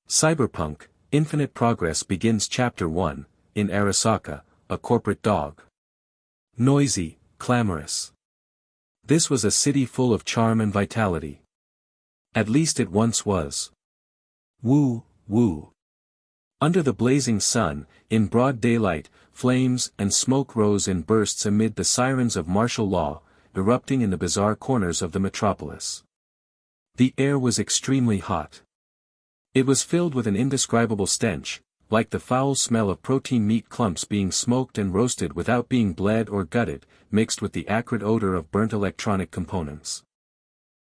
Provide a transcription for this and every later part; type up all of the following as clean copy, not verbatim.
Cyberpunk, Infinite Progress begins Chapter 1, in Arasaka, a corporate dog. Noisy, clamorous. This was a city full of charm and vitality. At least it once was. Woo, woo. Under the blazing sun, in broad daylight, flames and smoke rose in bursts amid the sirens of martial law, erupting in the bizarre corners of the metropolis. The air was extremely hot. It was filled with an indescribable stench, like the foul smell of protein meat clumps being smoked and roasted without being bled or gutted, mixed with the acrid odor of burnt electronic components.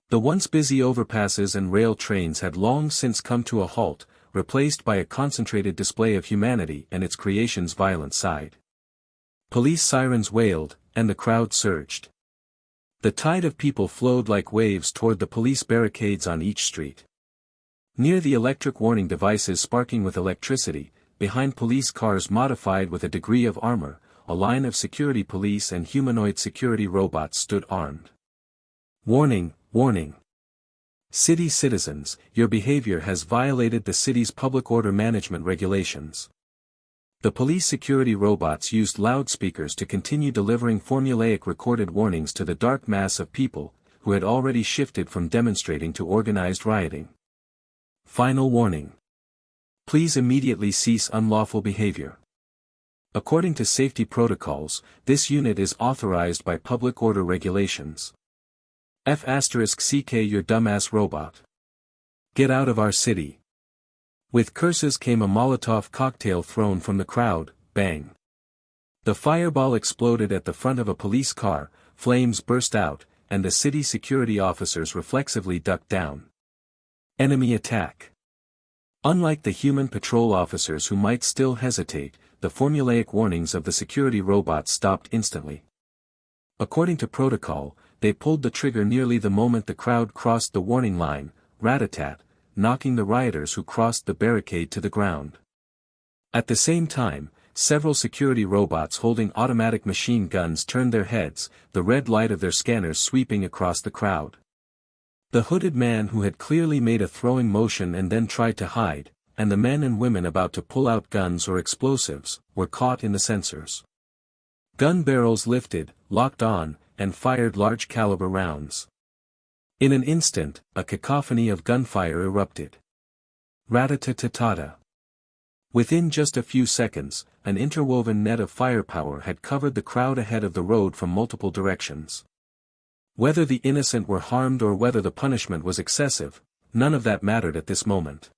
The once busy overpasses and rail trains had long since come to a halt, replaced by a concentrated display of humanity and its creation's violent side. Police sirens wailed, and the crowd surged. The tide of people flowed like waves toward the police barricades on each street. Near the electric warning devices sparking with electricity, behind police cars modified with a degree of armor, a line of security police and humanoid security robots stood armed. Warning, warning. City citizens, your behavior has violated the city's public order management regulations. The police security robots used loudspeakers to continue delivering formulaic recorded warnings to the dark mass of people, who had already shifted from demonstrating to organized rioting. Final warning. Please immediately cease unlawful behavior. According to safety protocols, this unit is authorized by public order regulations. F***CK your dumbass robot. Get out of our city. With curses came a Molotov cocktail thrown from the crowd, bang. The fireball exploded at the front of a police car, flames burst out, and the city security officers reflexively ducked down. Enemy attack. Unlike the human patrol officers who might still hesitate, the formulaic warnings of the security robots stopped instantly. According to protocol, they pulled the trigger nearly the moment the crowd crossed the warning line, rat-a-tat, knocking the rioters who crossed the barricade to the ground. At the same time, several security robots holding automatic machine guns turned their heads, the red light of their scanners sweeping across the crowd. The hooded man who had clearly made a throwing motion and then tried to hide, and the men and women about to pull out guns or explosives, were caught in the sensors. Gun barrels lifted, locked on, and fired large-caliber rounds. In an instant, a cacophony of gunfire erupted. Rat-a-tat-tat-ta. Within just a few seconds, an interwoven net of firepower had covered the crowd ahead of the road from multiple directions. Whether the innocent were harmed or whether the punishment was excessive, none of that mattered at this moment.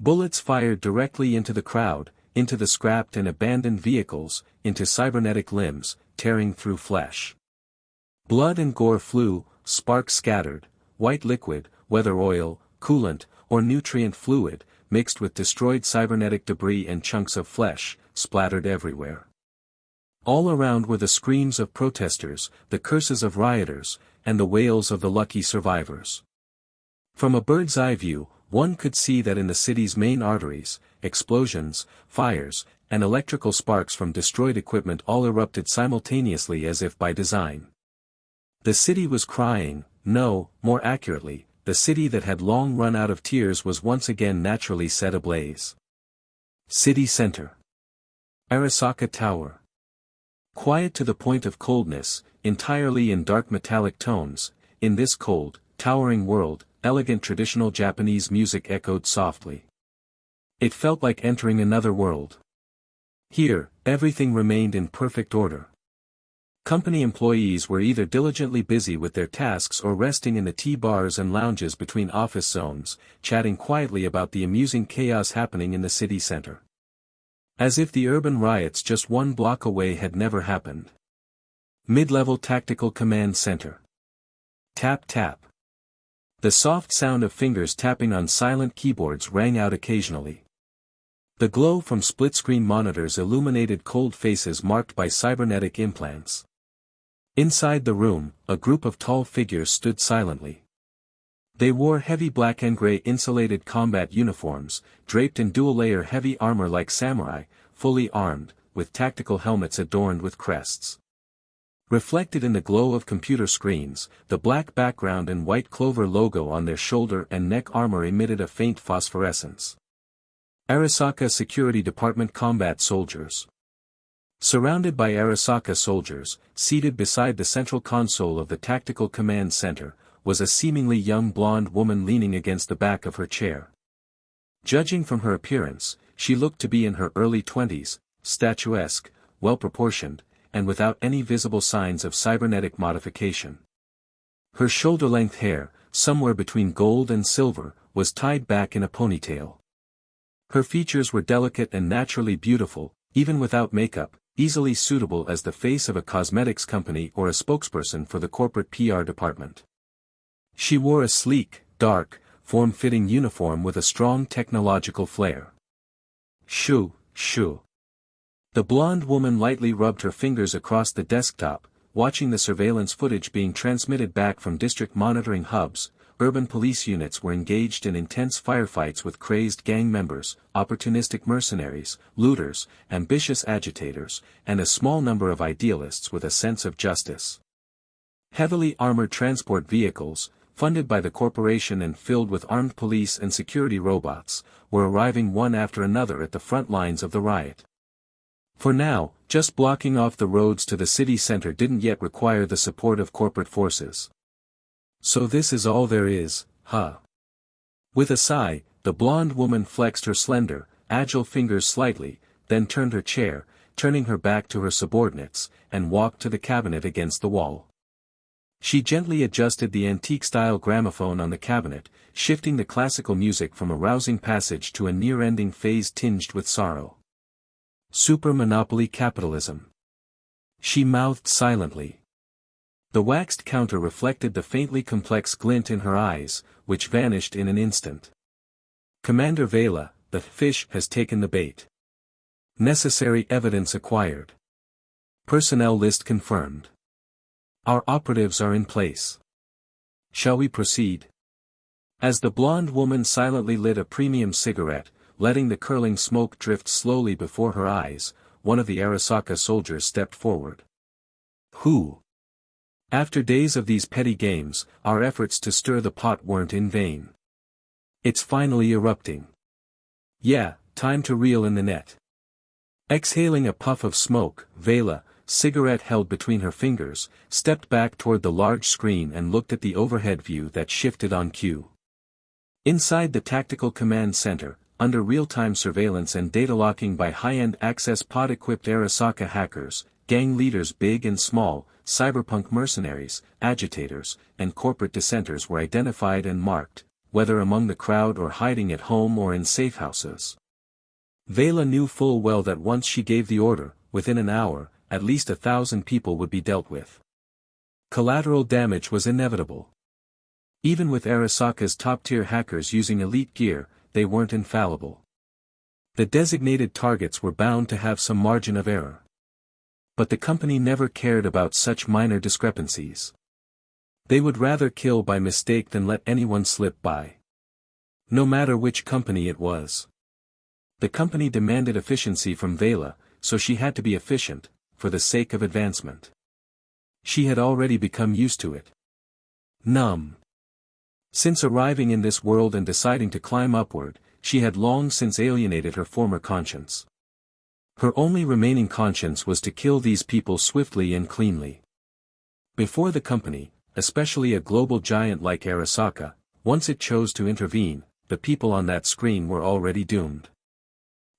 Bullets fired directly into the crowd, into the scrapped and abandoned vehicles, into cybernetic limbs, tearing through flesh. Blood and gore flew, sparks scattered, white liquid, whether oil, coolant, or nutrient fluid, mixed with destroyed cybernetic debris and chunks of flesh, splattered everywhere. All around were the screams of protesters, the curses of rioters, and the wails of the lucky survivors. From a bird's eye view, one could see that in the city's main arteries, explosions, fires, and electrical sparks from destroyed equipment all erupted simultaneously as if by design. The city was crying, no, more accurately, the city that had long run out of tears was once again naturally set ablaze. City Center. Arasaka Tower. Quiet to the point of coldness, entirely in dark metallic tones, in this cold, towering world, elegant traditional Japanese music echoed softly. It felt like entering another world. Here, everything remained in perfect order. Company employees were either diligently busy with their tasks or resting in the tea bars and lounges between office zones, chatting quietly about the amusing chaos happening in the city center. As if the urban riots just one block away had never happened. Mid-level Tactical Command Center. Tap tap. The soft sound of fingers tapping on silent keyboards rang out occasionally. The glow from split-screen monitors illuminated cold faces marked by cybernetic implants. Inside the room, a group of tall figures stood silently. They wore heavy black and gray insulated combat uniforms, draped in dual-layer heavy armor like samurai, fully armed, with tactical helmets adorned with crests. Reflected in the glow of computer screens, the black background and white clover logo on their shoulder and neck armor emitted a faint phosphorescence. Arasaka Security Department combat soldiers. Surrounded by Arasaka soldiers, seated beside the central console of the Tactical Command Center, was a seemingly young blonde woman leaning against the back of her chair. Judging from her appearance, she looked to be in her early 20s, statuesque, well-proportioned, and without any visible signs of cybernetic modification. Her shoulder-length hair, somewhere between gold and silver, was tied back in a ponytail. Her features were delicate and naturally beautiful, even without makeup, easily suitable as the face of a cosmetics company or a spokesperson for the corporate PR department. She wore a sleek, dark, form-fitting uniform with a strong technological flair. Shoo, shoo. The blonde woman lightly rubbed her fingers across the desktop, watching the surveillance footage being transmitted back from district monitoring hubs. Urban police units were engaged in intense firefights with crazed gang members, opportunistic mercenaries, looters, ambitious agitators, and a small number of idealists with a sense of justice. Heavily armored transport vehicles, funded by the corporation and filled with armed police and security robots, were arriving one after another at the front lines of the riot. For now, just blocking off the roads to the city center didn't yet require the support of corporate forces. So this is all there is, huh? With a sigh, the blonde woman flexed her slender, agile fingers slightly, then turned her chair, turning her back to her subordinates, and walked to the cabinet against the wall. She gently adjusted the antique-style gramophone on the cabinet, shifting the classical music from a rousing passage to a near-ending phase tinged with sorrow. Super-monopoly capitalism. She mouthed silently. The waxed counter reflected the faintly complex glint in her eyes, which vanished in an instant. Commander Veila, the fish has taken the bait. Necessary evidence acquired. Personnel list confirmed. Our operatives are in place. Shall we proceed? As the blonde woman silently lit a premium cigarette, letting the curling smoke drift slowly before her eyes, one of the Arasaka soldiers stepped forward. Who? After days of these petty games, our efforts to stir the pot weren't in vain. It's finally erupting. Yeah, time to reel in the net. Exhaling a puff of smoke, Veila, cigarette held between her fingers, stepped back toward the large screen and looked at the overhead view that shifted on cue. Inside the Tactical Command Center, under real-time surveillance and data locking by high-end access pod-equipped Arasaka hackers, gang leaders big and small, cyberpunk mercenaries, agitators, and corporate dissenters were identified and marked, whether among the crowd or hiding at home or in safe houses. Veila knew full well that once she gave the order, within an hour, at least 1,000 people would be dealt with. Collateral damage was inevitable. Even with Arasaka's top-tier hackers using elite gear, they weren't infallible. The designated targets were bound to have some margin of error. But the company never cared about such minor discrepancies. They would rather kill by mistake than let anyone slip by. No matter which company it was. The company demanded efficiency from Veila, so she had to be efficient, for the sake of advancement. She had already become used to it. Numb. Since arriving in this world and deciding to climb upward, she had long since alienated her former conscience. Her only remaining conscience was to kill these people swiftly and cleanly. Before the company, especially a global giant like Arasaka, once it chose to intervene, the people on that screen were already doomed.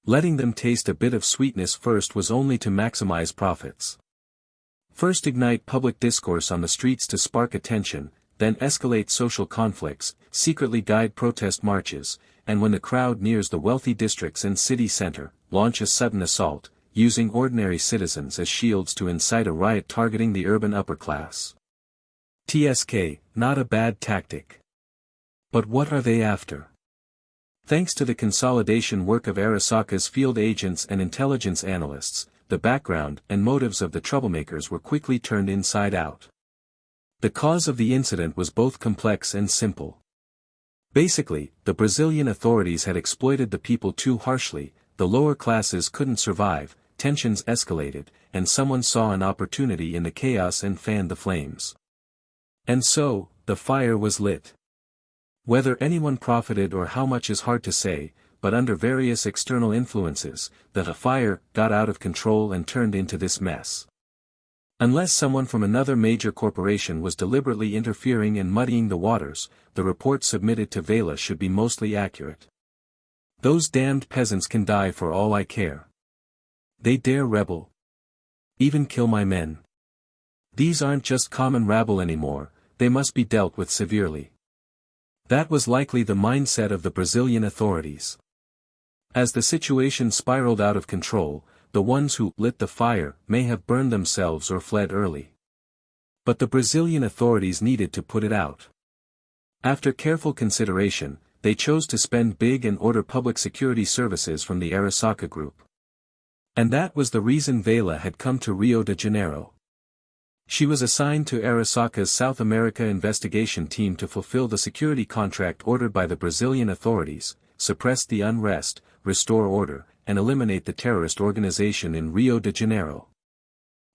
Letting them taste a bit of sweetness first was only to maximize profits. First ignite public discourse on the streets to spark attention, then escalate social conflicts, secretly guide protest marches, and when the crowd nears the wealthy districts and city center, launch a sudden assault, using ordinary citizens as shields to incite a riot targeting the urban upper class. TSK, not a bad tactic. But what are they after? Thanks to the consolidation work of Arasaka's field agents and intelligence analysts, the background and motives of the troublemakers were quickly turned inside out. The cause of the incident was both complex and simple. Basically, the Brazilian authorities had exploited the people too harshly, the lower classes couldn't survive, tensions escalated, and someone saw an opportunity in the chaos and fanned the flames. And so, the fire was lit. Whether anyone profited or how much is hard to say, but under various external influences, that a fire got out of control and turned into this mess. Unless someone from another major corporation was deliberately interfering and muddying the waters, the report submitted to Veila should be mostly accurate. Those damned peasants can die for all I care. They dare rebel. Even kill my men. These aren't just common rabble anymore, they must be dealt with severely. That was likely the mindset of the Brazilian authorities. As the situation spiraled out of control, the ones who lit the fire may have burned themselves or fled early. But the Brazilian authorities needed to put it out. After careful consideration, they chose to spend big and order public security services from the Arasaka Group. And that was the reason Veila had come to Rio de Janeiro. She was assigned to Arasaka's South America investigation team to fulfill the security contract ordered by the Brazilian authorities, suppress the unrest, restore order, and eliminate the terrorist organization in Rio de Janeiro.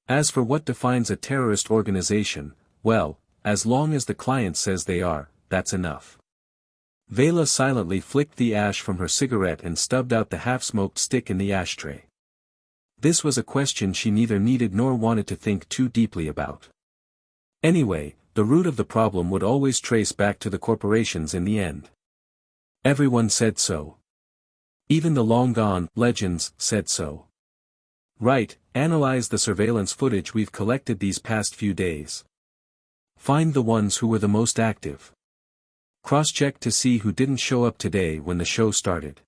As for what defines a terrorist organization, well, as long as the client says they are, that's enough. Veila silently flicked the ash from her cigarette and stubbed out the half-smoked stick in the ashtray. This was a question she neither needed nor wanted to think too deeply about. Anyway, the root of the problem would always trace back to the corporations in the end. Everyone said so. Even the long-gone legends said so. Right, analyze the surveillance footage we've collected these past few days. Find the ones who were the most active. Cross-check to see who didn't show up today when the show started.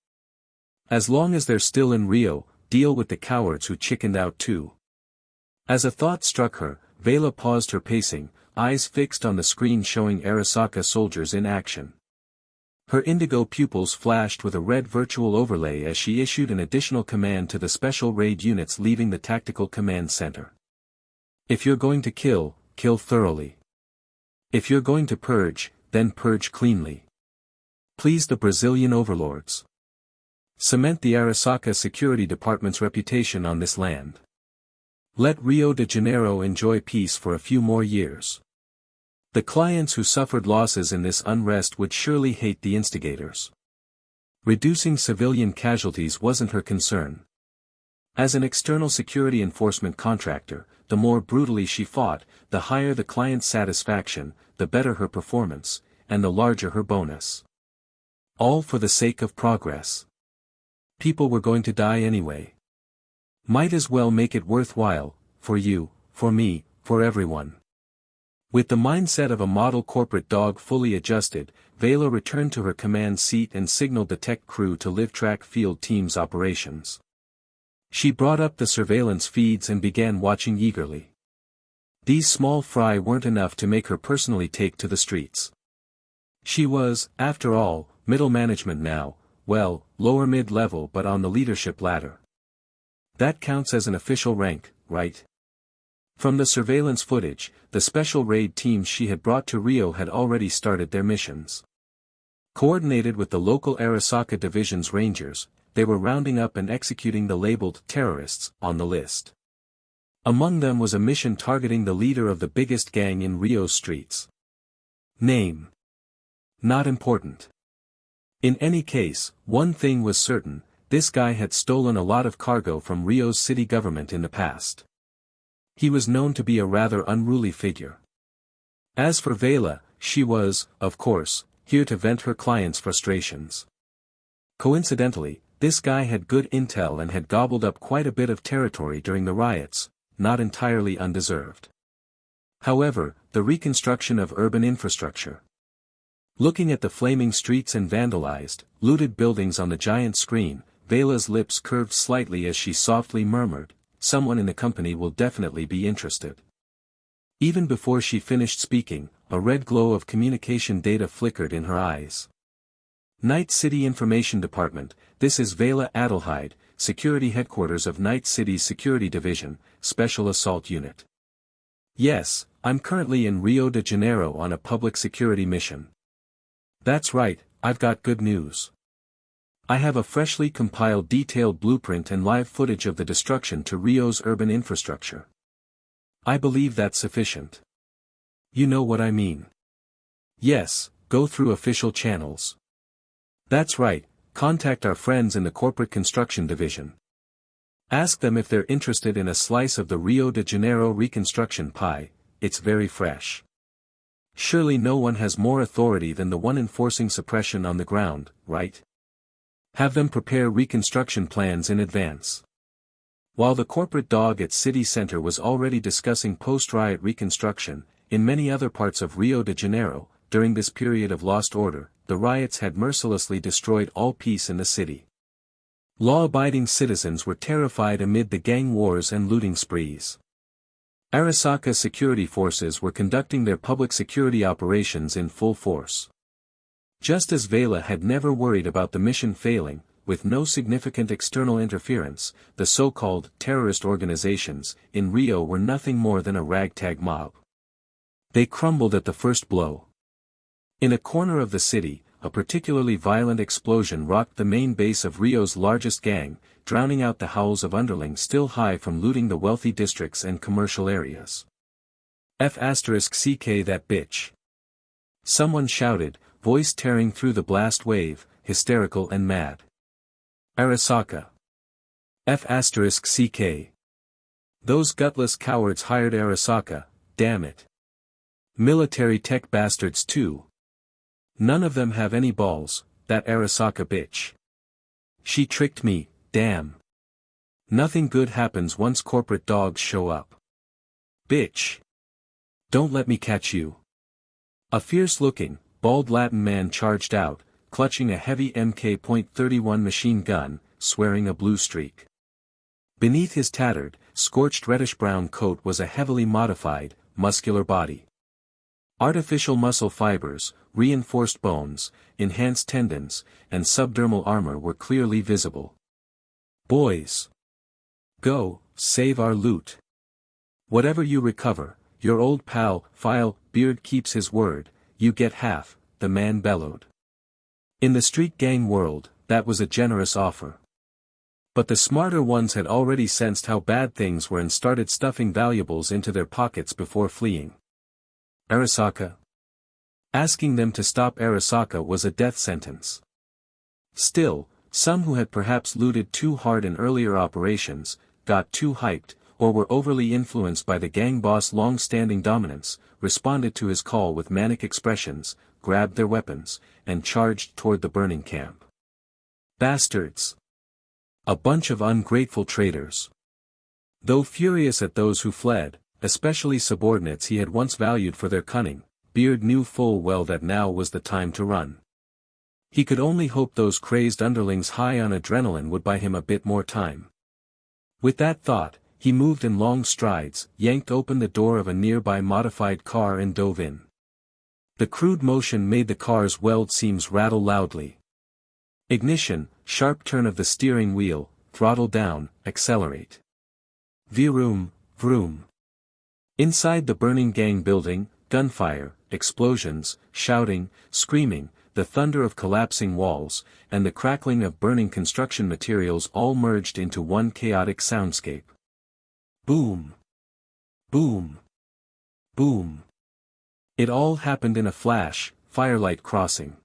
As long as they're still in Rio, deal with the cowards who chickened out too. As a thought struck her, Veila paused her pacing, eyes fixed on the screen showing Arasaka soldiers in action. Her indigo pupils flashed with a red virtual overlay as she issued an additional command to the special raid units leaving the tactical command center. If you're going to kill, kill thoroughly. If you're going to purge, then purge cleanly. Please the Brazilian overlords. Cement the Arasaka Security Department's reputation on this land. Let Rio de Janeiro enjoy peace for a few more years. The clients who suffered losses in this unrest would surely hate the instigators. Reducing civilian casualties wasn't her concern. As an external security enforcement contractor, the more brutally she fought, the higher the client's satisfaction, the better her performance, and the larger her bonus. All for the sake of progress. People were going to die anyway. Might as well make it worthwhile, for you, for me, for everyone. With the mindset of a model corporate dog fully adjusted, Veila returned to her command seat and signaled the tech crew to live track field team's operations. She brought up the surveillance feeds and began watching eagerly. These small fry weren't enough to make her personally take to the streets. She was, after all, middle management now, well, lower mid-level but on the leadership ladder. That counts as an official rank, right? From the surveillance footage, the special raid teams she had brought to Rio had already started their missions. Coordinated with the local Arasaka Division's rangers, they were rounding up and executing the labeled terrorists on the list. Among them was a mission targeting the leader of the biggest gang in Rio's streets. Name. Not important. In any case, one thing was certain, this guy had stolen a lot of cargo from Rio's city government in the past. He was known to be a rather unruly figure. As for Veila, she was, of course, here to vent her clients' frustrations. Coincidentally, this guy had good intel and had gobbled up quite a bit of territory during the riots, not entirely undeserved. However, the reconstruction of urban infrastructure. Looking at the flaming streets and vandalized, looted buildings on the giant screen, Veila's lips curved slightly as she softly murmured, "Someone in the company will definitely be interested." Even before she finished speaking, a red glow of communication data flickered in her eyes. Night City Information Department, this is Veila Adelheid, Security Headquarters of Night City's Security Division, Special Assault Unit. Yes, I'm currently in Rio de Janeiro on a public security mission. That's right, I've got good news. I have a freshly compiled detailed blueprint and live footage of the destruction to Rio's urban infrastructure. I believe that's sufficient. You know what I mean. Yes, go through official channels. That's right, contact our friends in the corporate construction division. Ask them if they're interested in a slice of the Rio de Janeiro reconstruction pie, it's very fresh. Surely no one has more authority than the one enforcing suppression on the ground, right? Have them prepare reconstruction plans in advance. While the corporate dog at City Center was already discussing post-riot reconstruction, in many other parts of Rio de Janeiro, during this period of lost order, the riots had mercilessly destroyed all peace in the city. Law-abiding citizens were terrified amid the gang wars and looting sprees. Arasaka security forces were conducting their public security operations in full force. Just as Veila had never worried about the mission failing, with no significant external interference, the so-called terrorist organizations in Rio were nothing more than a ragtag mob. They crumbled at the first blow. In a corner of the city, a particularly violent explosion rocked the main base of Rio's largest gang, drowning out the howls of underlings still high from looting the wealthy districts and commercial areas. F***CK that bitch. Someone shouted, voice tearing through the blast wave, hysterical and mad. Arasaka. F***CK. Those gutless cowards hired Arasaka, damn it. Military tech bastards too. None of them have any balls, that Arasaka bitch. She tricked me, damn. Nothing good happens once corporate dogs show up. Bitch. Don't let me catch you. A fierce-looking, bald Latin man charged out, clutching a heavy Mk.31 machine gun, swearing a blue streak. Beneath his tattered, scorched reddish-brown coat was a heavily modified, muscular body. Artificial muscle fibers, reinforced bones, enhanced tendons, and subdermal armor were clearly visible. Boys! Go, save our loot. Whatever you recover, your old pal, Beard keeps his word, you get half, the man bellowed. In the street gang world, that was a generous offer. But the smarter ones had already sensed how bad things were and started stuffing valuables into their pockets before fleeing. Arasaka? Asking them to stop Arasaka was a death sentence. Still, some who had perhaps looted too hard in earlier operations, got too hyped, or were overly influenced by the gang boss' long-standing dominance, responded to his call with manic expressions, grabbed their weapons, and charged toward the burning camp. Bastards! A bunch of ungrateful traitors. Though furious at those who fled, especially subordinates he had once valued for their cunning, Beard knew full well that now was the time to run. He could only hope those crazed underlings high on adrenaline would buy him a bit more time. With that thought, he moved in long strides, yanked open the door of a nearby modified car and dove in. The crude motion made the car's weld seams rattle loudly. Ignition, sharp turn of the steering wheel, throttle down, accelerate. Vroom, vroom. Inside the burning gang building, gunfire, explosions, shouting, screaming, the thunder of collapsing walls, and the crackling of burning construction materials all merged into one chaotic soundscape. Boom! Boom! Boom! It all happened in a flash, firelight crossing.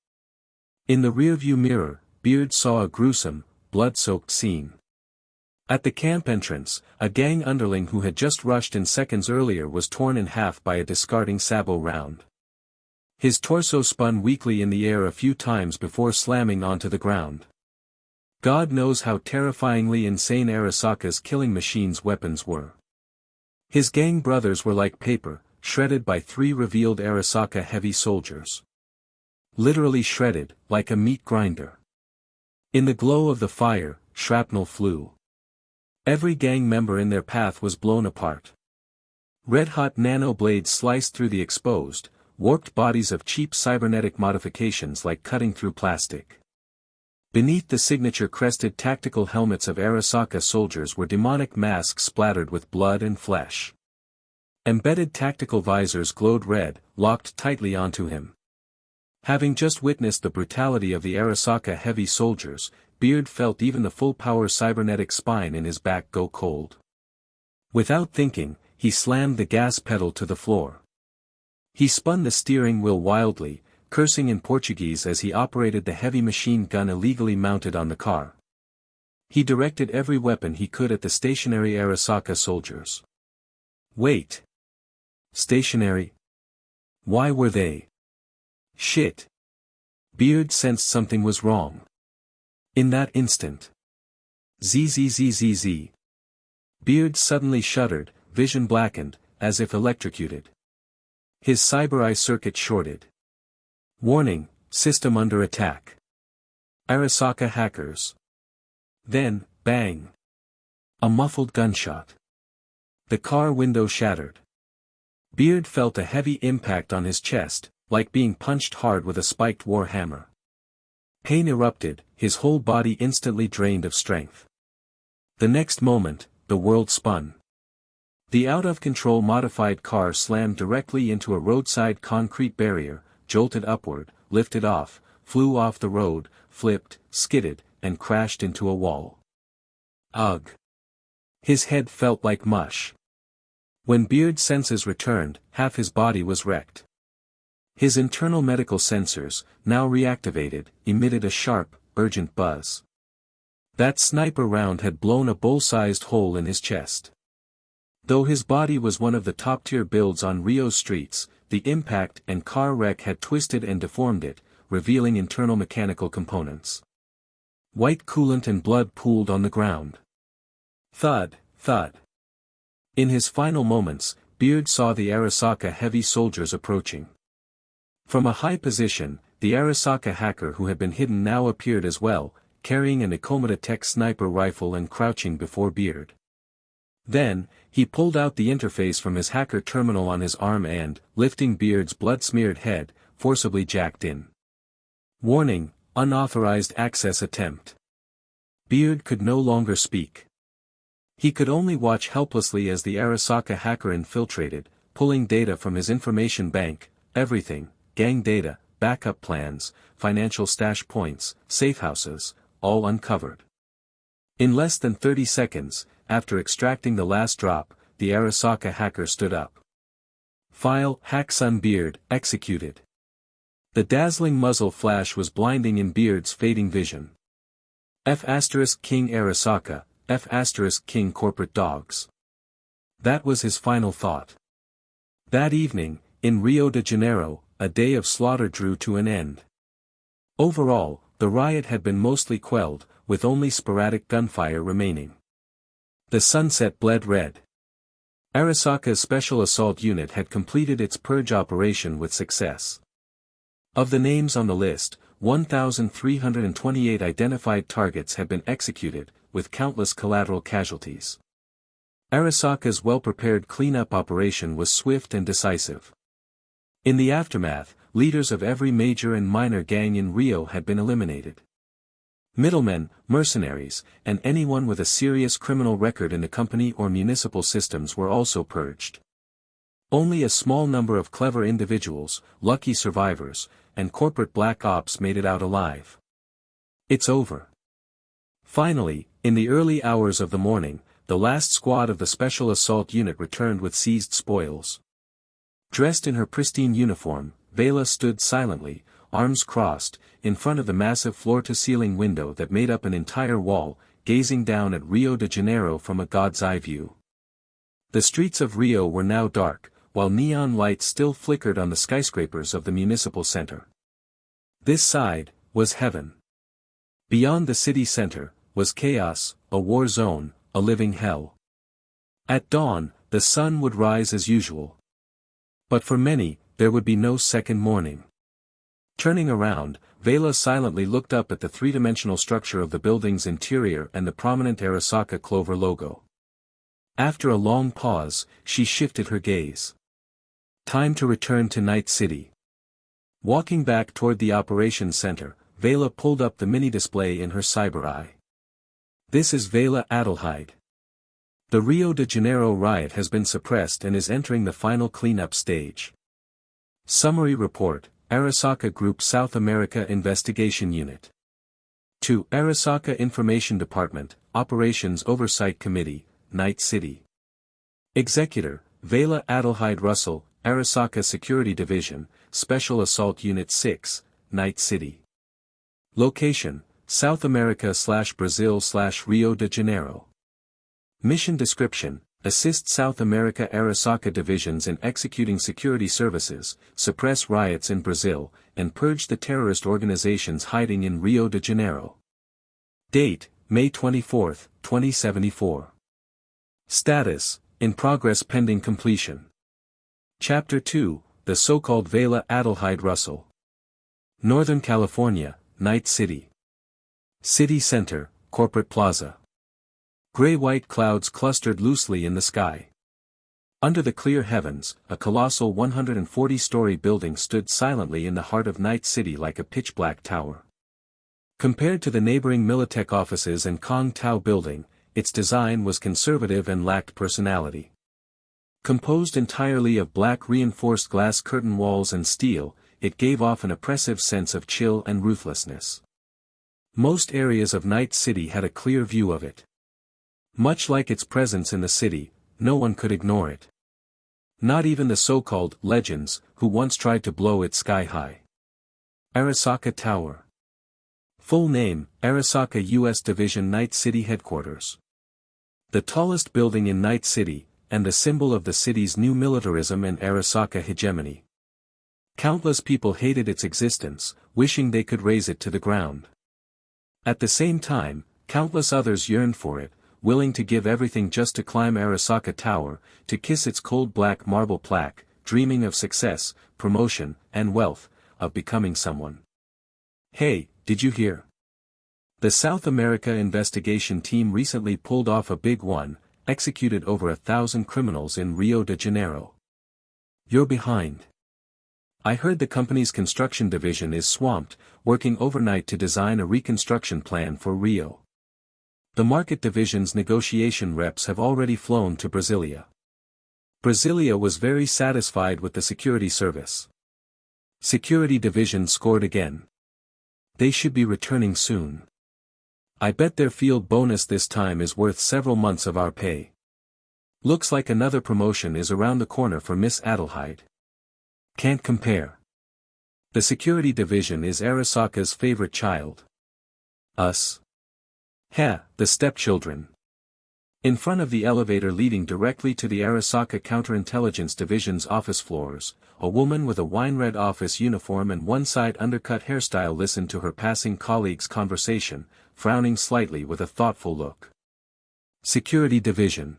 In the rearview mirror, Beard saw a gruesome, blood-soaked scene. At the camp entrance, a gang underling who had just rushed in seconds earlier was torn in half by a discarding sabot round. His torso spun weakly in the air a few times before slamming onto the ground. God knows how terrifyingly insane Arasaka's killing machine's weapons were. His gang brothers were like paper, shredded by 3 revealed Arasaka heavy soldiers. Literally shredded, like a meat grinder. In the glow of the fire, shrapnel flew. Every gang member in their path was blown apart. Red-hot nano-blades sliced through the exposed, warped bodies of cheap cybernetic modifications like cutting through plastic. Beneath the signature-crested tactical helmets of Arasaka soldiers were demonic masks splattered with blood and flesh. Embedded tactical visors glowed red, locked tightly onto him. Having just witnessed the brutality of the Arasaka heavy soldiers, Beard felt even the full-power cybernetic spine in his back go cold. Without thinking, he slammed the gas pedal to the floor. He spun the steering wheel wildly, cursing in Portuguese as he operated the heavy machine gun illegally mounted on the car. He directed every weapon he could at the stationary Arasaka soldiers. Wait. Stationary? Why were they? Shit. Beard sensed something was wrong. In that instant. Zzzzz. Beard suddenly shuddered, vision blackened, as if electrocuted. His cyber eye circuit shorted. Warning, system under attack. Arasaka hackers. Then, bang. A muffled gunshot. The car window shattered. Beard felt a heavy impact on his chest, like being punched hard with a spiked war hammer. Pain erupted, his whole body instantly drained of strength. The next moment, the world spun. The out-of-control modified car slammed directly into a roadside concrete barrier, jolted upward, lifted off, flew off the road, flipped, skidded, and crashed into a wall. Ugh. His head felt like mush. When Beard's senses returned, half his body was wrecked. His internal medical sensors, now reactivated, emitted a sharp, urgent buzz. That sniper round had blown a bowl-sized hole in his chest. Though his body was one of the top-tier builds on Rio's streets, the impact and car wreck had twisted and deformed it, revealing internal mechanical components. White coolant and blood pooled on the ground. Thud, thud. In his final moments, Beard saw the Arasaka heavy soldiers approaching. From a high position, the Arasaka hacker who had been hidden now appeared as well, carrying an Ikomata Tech sniper rifle and crouching before Beard. Then, he pulled out the interface from his hacker terminal on his arm and, lifting Beard's blood-smeared head, forcibly jacked in. Warning, unauthorized access attempt. Beard could no longer speak. He could only watch helplessly as the Arasaka hacker infiltrated, pulling data from his information bank, everything, gang data, backup plans, financial stash points, safehouses, all uncovered. In less than 30 seconds, after extracting the last drop, the Arasaka hacker stood up. File, Hacksun Beard, executed. The dazzling muzzle flash was blinding in Beard's fading vision. F** King Arasaka, F** King Corporate Dogs. That was his final thought. That evening, in Rio de Janeiro, a day of slaughter drew to an end. Overall, the riot had been mostly quelled, with only sporadic gunfire remaining. The sunset bled red. Arasaka's Special Assault Unit had completed its purge operation with success. Of the names on the list, 1,328 identified targets had been executed, with countless collateral casualties. Arasaka's well-prepared cleanup operation was swift and decisive. In the aftermath, leaders of every major and minor gang in Rio had been eliminated. Middlemen, mercenaries, and anyone with a serious criminal record in the company or municipal systems were also purged. Only a small number of clever individuals, lucky survivors, and corporate black ops made it out alive. It's over. Finally, in the early hours of the morning, the last squad of the Special Assault Unit returned with seized spoils. Dressed in her pristine uniform, Veila stood silently, arms crossed, in front of the massive floor-to-ceiling window that made up an entire wall, gazing down at Rio de Janeiro from a god's-eye view. The streets of Rio were now dark, while neon lights still flickered on the skyscrapers of the municipal center. This side was heaven. Beyond the city center was chaos, a war zone, a living hell. At dawn, the sun would rise as usual. But for many, there would be no second morning. Turning around, Veila silently looked up at the three-dimensional structure of the building's interior and the prominent Arasaka Clover logo. After a long pause, she shifted her gaze. Time to return to Night City. Walking back toward the operations center, Veila pulled up the mini-display in her cyber eye. This is Veila Adelheid. The Rio de Janeiro riot has been suppressed and is entering the final cleanup stage. Summary Report, Arasaka Group South America Investigation Unit. To Arasaka Information Department, Operations Oversight Committee, Night City. Executor, Veila Adelheid Russell, Arasaka Security Division, Special Assault Unit 6, Night City. Location, South America/Brazil/Rio de Janeiro. Mission description, assist South America Arasaka divisions in executing security services, suppress riots in Brazil, and purge the terrorist organizations hiding in Rio de Janeiro. Date, May 24, 2074. Status, in progress pending completion. Chapter 2, the so-called Veila Adelheid Russell. Northern California, Night City. City Center, Corporate Plaza. Gray-white clouds clustered loosely in the sky. Under the clear heavens, a colossal 140-story building stood silently in the heart of Night City like a pitch-black tower. Compared to the neighboring Militech offices and Kong Tao building, its design was conservative and lacked personality. Composed entirely of black reinforced glass curtain walls and steel, it gave off an oppressive sense of chill and ruthlessness. Most areas of Night City had a clear view of it. Much like its presence in the city, no one could ignore it. Not even the so-called legends, who once tried to blow it sky high. Arasaka Tower. Full name, Arasaka U.S. Division Night City Headquarters. The tallest building in Night City, and the symbol of the city's new militarism and Arasaka hegemony. Countless people hated its existence, wishing they could raze it to the ground. At the same time, countless others yearned for it, willing to give everything just to climb Arasaka Tower, to kiss its cold black marble plaque, dreaming of success, promotion, and wealth, of becoming someone. Hey, did you hear? The South America investigation team recently pulled off a big one, executed over 1,000 criminals in Rio de Janeiro. You're behind. I heard the company's construction division is swamped, working overnight to design a reconstruction plan for Rio. The market division's negotiation reps have already flown to Brasilia. Brasilia was very satisfied with the security service. Security division scored again. They should be returning soon. I bet their field bonus this time is worth several months of our pay. Looks like another promotion is around the corner for Miss Adelheid. Can't compare. The security division is Arasaka's favorite child. Us. The stepchildren. In front of the elevator leading directly to the Arasaka Counterintelligence Division's office floors, a woman with a wine-red office uniform and one-side undercut hairstyle listened to her passing colleague's conversation, frowning slightly with a thoughtful look. Security Division.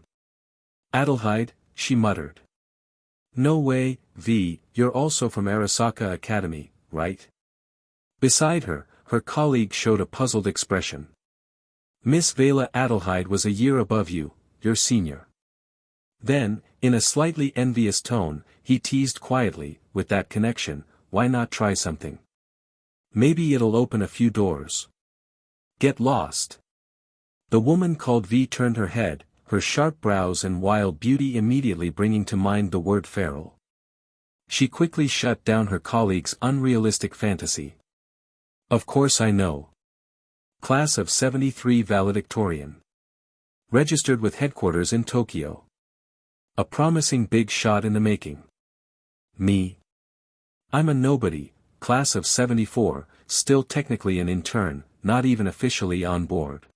Adelheid, she muttered. No way, V, you're also from Arasaka Academy, right? Beside her, her colleague showed a puzzled expression. Miss Veila Adelheid was a year above you, your senior. Then, in a slightly envious tone, he teased quietly, with that connection, why not try something? Maybe it'll open a few doors. Get lost. The woman called V turned her head, her sharp brows and wild beauty immediately bringing to mind the word feral. She quickly shut down her colleague's unrealistic fantasy. Of course I know. Class of 73 valedictorian. Registered with headquarters in Tokyo. A promising big shot in the making. Me. I'm a nobody, class of 74, still technically an intern, not even officially on board.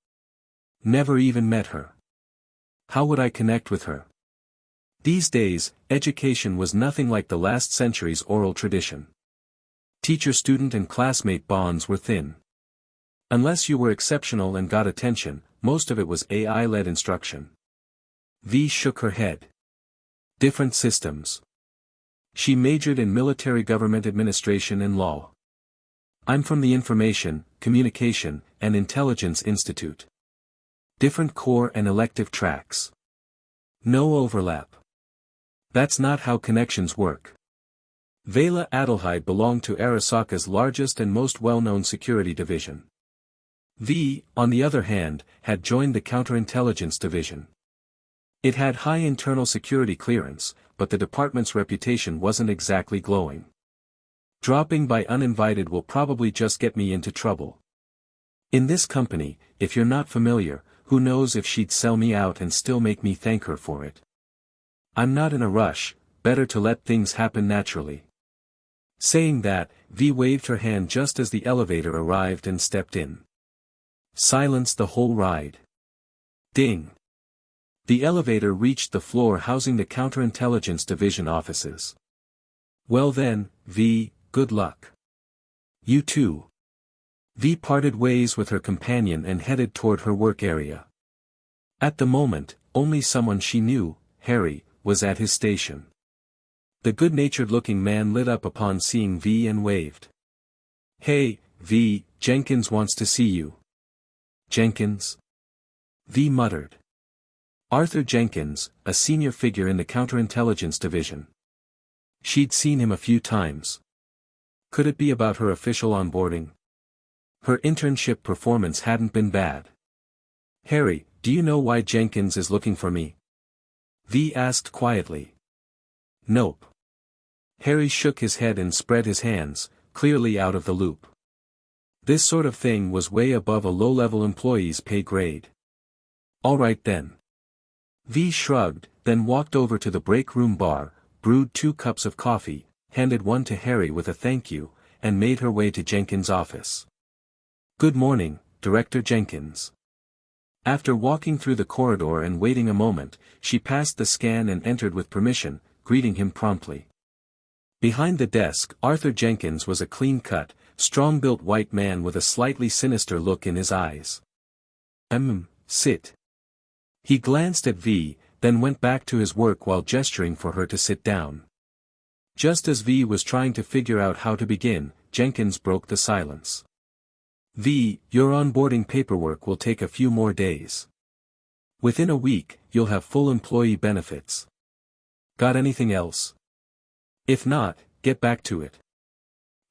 Never even met her. How would I connect with her? These days, education was nothing like the last century's oral tradition. Teacher-student and classmate bonds were thin. Unless you were exceptional and got attention, most of it was AI-led instruction. V shook her head. Different systems. She majored in military government administration and law. I'm from the Information, Communication, and Intelligence Institute. Different core and elective tracks. No overlap. That's not how connections work. Veila Adelheid belonged to Arasaka's largest and most well-known security division. V, on the other hand, had joined the Counterintelligence Division. It had high internal security clearance, but the department's reputation wasn't exactly glowing. Dropping by uninvited will probably just get me into trouble. In this company, if you're not familiar, who knows if she'd sell me out and still make me thank her for it. I'm not in a rush, better to let things happen naturally. Saying that, V waved her hand just as the elevator arrived and stepped in. Silence the whole ride. Ding. The elevator reached the floor housing the Counterintelligence Division offices. Well then, V, good luck. You too. V parted ways with her companion and headed toward her work area. At the moment, only someone she knew, Harry, was at his station. The good-natured-looking man lit up upon seeing V and waved. Hey, V, Jenkins wants to see you. Jenkins? V muttered. Arthur Jenkins, a senior figure in the Counterintelligence Division. She'd seen him a few times. Could it be about her official onboarding? Her internship performance hadn't been bad. Harry, do you know why Jenkins is looking for me? V asked quietly. Nope. Harry shook his head and spread his hands, clearly out of the loop. This sort of thing was way above a low-level employee's pay grade. All right then. V shrugged, then walked over to the break room bar, brewed 2 cups of coffee, handed one to Harry with a thank you, and made her way to Jenkins' office. Good morning, Director Jenkins. After walking through the corridor and waiting a moment, she passed the scan and entered with permission, greeting him promptly. Behind the desk, Arthur Jenkins was a clean-cut, strong-built white man with a slightly sinister look in his eyes. Sit. He glanced at V, then went back to his work while gesturing for her to sit down. Just as V was trying to figure out how to begin, Jenkins broke the silence. V, your onboarding paperwork will take a few more days. Within a week, you'll have full employee benefits. Got anything else? If not, get back to it.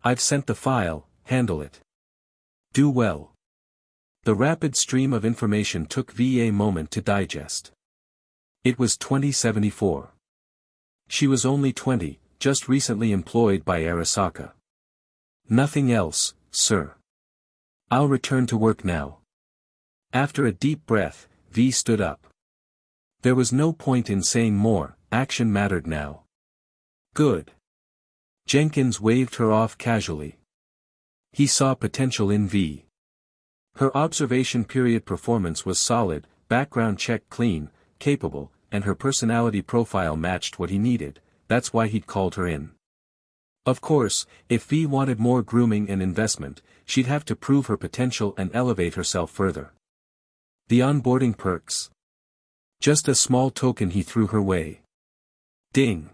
I've sent the file, handle it. Do well. The rapid stream of information took V a moment to digest. It was 2074. She was only 20, just recently employed by Arasaka. Nothing else, sir. I'll return to work now. After a deep breath, V stood up. There was no point in saying more, action mattered now. Good. Jenkins waved her off casually. He saw potential in V. Her observation period performance was solid, background check clean, capable, and her personality profile matched what he needed, that's why he'd called her in. Of course, if V wanted more grooming and investment, she'd have to prove her potential and elevate herself further. The onboarding perks. Just a small token he threw her way. Ding.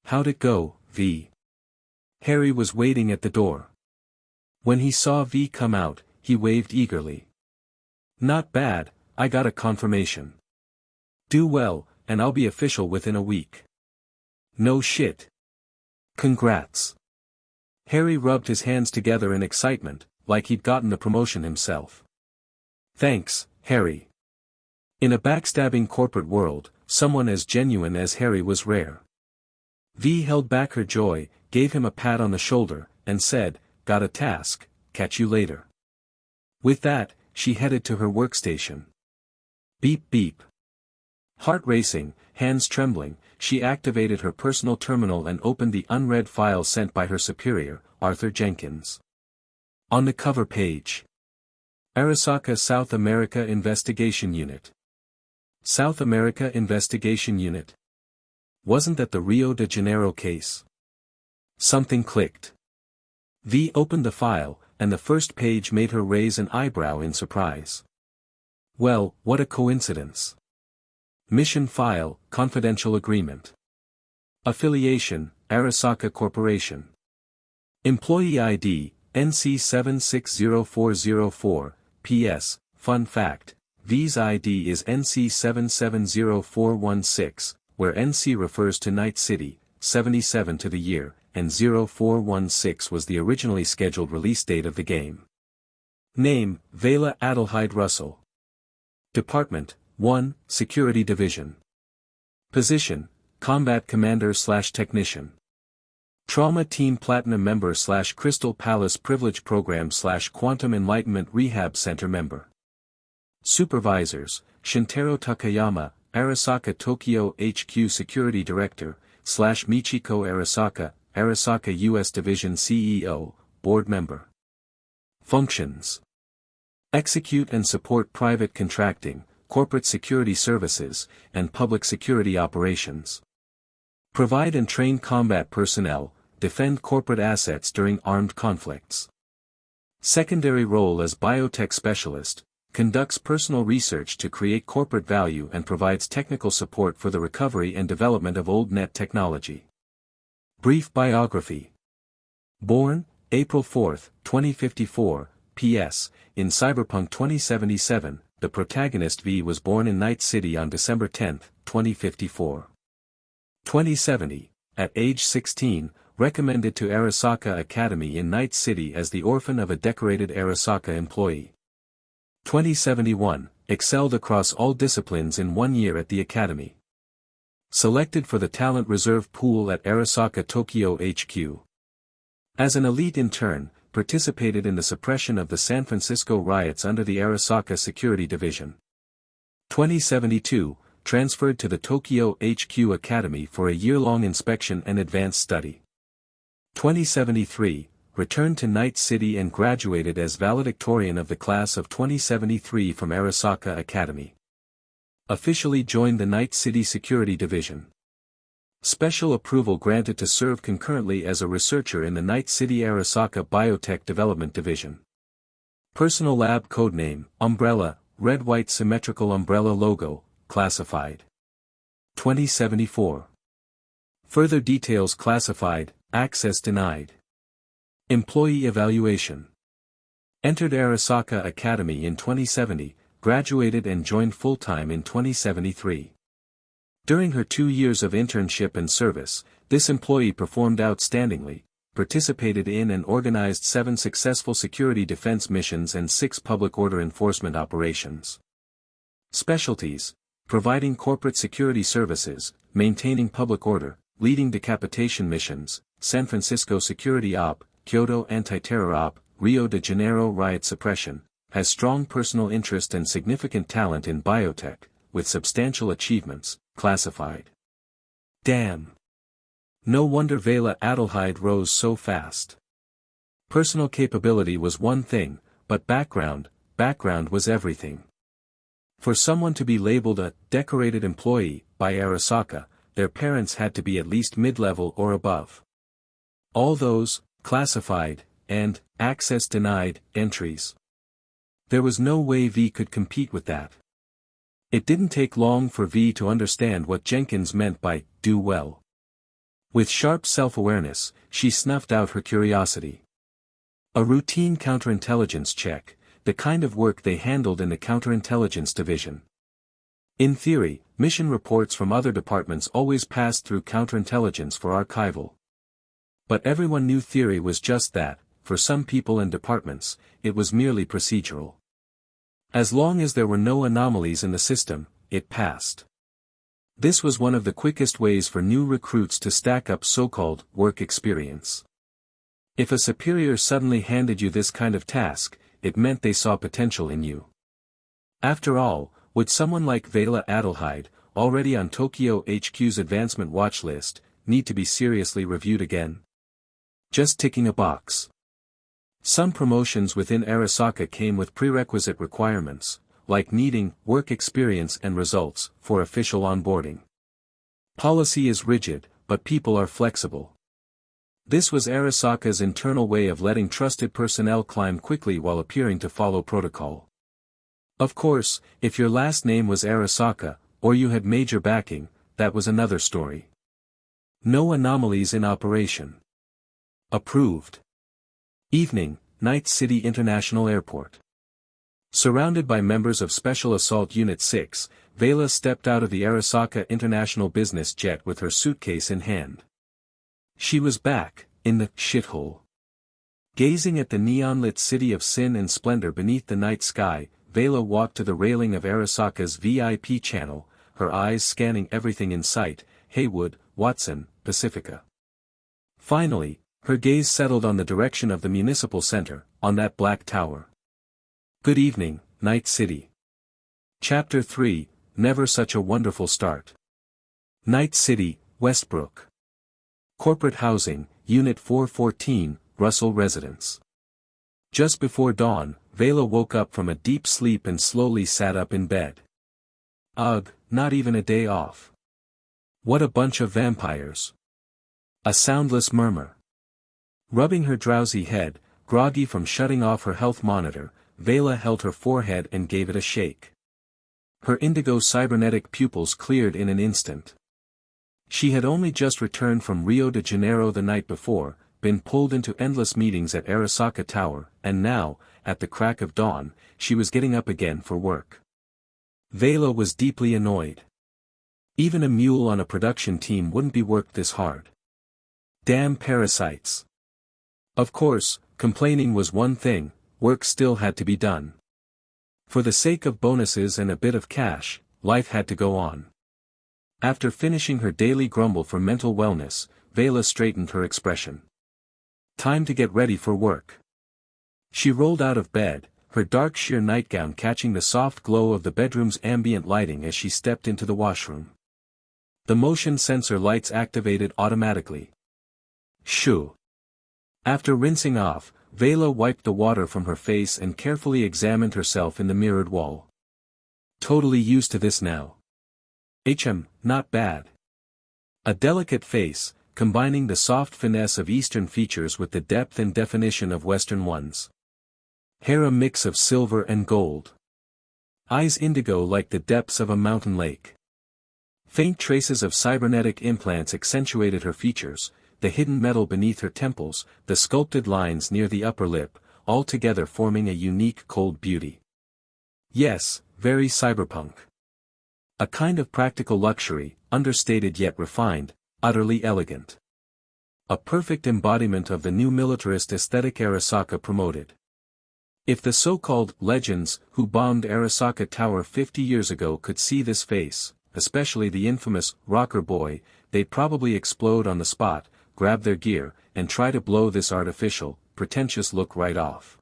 How'd it go, V? Harry was waiting at the door. When he saw V come out, he waved eagerly. Not bad, I got a confirmation. Do well, and I'll be official within a week. No shit. Congrats. Harry rubbed his hands together in excitement, like he'd gotten the promotion himself. Thanks, Harry. In a backstabbing corporate world, someone as genuine as Harry was rare. V held back her joy, gave him a pat on the shoulder, and said, Got a task, catch you later. With that, she headed to her workstation. Beep beep. Heart racing, hands trembling, she activated her personal terminal and opened the unread file sent by her superior, Arthur Jenkins. On the cover page. Arasaka South America Investigation Unit. South America Investigation Unit. Wasn't that the Rio de Janeiro case? Something clicked. V opened the file, and the first page made her raise an eyebrow in surprise. Well, what a coincidence. Mission file, confidential agreement. Affiliation, Arasaka Corporation. Employee ID, NC760404, PS, fun fact, V's ID is NC770416, where NC refers to Night City, 77 to the year, and 0416 was the originally scheduled release date of the game. Name, Veila Adelheid Russell. Department, 1, Security Division. Position, Combat Commander/Technician. Trauma Team Platinum Member / Crystal Palace Privilege Program / Quantum Enlightenment Rehab Center Member. Supervisors, Shintaro Takayama, Arasaka Tokyo HQ Security Director, Michiko Arasaka, Arasaka U.S. Division CEO, Board Member. Functions: execute and support private contracting, corporate security services, and public security operations. Provide and train combat personnel, defend corporate assets during armed conflicts. Secondary role as biotech specialist, conducts personal research to create corporate value and provides technical support for the recovery and development of old net technology. Brief biography. Born, April 4, 2054, P.S., in Cyberpunk 2077, the protagonist V was born in Night City on December 10, 2054. 2070, at age 16, recommended to Arasaka Academy in Night City as the orphan of a decorated Arasaka employee. 2071, excelled across all disciplines in 1 year at the Academy. Selected for the Talent Reserve Pool at Arasaka Tokyo HQ. As an elite intern, participated in the suppression of the San Francisco riots under the Arasaka Security Division. 2072, transferred to the Tokyo HQ Academy for a year-long inspection and advanced study. 2073, returned to Night City and graduated as valedictorian of the class of 2073 from Arasaka Academy. Officially joined the Night City Security Division. Special approval granted to serve concurrently as a researcher in the Night City Arasaka Biotech Development Division. Personal lab codename, Umbrella, red-white symmetrical umbrella logo, classified. 2074. Further details classified, access denied. Employee evaluation. Entered Arasaka Academy in 2070, graduated and joined full-time in 2073. During her 2 years of internship and service, this employee performed outstandingly, participated in and organized 7 successful security defense missions and 6 public order enforcement operations. Specialties: providing corporate security services, maintaining public order, leading decapitation missions, San Francisco Security Op, Kyoto Anti-Terror Op, Rio de Janeiro Riot Suppression, has strong personal interest and significant talent in biotech, with substantial achievements, classified. Damn. No wonder Veila Adelheid rose so fast. Personal capability was one thing, but background was everything. For someone to be labeled a decorated employee by Arasaka, their parents had to be at least mid-level or above. All those, classified, and, access denied, entries. There was no way V could compete with that. It didn't take long for V to understand what Jenkins meant by, do well. With sharp self-awareness, she snuffed out her curiosity. A routine counterintelligence check, the kind of work they handled in the counterintelligence division. In theory, mission reports from other departments always passed through counterintelligence for archival. But everyone knew theory was just that. For some people and departments, it was merely procedural. As long as there were no anomalies in the system, it passed. This was one of the quickest ways for new recruits to stack up so-called work experience. If a superior suddenly handed you this kind of task, it meant they saw potential in you. After all, would someone like Veila Adelheid, already on Tokyo HQ's advancement watch list, need to be seriously reviewed again? Just ticking a box. Some promotions within Arasaka came with prerequisite requirements, like needing work experience and results for official onboarding. Policy is rigid, but people are flexible. This was Arasaka's internal way of letting trusted personnel climb quickly while appearing to follow protocol. Of course, if your last name was Arasaka, or you had major backing, that was another story. No anomalies in operation. Approved. Evening, Night City International Airport. Surrounded by members of Special Assault Unit 6, Veila stepped out of the Arasaka International business jet with her suitcase in hand. She was back, in the shithole. Gazing at the neon-lit city of sin and splendor beneath the night sky, Veila walked to the railing of Arasaka's VIP channel, her eyes scanning everything in sight: Haywood, Watson, Pacifica. Finally, her gaze settled on the direction of the municipal center, on that black tower. Good evening, Night City. Chapter 3, Never Such a Wonderful Start. Night City, Westbrook. Corporate Housing, Unit 414, Russell Residence. Just before dawn, Veila woke up from a deep sleep and slowly sat up in bed. Ugh, not even a day off. What a bunch of vampires. A soundless murmur. Rubbing her drowsy head, groggy from shutting off her health monitor, Veila held her forehead and gave it a shake. Her indigo cybernetic pupils cleared in an instant. She had only just returned from Rio de Janeiro the night before, been pulled into endless meetings at Arasaka Tower, and now, at the crack of dawn, she was getting up again for work. Veila was deeply annoyed. Even a mule on a production team wouldn't be worked this hard. Damn parasites. Of course, complaining was one thing, work still had to be done. For the sake of bonuses and a bit of cash, life had to go on. After finishing her daily grumble for mental wellness, Veila straightened her expression. Time to get ready for work. She rolled out of bed, her dark sheer nightgown catching the soft glow of the bedroom's ambient lighting as she stepped into the washroom. The motion sensor lights activated automatically. Shoo. After rinsing off, Veila wiped the water from her face and carefully examined herself in the mirrored wall. Totally used to this now. Not bad. A delicate face, combining the soft finesse of Eastern features with the depth and definition of Western ones. Hair a mix of silver and gold. Eyes indigo like the depths of a mountain lake. Faint traces of cybernetic implants accentuated her features, the hidden metal beneath her temples, the sculpted lines near the upper lip, all together forming a unique cold beauty. Yes, very cyberpunk. A kind of practical luxury, understated yet refined, utterly elegant. A perfect embodiment of the new militarist aesthetic Arasaka promoted. If the so-called legends who bombed Arasaka Tower 50 years ago could see this face, especially the infamous rocker boy, they'd probably explode on the spot, grab their gear, and try to blow this artificial, pretentious look right off.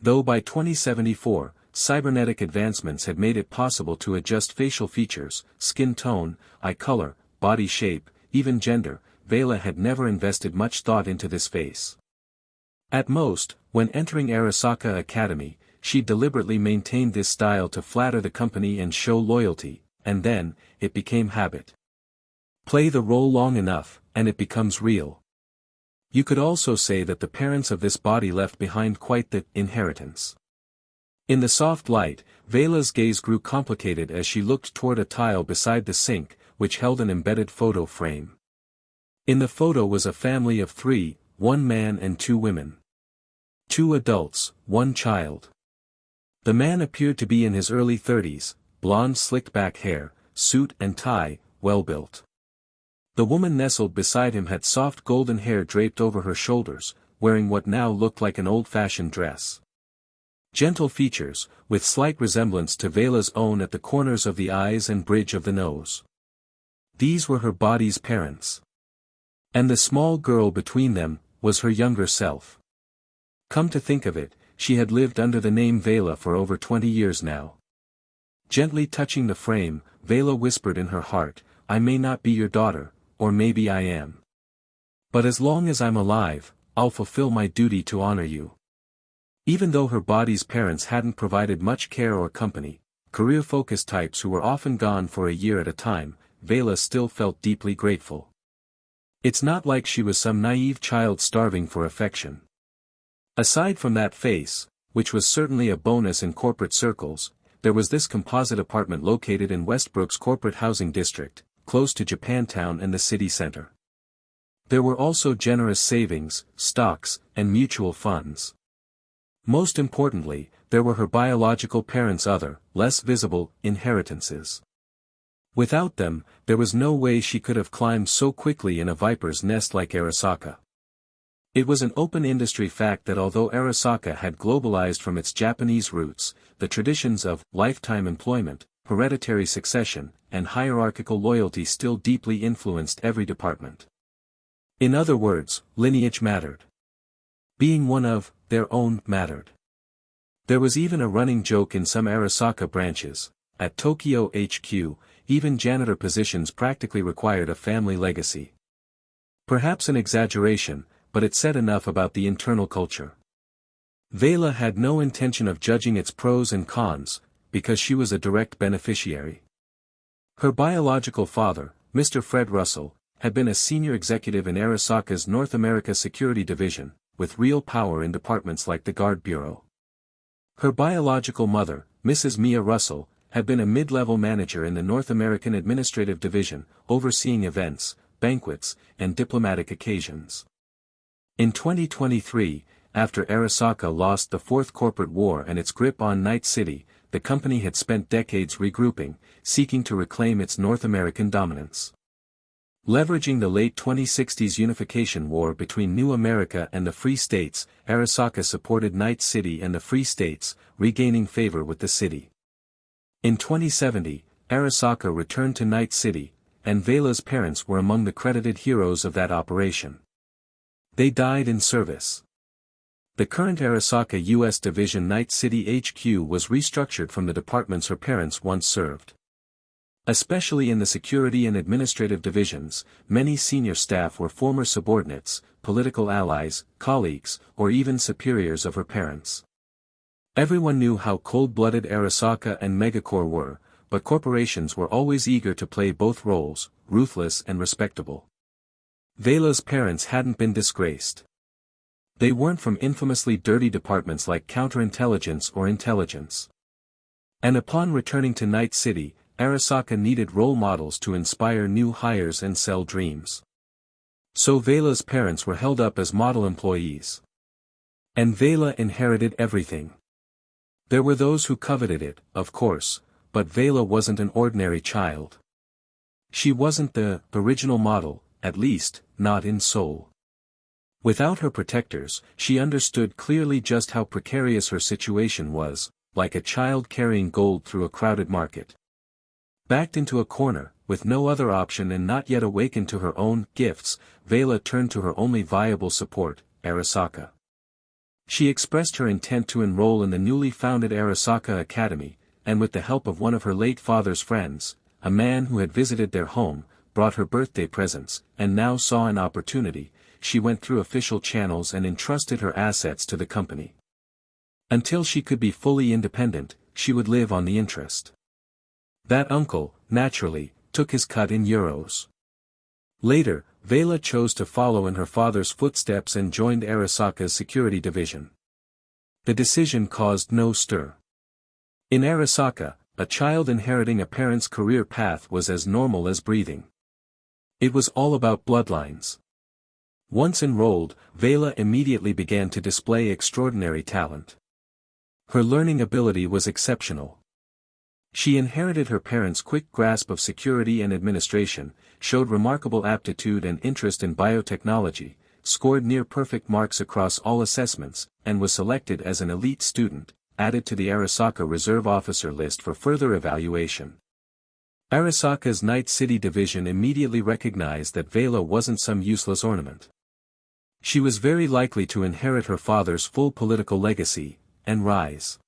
Though by 2074, cybernetic advancements had made it possible to adjust facial features, skin tone, eye color, body shape, even gender, Veila had never invested much thought into this face. At most, when entering Arasaka Academy, she deliberately maintained this style to flatter the company and show loyalty, and then, it became habit. Play the role long enough, and it becomes real. You could also say that the parents of this body left behind quite the inheritance. In the soft light, Veila's gaze grew complicated as she looked toward a tile beside the sink, which held an embedded photo frame. In the photo was a family of 3, 1 man and 2 women. 2 adults, 1 child. The man appeared to be in his early 30s, blonde slicked-back hair, suit and tie, well-built. The woman nestled beside him had soft golden hair draped over her shoulders, wearing what now looked like an old-fashioned dress. Gentle features, with slight resemblance to Veila's own at the corners of the eyes and bridge of the nose. These were her body's parents. And the small girl between them, was her younger self. Come to think of it, she had lived under the name Veila for over 20 years now. Gently touching the frame, Veila whispered in her heart, I may not be your daughter, or maybe I am. But as long as I'm alive, I'll fulfill my duty to honor you. Even though her body's parents hadn't provided much care or company, career-focused types who were often gone for a year at a time, Veila still felt deeply grateful. It's not like she was some naive child starving for affection. Aside from that face, which was certainly a bonus in corporate circles, there was this composite apartment located in Westbrook's corporate housing district, close to Japantown and the city center. There were also generous savings, stocks, and mutual funds. Most importantly, there were her biological parents' other, less visible, inheritances. Without them, there was no way she could have climbed so quickly in a viper's nest like Arasaka. It was an open industry fact that although Arasaka had globalized from its Japanese roots, the traditions of lifetime employment, hereditary succession, and hierarchical loyalty still deeply influenced every department. In other words, lineage mattered. Being one of their own mattered. There was even a running joke in some Arasaka branches. At Tokyo HQ, even janitor positions practically required a family legacy. Perhaps an exaggeration, but it said enough about the internal culture. Veila had no intention of judging its pros and cons, because she was a direct beneficiary. Her biological father, Mr. Fred Russell, had been a senior executive in Arasaka's North America Security Division, with real power in departments like the Guard Bureau. Her biological mother, Mrs. Mia Russell, had been a mid-level manager in the North American Administrative Division, overseeing events, banquets, and diplomatic occasions. In 2023, after Arasaka lost the Fourth Corporate War and its grip on Night City, the company had spent decades regrouping, seeking to reclaim its North American dominance. Leveraging the late 2060s unification war between New America and the Free States, Arasaka supported Night City and the Free States, regaining favor with the city. In 2070, Arasaka returned to Night City, and Veila's parents were among the credited heroes of that operation. They died in service. The current Arasaka U.S. Division Night City HQ was restructured from the departments her parents once served. Especially in the security and administrative divisions, many senior staff were former subordinates, political allies, colleagues, or even superiors of her parents. Everyone knew how cold-blooded Arasaka and Megacorp were, but corporations were always eager to play both roles, ruthless and respectable. Veila's parents hadn't been disgraced. They weren't from infamously dirty departments like counterintelligence or intelligence. And upon returning to Night City, Arasaka needed role models to inspire new hires and sell dreams. So Veila's parents were held up as model employees. And Veila inherited everything. There were those who coveted it, of course, but Veila wasn't an ordinary child. She wasn't the original model, at least, not in soul. Without her protectors, she understood clearly just how precarious her situation was, like a child carrying gold through a crowded market. Backed into a corner, with no other option and not yet awakened to her own gifts, Veila turned to her only viable support, Arasaka. She expressed her intent to enroll in the newly founded Arasaka Academy, and with the help of one of her late father's friends, a man who had visited their home, brought her birthday presents, and now saw an opportunity, she went through official channels and entrusted her assets to the company. Until she could be fully independent, she would live on the interest. That uncle, naturally, took his cut in euros. Later, Veila chose to follow in her father's footsteps and joined Arasaka's security division. The decision caused no stir. In Arasaka, a child inheriting a parent's career path was as normal as breathing. It was all about bloodlines. Once enrolled, Veila immediately began to display extraordinary talent. Her learning ability was exceptional. She inherited her parents' quick grasp of security and administration, showed remarkable aptitude and interest in biotechnology, scored near-perfect marks across all assessments, and was selected as an elite student, added to the Arasaka Reserve Officer list for further evaluation. Arasaka's Night City division immediately recognized that Veila wasn't some useless ornament. She was very likely to inherit her father's full political legacy, and rise.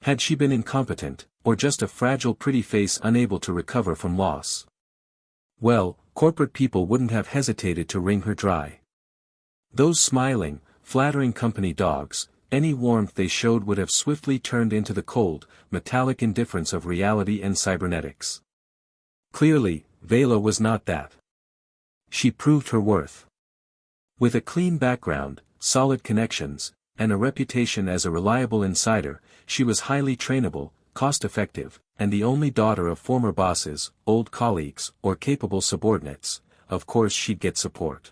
Had she been incompetent, or just a fragile pretty face unable to recover from loss? Well, corporate people wouldn't have hesitated to wring her dry. Those smiling, flattering company dogs, any warmth they showed would have swiftly turned into the cold, metallic indifference of reality and cybernetics. Clearly, Veila was not that. She proved her worth. With a clean background, solid connections, and a reputation as a reliable insider, she was highly trainable, cost-effective, and the only daughter of former bosses, old colleagues, or capable subordinates. Of course she'd get support.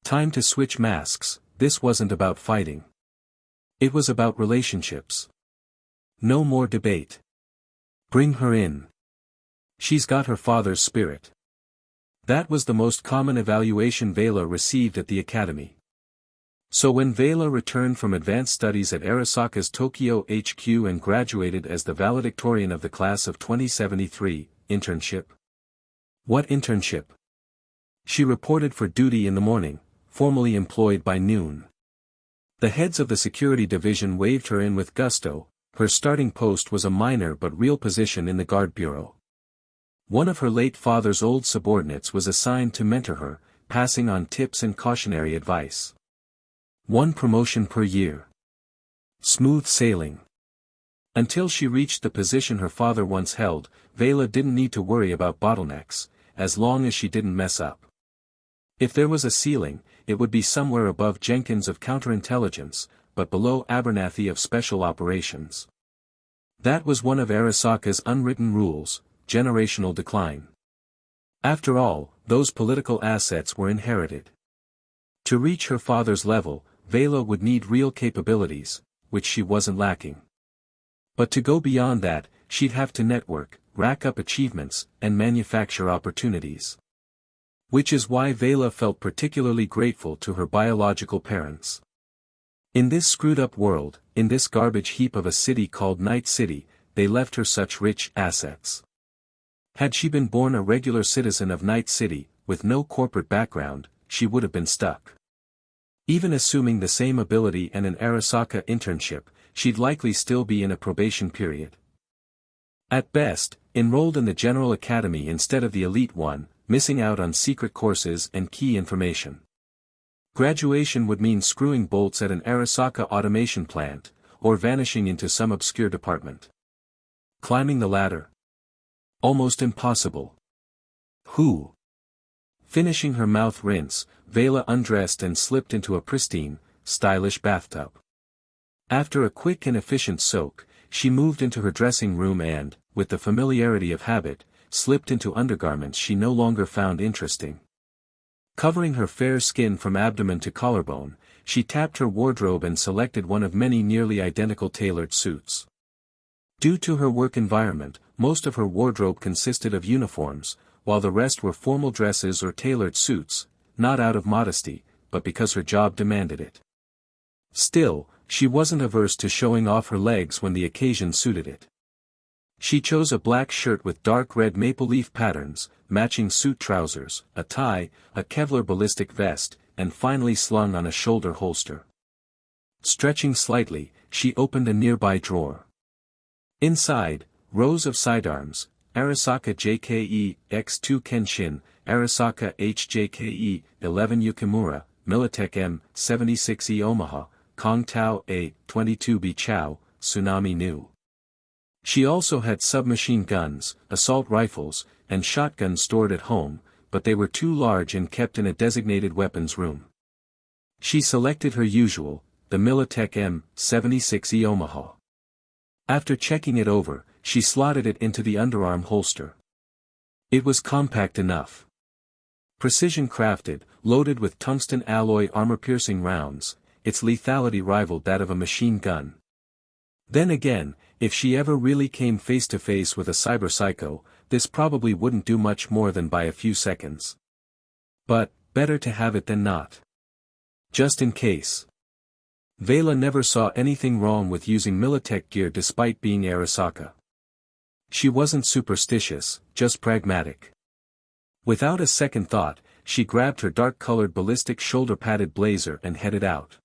Time to switch masks. This wasn't about fighting. It was about relationships. No more debate. Bring her in. She's got her father's spirit. That was the most common evaluation Veila received at the academy. So when Veila returned from advanced studies at Arasaka's Tokyo HQ and graduated as the valedictorian of the class of 2073, internship? What internship? She reported for duty in the morning, formally employed by noon. The heads of the security division waved her in with gusto. Her starting post was a minor but real position in the Guard Bureau. One of her late father's old subordinates was assigned to mentor her, passing on tips and cautionary advice. One promotion per year. Smooth sailing. Until she reached the position her father once held, Veila didn't need to worry about bottlenecks, as long as she didn't mess up. If there was a ceiling, it would be somewhere above Jenkins of counterintelligence, but below Abernathy of special operations. That was one of Arasaka's unwritten rules: generational decline. After all, those political assets were inherited. To reach her father's level, Veila would need real capabilities, which she wasn't lacking. But to go beyond that, she'd have to network, rack up achievements, and manufacture opportunities. Which is why Veila felt particularly grateful to her biological parents. In this screwed-up world, in this garbage heap of a city called Night City, they left her such rich assets. Had she been born a regular citizen of Night City, with no corporate background, she would have been stuck. Even assuming the same ability and an Arasaka internship, she'd likely still be in a probation period. At best, enrolled in the General Academy instead of the Elite one, missing out on secret courses and key information. Graduation would mean screwing bolts at an Arasaka automation plant, or vanishing into some obscure department. Climbing the ladder? Almost impossible. Who? Finishing her mouth rinse, Veila undressed and slipped into a pristine, stylish bathtub. After a quick and efficient soak, she moved into her dressing room and, with the familiarity of habit, slipped into undergarments she no longer found interesting. Covering her fair skin from abdomen to collarbone, she tapped her wardrobe and selected one of many nearly identical tailored suits. Due to her work environment, most of her wardrobe consisted of uniforms, while the rest were formal dresses or tailored suits, not out of modesty, but because her job demanded it. Still, she wasn't averse to showing off her legs when the occasion suited it. She chose a black shirt with dark red maple leaf patterns, matching suit trousers, a tie, a Kevlar ballistic vest, and finally slung on a shoulder holster. Stretching slightly, she opened a nearby drawer. Inside, rows of sidearms: Arasaka JKE X2 Kenshin, Arasaka HJKE 11 Yukimura, Militech M76E Omaha, Kong Tao A 22B Chow, Tsunami Nu. She also had submachine guns, assault rifles, and shotguns stored at home, but they were too large and kept in a designated weapons room. She selected her usual, the Militech M76E Omaha. After checking it over, she slotted it into the underarm holster. It was compact enough. Precision crafted, loaded with tungsten alloy armor-piercing rounds, its lethality rivaled that of a machine gun. Then again, if she ever really came face-to-face with a cyber psycho, this probably wouldn't do much more than buy a few seconds. But, better to have it than not. Just in case. Veila never saw anything wrong with using Militech gear despite being Arasaka. She wasn't superstitious, just pragmatic. Without a second thought, she grabbed her dark-colored ballistic shoulder-padded blazer and headed out.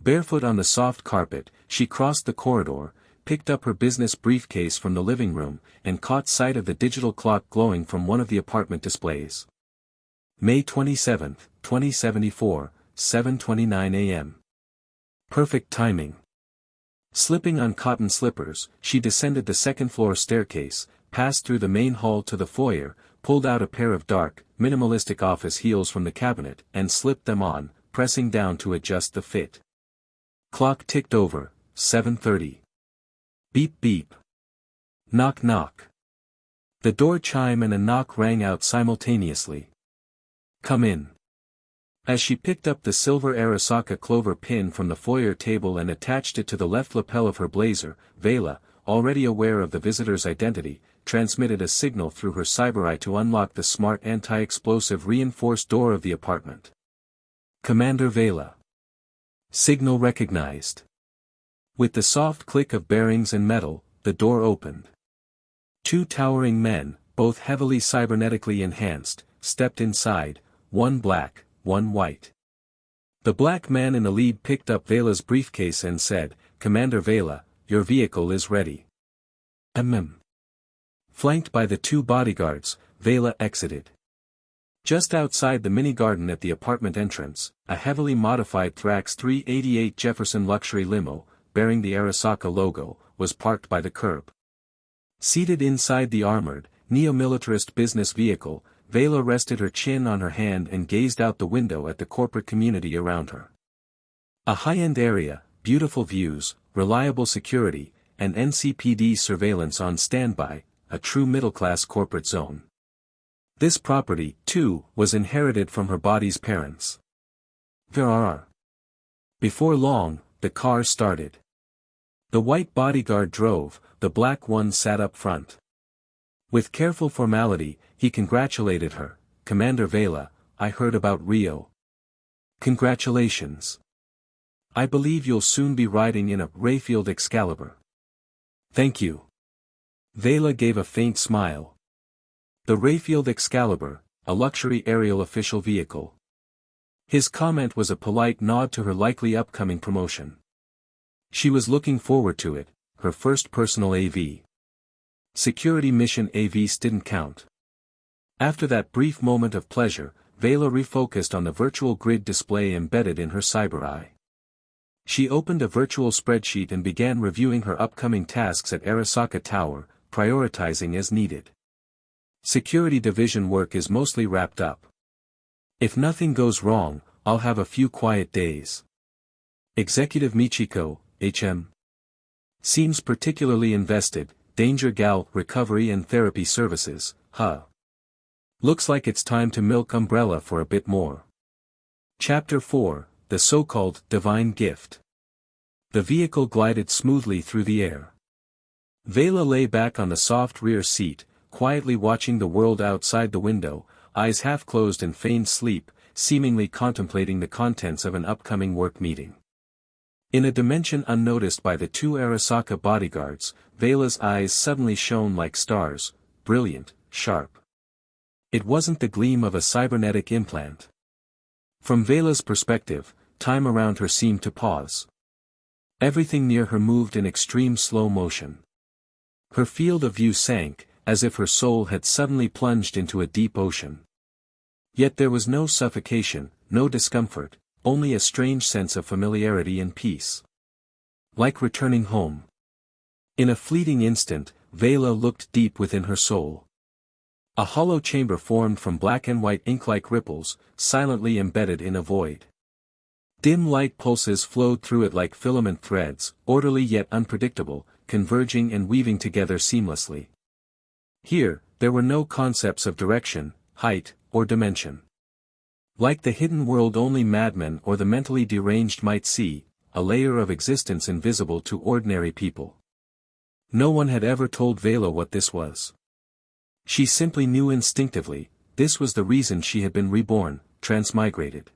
Barefoot on the soft carpet, she crossed the corridor, picked up her business briefcase from the living room, and caught sight of the digital clock glowing from one of the apartment displays. May 27, 2074, 7:29 a.m. Perfect timing. Slipping on cotton slippers, she descended the second-floor staircase, passed through the main hall to the foyer, pulled out a pair of dark, minimalistic office heels from the cabinet, and slipped them on, pressing down to adjust the fit. Clock ticked over, 7:30. Beep beep. Knock knock. The door chime and a knock rang out simultaneously. Come in. As she picked up the silver Arasaka clover pin from the foyer table and attached it to the left lapel of her blazer, Veila, already aware of the visitor's identity, transmitted a signal through her cyber eye to unlock the smart anti-explosive reinforced door of the apartment. Commander Veila. Signal recognized. With the soft click of bearings and metal, the door opened. Two towering men, both heavily cybernetically enhanced, stepped inside, one black, one white. The black man in the lead picked up Veila's briefcase and said, "Commander Veila, your vehicle is ready." Flanked by the two bodyguards, Veila exited. Just outside the mini-garden at the apartment entrance, a heavily modified Thrax 388 Jefferson luxury limo, bearing the Arasaka logo, was parked by the curb. Seated inside the armored, neo-militarist business vehicle, Veila rested her chin on her hand and gazed out the window at the corporate community around her. A high-end area, beautiful views, reliable security, and NCPD surveillance on standby, a true middle-class corporate zone. This property, too, was inherited from her body's parents. Vera. Before long, the car started. The white bodyguard drove, the black one sat up front. With careful formality, he congratulated her. "Commander Veila, I heard about Rio." "Congratulations. I believe you'll soon be riding in a Rayfield Excalibur." "Thank you." Veila gave a faint smile. The Rayfield Excalibur, a luxury aerial official vehicle. His comment was a polite nod to her likely upcoming promotion. She was looking forward to it, her first personal AV. Security mission AVs didn't count. After that brief moment of pleasure, Veila refocused on the virtual grid display embedded in her cyber eye. She opened a virtual spreadsheet and began reviewing her upcoming tasks at Arasaka Tower, prioritizing as needed. Security division work is mostly wrapped up. If nothing goes wrong, I'll have a few quiet days. Executive Michiko, HM. Seems particularly invested, Danger Gal, recovery and therapy services, huh? Looks like it's time to milk Umbrella for a bit more. Chapter 4, the so-called divine gift. The vehicle glided smoothly through the air. Veila lay back on the soft rear seat, quietly watching the world outside the window, eyes half closed in feigned sleep, seemingly contemplating the contents of an upcoming work meeting. In a dimension unnoticed by the two Arasaka bodyguards, Veila's eyes suddenly shone like stars, brilliant, sharp. It wasn't the gleam of a cybernetic implant. From Veila's perspective, time around her seemed to pause. Everything near her moved in extreme slow motion. Her field of view sank, as if her soul had suddenly plunged into a deep ocean. Yet there was no suffocation, no discomfort, only a strange sense of familiarity and peace. Like returning home. In a fleeting instant, Veila looked deep within her soul. A hollow chamber formed from black and white ink-like ripples, silently embedded in a void. Dim light pulses flowed through it like filament threads, orderly yet unpredictable, converging and weaving together seamlessly. Here, there were no concepts of direction, height, or dimension. Like the hidden world only madmen or the mentally deranged might see, a layer of existence invisible to ordinary people. No one had ever told Veila what this was. She simply knew instinctively, this was the reason she had been reborn, transmigrated.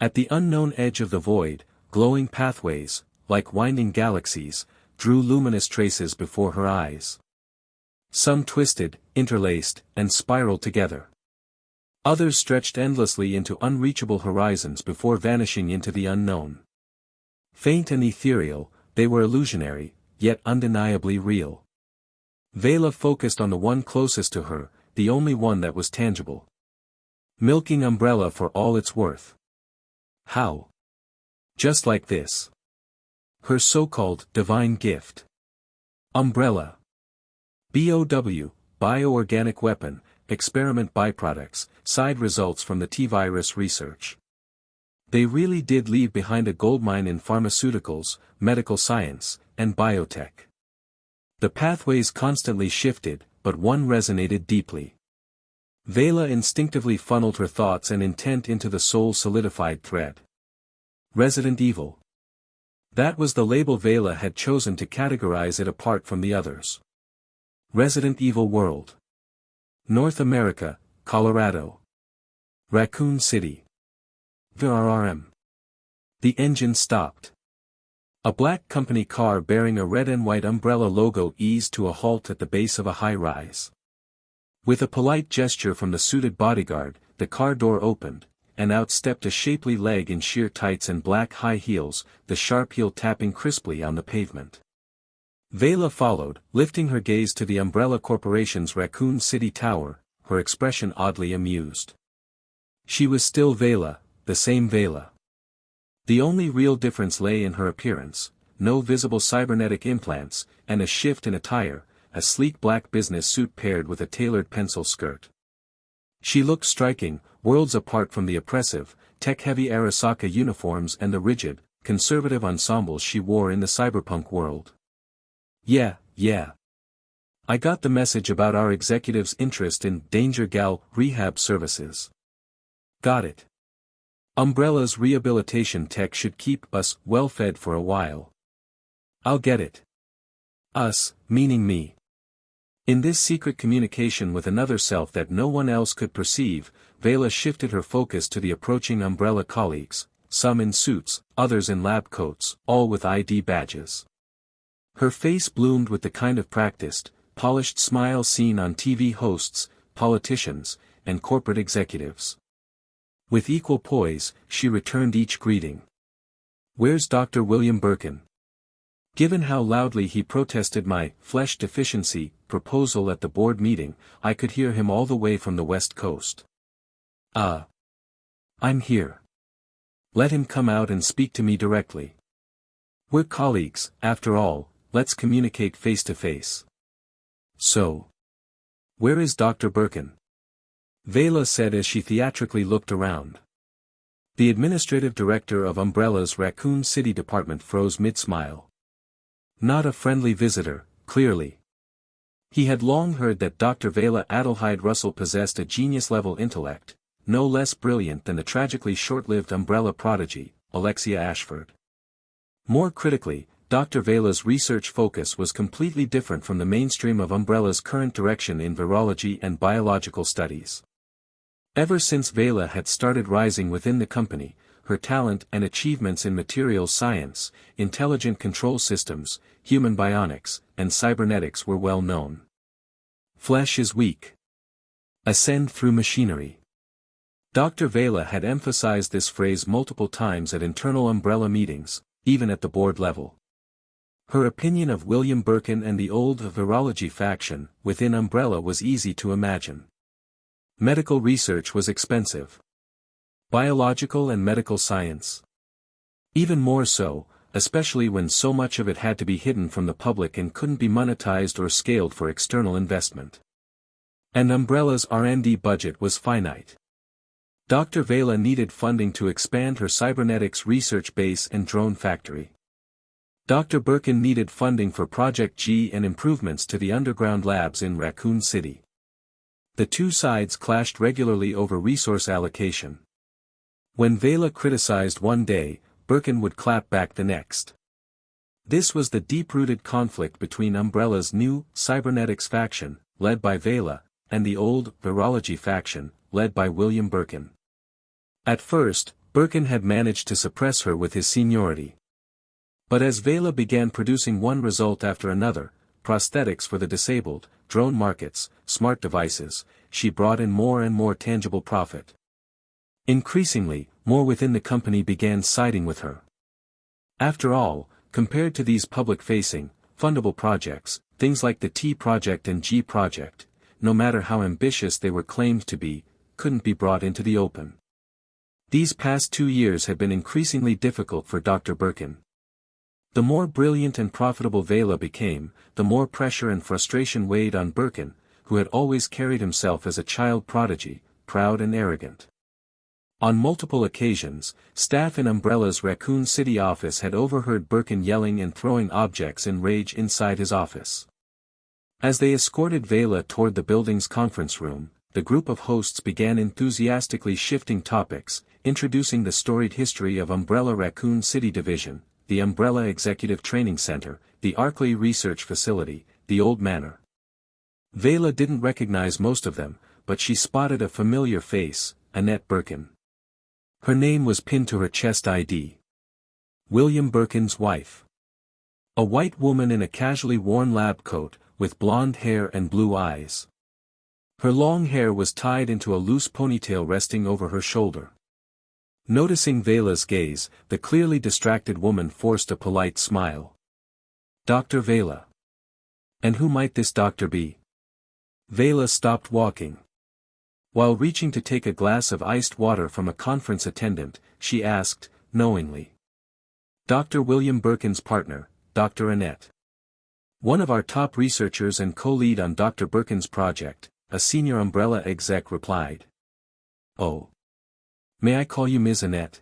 At the unknown edge of the void, glowing pathways, like winding galaxies, drew luminous traces before her eyes. Some twisted, interlaced, and spiraled together. Others stretched endlessly into unreachable horizons before vanishing into the unknown. Faint and ethereal, they were illusionary, yet undeniably real. Veila focused on the one closest to her, the only one that was tangible. Milking Umbrella for all it's worth. How? Just like this. Her so-called divine gift. Umbrella. BOW, bioorganic weapon, experiment byproducts, side results from the T-virus research. They really did leave behind a goldmine in pharmaceuticals, medical science, and biotech. The pathways constantly shifted, but one resonated deeply. Veila instinctively funneled her thoughts and intent into the soul-solidified thread. Resident Evil. That was the label Veila had chosen to categorize it apart from the others. Resident Evil World. North America, Colorado. Raccoon City. VRRM. The engine stopped. A black company car bearing a red and white umbrella logo eased to a halt at the base of a high-rise. With a polite gesture from the suited bodyguard, the car door opened, and out stepped a shapely leg in sheer tights and black high heels, the sharp heel tapping crisply on the pavement. Veila followed, lifting her gaze to the Umbrella Corporation's Raccoon City Tower, her expression oddly amused. She was still Veila, the same Veila. The only real difference lay in her appearance: no visible cybernetic implants, and a shift in attire, a sleek black business suit paired with a tailored pencil skirt. She looked striking, worlds apart from the oppressive, tech-heavy Arasaka uniforms and the rigid, conservative ensembles she wore in the cyberpunk world. Yeah. I got the message about our executive's interest in Danger Gal rehab services. Got it. Umbrella's rehabilitation tech should keep us well-fed for a while. I'll get it. Us, meaning me. In this secret communication with another self that no one else could perceive, Veila shifted her focus to the approaching Umbrella colleagues, some in suits, others in lab coats, all with ID badges. Her face bloomed with the kind of practiced, polished smile seen on TV hosts, politicians, and corporate executives. With equal poise, she returned each greeting. "Where's Dr. William Birkin?" Given how loudly he protested my flesh deficiency proposal at the board meeting, I could hear him all the way from the West Coast. I'm here. Let him come out and speak to me directly. We're colleagues, after all, let's communicate face to face. So. Where is Dr. Birkin? Veila said as she theatrically looked around. The administrative director of Umbrella's Raccoon City Department froze mid-smile. Not a friendly visitor, clearly. He had long heard that Dr. Veila Adelheid Russell possessed a genius-level intellect, no less brilliant than the tragically short-lived Umbrella prodigy, Alexia Ashford. More critically, Dr. Veila's research focus was completely different from the mainstream of Umbrella's current direction in virology and biological studies. Ever since Veila had started rising within the company, her talent and achievements in materials science, intelligent control systems, human bionics, and cybernetics were well known. Flesh is weak. Ascend through machinery. Dr. Veila had emphasized this phrase multiple times at internal Umbrella meetings, even at the board level. Her opinion of William Birkin and the old virology faction within Umbrella was easy to imagine. Medical research was expensive. Biological and medical science. Even more so, especially when so much of it had to be hidden from the public and couldn't be monetized or scaled for external investment. And Umbrella's R&D budget was finite. Dr. Veila needed funding to expand her cybernetics research base and drone factory. Dr. Birkin needed funding for Project G and improvements to the underground labs in Raccoon City. The two sides clashed regularly over resource allocation. When Veila criticized one day, Birkin would clap back the next. This was the deep-rooted conflict between Umbrella's new cybernetics faction, led by Veila, and the old virology faction, led by William Birkin. At first, Birkin had managed to suppress her with his seniority. But as Veila began producing one result after another, prosthetics for the disabled, drone markets, smart devices, she brought in more and more tangible profit. Increasingly, more within the company began siding with her. After all, compared to these public-facing, fundable projects, things like the T project and G project, no matter how ambitious they were claimed to be, couldn't be brought into the open. These past 2 years had been increasingly difficult for Dr. Birkin. The more brilliant and profitable Veila became, the more pressure and frustration weighed on Birkin, who had always carried himself as a child prodigy, proud and arrogant. On multiple occasions, staff in Umbrella's Raccoon City office had overheard Birkin yelling and throwing objects in rage inside his office. As they escorted Veila toward the building's conference room, the group of hosts began enthusiastically shifting topics, introducing the storied history of Umbrella Raccoon City Division, the Umbrella Executive Training Center, the Arkley Research Facility, the Old Manor. Veila didn't recognize most of them, but she spotted a familiar face, Annette Birkin. Her name was pinned to her chest ID. William Birkin's wife. A white woman in a casually worn lab coat, with blonde hair and blue eyes. Her long hair was tied into a loose ponytail resting over her shoulder. Noticing Veila's gaze, the clearly distracted woman forced a polite smile. Dr. Veila. And who might this doctor be? Veila stopped walking. While reaching to take a glass of iced water from a conference attendant, she asked, knowingly. Dr. William Birkin's partner, Dr. Annette. One of our top researchers and co-lead on Dr. Birkin's project, a senior Umbrella exec replied. Oh. May I call you Ms. Annette?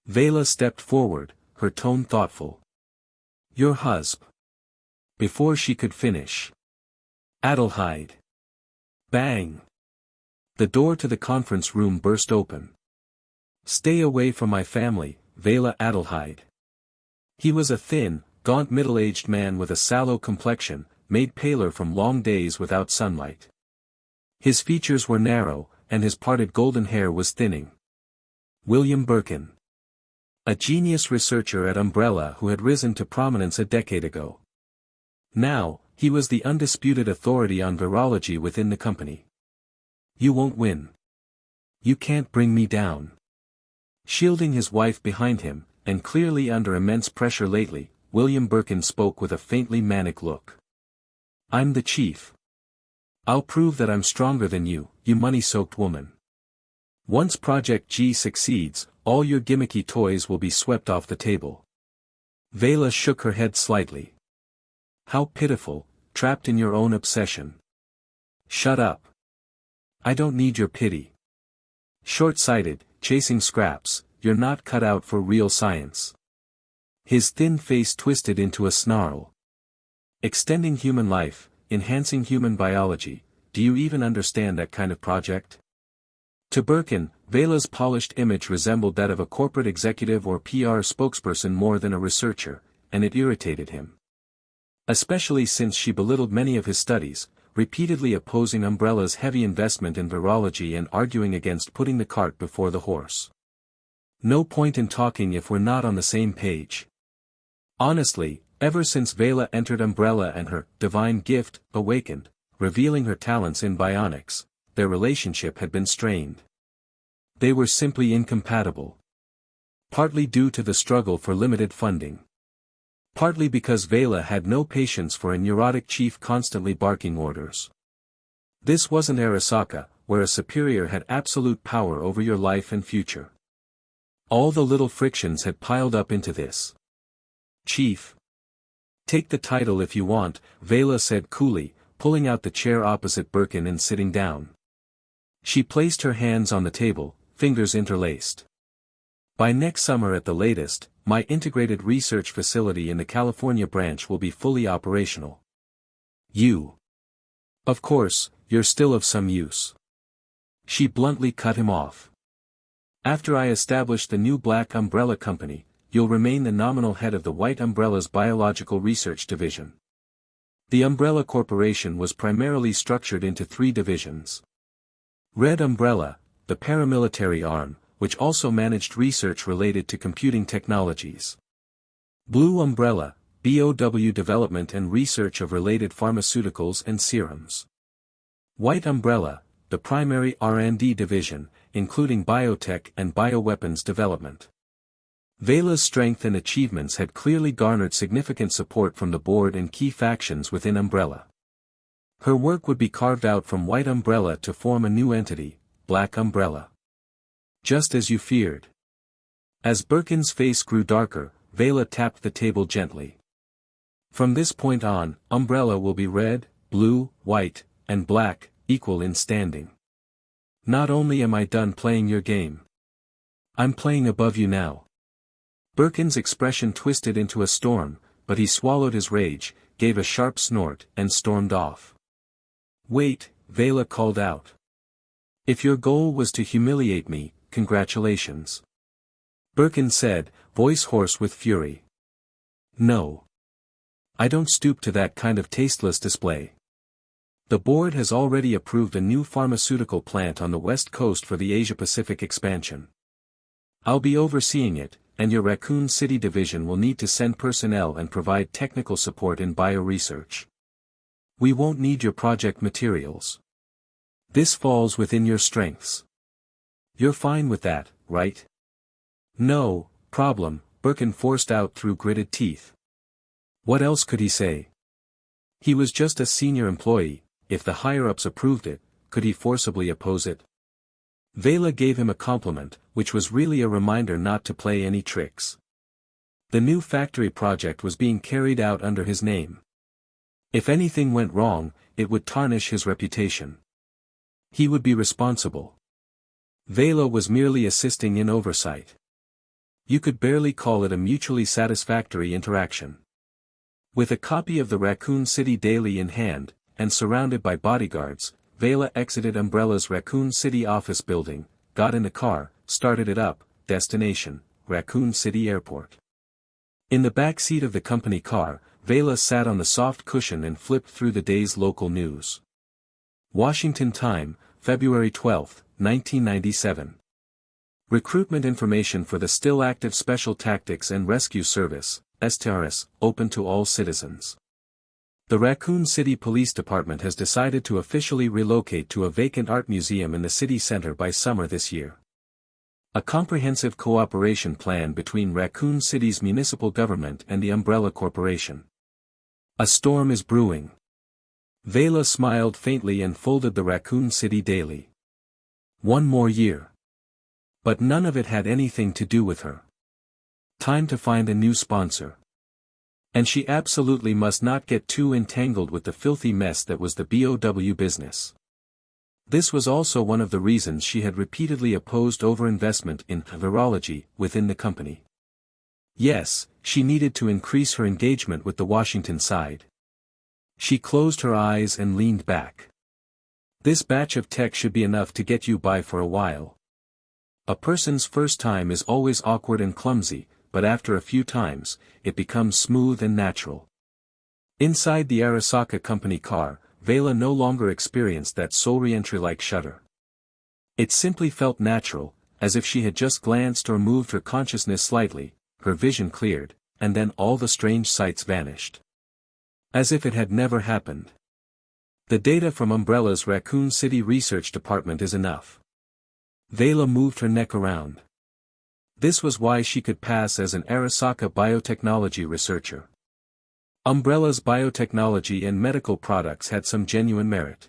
Veila stepped forward, her tone thoughtful. Your husband. Before she could finish. Adelheid. Bang. The door to the conference room burst open. Stay away from my family, Veila Adelheid. He was a thin, gaunt middle-aged man with a sallow complexion, made paler from long days without sunlight. His features were narrow, and his parted golden hair was thinning. William Birkin. A genius researcher at Umbrella who had risen to prominence a decade ago. Now, he was the undisputed authority on virology within the company. You won't win. You can't bring me down. Shielding his wife behind him, and clearly under immense pressure lately, William Birkin spoke with a faintly manic look. I'm the chief. I'll prove that I'm stronger than you, you money-soaked woman. Once Project G succeeds, all your gimmicky toys will be swept off the table. Veila shook her head slightly. How pitiful, trapped in your own obsession. Shut up. I don't need your pity. Short-sighted, chasing scraps, you're not cut out for real science. His thin face twisted into a snarl. Extending human life, enhancing human biology, do you even understand that kind of project? To Birkin, Veila's polished image resembled that of a corporate executive or PR spokesperson more than a researcher, and it irritated him. Especially since she belittled many of his studies, repeatedly opposing Umbrella's heavy investment in virology and arguing against putting the cart before the horse. No point in talking if we're not on the same page. Honestly, ever since Veila entered Umbrella and her divine gift awakened, revealing her talents in bionics, their relationship had been strained. They were simply incompatible. Partly due to the struggle for limited funding. Partly because Veila had no patience for a neurotic chief constantly barking orders. This wasn't Arasaka, where a superior had absolute power over your life and future. All the little frictions had piled up into this. Chief. Take the title if you want, Veila said coolly, pulling out the chair opposite Birkin and sitting down. She placed her hands on the table, fingers interlaced. By next summer at the latest, my integrated research facility in the California branch will be fully operational. You. Of course, you're still of some use. She bluntly cut him off. After I establish the new Black Umbrella Company, you'll remain the nominal head of the White Umbrella's Biological Research Division. The Umbrella Corporation was primarily structured into 3 divisions. Red Umbrella, the paramilitary arm, which also managed research related to computing technologies. Blue Umbrella, BOW development and research of related pharmaceuticals and serums. White Umbrella, the primary R&D division, including biotech and bioweapons development. Veila's strength and achievements had clearly garnered significant support from the board and key factions within Umbrella. Her work would be carved out from White Umbrella to form a new entity, Black Umbrella. Just as you feared. As Birkin's face grew darker, Veila tapped the table gently. From this point on, Umbrella will be red, blue, white, and black, equal in standing. Not only am I done playing your game. I'm playing above you now. Birkin's expression twisted into a storm, but he swallowed his rage, gave a sharp snort, and stormed off. Wait, Veila called out. If your goal was to humiliate me, congratulations. Birkin said, voice hoarse with fury. No. I don't stoop to that kind of tasteless display. The board has already approved a new pharmaceutical plant on the west coast for the Asia-Pacific expansion. I'll be overseeing it, and your Raccoon City division will need to send personnel and provide technical support in bioresearch. We won't need your project materials. This falls within your strengths. You're fine with that, right? No problem, Birkin forced out through gritted teeth. What else could he say? He was just a senior employee. If the higher-ups approved it, could he forcibly oppose it? Veila gave him a compliment, which was really a reminder not to play any tricks. The new factory project was being carried out under his name. If anything went wrong, it would tarnish his reputation. He would be responsible. Veila was merely assisting in oversight. You could barely call it a mutually satisfactory interaction. With a copy of the Raccoon City Daily in hand, and surrounded by bodyguards, Veila exited Umbrella's Raccoon City office building, got in the car, started it up, destination, Raccoon City Airport. In the back seat of the company car, Veila sat on the soft cushion and flipped through the day's local news. Washington Time, February 12, 1997. Recruitment information for the still active Special Tactics and Rescue Service, STRS, open to all citizens. The Raccoon City Police Department has decided to officially relocate to a vacant art museum in the city center by summer this year. A comprehensive cooperation plan between Raccoon City's municipal government and the Umbrella Corporation. A storm is brewing. Veila smiled faintly and folded the Raccoon City Daily. One more year. But none of it had anything to do with her. Time to find a new sponsor. And she absolutely must not get too entangled with the filthy mess that was the BOW business. This was also one of the reasons she had repeatedly opposed overinvestment in virology within the company. Yes, she needed to increase her engagement with the Washington side. She closed her eyes and leaned back. This batch of tech should be enough to get you by for a while. A person's first time is always awkward and clumsy, but after a few times, it becomes smooth and natural. Inside the Arasaka company car, Veila no longer experienced that soul re-entry-like shudder. It simply felt natural, as if she had just glanced or moved her consciousness slightly, her vision cleared, and then all the strange sights vanished. As if it had never happened. The data from Umbrella's Raccoon City Research Department is enough. Veila moved her neck around. This was why she could pass as an Arasaka biotechnology researcher. Umbrella's biotechnology and medical products had some genuine merit.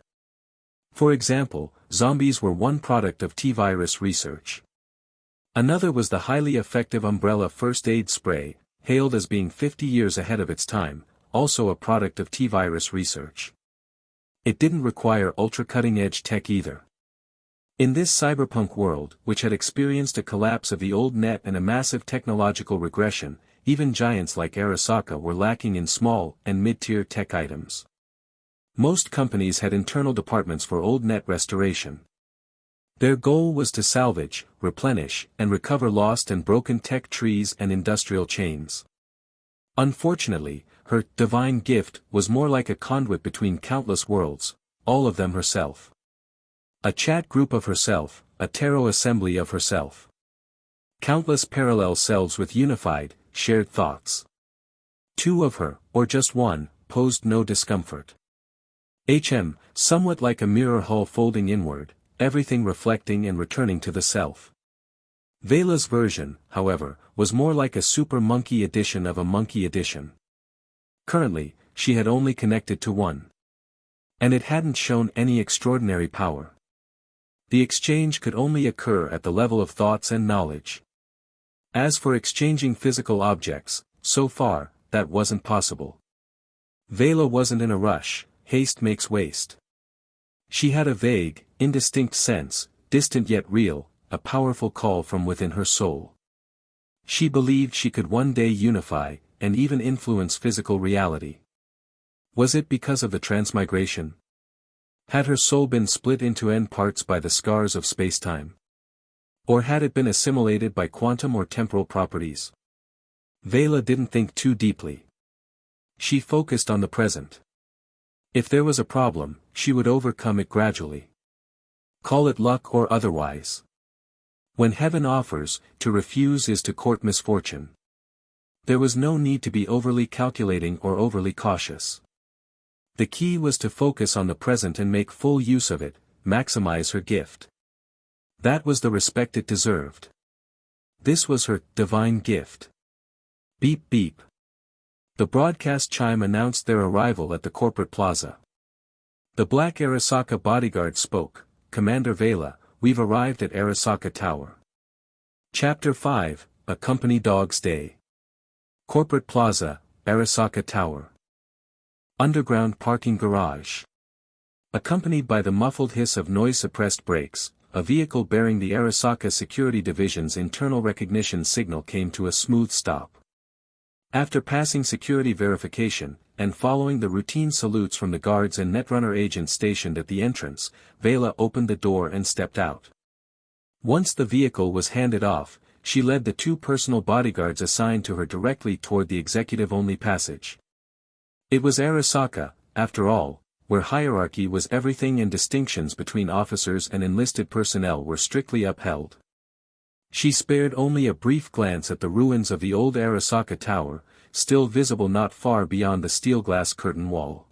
For example, zombies were one product of T-virus research. Another was the highly effective Umbrella first aid spray, hailed as being 50 years ahead of its time, also a product of T-virus research. It didn't require ultra-cutting-edge tech either. In this cyberpunk world, which had experienced a collapse of the old net and a massive technological regression, even giants like Arasaka were lacking in small and mid-tier tech items. Most companies had internal departments for old net restoration. Their goal was to salvage, replenish, and recover lost and broken tech trees and industrial chains. Unfortunately, her divine gift was more like a conduit between countless worlds, all of them herself. A chat group of herself, a tarot assembly of herself. Countless parallel selves with unified, shared thoughts. Two of her, or just one, posed no discomfort. Somewhat like a mirror hull folding inward, everything reflecting and returning to the self. Veila's version, however, was more like a super monkey edition of a monkey edition. Currently, she had only connected to one. And it hadn't shown any extraordinary power. The exchange could only occur at the level of thoughts and knowledge. As for exchanging physical objects, so far, that wasn't possible. Veila wasn't in a rush, haste makes waste. She had a vague, indistinct sense, distant yet real, a powerful call from within her soul. She believed she could one day unify, and even influence physical reality. Was it because of the transmigration? Had her soul been split into n parts by the scars of spacetime? Or had it been assimilated by quantum or temporal properties? Veila didn't think too deeply. She focused on the present. If there was a problem, she would overcome it gradually. Call it luck or otherwise. When heaven offers, to refuse is to court misfortune. There was no need to be overly calculating or overly cautious. The key was to focus on the present and make full use of it, maximize her gift. That was the respect it deserved. This was her divine gift. Beep beep. The broadcast chime announced their arrival at the corporate plaza. The black Arasaka bodyguard spoke, "Commander Veila, we've arrived at Arasaka Tower." Chapter 5, A Company Dog's Day. Corporate Plaza, Arasaka Tower. Underground parking garage. Accompanied by the muffled hiss of noise-suppressed brakes, a vehicle bearing the Arasaka Security Division's internal recognition signal came to a smooth stop. After passing security verification, and following the routine salutes from the guards and Netrunner agents stationed at the entrance, Veila opened the door and stepped out. Once the vehicle was handed off, she led the 2 personal bodyguards assigned to her directly toward the executive-only passage. It was Arasaka, after all, where hierarchy was everything and distinctions between officers and enlisted personnel were strictly upheld. She spared only a brief glance at the ruins of the old Arasaka Tower, still visible not far beyond the steel glass curtain wall.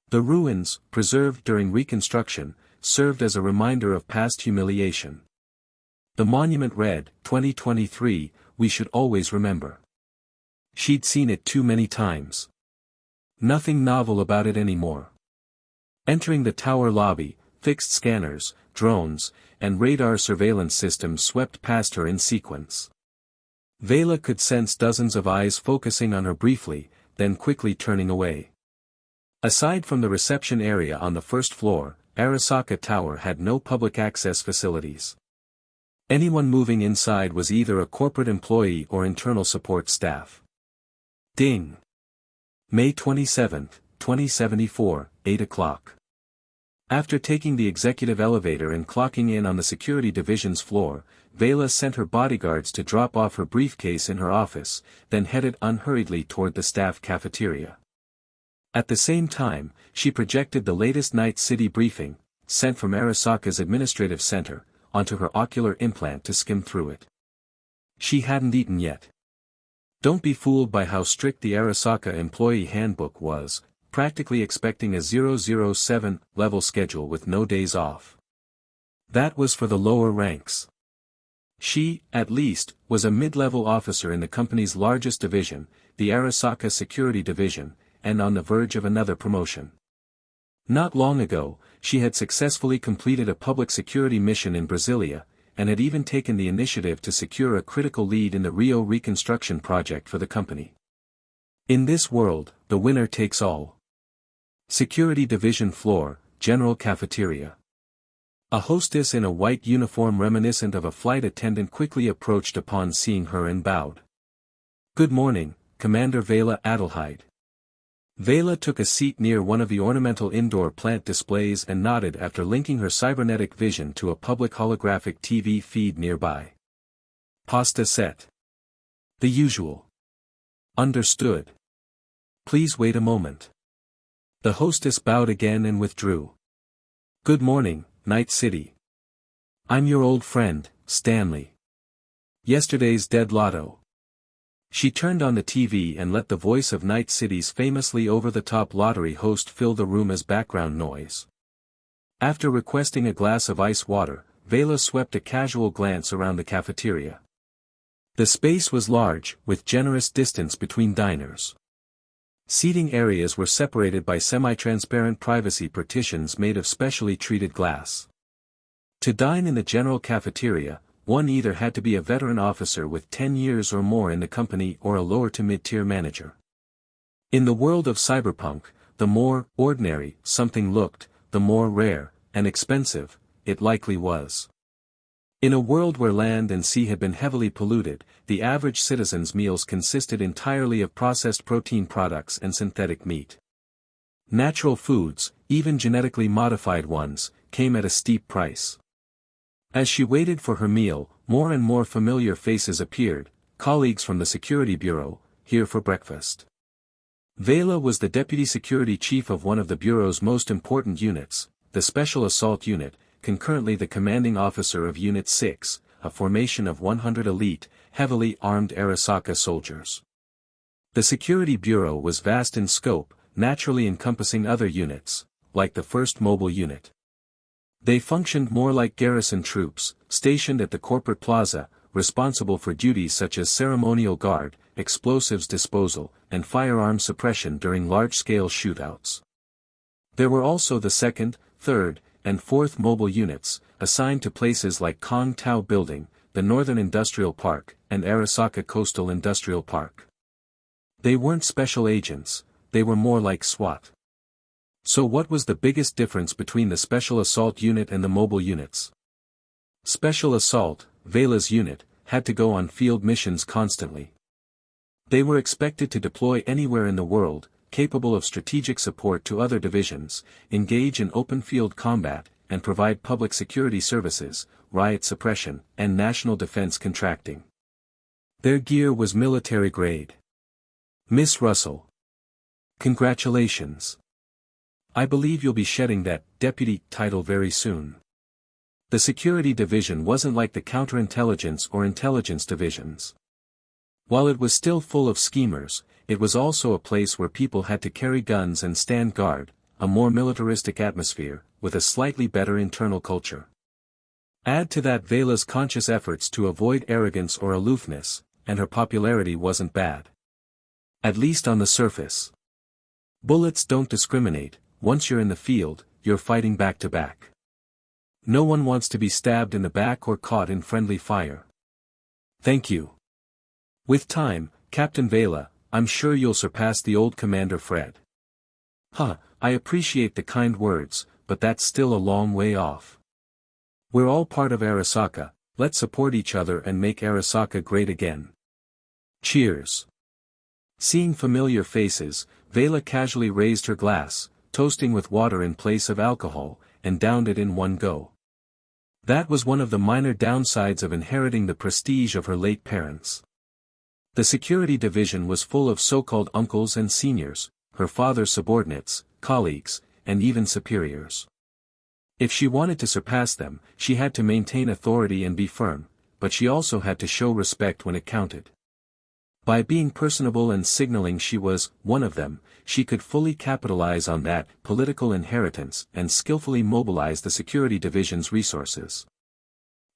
The ruins, preserved during reconstruction, served as a reminder of past humiliation. The monument read, 2023, we should always remember. She'd seen it too many times. Nothing novel about it anymore. Entering the tower lobby, fixed scanners, drones, and radar surveillance systems swept past her in sequence. Veila could sense dozens of eyes focusing on her briefly, then quickly turning away. Aside from the reception area on the first floor, Arasaka Tower had no public access facilities. Anyone moving inside was either a corporate employee or internal support staff. Ding! May 27, 2074, 8 o'clock. After taking the executive elevator and clocking in on the security division's floor, Veila sent her bodyguards to drop off her briefcase in her office, then headed unhurriedly toward the staff cafeteria. At the same time, she projected the latest Night City briefing, sent from Arasaka's administrative center, onto her ocular implant to skim through it. She hadn't eaten yet. Don't be fooled by how strict the Arasaka employee handbook was, practically expecting a 007 level schedule with no days off. That was for the lower ranks. She, at least, was a mid-level officer in the company's largest division, the Arasaka Security Division, and on the verge of another promotion. Not long ago, she had successfully completed a public security mission in Brasilia, and had even taken the initiative to secure a critical lead in the Rio reconstruction project for the company. In this world, the winner takes all. Security Division floor, General Cafeteria. A hostess in a white uniform reminiscent of a flight attendant quickly approached upon seeing her and bowed. "Good morning, Commander Veila Adelheid." Veila took a seat near one of the ornamental indoor plant displays and nodded after linking her cybernetic vision to a public holographic TV feed nearby. "Pasta set." "The usual." "Understood. Please wait a moment." The hostess bowed again and withdrew. "Good morning, Night City. I'm your old friend, Stanley. Yesterday's dead lotto." She turned on the TV and let the voice of Night City's famously over-the-top lottery host fill the room as background noise. After requesting a glass of ice water, Veila swept a casual glance around the cafeteria. The space was large, with generous distance between diners. Seating areas were separated by semi-transparent privacy partitions made of specially treated glass. To dine in the general cafeteria, one either had to be a veteran officer with 10 years or more in the company or a lower to mid-tier manager. In the world of Cyberpunk, the more ordinary something looked, the more rare and expensive it likely was. In a world where land and sea had been heavily polluted, the average citizen's meals consisted entirely of processed protein products and synthetic meat. Natural foods, even genetically modified ones, came at a steep price. As she waited for her meal, more and more familiar faces appeared, colleagues from the Security Bureau, here for breakfast. Veila was the deputy security chief of one of the Bureau's most important units, the Special Assault Unit, concurrently the commanding officer of Unit 6, a formation of 100 elite, heavily armed Arasaka soldiers. The Security Bureau was vast in scope, naturally encompassing other units, like the 1st Mobile Unit. They functioned more like garrison troops, stationed at the corporate plaza, responsible for duties such as ceremonial guard, explosives disposal, and firearm suppression during large-scale shootouts. There were also the 2nd, 3rd, and 4th mobile units, assigned to places like Kong Tao Building, the Northern Industrial Park, and Arasaka Coastal Industrial Park. They weren't special agents, they were more like SWAT. So what was the biggest difference between the Special Assault Unit and the mobile units? Special Assault, Veila's unit, had to go on field missions constantly. They were expected to deploy anywhere in the world, capable of strategic support to other divisions, engage in open field combat, and provide public security services, riot suppression, and national defense contracting. Their gear was military grade. Miss Russell. Congratulations. I believe you'll be shedding that deputy title very soon. The security division wasn't like the counterintelligence or intelligence divisions. While it was still full of schemers, it was also a place where people had to carry guns and stand guard, a more militaristic atmosphere, with a slightly better internal culture. Add to that Veila's conscious efforts to avoid arrogance or aloofness, and her popularity wasn't bad. At least on the surface. Bullets don't discriminate, once you're in the field, you're fighting back to back. No one wants to be stabbed in the back or caught in friendly fire. Thank you. With time, Captain Veila, I'm sure you'll surpass the old Commander Fred. I appreciate the kind words, but that's still a long way off. We're all part of Arasaka, let's support each other and make Arasaka great again. Cheers. Seeing familiar faces, Veila casually raised her glass, toasting with water in place of alcohol, and downed it in one go. That was one of the minor downsides of inheriting the prestige of her late parents. The security division was full of so-called uncles and seniors, her father's subordinates, colleagues, and even superiors. If she wanted to surpass them, she had to maintain authority and be firm, but she also had to show respect when it counted. By being personable and signaling she was one of them, she could fully capitalize on that political inheritance and skillfully mobilize the security division's resources.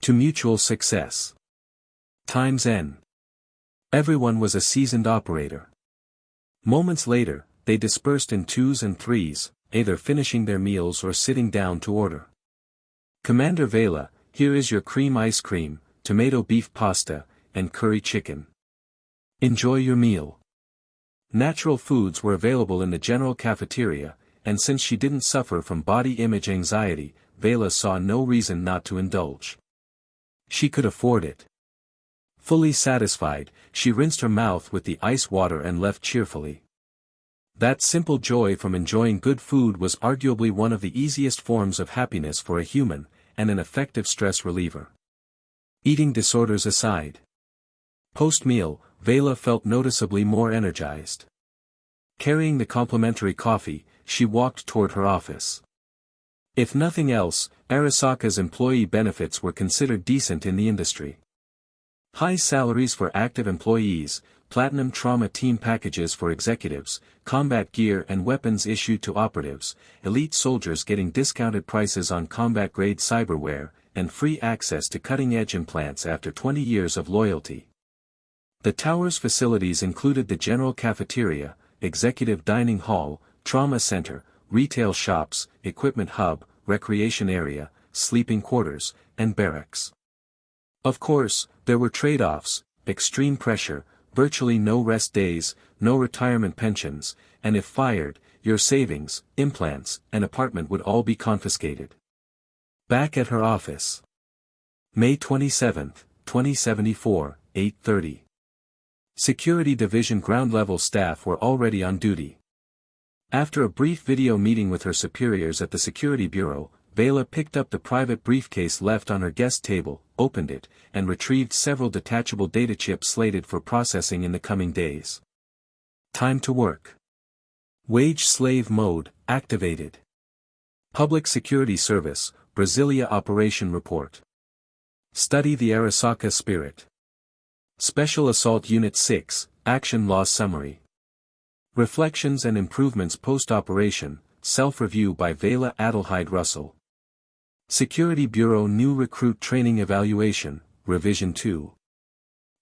To mutual success. Times N. Everyone was a seasoned operator. Moments later, they dispersed in twos and threes, either finishing their meals or sitting down to order. Commander Veila, here is your cream ice cream, tomato beef pasta, and curry chicken. Enjoy your meal. Natural foods were available in the general cafeteria, and since she didn't suffer from body image anxiety, Veila saw no reason not to indulge. She could afford it. Fully satisfied, she rinsed her mouth with the ice water and left cheerfully. That simple joy from enjoying good food was arguably one of the easiest forms of happiness for a human, and an effective stress reliever. Eating disorders aside. Post-meal, Veila felt noticeably more energized. Carrying the complimentary coffee, she walked toward her office. If nothing else, Arasaka's employee benefits were considered decent in the industry. High salaries for active employees, platinum trauma team packages for executives, combat gear and weapons issued to operatives, elite soldiers getting discounted prices on combat-grade cyberware, and free access to cutting-edge implants after 20 years of loyalty. The tower's facilities included the general cafeteria, executive dining hall, trauma center, retail shops, equipment hub, recreation area, sleeping quarters, and barracks. Of course, there were trade-offs, extreme pressure, virtually no rest days, no retirement pensions, and if fired, your savings, implants, and apartment would all be confiscated. Back at her office. May 27, 2074, 8:30. Security Division ground-level staff were already on duty. After a brief video meeting with her superiors at the Security Bureau, Veila picked up the private briefcase left on her guest table, opened it, and retrieved several detachable data chips slated for processing in the coming days. Time to work. Wage slave mode, activated. Public Security Service, Brasilia Operation Report. Study the Arasaka Spirit. Special Assault Unit 6, Action Loss Summary. Reflections and Improvements Post-Operation, Self-Review by Veila Adelheid Russell. Security Bureau New Recruit Training Evaluation, Revision 2.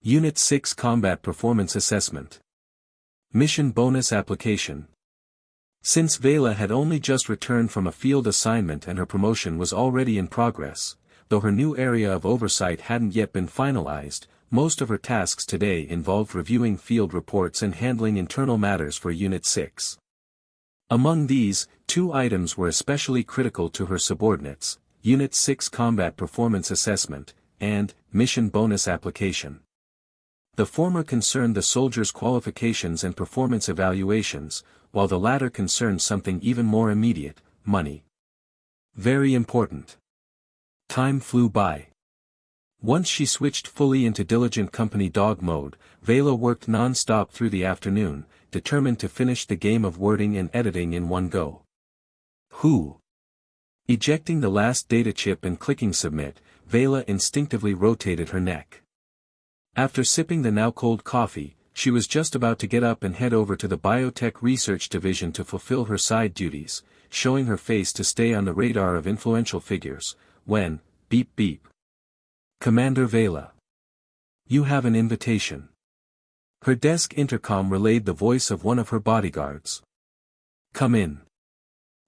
Unit 6 Combat Performance Assessment. Mission Bonus Application. Since Veila had only just returned from a field assignment and her promotion was already in progress, though her new area of oversight hadn't yet been finalized, most of her tasks today involved reviewing field reports and handling internal matters for Unit 6. Among these, 2 items were especially critical to her subordinates: Unit 6 Combat Performance Assessment, and Mission Bonus Application. The former concerned the soldiers' qualifications and performance evaluations, while the latter concerned something even more immediate: money. Very important. Time flew by. Once she switched fully into diligent company dog mode, Veila worked non-stop through the afternoon, determined to finish the game of wording and editing in one go. Ejecting the last data chip and clicking submit, Veila instinctively rotated her neck. After sipping the now-cold coffee, she was just about to get up and head over to the Biotech Research Division to fulfill her side duties, showing her face to stay on the radar of influential figures, when, beep beep. Commander Veila. You have an invitation. Her desk intercom relayed the voice of one of her bodyguards. Come in.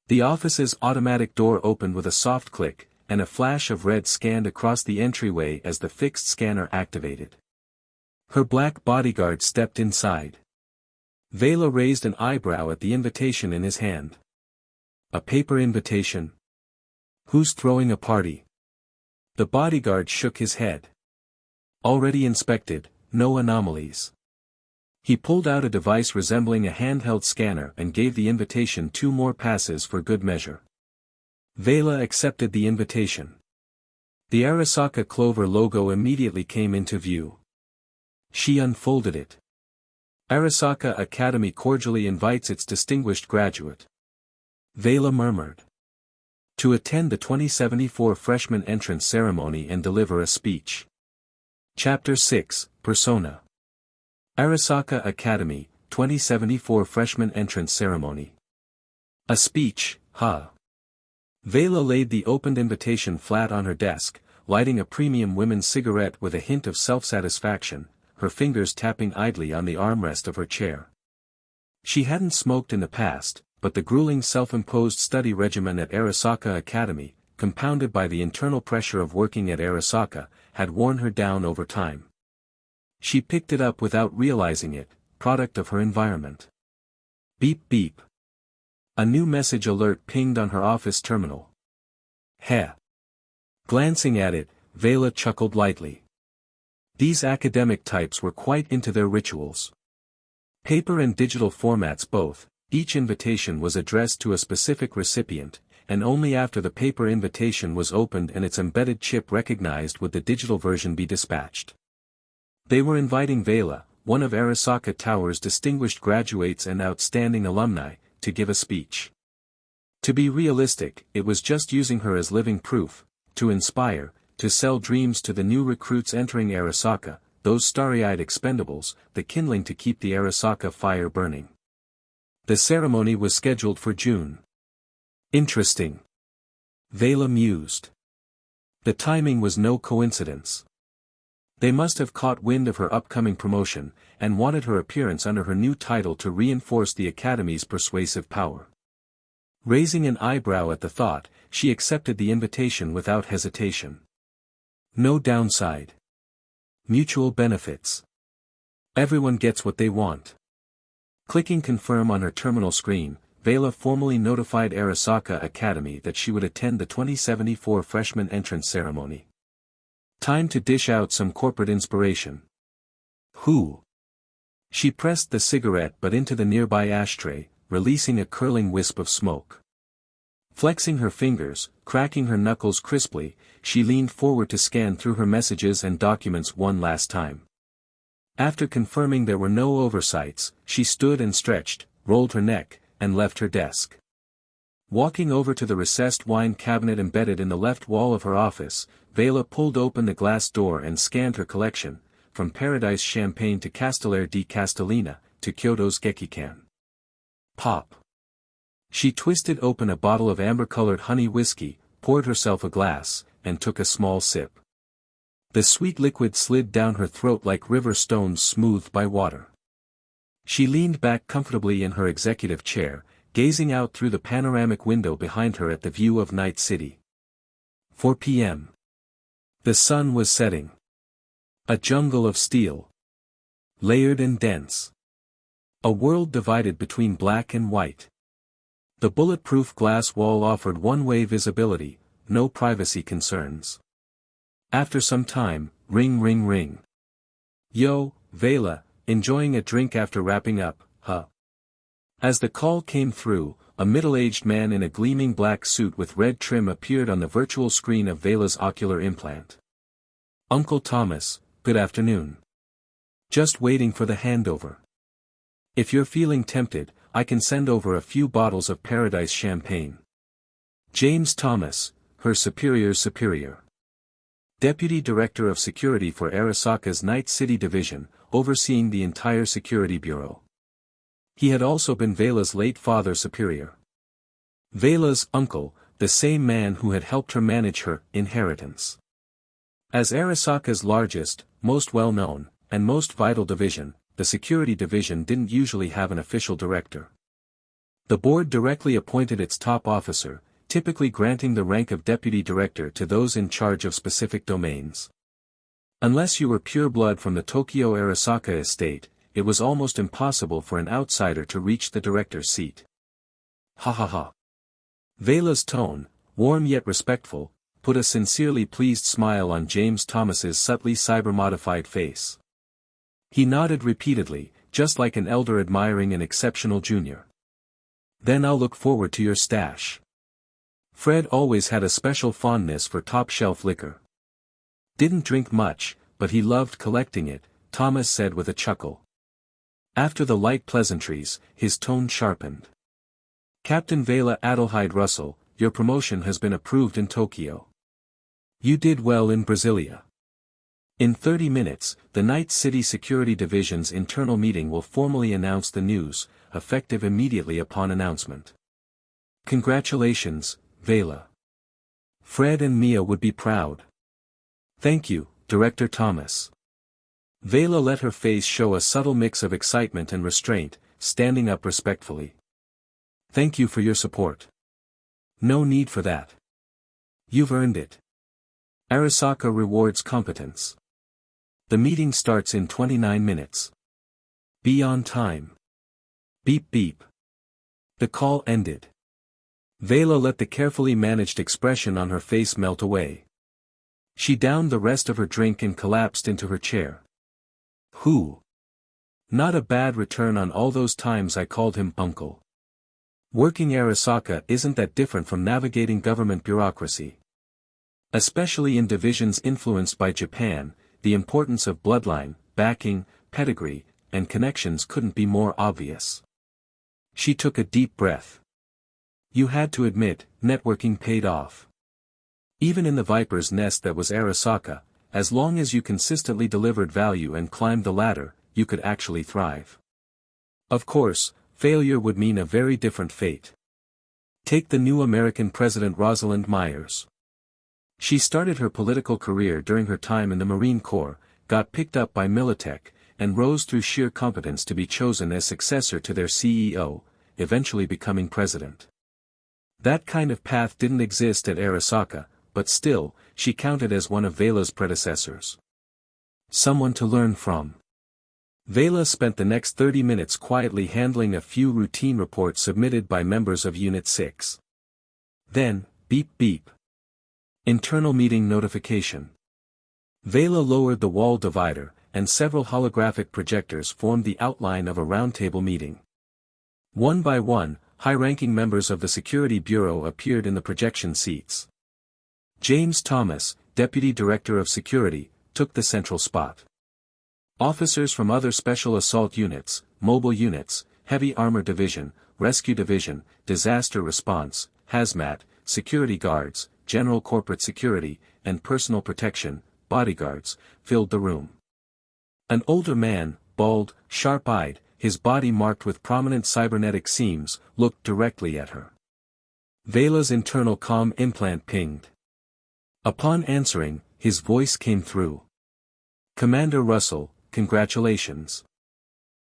The office's automatic door opened with a soft click, and a flash of red scanned across the entryway as the fixed scanner activated. Her black bodyguard stepped inside. Veila raised an eyebrow at the invitation in his hand. A paper invitation? Who's throwing a party? The bodyguard shook his head. Already inspected, no anomalies. He pulled out a device resembling a handheld scanner and gave the invitation 2 more passes for good measure. Veila accepted the invitation. The Arasaka Clover logo immediately came into view. She unfolded it. Arasaka Academy cordially invites its distinguished graduate. Veila murmured. To attend the 2074 freshman entrance ceremony and deliver a speech. Chapter 6, Persona. Arasaka Academy, 2074 freshman entrance ceremony. A speech, huh? Veila laid the opened invitation flat on her desk, lighting a premium women's cigarette with a hint of self-satisfaction, her fingers tapping idly on the armrest of her chair. She hadn't smoked in the past, but the grueling self-imposed study regimen at Arasaka Academy, compounded by the internal pressure of working at Arasaka, had worn her down over time. She picked it up without realizing it, product of her environment. Beep beep. A new message alert pinged on her office terminal. Heh. Glancing at it, Veila chuckled lightly. These academic types were quite into their rituals. Paper and digital formats both. Each invitation was addressed to a specific recipient, and only after the paper invitation was opened and its embedded chip recognized would the digital version be dispatched. They were inviting Veila, one of Arasaka Tower's distinguished graduates and outstanding alumni, to give a speech. To be realistic, it was just using her as living proof, to inspire, to sell dreams to the new recruits entering Arasaka, those starry-eyed expendables, the kindling to keep the Arasaka fire burning. The ceremony was scheduled for June. Interesting. Veila mused. The timing was no coincidence. They must have caught wind of her upcoming promotion, and wanted her appearance under her new title to reinforce the Academy's persuasive power. Raising an eyebrow at the thought, she accepted the invitation without hesitation. No downside. Mutual benefits. Everyone gets what they want. Clicking confirm on her terminal screen, Veila formally notified Arasaka Academy that she would attend the 2074 freshman entrance ceremony. Time to dish out some corporate inspiration. Who? She pressed the cigarette butt into the nearby ashtray, releasing a curling wisp of smoke. Flexing her fingers, cracking her knuckles crisply, she leaned forward to scan through her messages and documents one last time. After confirming there were no oversights, she stood and stretched, rolled her neck, and left her desk. Walking over to the recessed wine cabinet embedded in the left wall of her office, Veila pulled open the glass door and scanned her collection, from Paradise Champagne to Castellare di Castellina, to Kyoto's Gekikan. Pop. She twisted open a bottle of amber-colored honey whiskey, poured herself a glass, and took a small sip. The sweet liquid slid down her throat like river stones smoothed by water. She leaned back comfortably in her executive chair, gazing out through the panoramic window behind her at the view of Night City. 4 p.m. The sun was setting. A jungle of steel. Layered and dense. A world divided between black and white. The bulletproof glass wall offered one-way visibility, no privacy concerns. After some time, ring ring ring. Yo, Veila, enjoying a drink after wrapping up, huh? As the call came through, a middle-aged man in a gleaming black suit with red trim appeared on the virtual screen of Veila's ocular implant. Uncle Thomas, good afternoon. Just waiting for the handover. If you're feeling tempted, I can send over a few bottles of Paradise champagne. James Thomas, her superior's superior. Deputy Director of Security for Arasaka's Night City Division, overseeing the entire security bureau. He had also been Veila's late father superior. Veila's uncle, the same man who had helped her manage her inheritance. As Arasaka's largest, most well-known, and most vital division, the security division didn't usually have an official director. The board directly appointed its top officer, typically granting the rank of deputy director to those in charge of specific domains. Unless you were pure blood from the Tokyo Arasaka estate, it was almost impossible for an outsider to reach the director's seat. Ha ha ha. Veila's tone, warm yet respectful, put a sincerely pleased smile on James Thomas's subtly cyber-modified face. He nodded repeatedly, just like an elder admiring an exceptional junior. Then I'll look forward to your stash. Fred always had a special fondness for top-shelf liquor. Didn't drink much, but he loved collecting it, Thomas said with a chuckle. After the light pleasantries, his tone sharpened. Captain Veila Adelheid Russell, your promotion has been approved in Tokyo. You did well in Brasilia. In 30 minutes, the Night City Security Division's internal meeting will formally announce the news, effective immediately upon announcement. Congratulations, Veila. Fred and Mia would be proud. Thank you, Director Thomas. Veila let her face show a subtle mix of excitement and restraint, standing up respectfully. Thank you for your support. No need for that. You've earned it. Arasaka rewards competence. The meeting starts in 29 minutes. Be on time. Beep beep. The call ended. Veila let the carefully managed expression on her face melt away. She downed the rest of her drink and collapsed into her chair. Who? Not a bad return on all those times I called him uncle. Working Arasaka isn't that different from navigating government bureaucracy. Especially in divisions influenced by Japan, the importance of bloodline, backing, pedigree, and connections couldn't be more obvious. She took a deep breath. You had to admit, networking paid off. Even in the viper's nest that was Arasaka, as long as you consistently delivered value and climbed the ladder, you could actually thrive. Of course, failure would mean a very different fate. Take the new American President Rosalind Myers. She started her political career during her time in the Marine Corps, got picked up by Militech, and rose through sheer competence to be chosen as successor to their CEO, eventually becoming president. That kind of path didn't exist at Arasaka, but still, she counted as one of Veila's predecessors. Someone to learn from. Veila spent the next 30 minutes quietly handling a few routine reports submitted by members of Unit 6. Then, beep beep. Internal meeting notification. Veila lowered the wall divider, and several holographic projectors formed the outline of a roundtable meeting. One by one, high-ranking members of the Security Bureau appeared in the projection seats. James Thomas, Deputy Director of Security, took the central spot. Officers from other special assault units, mobile units, heavy armor division, rescue division, disaster response, hazmat, security guards, general corporate security, and personal protection, bodyguards, filled the room. An older man, bald, sharp-eyed, his body marked with prominent cybernetic seams, looked directly at her. Veila's internal comm implant pinged. Upon answering, his voice came through. Commander Russell, congratulations.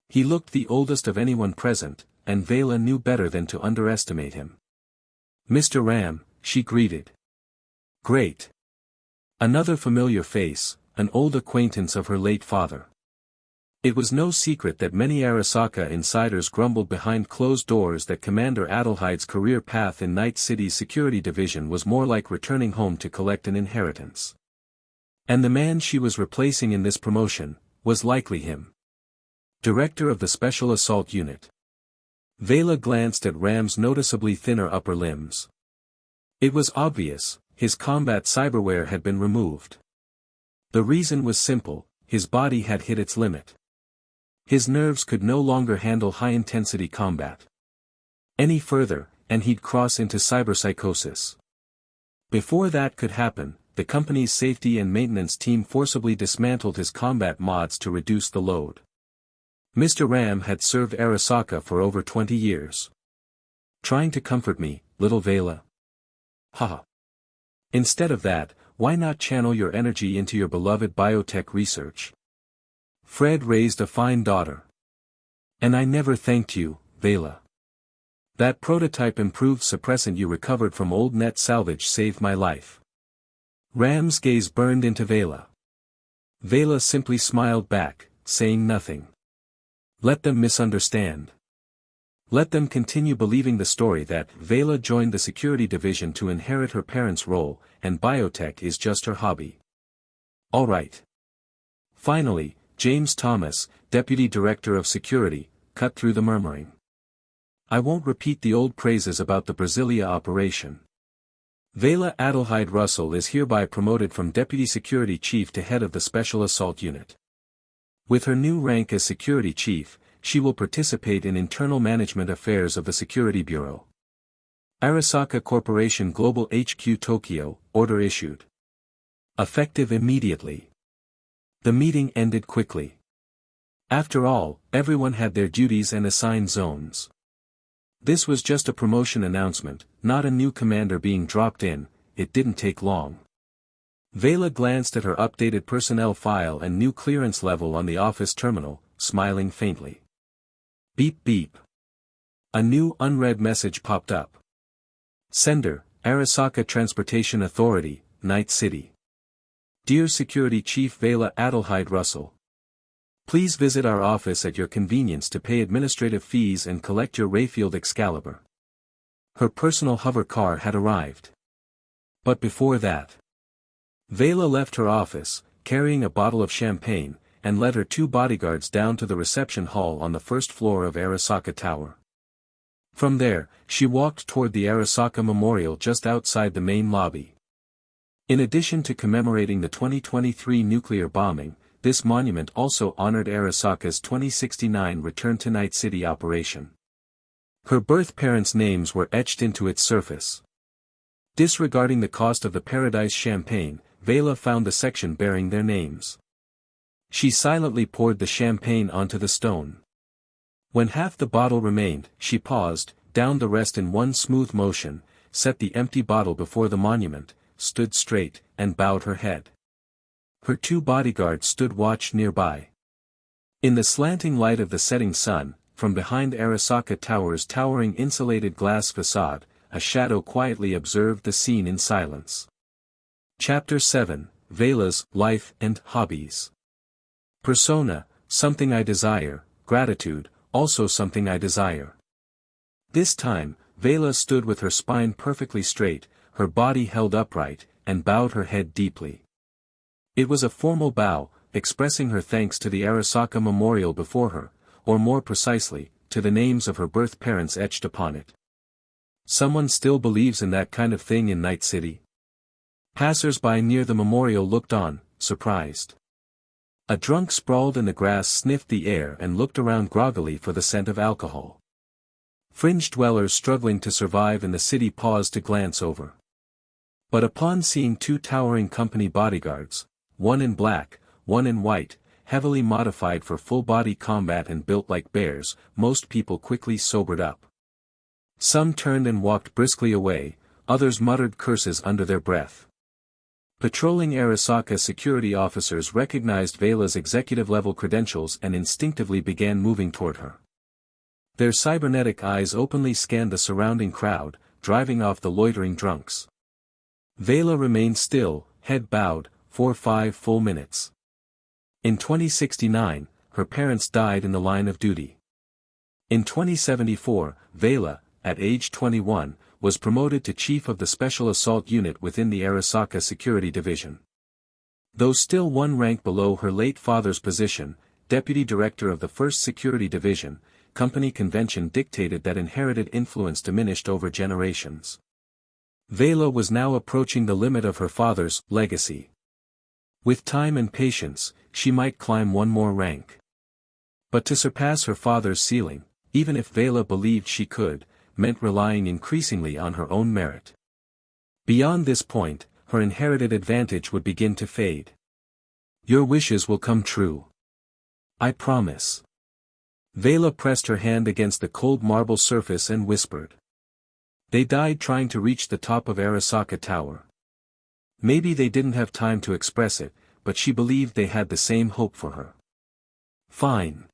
He looked the oldest of anyone present, and Veila knew better than to underestimate him. "Mr. Ram," she greeted. "Great." Another familiar face, an old acquaintance of her late father. It was no secret that many Arasaka insiders grumbled behind closed doors that Commander Adelheide's career path in Night City's security division was more like returning home to collect an inheritance. And the man she was replacing in this promotion, was likely him. Director of the Special Assault Unit. Veila glanced at Ram's noticeably thinner upper limbs. It was obvious, his combat cyberware had been removed. The reason was simple, his body had hit its limit. His nerves could no longer handle high-intensity combat. Any further, and he'd cross into cyberpsychosis. Before that could happen, the company's safety and maintenance team forcibly dismantled his combat mods to reduce the load. Mr. Ram had served Arasaka for over 20 years. Trying to comfort me, little Veila. Haha. Instead of that, why not channel your energy into your beloved biotech research? Fred raised a fine daughter. And I never thanked you, Veila. That prototype improved suppressant you recovered from old net salvage saved my life. Ram's gaze burned into Veila. Veila simply smiled back, saying nothing. Let them misunderstand. Let them continue believing the story that Veila joined the security division to inherit her parents' role, and biotech is just her hobby. All right. Finally, James Thomas, Deputy Director of Security, cut through the murmuring. I won't repeat the old praises about the Brasilia operation. Veila Adelheid Russell is hereby promoted from Deputy Security Chief to head of the Special Assault Unit. With her new rank as Security Chief, she will participate in internal management affairs of the Security Bureau. Arasaka Corporation Global HQ Tokyo, order issued. Effective immediately. The meeting ended quickly. After all, everyone had their duties and assigned zones. This was just a promotion announcement, not a new commander being dropped in. It didn't take long. Veila glanced at her updated personnel file and new clearance level on the office terminal, smiling faintly. Beep beep. A new unread message popped up. Sender, Arasaka Transportation Authority, Night City. Dear Security Chief Veila Adelheid Russell. Please visit our office at your convenience to pay administrative fees and collect your Rayfield Excalibur. Her personal hover car had arrived. But before that, Veila left her office, carrying a bottle of champagne, and led her two bodyguards down to the reception hall on the first floor of Arasaka Tower. From there, she walked toward the Arasaka Memorial just outside the main lobby. In addition to commemorating the 2023 nuclear bombing, this monument also honored Arasaka's 2069 return to Night City operation. Her birth parents' names were etched into its surface. Disregarding the cost of the Paradise champagne, Veila found the section bearing their names. She silently poured the champagne onto the stone. When half the bottle remained, she paused, downed the rest in one smooth motion, set the empty bottle before the monument, stood straight, and bowed her head. Her two bodyguards stood watch nearby. In the slanting light of the setting sun, from behind Arasaka Tower's towering insulated glass facade, a shadow quietly observed the scene in silence. Chapter 7, Veila's Life and Hobbies. Persona, something I desire, gratitude, also something I desire. This time, Veila stood with her spine perfectly straight, her body held upright, and bowed her head deeply. It was a formal bow, expressing her thanks to the Arasaka Memorial before her, or more precisely, to the names of her birth parents etched upon it. Someone still believes in that kind of thing in Night City? Passers-by near the memorial looked on, surprised. A drunk sprawled in the grass sniffed the air and looked around groggily for the scent of alcohol. Fringe dwellers struggling to survive in the city paused to glance over. But upon seeing two towering company bodyguards, one in black, one in white, heavily modified for full-body combat and built like bears, most people quickly sobered up. Some turned and walked briskly away, others muttered curses under their breath. Patrolling Arasaka security officers recognized Veila's executive-level credentials and instinctively began moving toward her. Their cybernetic eyes openly scanned the surrounding crowd, driving off the loitering drunks. Veila remained still, head bowed, for 5 full minutes. In 2069, her parents died in the line of duty. In 2074, Veila, at age 21, was promoted to chief of the Special Assault Unit within the Arasaka Security Division. Though still one rank below her late father's position, deputy director of the 1st Security Division, company convention dictated that inherited influence diminished over generations. Veila was now approaching the limit of her father's legacy. With time and patience, she might climb one more rank. But to surpass her father's ceiling, even if Veila believed she could, meant relying increasingly on her own merit. Beyond this point, her inherited advantage would begin to fade. Your wishes will come true. I promise. Veila pressed her hand against the cold marble surface and whispered. They died trying to reach the top of Arasaka Tower. Maybe they didn't have time to express it, but she believed they had the same hope for her. Fine.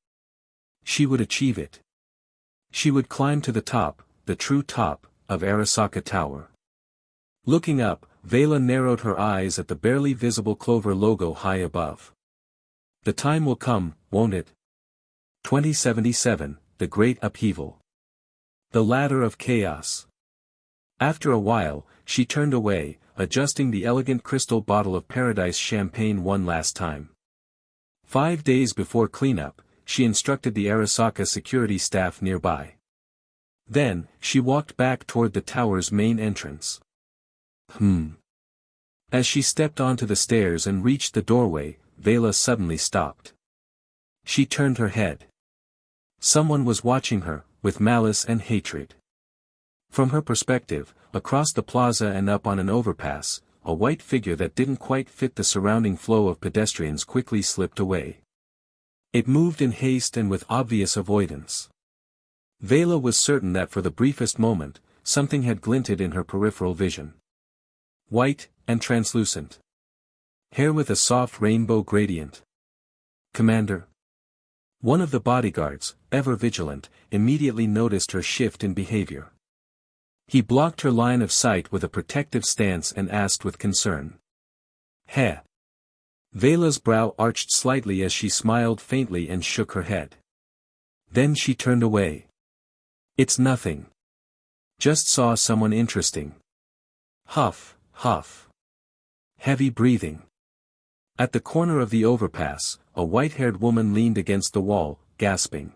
She would achieve it. She would climb to the top, the true top, of Arasaka Tower. Looking up, Veila narrowed her eyes at the barely visible clover logo high above. The time will come, won't it? 2077, the Great Upheaval. The Ladder of Chaos. After a while, she turned away, adjusting the elegant crystal bottle of paradise champagne one last time. 5 days before cleanup, she instructed the Arasaka security staff nearby. Then, she walked back toward the tower's main entrance. As she stepped onto the stairs and reached the doorway, Veila suddenly stopped. She turned her head. Someone was watching her, with malice and hatred. From her perspective, across the plaza and up on an overpass, a white figure that didn't quite fit the surrounding flow of pedestrians quickly slipped away. It moved in haste and with obvious avoidance. Veila was certain that for the briefest moment, something had glinted in her peripheral vision. White, and translucent. Hair with a soft rainbow gradient. Commander. One of the bodyguards, ever vigilant, immediately noticed her shift in behavior. He blocked her line of sight with a protective stance and asked with concern. Heh. Veila's brow arched slightly as she smiled faintly and shook her head. Then she turned away. It's nothing. Just saw someone interesting. Huff, huff. Heavy breathing. At the corner of the overpass, a white-haired woman leaned against the wall, gasping.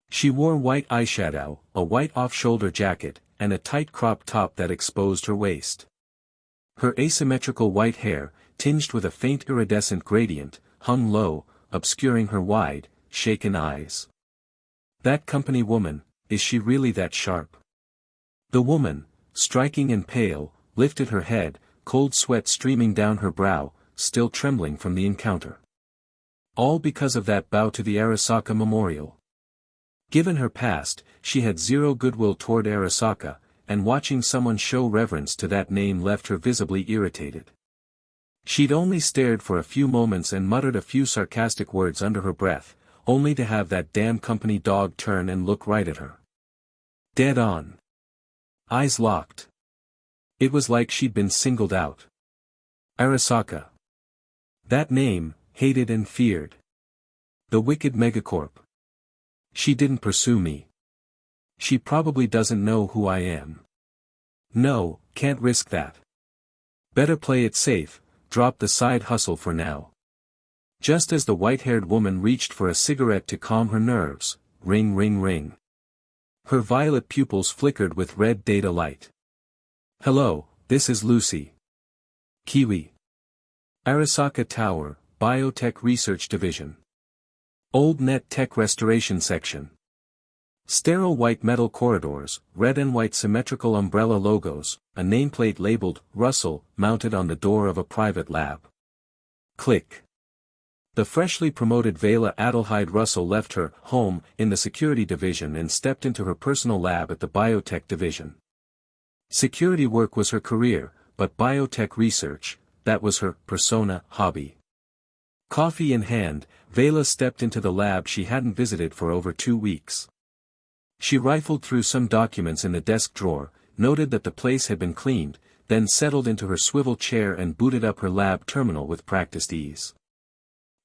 She wore white eyeshadow, a white off-shoulder jacket, and a tight crop top that exposed her waist. Her asymmetrical white hair, tinged with a faint iridescent gradient, hung low, obscuring her wide, shaken eyes. That company woman, is she really that sharp? The woman, striking and pale, lifted her head, cold sweat streaming down her brow, still trembling from the encounter. All because of that bow to the Arasaka Memorial. Given her past, she had zero goodwill toward Arasaka, and watching someone show reverence to that name left her visibly irritated. She'd only stared for a few moments and muttered a few sarcastic words under her breath, only to have that damn company dog turn and look right at her. Dead on. Eyes locked. It was like she'd been singled out. Arasaka. That name, hated and feared. The wicked megacorp. She didn't pursue me. She probably doesn't know who I am. No, can't risk that. Better play it safe, drop the side hustle for now. Just as the white-haired woman reached for a cigarette to calm her nerves, ring ring ring. Her violet pupils flickered with red data light. Hello, this is Lucy. Kiwi. Arasaka Tower, Biotech Research Division. Old Net Tech Restoration Section. Sterile white metal corridors, red and white symmetrical umbrella logos, a nameplate labeled, Russell, mounted on the door of a private lab. Click. The freshly promoted Veila Adelheid Russell left her home in the security division and stepped into her personal lab at the biotech division. Security work was her career, but biotech research, that was her persona hobby. Coffee in hand, Veila stepped into the lab she hadn't visited for over 2 weeks. She rifled through some documents in the desk drawer, noted that the place had been cleaned, then settled into her swivel chair and booted up her lab terminal with practiced ease.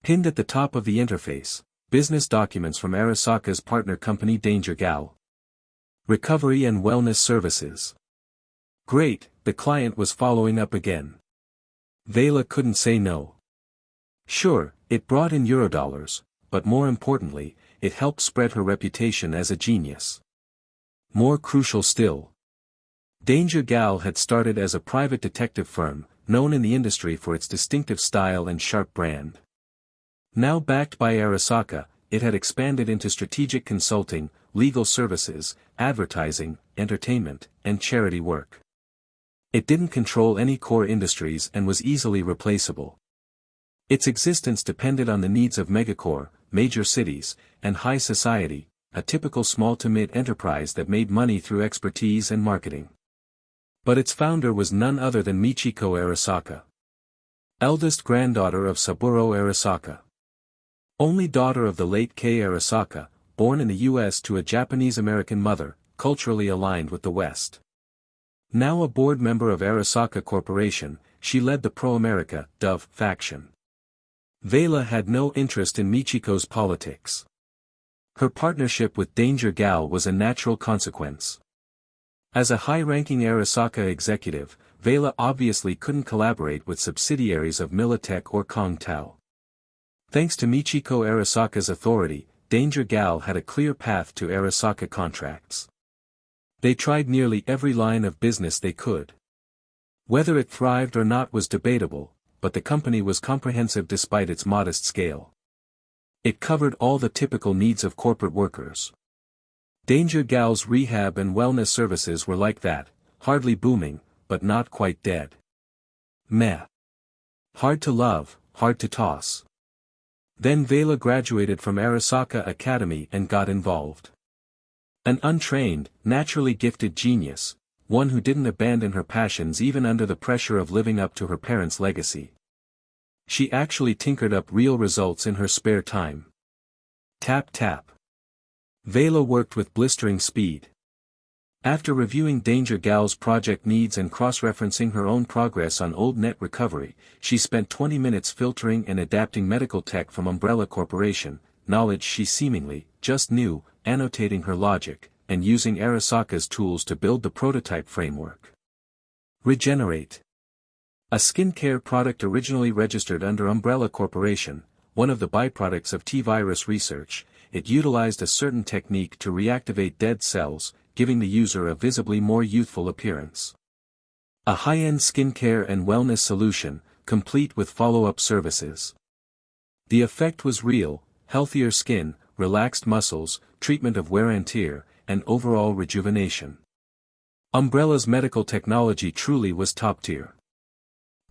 Pinned at the top of the interface, business documents from Arasaka's partner company Danger Gal. Recovery and Wellness Services. Great, the client was following up again. Veila couldn't say no. Sure, it brought in Eurodollars, but more importantly, it helped spread her reputation as a genius. More crucial still. Danger Gal had started as a private detective firm, known in the industry for its distinctive style and sharp brand. Now backed by Arasaka, it had expanded into strategic consulting, legal services, advertising, entertainment, and charity work. It didn't control any core industries and was easily replaceable. Its existence depended on the needs of megacore, major cities, and high society, a typical small to mid-enterprise that made money through expertise and marketing. But its founder was none other than Michiko Arasaka. Eldest granddaughter of Saburo Arasaka. Only daughter of the late Kei Arasaka, born in the U.S. to a Japanese-American mother, culturally aligned with the West. Now a board member of Arasaka Corporation, she led the pro-America, Dove, faction. Veila had no interest in Michiko's politics. Her partnership with Danger Gal was a natural consequence. As a high-ranking Arasaka executive, Veila obviously couldn't collaborate with subsidiaries of Militech or Kong Tao. Thanks to Michiko Arasaka's authority, Danger Gal had a clear path to Arasaka contracts. They tried nearly every line of business they could. Whether it thrived or not was debatable, but the company was comprehensive despite its modest scale. It covered all the typical needs of corporate workers. Danger Gal's rehab and wellness services were like that, hardly booming, but not quite dead. Meh. Hard to love, hard to toss. Then Veila graduated from Arasaka Academy and got involved. An untrained, naturally gifted genius, one who didn't abandon her passions even under the pressure of living up to her parents' legacy. She actually tinkered up real results in her spare time. Tap tap. Veila worked with blistering speed. After reviewing Danger Gal's project needs and cross-referencing her own progress on old net recovery, she spent 20 minutes filtering and adapting medical tech from Umbrella Corporation, knowledge she seemingly just knew, annotating her logic, and using Arasaka's tools to build the prototype framework. Regenerate. A skincare product originally registered under Umbrella Corporation, one of the byproducts of T-virus research, it utilized a certain technique to reactivate dead cells, giving the user a visibly more youthful appearance. A high-end skincare and wellness solution, complete with follow-up services. The effect was real: healthier skin, relaxed muscles, treatment of wear and tear, and overall rejuvenation. Umbrella's medical technology truly was top-tier.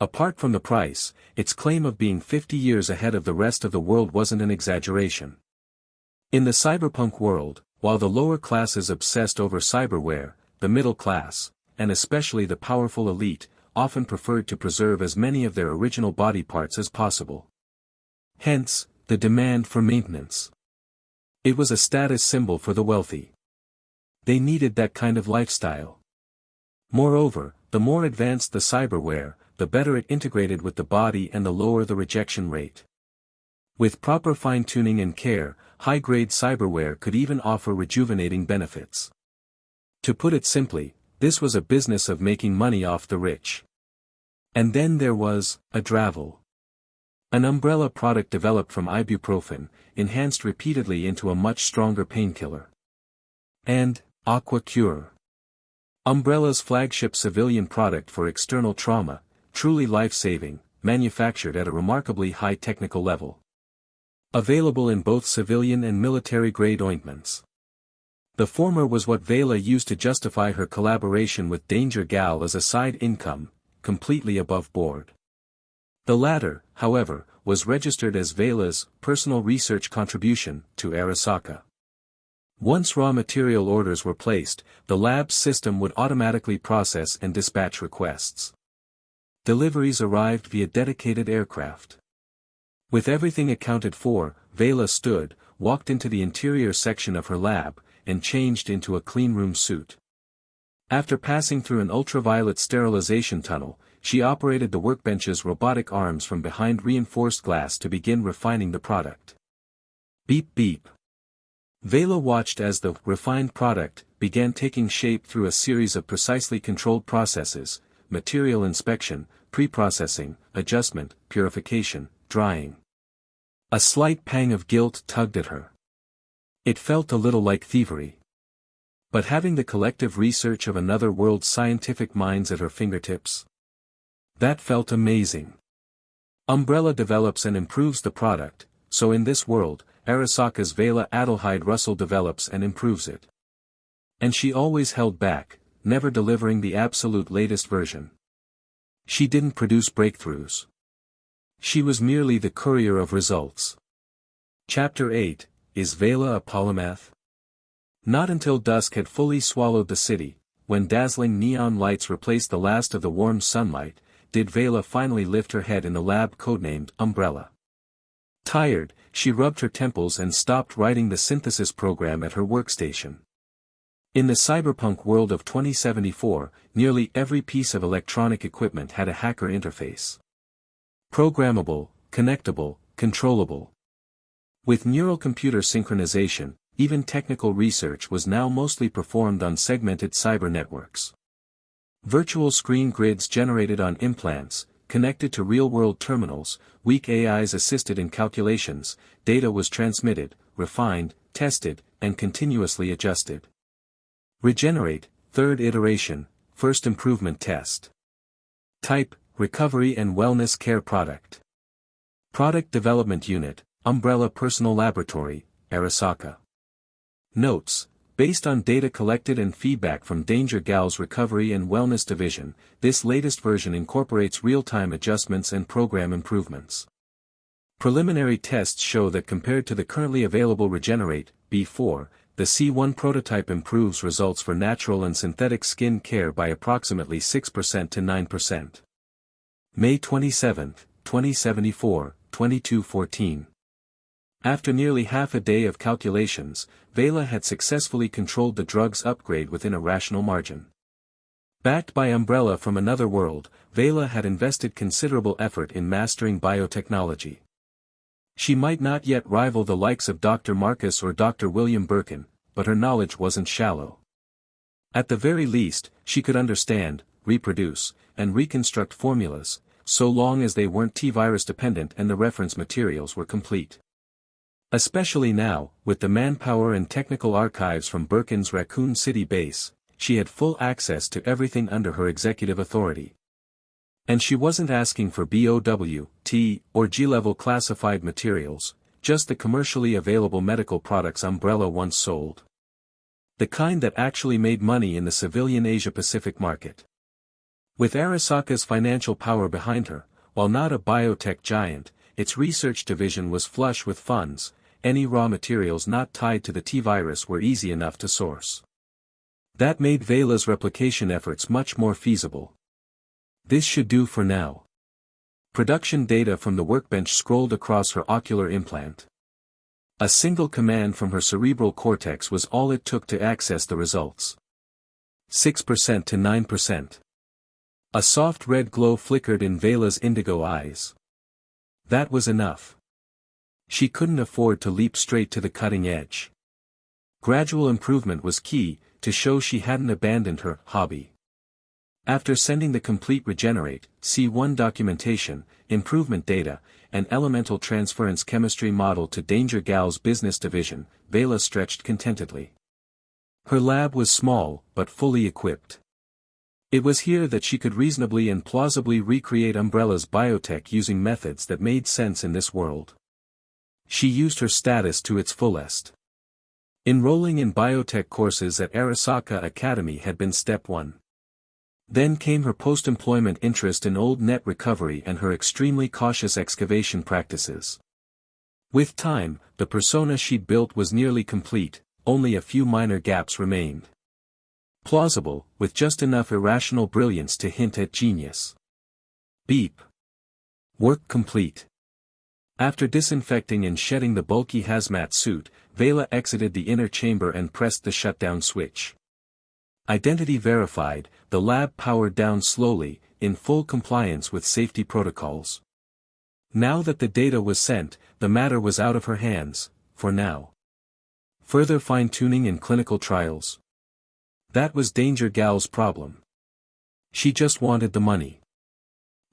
Apart from the price, its claim of being 50 years ahead of the rest of the world wasn't an exaggeration. In the cyberpunk world, while the lower classes obsessed over cyberware, the middle class, and especially the powerful elite, often preferred to preserve as many of their original body parts as possible. Hence, the demand for maintenance. It was a status symbol for the wealthy. They needed that kind of lifestyle. Moreover, the more advanced the cyberware, the better it integrated with the body and the lower the rejection rate. With proper fine-tuning and care, high-grade cyberware could even offer rejuvenating benefits. To put it simply, this was a business of making money off the rich. And then there was Adravel. An umbrella product developed from ibuprofen, enhanced repeatedly into a much stronger painkiller. And Aqua Cure. Umbrella's flagship civilian product for external trauma, truly life-saving, manufactured at a remarkably high technical level. Available in both civilian and military-grade ointments. The former was what Veila used to justify her collaboration with Danger Gal as a side income, completely above board. The latter, however, was registered as Veila's personal research contribution to Arasaka. Once raw material orders were placed, the lab's system would automatically process and dispatch requests. Deliveries arrived via dedicated aircraft. With everything accounted for, Veila walked into the interior section of her lab, and changed into a cleanroom suit. After passing through an ultraviolet sterilization tunnel, she operated the workbench's robotic arms from behind reinforced glass to begin refining the product. Beep beep. Veila watched as the refined product began taking shape through a series of precisely controlled processes: material inspection, pre-processing, adjustment, purification, drying. A slight pang of guilt tugged at her. It felt a little like thievery. But having the collective research of another world's scientific minds at her fingertips? That felt amazing. Umbrella develops and improves the product, so in this world, Arasaka's Veila Adelheid Russell develops and improves it. And she always held back, never delivering the absolute latest version. She didn't produce breakthroughs. She was merely the courier of results. Chapter 8, Is Veila a Polymath? Not until dusk had fully swallowed the city, when dazzling neon lights replaced the last of the warm sunlight, did Veila finally lift her head in the lab codenamed Umbrella. Tired, she rubbed her temples and stopped writing the synthesis program at her workstation. In the cyberpunk world of 2074, nearly every piece of electronic equipment had a hacker interface. Programmable, connectable, controllable. With neural computer synchronization, even technical research was now mostly performed on segmented cyber networks. Virtual screen grids generated on implants, connected to real-world terminals, weak AIs assisted in calculations, data was transmitted, refined, tested, and continuously adjusted. Regenerate, third iteration, first improvement test. Type, recovery and wellness care product. Product development unit, Umbrella Personal Laboratory, Arasaka. Notes: based on data collected and feedback from Danger Gal's Recovery and Wellness Division, this latest version incorporates real-time adjustments and program improvements. Preliminary tests show that compared to the currently available Regenerate, B4, the C1 prototype improves results for natural and synthetic skin care by approximately 6% to 9%. May 27, 2074, 22:14. After nearly half a day of calculations, Veila had successfully controlled the drug's upgrade within a rational margin. Backed by Umbrella from another world, Veila had invested considerable effort in mastering biotechnology. She might not yet rival the likes of Dr. Marcus or Dr. William Birkin, but her knowledge wasn't shallow. At the very least, she could understand, reproduce, and reconstruct formulas, so long as they weren't T-virus dependent and the reference materials were complete. Especially now, with the manpower and technical archives from Birkin's Raccoon City base, she had full access to everything under her executive authority. And she wasn't asking for BOW, T, or G-level classified materials, just the commercially available medical products Umbrella once sold. The kind that actually made money in the civilian Asia-Pacific market. With Arasaka's financial power behind her, while not a biotech giant, its research division was flush with funds. Any raw materials not tied to the T-virus were easy enough to source. That made Veila's replication efforts much more feasible. This should do for now. Production data from the workbench scrolled across her ocular implant. A single command from her cerebral cortex was all it took to access the results. 6% to 9%. A soft red glow flickered in Veila's indigo eyes. That was enough. She couldn't afford to leap straight to the cutting edge. Gradual improvement was key, to show she hadn't abandoned her hobby. After sending the complete Regenerate, C1 documentation, improvement data, and elemental transference chemistry model to Danger Gal's business division, Veila stretched contentedly. Her lab was small, but fully equipped. It was here that she could reasonably and plausibly recreate Umbrella's biotech using methods that made sense in this world. She used her status to its fullest. Enrolling in biotech courses at Arasaka Academy had been step one. Then came her post-employment interest in old net recovery and her extremely cautious excavation practices. With time, the persona she'd built was nearly complete, only a few minor gaps remained. Plausible, with just enough irrational brilliance to hint at genius. Beep. Work complete. After disinfecting and shedding the bulky hazmat suit, Veila exited the inner chamber and pressed the shutdown switch. Identity verified, the lab powered down slowly, in full compliance with safety protocols. Now that the data was sent, the matter was out of her hands, for now. Further fine-tuning in clinical trials? That was Danger Gal's problem. She just wanted the money.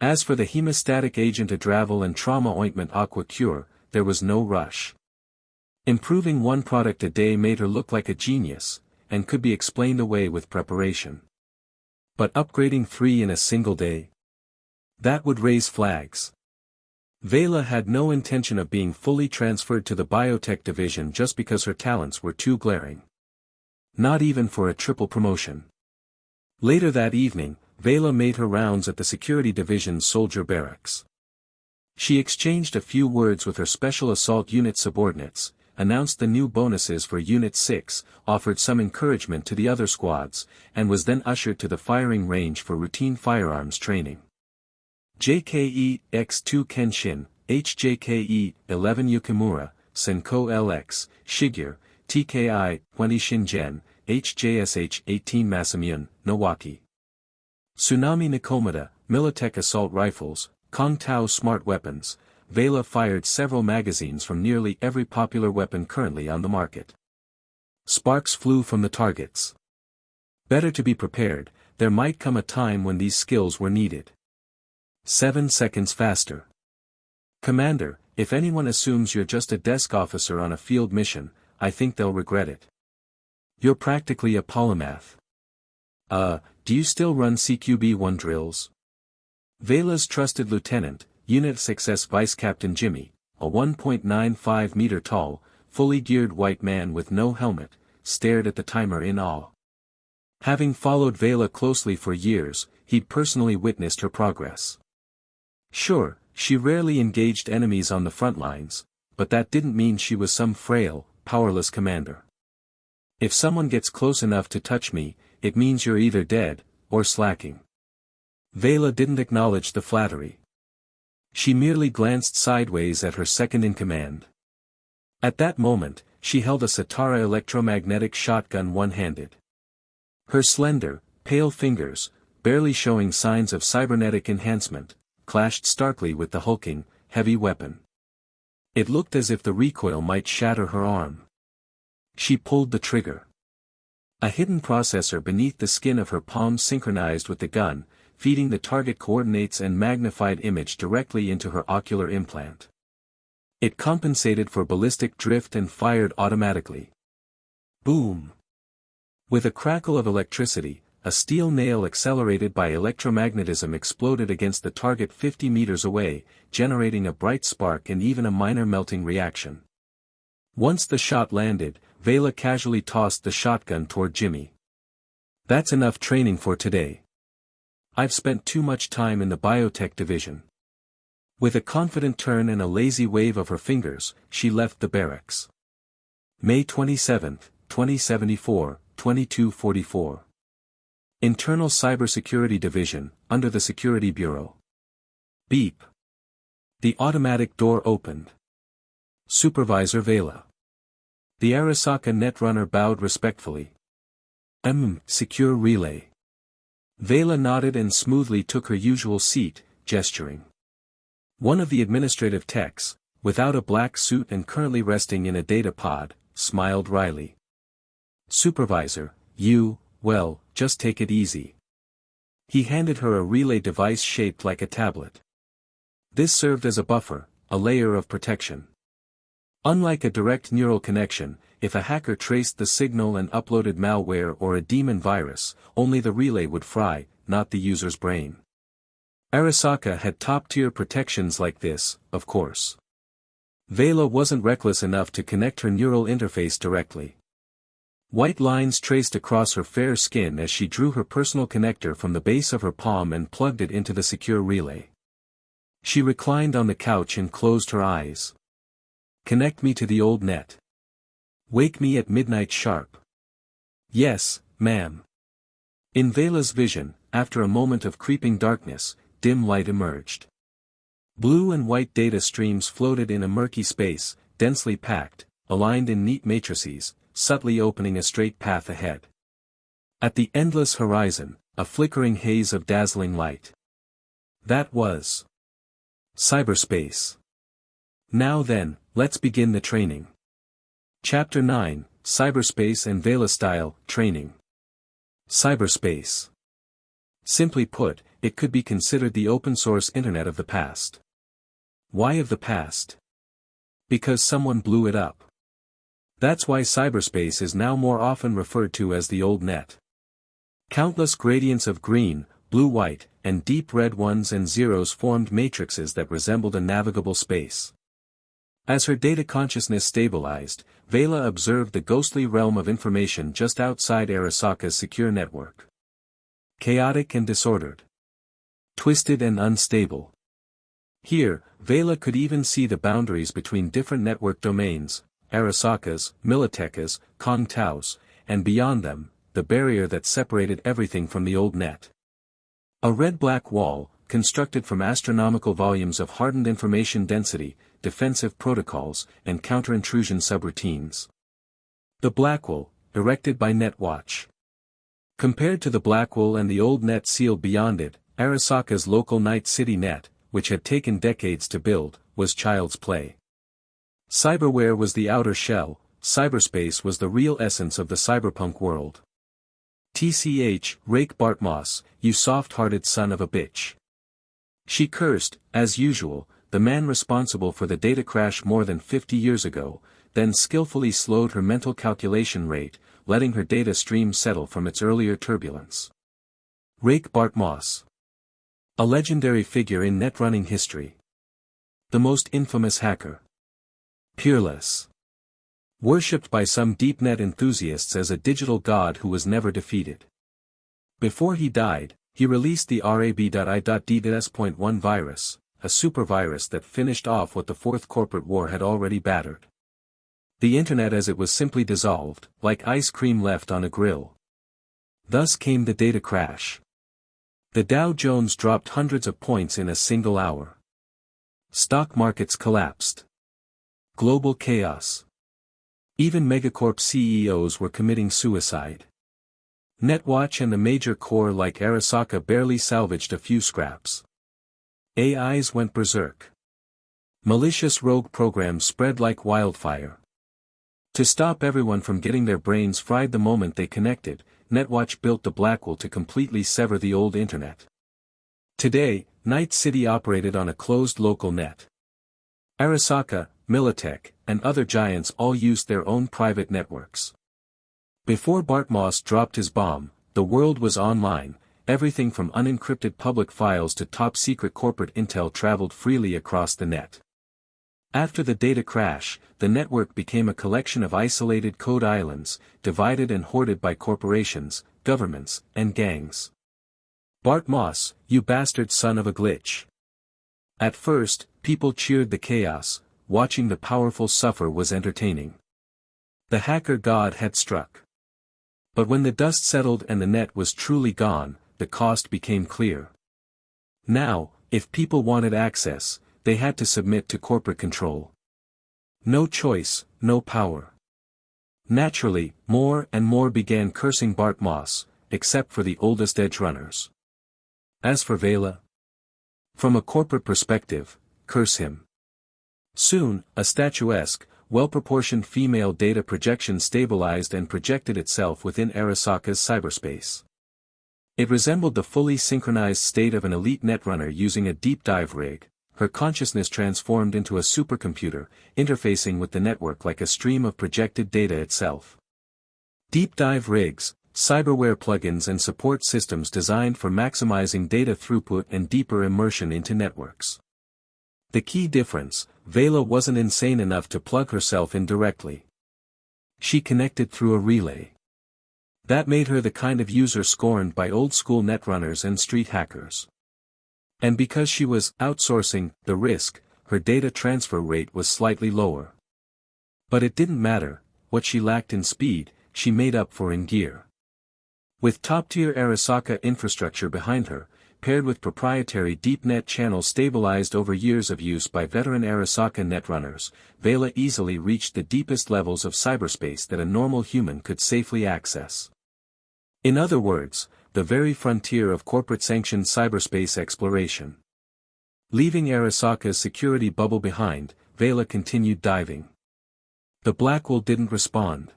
As for the hemostatic agent Adravel and trauma ointment Aqua Cure, there was no rush. Improving one product a day made her look like a genius, and could be explained away with preparation. But upgrading 3 in a single day? That would raise flags. Veila had no intention of being fully transferred to the biotech division just because her talents were too glaring. Not even for a triple promotion. Later that evening, Veila made her rounds at the security division's soldier barracks. She exchanged a few words with her special assault unit subordinates, announced the new bonuses for Unit 6, offered some encouragement to the other squads, and was then ushered to the firing range for routine firearms training. JKE X2 Kenshin, HJKE 11 Yukimura, Senko LX, Shigeru, TKI 20 Shingen, HJSH 18 Masamune, Nowaki. Tsunami Nikomata, Militech assault rifles, Kong Tao smart weapons. Veila fired several magazines from nearly every popular weapon currently on the market. Sparks flew from the targets. Better to be prepared, there might come a time when these skills were needed. 7 seconds faster. Commander, if anyone assumes you're just a desk officer on a field mission, I think they'll regret it. You're practically a polymath. Do you still run CQB-1 drills? Veila's trusted lieutenant, Unit 6's Vice Captain Jimmy, a 1.95 meter tall, fully geared white man with no helmet, stared at the timer in awe. Having followed Veila closely for years, he'd personally witnessed her progress. Sure, she rarely engaged enemies on the front lines, but that didn't mean she was some frail, powerless commander. If someone gets close enough to touch me, it means you're either dead, or slacking. Veila didn't acknowledge the flattery. She merely glanced sideways at her second-in-command. At that moment, she held a Satara electromagnetic shotgun one-handed. Her slender, pale fingers, barely showing signs of cybernetic enhancement, clashed starkly with the hulking, heavy weapon. It looked as if the recoil might shatter her arm. She pulled the trigger. A hidden processor beneath the skin of her palm synchronized with the gun, feeding the target coordinates and magnified image directly into her ocular implant. It compensated for ballistic drift and fired automatically. Boom! With a crackle of electricity, a steel nail accelerated by electromagnetism exploded against the target 50 meters away, generating a bright spark and even a minor melting reaction. Once the shot landed, Veila casually tossed the shotgun toward Jimmy. That's enough training for today. I've spent too much time in the biotech division. With a confident turn and a lazy wave of her fingers, she left the barracks. May 27, 2074, 2244. Internal Cybersecurity Division, under the Security Bureau. Beep. The automatic door opened. Supervisor Veila. The Arasaka Netrunner bowed respectfully. Secure relay. Veila nodded and smoothly took her usual seat, gesturing. One of the administrative techs, without a black suit and currently resting in a data pod, smiled wryly. Supervisor, well, just take it easy. He handed her a relay device shaped like a tablet. This served as a buffer, a layer of protection. Unlike a direct neural connection, if a hacker traced the signal and uploaded malware or a daemon virus, only the relay would fry, not the user's brain. Arasaka had top-tier protections like this, of course. Veila wasn't reckless enough to connect her neural interface directly. White lines traced across her fair skin as she drew her personal connector from the base of her palm and plugged it into the secure relay. She reclined on the couch and closed her eyes. Connect me to the old net. Wake me at midnight sharp. Yes, ma'am. In Veila's vision, after a moment of creeping darkness, dim light emerged. Blue and white data streams floated in a murky space, densely packed, aligned in neat matrices, subtly opening a straight path ahead. At the endless horizon, a flickering haze of dazzling light. That was cyberspace. Now then, let's begin the training. Chapter 9, Cyberspace and Veila Style, Training. Cyberspace. Simply put, it could be considered the open-source internet of the past. Why of the past? Because someone blew it up. That's why cyberspace is now more often referred to as the old net. Countless gradients of green, blue-white, and deep red ones and zeros formed matrices that resembled a navigable space. As her data consciousness stabilized, Veila observed the ghostly realm of information just outside Arasaka's secure network. Chaotic and disordered. Twisted and unstable. Here, Veila could even see the boundaries between different network domains, Arasaka's, Militeka's, Kong Tao's, and beyond them, the barrier that separated everything from the old net. A red-black wall, constructed from astronomical volumes of hardened information density, defensive protocols, and counter-intrusion subroutines. The Blackwall, erected by Netwatch. Compared to the Blackwall and the old net sealed beyond it, Arasaka's local Night City net, which had taken decades to build, was child's play. Cyberware was the outer shell, cyberspace was the real essence of the cyberpunk world. TCH, Rake Bartmoss, you soft-hearted son of a bitch. She cursed, as usual, the man responsible for the data crash more than 50 years ago, then skillfully slowed her mental calculation rate, letting her data stream settle from its earlier turbulence. Rake Bartmoss. A legendary figure in netrunning history. The most infamous hacker. Peerless. Worshipped by some deep net enthusiasts as a digital god who was never defeated. Before he died, he released the RAB.I.DVS.1 virus, a supervirus that finished off what the Fourth Corporate War had already battered. The internet as it was simply dissolved, like ice cream left on a grill. Thus came the data crash. The Dow Jones dropped hundreds of points in a single hour. Stock markets collapsed. Global chaos. Even megacorp CEOs were committing suicide. Netwatch and the major core like Arasaka barely salvaged a few scraps. AIs went berserk. Malicious rogue programs spread like wildfire. To stop everyone from getting their brains fried the moment they connected, Netwatch built the Blackwall to completely sever the old internet. Today, Night City operated on a closed local net. Arasaka, Militech, and other giants all used their own private networks. Before Bartmoss dropped his bomb, the world was online, everything from unencrypted public files to top-secret corporate intel traveled freely across the net. After the data crash, the network became a collection of isolated code islands, divided and hoarded by corporations, governments, and gangs. Bartmoss, you bastard son of a glitch. At first, people cheered the chaos. Watching the powerful suffer was entertaining. The hacker god had struck. But when the dust settled and the net was truly gone, the cost became clear. Now, if people wanted access, they had to submit to corporate control. No choice, no power. Naturally, more and more began cursing Bartmoss, except for the oldest edge runners. As for Veila, from a corporate perspective, curse him. Soon, a statuesque, well-proportioned female data projection stabilized and projected itself within Arasaka's cyberspace. It resembled the fully synchronized state of an elite netrunner using a deep dive rig, her consciousness transformed into a supercomputer, interfacing with the network like a stream of projected data itself. Deep dive rigs, cyberware plugins and support systems designed for maximizing data throughput and deeper immersion into networks. The key difference, Veila wasn't insane enough to plug herself in directly. She connected through a relay. That made her the kind of user scorned by old-school netrunners and street hackers. And because she was outsourcing the risk, her data transfer rate was slightly lower. But it didn't matter, what she lacked in speed, she made up for in gear. With top-tier Arasaka infrastructure behind her, paired with proprietary deep-net channels stabilized over years of use by veteran Arasaka netrunners, Veila easily reached the deepest levels of cyberspace that a normal human could safely access. In other words, the very frontier of corporate-sanctioned cyberspace exploration. Leaving Arasaka's security bubble behind, Veila continued diving. The Blackwell didn't respond.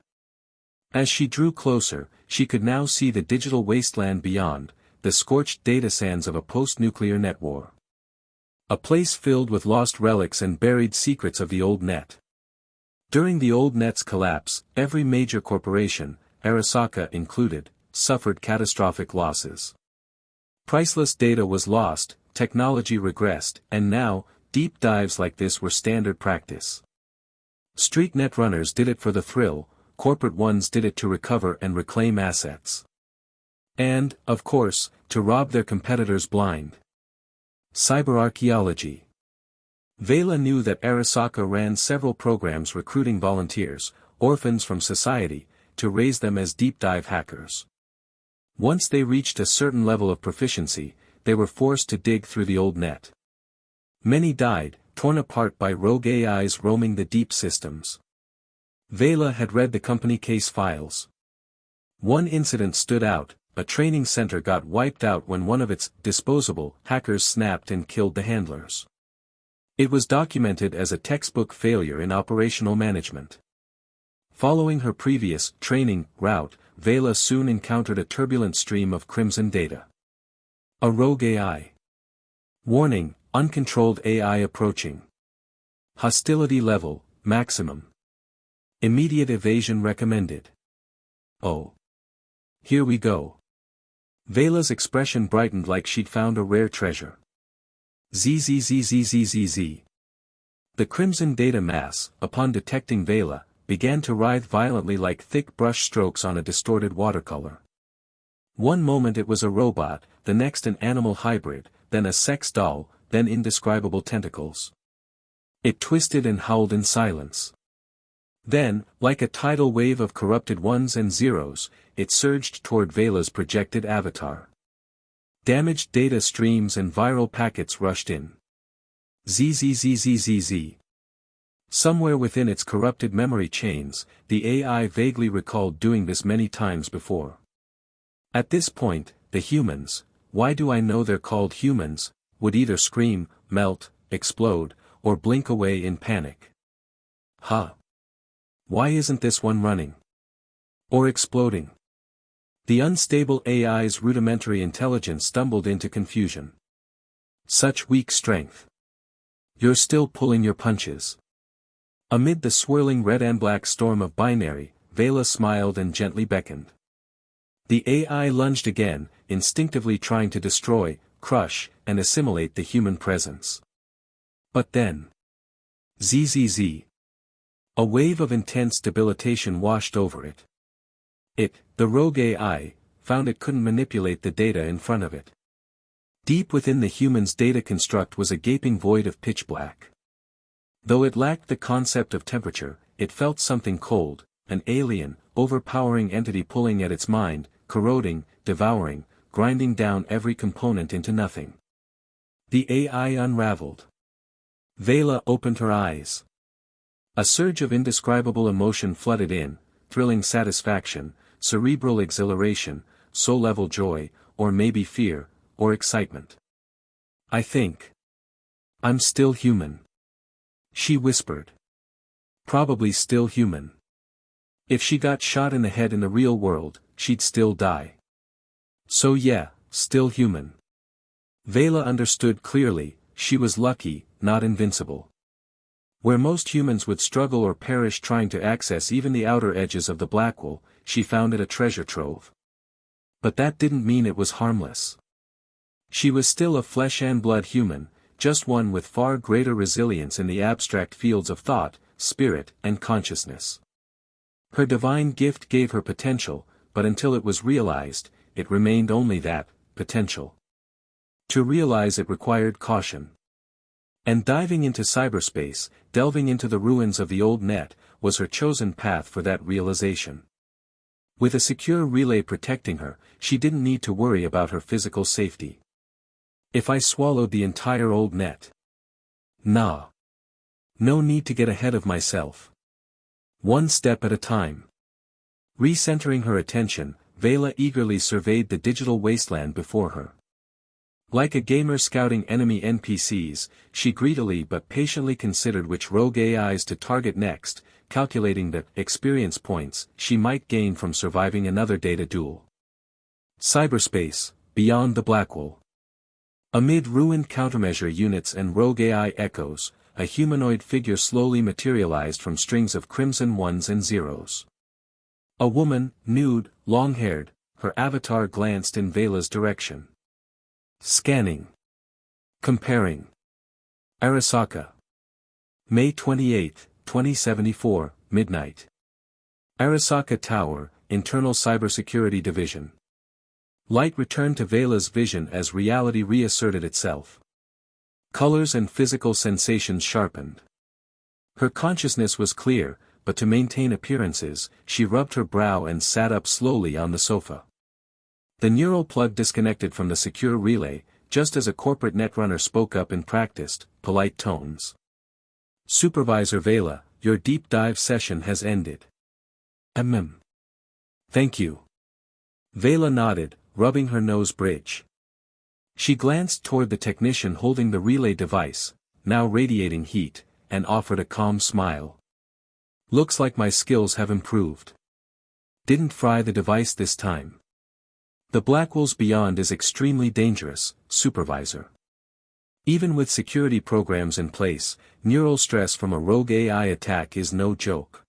As she drew closer, she could now see the digital wasteland beyond, the scorched data sands of a post-nuclear net war. A place filled with lost relics and buried secrets of the old net. During the old net's collapse, every major corporation, Arasaka included, suffered catastrophic losses. Priceless data was lost, technology regressed, and now, deep dives like this were standard practice. Street netrunners did it for the thrill, corporate ones did it to recover and reclaim assets. And, of course, to rob their competitors blind. Cyberarchaeology. Veila knew that Arasaka ran several programs recruiting volunteers, orphans from society, to raise them as deep-dive hackers. Once they reached a certain level of proficiency, they were forced to dig through the old net. Many died, torn apart by rogue AIs roaming the deep systems. Veila had read the company case files. One incident stood out: a training center got wiped out when one of its disposable hackers snapped and killed the handlers. It was documented as a textbook failure in operational management. Following her previous training route, Veila soon encountered a turbulent stream of crimson data. A rogue AI. Warning: uncontrolled AI approaching. Hostility level, maximum. Immediate evasion recommended. Oh. Here we go. Veila's expression brightened like she'd found a rare treasure. ZZZZZZZ. The crimson data mass, upon detecting Veila, began to writhe violently like thick brush strokes on a distorted watercolor. One moment it was a robot, the next an animal hybrid, then a sex doll, then indescribable tentacles. It twisted and howled in silence. Then, like a tidal wave of corrupted ones and zeros, it surged toward Veila's projected avatar. Damaged data streams and viral packets rushed in. ZZZZZZ. Somewhere within its corrupted memory chains, the AI vaguely recalled doing this many times before. At this point, the humans, why do I know they're called humans, would either scream, melt, explode, or blink away in panic. Huh. Why isn't this one running? Or exploding? The unstable AI's rudimentary intelligence stumbled into confusion. Such weak strength. You're still pulling your punches. Amid the swirling red and black storm of binary, Veila smiled and gently beckoned. The AI lunged again, instinctively trying to destroy, crush, and assimilate the human presence. But then. ZZZ. A wave of intense debilitation washed over it. The rogue AI, found it couldn't manipulate the data in front of it. Deep within the human's data construct was a gaping void of pitch black. Though it lacked the concept of temperature, it felt something cold, an alien, overpowering entity pulling at its mind, corroding, devouring, grinding down every component into nothing. The AI unraveled. Veila opened her eyes. A surge of indescribable emotion flooded in, thrilling satisfaction, cerebral exhilaration, soul-level joy, or maybe fear, or excitement. I think. I'm still human. She whispered. Probably still human. If she got shot in the head in the real world, she'd still die. So yeah, still human. Veila understood clearly, she was lucky, not invincible. Where most humans would struggle or perish trying to access even the outer edges of the Blackwell, she found it a treasure trove. But that didn't mean it was harmless. She was still a flesh and blood human, just one with far greater resilience in the abstract fields of thought, spirit, and consciousness. Her divine gift gave her potential, but until it was realized, it remained only that, potential. To realize it required caution. And diving into cyberspace, delving into the ruins of the old net, was her chosen path for that realization. With a secure relay protecting her, she didn't need to worry about her physical safety. If I swallowed the entire old net? Nah. No need to get ahead of myself. One step at a time. Recentering her attention, Veila eagerly surveyed the digital wasteland before her. Like a gamer scouting enemy NPCs, she greedily but patiently considered which rogue AIs to target next, calculating the experience points she might gain from surviving another data duel. Cyberspace, beyond the Blackwall. Amid ruined countermeasure units and rogue AI echoes, a humanoid figure slowly materialized from strings of crimson ones and zeros. A woman, nude, long-haired, her avatar glanced in Veila's direction. Scanning. Comparing. Arasaka. May 28, 2074, midnight. Arasaka Tower, Internal Cybersecurity Division. Light returned to Veila's vision as reality reasserted itself. Colors and physical sensations sharpened. Her consciousness was clear, but to maintain appearances, she rubbed her brow and sat up slowly on the sofa. The neural plug disconnected from the secure relay, just as a corporate netrunner spoke up in practiced, polite tones. Supervisor Veila, your deep dive session has ended. Thank you. Veila nodded, rubbing her nose bridge. She glanced toward the technician holding the relay device, now radiating heat, and offered a calm smile. Looks like my skills have improved. Didn't fry the device this time. The Blackwall's beyond is extremely dangerous, Supervisor. Even with security programs in place, neural stress from a rogue AI attack is no joke.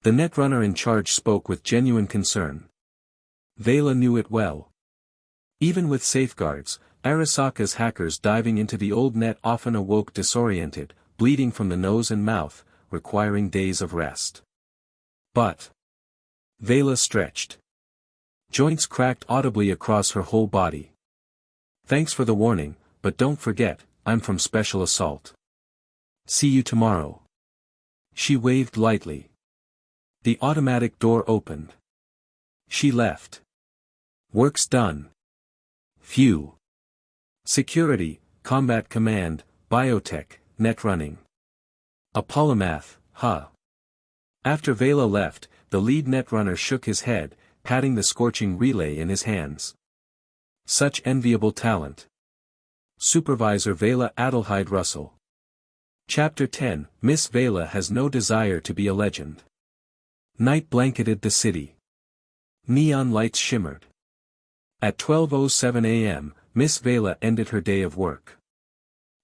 The netrunner in charge spoke with genuine concern. Veila knew it well. Even with safeguards, Arasaka's hackers diving into the old net often awoke disoriented, bleeding from the nose and mouth, requiring days of rest. But Veila stretched. Joints cracked audibly across her whole body. Thanks for the warning, but don't forget, I'm from Special Assault. See you tomorrow. She waved lightly. The automatic door opened. She left. Work's done. Phew. Security, Combat Command, Biotech, Net Running. A polymath, huh? After Veila left, the lead netrunner shook his head, patting the scorching relay in his hands. Such enviable talent. Supervisor Veila Adelheid Russell. Chapter 10, Miss Veila has no desire to be a legend. Night blanketed the city. Neon lights shimmered. At 12:07 a.m., Miss Veila ended her day of work.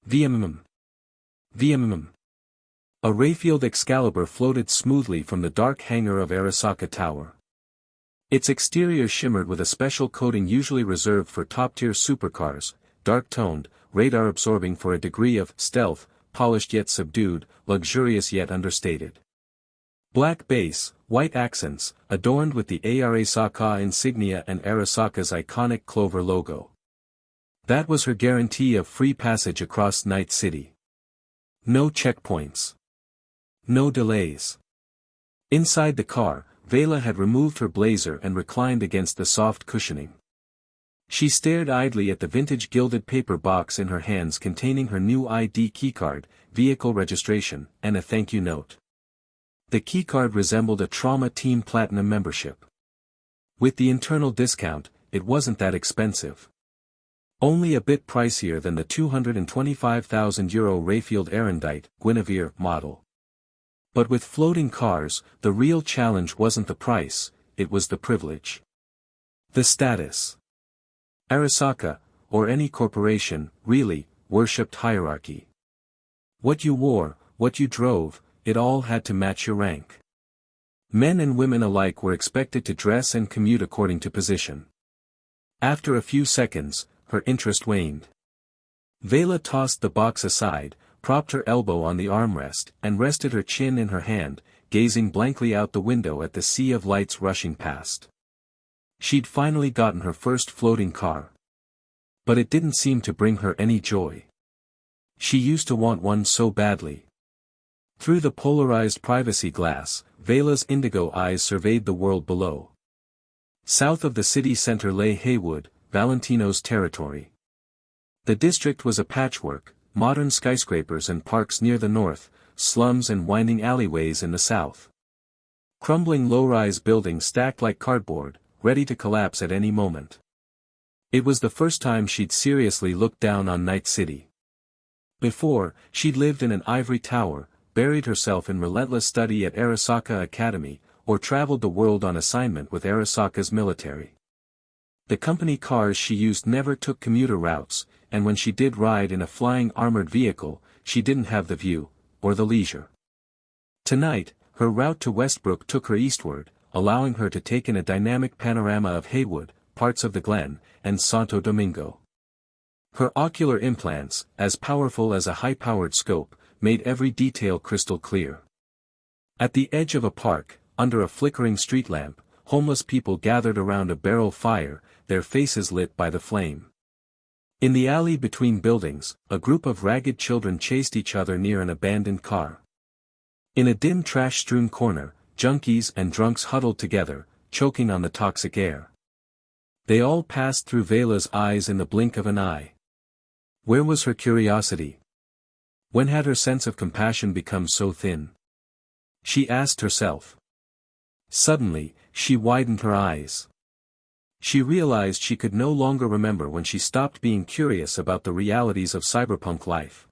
VMM. A Rayfield Excalibur floated smoothly from the dark hangar of Arasaka Tower. Its exterior shimmered with a special coating usually reserved for top-tier supercars, dark-toned, radar-absorbing for a degree of stealth, polished yet subdued, luxurious yet understated. Black base, white accents, adorned with the Arasaka insignia and Arasaka's iconic clover logo. That was her guarantee of free passage across Night City. No checkpoints. No delays. Inside the car, Veila had removed her blazer and reclined against the soft cushioning. She stared idly at the vintage gilded paper box in her hands containing her new ID keycard, vehicle registration, and a thank you note. The keycard resembled a Trauma Team Platinum membership. With the internal discount, it wasn't that expensive. Only a bit pricier than the €225,000 Rayfield Erendite, Guinevere, model. But with floating cars, the real challenge wasn't the price, it was the privilege. The status. Arasaka, or any corporation, really, worshipped hierarchy. What you wore, what you drove, it all had to match your rank. Men and women alike were expected to dress and commute according to position. After a few seconds, her interest waned. Veila tossed the box aside, propped her elbow on the armrest, and rested her chin in her hand, gazing blankly out the window at the sea of lights rushing past. She'd finally gotten her first floating car. But it didn't seem to bring her any joy. She used to want one so badly. Through the polarized privacy glass, Veila's indigo eyes surveyed the world below. South of the city center lay Haywood, Valentino's territory. The district was a patchwork, modern skyscrapers and parks near the north, slums and winding alleyways in the south. Crumbling low-rise buildings stacked like cardboard, ready to collapse at any moment. It was the first time she'd seriously looked down on Night City. Before, she'd lived in an ivory tower, buried herself in relentless study at Arasaka Academy, or traveled the world on assignment with Arasaka's military. The company cars she used never took commuter routes, and when she did ride in a flying armored vehicle, she didn't have the view, or the leisure. Tonight, her route to Westbrook took her eastward, allowing her to take in a dynamic panorama of Haywood, parts of the Glen, and Santo Domingo. Her ocular implants, as powerful as a high-powered scope, made every detail crystal clear. At the edge of a park, under a flickering street lamp, homeless people gathered around a barrel fire, their faces lit by the flame. In the alley between buildings, a group of ragged children chased each other near an abandoned car. In a dim trash-strewn corner, junkies and drunks huddled together, choking on the toxic air. They all passed through Veila's eyes in the blink of an eye. Where was her curiosity? When had her sense of compassion become so thin? She asked herself. Suddenly, she widened her eyes. She realized she could no longer remember when she stopped being curious about the realities of cyberpunk life.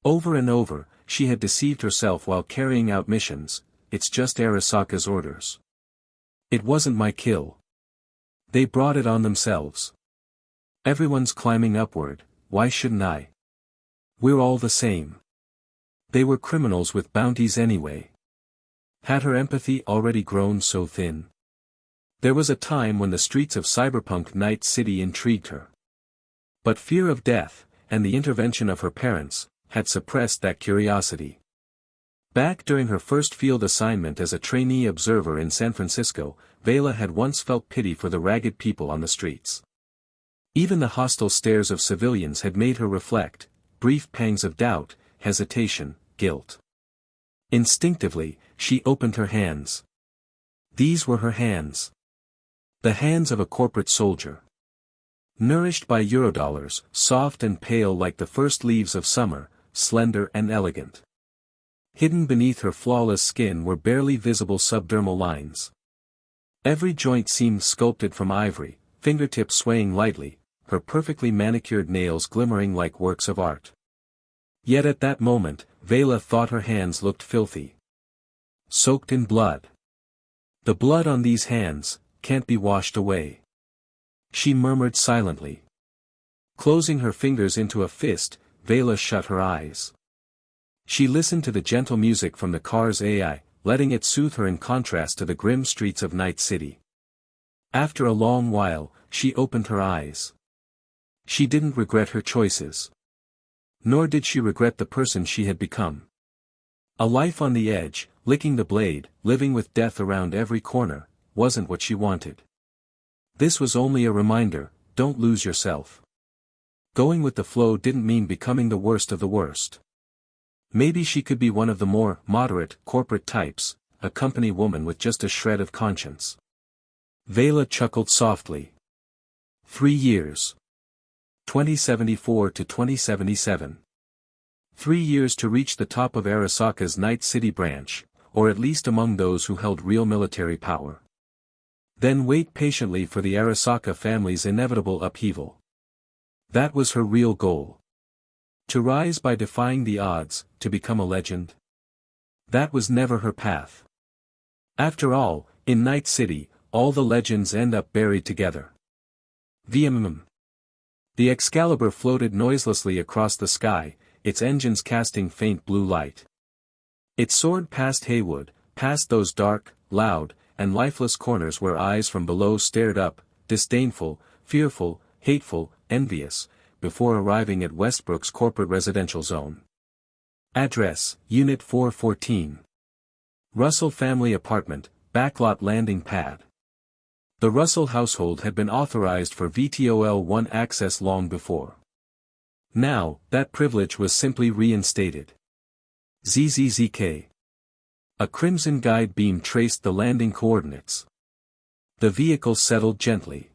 Over and over, she had deceived herself while carrying out missions. It's just Arasaka's orders. It wasn't my kill. They brought it on themselves. Everyone's climbing upward, why shouldn't I? We're all the same. They were criminals with bounties anyway. Had her empathy already grown so thin? There was a time when the streets of cyberpunk Night City intrigued her. But fear of death, and the intervention of her parents, had suppressed that curiosity. Back during her first field assignment as a trainee observer in San Francisco, Veila had once felt pity for the ragged people on the streets. Even the hostile stares of civilians had made her reflect, brief pangs of doubt, hesitation, guilt. Instinctively, she opened her hands. These were her hands. The hands of a corporate soldier. Nourished by eurodollars, soft and pale like the first leaves of summer, slender and elegant. Hidden beneath her flawless skin were barely visible subdermal lines. Every joint seemed sculpted from ivory, fingertips swaying lightly, her perfectly manicured nails glimmering like works of art. Yet at that moment, Veila thought her hands looked filthy. Soaked in blood. The blood on these hands can't be washed away. She murmured silently. Closing her fingers into a fist, Veila shut her eyes. She listened to the gentle music from the car's AI, letting it soothe her in contrast to the grim streets of Night City. After a long while, she opened her eyes. She didn't regret her choices. Nor did she regret the person she had become. A life on the edge, licking the blade, living with death around every corner, wasn't what she wanted. This was only a reminder, don't lose yourself. Going with the flow didn't mean becoming the worst of the worst. Maybe she could be one of the more moderate, corporate types, a company woman with just a shred of conscience. Veila chuckled softly. 3 years. 2074 to 2077. 3 years to reach the top of Arasaka's Night City branch, or at least among those who held real military power. Then wait patiently for the Arasaka family's inevitable upheaval. That was her real goal. To rise by defying the odds, to become a legend. That was never her path. After all, in Night City, all the legends end up buried together. VMM. The Excalibur floated noiselessly across the sky, its engines casting faint blue light. It soared past Haywood, past those dark, loud, and lifeless corners where eyes from below stared up, disdainful, fearful, hateful, envious, before arriving at Westbrook's corporate residential zone. Address, Unit 414. Russell Family Apartment, Backlot Landing Pad. The Russell household had been authorized for VTOL-1 access long before. Now, that privilege was simply reinstated. ZZZK. A crimson guide beam traced the landing coordinates. The vehicle settled gently.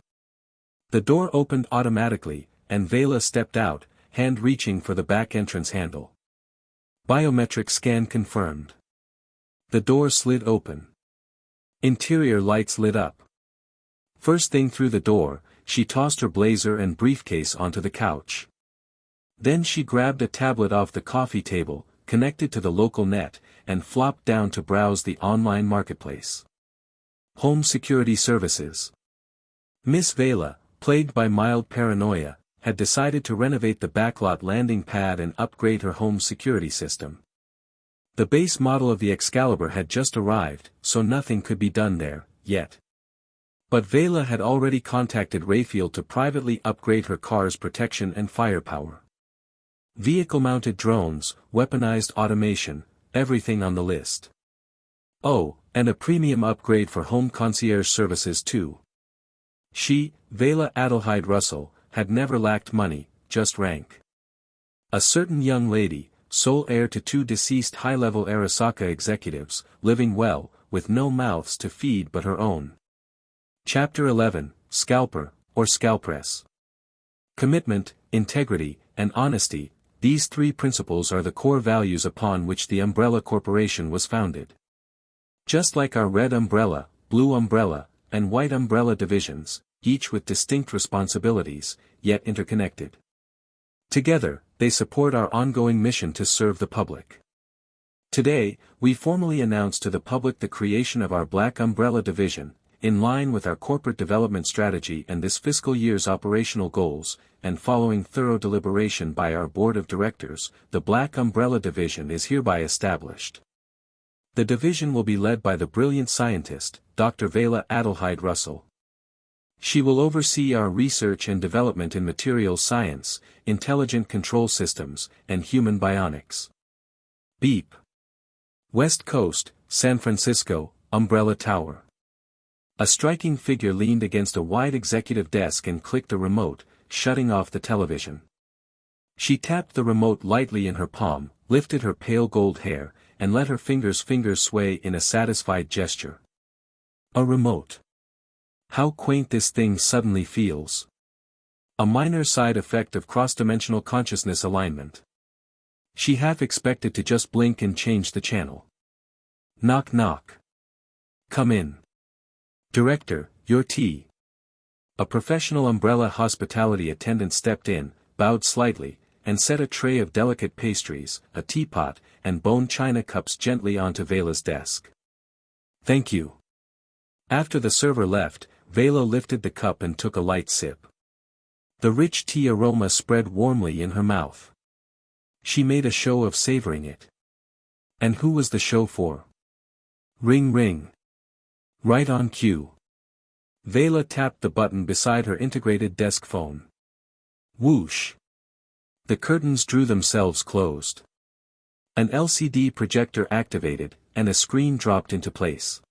The door opened automatically, and Veila stepped out, hand reaching for the back entrance handle. Biometric scan confirmed. The door slid open. Interior lights lit up. First thing through the door, she tossed her blazer and briefcase onto the couch. Then she grabbed a tablet off the coffee table, connected to the local net, and flopped down to browse the online marketplace. Home Security Services. Miss Veila, plagued by mild paranoia, had decided to renovate the backlot landing pad and upgrade her home security system. The base model of the Excalibur had just arrived, so nothing could be done there, yet. But Veila had already contacted Rayfield to privately upgrade her car's protection and firepower. Vehicle-mounted drones, weaponized automation, everything on the list. Oh, and a premium upgrade for home concierge services too. She, Veila Adelheid Russell, had never lacked money, just rank. A certain young lady, sole heir to 2 deceased high-level Arasaka executives, living well, with no mouths to feed but her own. Chapter 11, Scalper, or Scalpress. Commitment, integrity, and honesty, these 3 principles are the core values upon which the Umbrella Corporation was founded. Just like our Red Umbrella, Blue Umbrella, and White Umbrella divisions, each with distinct responsibilities, yet interconnected. Together, they support our ongoing mission to serve the public. Today, we formally announce to the public the creation of our Black Umbrella division, in line with our corporate development strategy and this fiscal year's operational goals, and following thorough deliberation by our board of directors, the Black Umbrella division is hereby established. The division will be led by the brilliant scientist, Dr. Veila Adelheid Russell. She will oversee our research and development in materials science, intelligent control systems, and human bionics. Beep. West Coast, San Francisco, Umbrella Tower. A striking figure leaned against a wide executive desk and clicked a remote, shutting off the television. She tapped the remote lightly in her palm, lifted her pale gold hair, and let her fingers sway in a satisfied gesture. A remote. How quaint this thing suddenly feels. A minor side effect of cross-dimensional consciousness alignment. She half expected to just blink and change the channel. Knock knock. Come in. Director, your tea. A professional Umbrella hospitality attendant stepped in, bowed slightly, and set a tray of delicate pastries, a teapot, and bone china cups gently onto Veila's desk. Thank you. After the server left, Veila lifted the cup and took a light sip. The rich tea aroma spread warmly in her mouth. She made a show of savoring it. And who was the show for? Ring ring. Right on cue. Veila tapped the button beside her integrated desk phone. Whoosh. The curtains drew themselves closed. An LCD projector activated, and a screen dropped into place.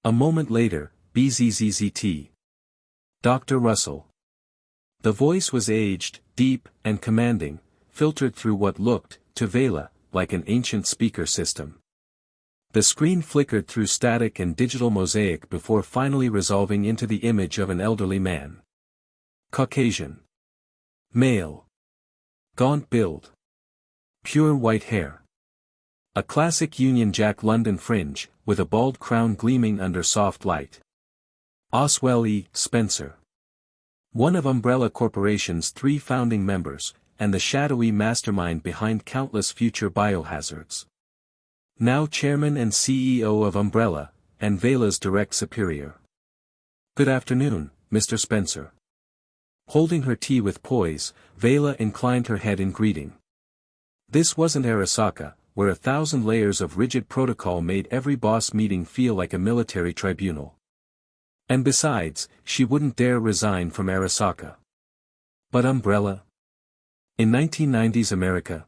A moment later, BZZZT. Dr. Russell. The voice was aged, deep, and commanding, filtered through what looked, to Veila, like an ancient speaker system. The screen flickered through static and digital mosaic before finally resolving into the image of an elderly man. Caucasian. Male. Gaunt build. Pure white hair. A classic Union Jack London fringe, with a bald crown gleaming under soft light. Oswell E. Spencer. One of Umbrella Corporation's 3 founding members, and the shadowy mastermind behind countless future biohazards. Now chairman and CEO of Umbrella, and Veila's direct superior. Good afternoon, Mr. Spencer. Holding her tea with poise, Veila inclined her head in greeting. This wasn't Arasaka, where 1,000 layers of rigid protocol made every boss meeting feel like a military tribunal. And besides, she wouldn't dare resign from Arasaka. But Umbrella? In 1990s America?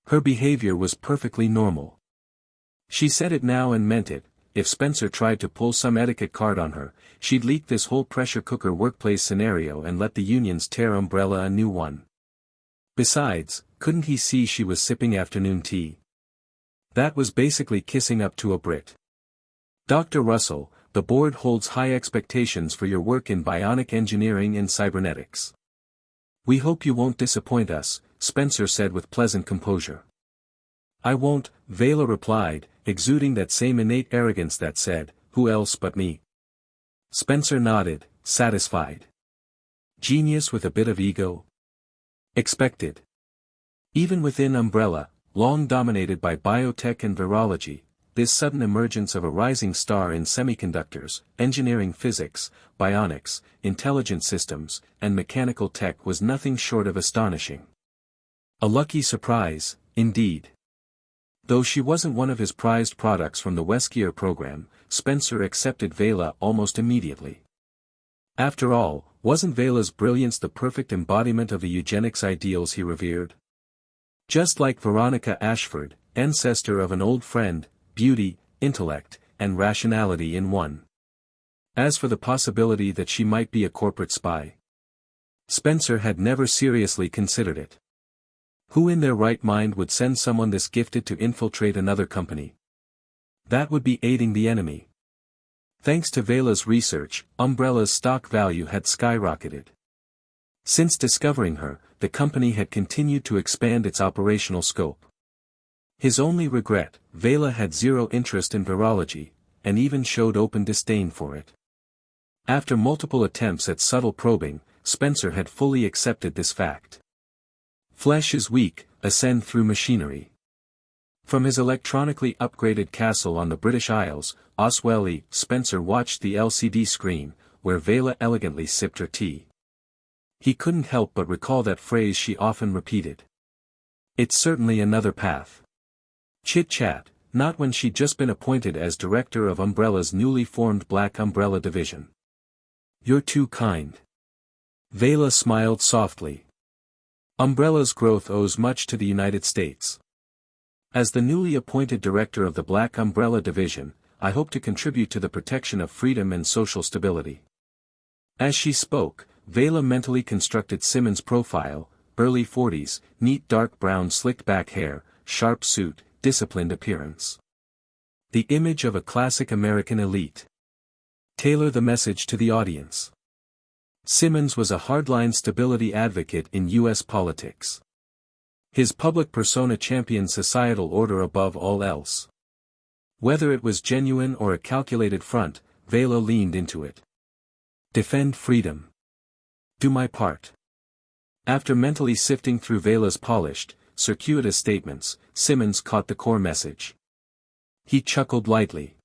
Her behavior was perfectly normal. She said it now and meant it. If Spencer tried to pull some etiquette card on her, she'd leak this whole pressure cooker workplace scenario and let the unions tear Umbrella a new one. Besides, couldn't he see she was sipping afternoon tea? That was basically kissing up to a Brit. Dr. Russell, the board holds high expectations for your work in bionic engineering and cybernetics. "We hope you won't disappoint us," Spencer said with pleasant composure. "I won't," Veila replied, exuding that same innate arrogance that said, "Who else but me?" Spencer nodded, satisfied. Genius with a bit of ego? Expected. Even within Umbrella, long dominated by biotech and virology, this sudden emergence of a rising star in semiconductors, engineering physics, bionics, intelligent systems, and mechanical tech was nothing short of astonishing. A lucky surprise, indeed. Though she wasn't one of his prized products from the Weskier program, Spencer accepted Veila almost immediately. After all, wasn't Veila's brilliance the perfect embodiment of the eugenics ideals he revered? Just like Veronica Ashford, ancestor of an old friend, beauty, intellect, and rationality in one. As for the possibility that she might be a corporate spy, Spencer had never seriously considered it. Who in their right mind would send someone this gifted to infiltrate another company? That would be aiding the enemy. Thanks to Veila's research, Umbrella's stock value had skyrocketed. Since discovering her, the company had continued to expand its operational scope. His only regret, Veila had zero interest in virology, and even showed open disdain for it. After multiple attempts at subtle probing, Spencer had fully accepted this fact. Flesh is weak, ascend through machinery. From his electronically upgraded castle on the British Isles, Oswellie, Spencer watched the LCD screen, where Veila elegantly sipped her tea. He couldn't help but recall that phrase she often repeated. "It's certainly another path." Chit-chat, not when she'd just been appointed as director of Umbrella's newly formed Black Umbrella division. "You're too kind." Veila smiled softly. Umbrella's growth owes much to the United States. As the newly appointed director of the Black Umbrella division, I hope to contribute to the protection of freedom and social stability. As she spoke, Veila mentally constructed Simmons' profile: early 40s, neat dark brown slicked back hair, sharp suit, disciplined appearance. The image of a classic American elite. Tailor the message to the audience. Simmons was a hardline stability advocate in U.S. politics. His public persona championed societal order above all else. Whether it was genuine or a calculated front, Veila leaned into it. Defend freedom. Do my part. After mentally sifting through Veila's polished, circuitous statements, Simmons caught the core message. He chuckled lightly.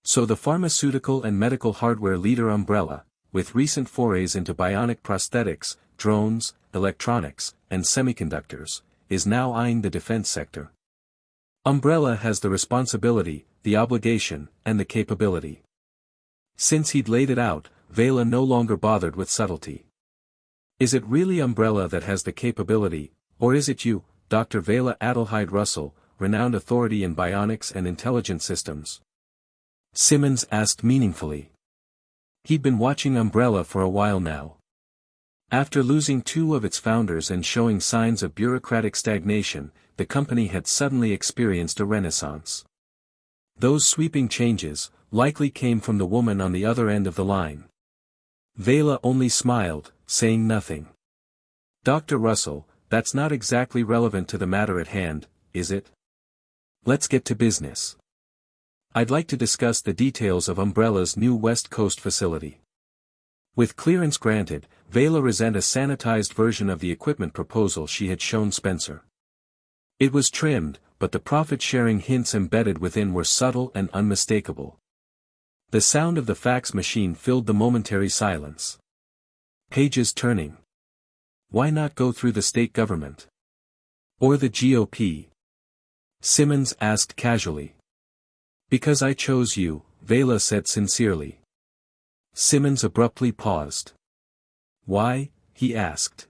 So the pharmaceutical and medical hardware leader Umbrella, with recent forays into bionic prosthetics, drones, electronics, and semiconductors, is now eyeing the defense sector. Umbrella has the responsibility, the obligation, and the capability. Since he'd laid it out, Veila no longer bothered with subtlety. Is it really Umbrella that has the capability, or is it you, Dr. Veila Adelheid Russell, renowned authority in bionics and intelligent systems? Simmons asked meaningfully. He'd been watching Umbrella for a while now. After losing two of its founders and showing signs of bureaucratic stagnation, the company had suddenly experienced a renaissance. Those sweeping changes, likely came from the woman on the other end of the line. Veila only smiled, saying nothing. "Dr. Russell, that's not exactly relevant to the matter at hand, is it? Let's get to business. I'd like to discuss the details of Umbrella's new West Coast facility." With clearance granted, Veila resent a sanitized version of the equipment proposal she had shown Spencer. It was trimmed, but the profit-sharing hints embedded within were subtle and unmistakable. The sound of the fax machine filled the momentary silence. Pages turning. Why not go through the state government? Or the GOP? Simmons asked casually. "Because I chose you," Veila said sincerely. Simmons abruptly paused. "Why?" he asked.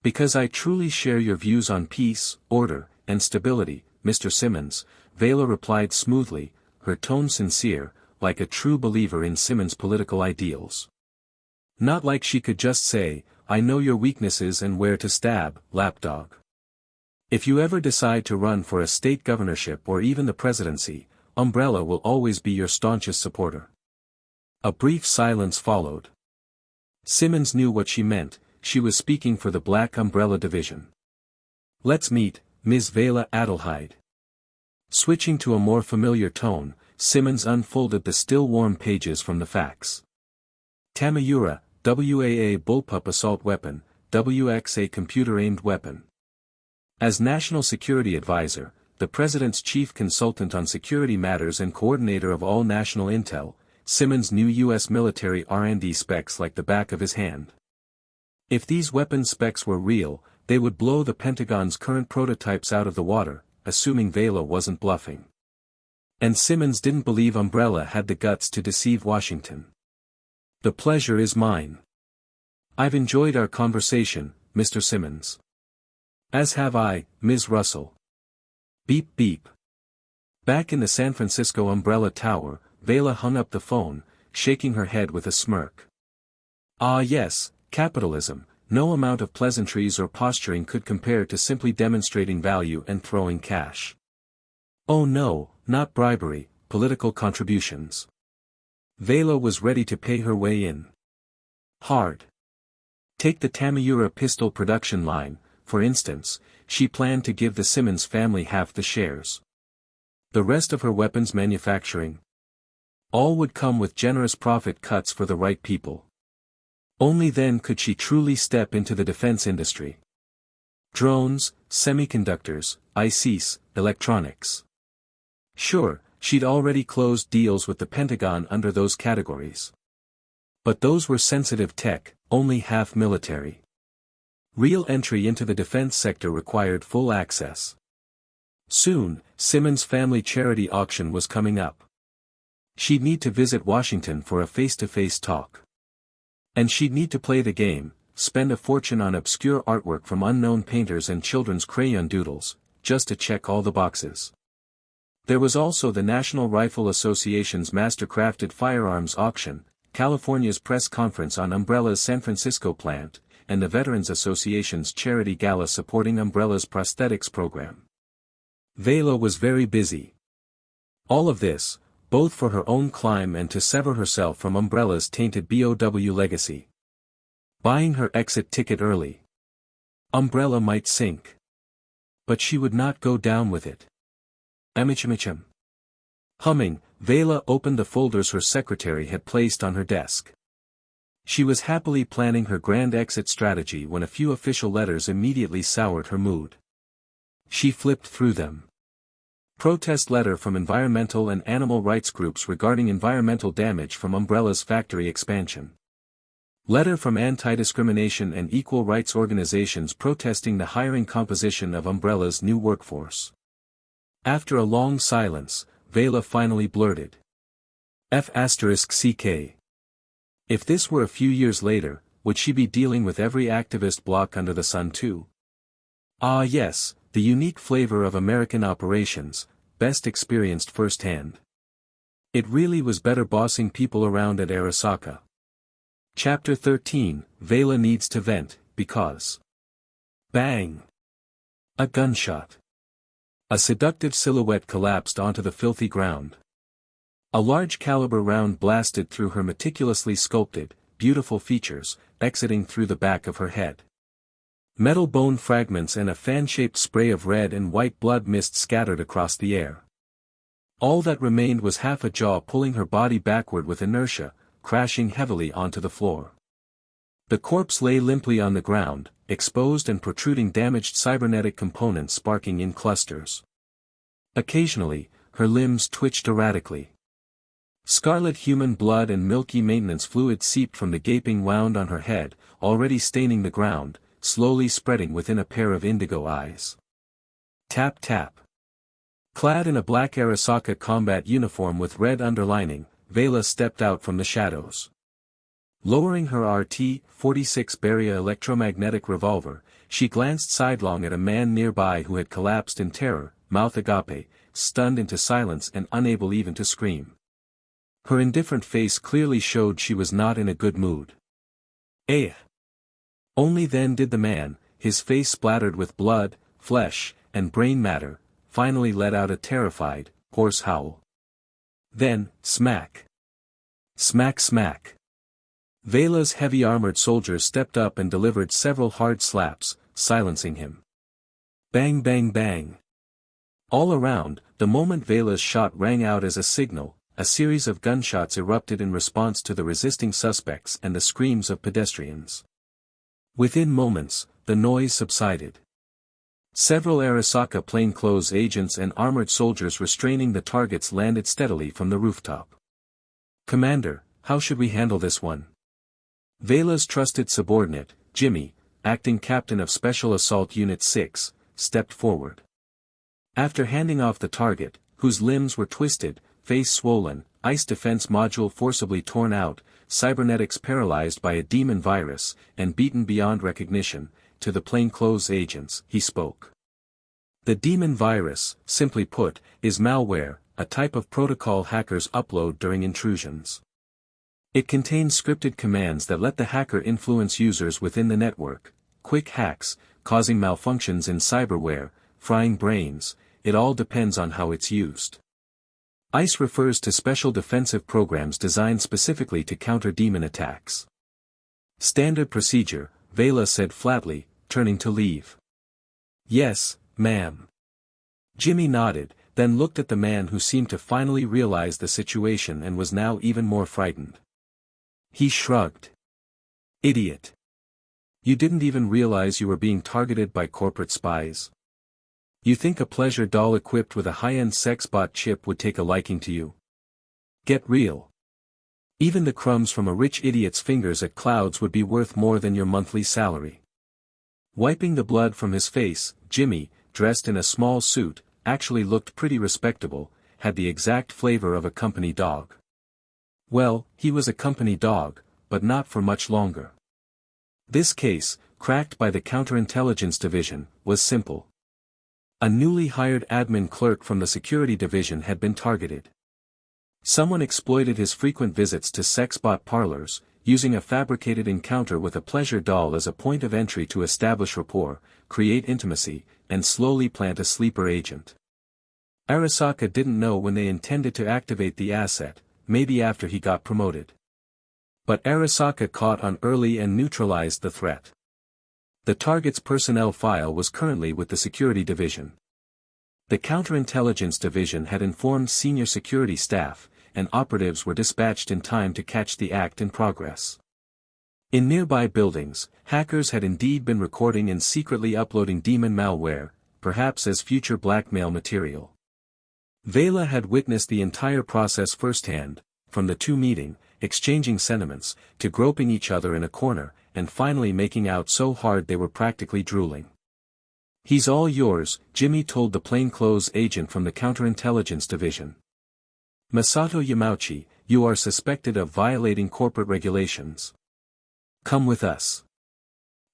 "Because I truly share your views on peace, order, and stability, Mr. Simmons," Veila replied smoothly, her tone sincere, like a true believer in Simmons' political ideals. Not like she could just say, "I know your weaknesses and where to stab, lapdog." If you ever decide to run for a state governorship or even the presidency, Umbrella will always be your staunchest supporter. A brief silence followed. Simmons knew what she meant. she was speaking for the Black Umbrella Division. "Let's meet, Ms. Veila Adelheid." Switching to a more familiar tone, Simmons unfolded the still warm pages from the fax. Tamiyura, WAA bullpup assault weapon, WXA computer-aimed weapon. As National Security Advisor, the President's chief consultant on security matters and coordinator of all national intel, Simmons knew U.S. military R&D specs like the back of his hand. If these weapon specs were real, they would blow the Pentagon's current prototypes out of the water, assuming Veila wasn't bluffing. And Simmons didn't believe Umbrella had the guts to deceive Washington. "The pleasure is mine. I've enjoyed our conversation, Mr. Simmons. As have I, Ms. Russell." Beep beep. Back in the San Francisco Umbrella Tower, Veila hung up the phone, shaking her head with a smirk. "Ah yes, capitalism, no amount of pleasantries or posturing could compare to simply demonstrating value and throwing cash. Oh no, not bribery, political contributions." Veila was ready to pay her way in. Hard. Take the Tamiyura pistol production line, for instance. She planned to give the Simmons family half the shares. The rest of her weapons manufacturing, all would come with generous profit cuts for the right people. Only then could she truly step into the defense industry. Drones, semiconductors, ICs, electronics. Sure, she'd already closed deals with the Pentagon under those categories. But those were sensitive tech, only half military. Real entry into the defense sector required full access. Soon, Simmons' family charity auction was coming up. She'd need to visit Washington for a face-to-face talk. And she'd need to play the game, spend a fortune on obscure artwork from unknown painters and children's crayon doodles, just to check all the boxes. There was also the National Rifle Association's master-crafted firearms auction, California's press conference on Umbrella's San Francisco plant, and the Veterans Association's charity gala supporting Umbrella's prosthetics program. Veila was very busy. All of this, both for her own climb and to sever herself from Umbrella's tainted BOW legacy. Buying her exit ticket early. Umbrella might sink. But she would not go down with it. Amichimichim. Humming, Veila opened the folders her secretary had placed on her desk. She was happily planning her grand exit strategy when a few official letters immediately soured her mood. She flipped through them. Protest letter from environmental and animal rights groups regarding environmental damage from Umbrella's factory expansion. Letter from anti-discrimination and equal rights organizations protesting the hiring composition of Umbrella's new workforce. After a long silence, Veila finally blurted. F***CK. If this were a few years later, would she be dealing with every activist bloc under the sun too? Ah yes, the unique flavor of American operations, best experienced firsthand. It really was better bossing people around at Arasaka. Chapter 13, Veila needs to vent, because. Bang! A gunshot. A seductive silhouette collapsed onto the filthy ground. A large caliber round blasted through her meticulously sculpted, beautiful features, exiting through the back of her head. Metal bone fragments and a fan-shaped spray of red and white blood mist scattered across the air. All that remained was half a jaw pulling her body backward with inertia, crashing heavily onto the floor. The corpse lay limply on the ground, exposed and protruding damaged cybernetic components sparking in clusters. Occasionally, her limbs twitched erratically. Scarlet human blood and milky maintenance fluid seeped from the gaping wound on her head, already staining the ground, slowly spreading within a pair of indigo eyes. Tap tap. Clad in a black Arasaka combat uniform with red underlining, Veila stepped out from the shadows. Lowering her RT-46 Beria electromagnetic revolver, she glanced sidelong at a man nearby who had collapsed in terror, mouth agape, stunned into silence and unable even to scream. Her indifferent face clearly showed she was not in a good mood. Eh! Only then did the man, his face splattered with blood, flesh, and brain matter, finally let out a terrified, hoarse howl. Then, smack! Smack smack! Veila's heavy armored soldiers stepped up and delivered several hard slaps, silencing him. Bang bang bang. All around, the moment Veila's shot rang out as a signal, a series of gunshots erupted in response to the resisting suspects and the screams of pedestrians. Within moments, the noise subsided. Several Arasaka plainclothes agents and armored soldiers restraining the targets landed steadily from the rooftop. "Commander, how should we handle this one?" Veila's trusted subordinate, Jimmy, acting captain of Special Assault Unit 6, stepped forward. After handing off the target, whose limbs were twisted, face swollen, ice defense module forcibly torn out, cybernetics paralyzed by a demon virus, and beaten beyond recognition, to the plainclothes agents, he spoke. The demon virus, simply put, is malware, a type of protocol hackers upload during intrusions. It contains scripted commands that let the hacker influence users within the network, quick hacks, causing malfunctions in cyberware, frying brains. It all depends on how it's used. ICE refers to special defensive programs designed specifically to counter demon attacks. Standard procedure, Veila said flatly, turning to leave. "Yes, ma'am." Jimmy nodded, then looked at the man who seemed to finally realize the situation and was now even more frightened. He shrugged. "Idiot. You didn't even realize you were being targeted by corporate spies? You think a pleasure doll equipped with a high-end sex bot chip would take a liking to you? Get real. Even the crumbs from a rich idiot's fingers at clouds would be worth more than your monthly salary." Wiping the blood from his face, Jimmy, dressed in a small suit, actually looked pretty respectable, had the exact flavor of a company dog. Well, he was a company dog, but not for much longer. This case, cracked by the Counterintelligence Division, was simple. A newly hired admin clerk from the Security Division had been targeted. Someone exploited his frequent visits to sex-bot parlors, using a fabricated encounter with a pleasure doll as a point of entry to establish rapport, create intimacy, and slowly plant a sleeper agent. Arasaka didn't know when they intended to activate the asset, maybe after he got promoted. But Arasaka caught on early and neutralized the threat. The target's personnel file was currently with the Security Division. The Counterintelligence Division had informed senior security staff, and operatives were dispatched in time to catch the act in progress. In nearby buildings, hackers had indeed been recording and secretly uploading demon malware, perhaps as future blackmail material. Veila had witnessed the entire process firsthand, from the two meeting, exchanging sentiments, to groping each other in a corner, and finally making out so hard they were practically drooling. "He's all yours," Jimmy told the plainclothes agent from the Counterintelligence Division. "Masato Yamauchi, you are suspected of violating corporate regulations. Come with us."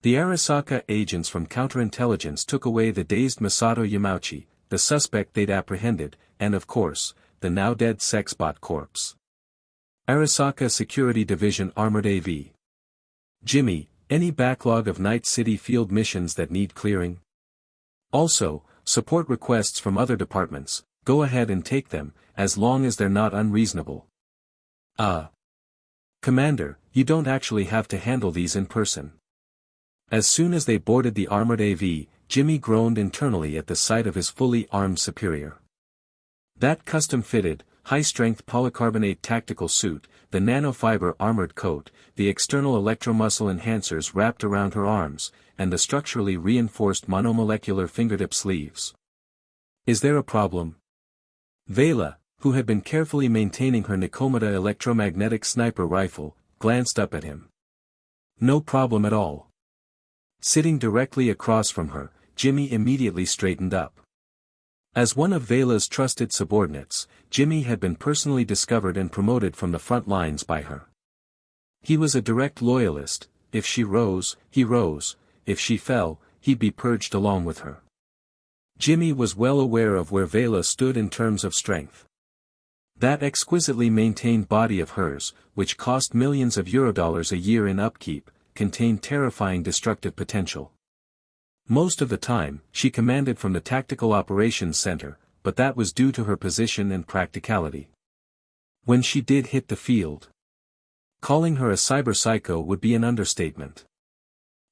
The Arasaka agents from Counterintelligence took away the dazed Masato Yamauchi, the suspect they'd apprehended, and of course, the now-dead sexbot corpse. Arasaka Security Division Armored AV. "Jimmy, any backlog of Night City field missions that need clearing? Also, support requests from other departments, go ahead and take them, as long as they're not unreasonable." Commander, you don't actually have to handle these in person." As soon as they boarded the armored AV, Jimmy groaned internally at the sight of his fully armed superior. That custom-fitted, high-strength polycarbonate tactical suit, the nanofiber armored coat, the external electromuscle enhancers wrapped around her arms, and the structurally reinforced monomolecular fingertip sleeves. "Is there a problem?" Veila, who had been carefully maintaining her Nikomata electromagnetic sniper rifle, glanced up at him. "No problem at all." Sitting directly across from her, Jimmy immediately straightened up. As one of Veila's trusted subordinates, Jimmy had been personally discovered and promoted from the front lines by her. He was a direct loyalist. If she rose, he rose; if she fell, he'd be purged along with her. Jimmy was well aware of where Veila stood in terms of strength. That exquisitely maintained body of hers, which cost millions of Eurodollars a year in upkeep, contained terrifying destructive potential. Most of the time, she commanded from the Tactical Operations Center, but that was due to her position and practicality. When she did hit the field, Calling her a cyber psycho would be an understatement.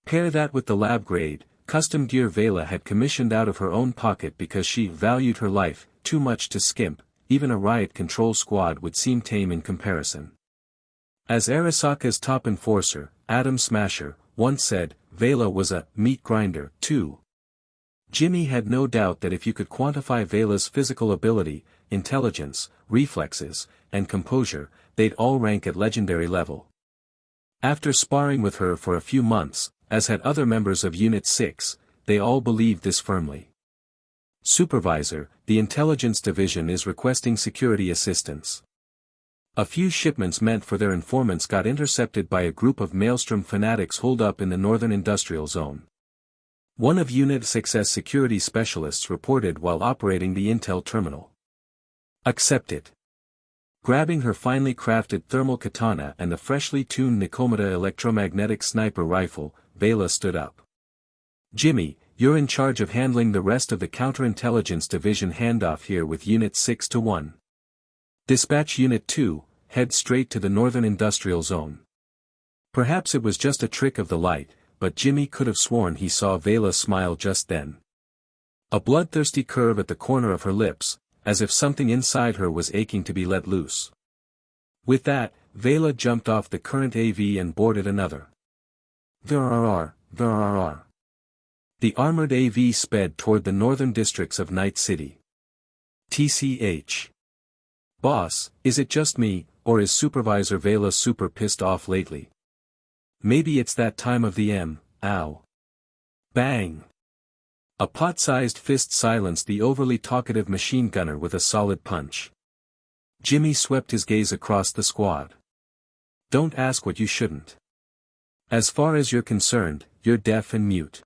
Pair that with the lab-grade, custom gear Veila had commissioned out of her own pocket because she valued her life too much to skimp. Even a riot control squad would seem tame in comparison. As Arasaka's top enforcer, Atom Smasher, once said, Veila was a meat grinder, too. Jimmy had no doubt that if you could quantify Veila's physical ability, intelligence, reflexes, and composure, they'd all rank at legendary level. After sparring with her for a few months, as had other members of Unit 6, they all believed this firmly. Supervisor, the Intelligence Division is requesting security assistance. A few shipments meant for their informants got intercepted by a group of Maelstrom fanatics holed up in the Northern Industrial Zone. One of Unit 6's security specialists reported while operating the intel terminal. Accept it. Grabbing her finely crafted thermal katana and the freshly tuned Nikomata electromagnetic sniper rifle, Veila stood up. Jimmy, you're in charge of handling the rest of the counterintelligence division handoff here with Unit 6-1. Dispatch Unit 2, head straight to the Northern Industrial Zone. Perhaps it was just a trick of the light, but Jimmy could have sworn he saw Veila smile just then. A bloodthirsty curve at the corner of her lips, as if something inside her was aching to be let loose. With that, Veila jumped off the current AV and boarded another. Vera. The armored AV sped toward the northern districts of Night City. TCH. Boss, is it just me, or is Supervisor Veila super pissed off lately? Maybe it's that time of the ow. Bang! A pot-sized fist silenced the overly talkative machine gunner with a solid punch. Jimmy swept his gaze across the squad. Don't ask what you shouldn't. As far as you're concerned, you're deaf and mute.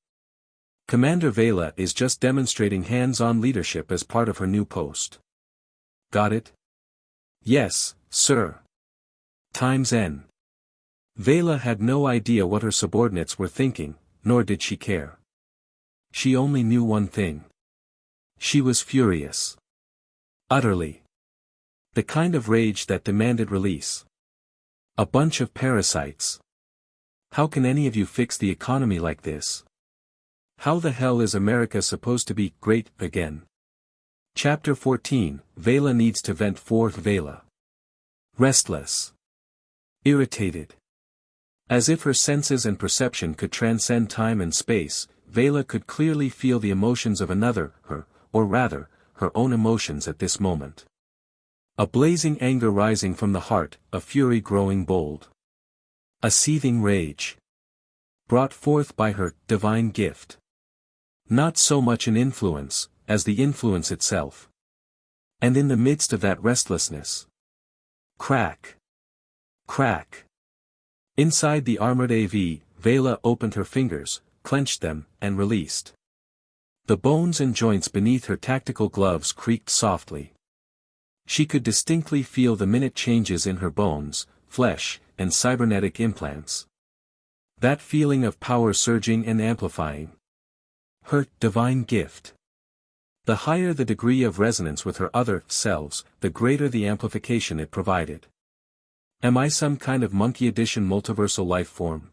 Commander Veila is just demonstrating hands-on leadership as part of her new post. Got it? Yes, sir. Times N. Veila had no idea what her subordinates were thinking, nor did she care. She only knew one thing. She was furious. Utterly. The kind of rage that demanded release. A bunch of parasites. How can any of you fix the economy like this? How the hell is America supposed to be great again? Chapter 14, Veila needs to vent for Veila. Restless. Irritated. As if her senses and perception could transcend time and space, Veila could clearly feel the emotions of another, or rather, her own emotions at this moment. A blazing anger rising from the heart, a fury growing bold. A seething rage. Brought forth by her divine gift. Not so much an influence, as the influence itself. And in the midst of that restlessness. Crack. Crack. Inside the armored AV, Veila opened her fingers, clenched them, and released. The bones and joints beneath her tactical gloves creaked softly. She could distinctly feel the minute changes in her bones, flesh, and cybernetic implants. That feeling of power surging and amplifying. Her divine gift. The higher the degree of resonance with her other selves, the greater the amplification it provided. Am I some kind of monkey edition multiversal life form?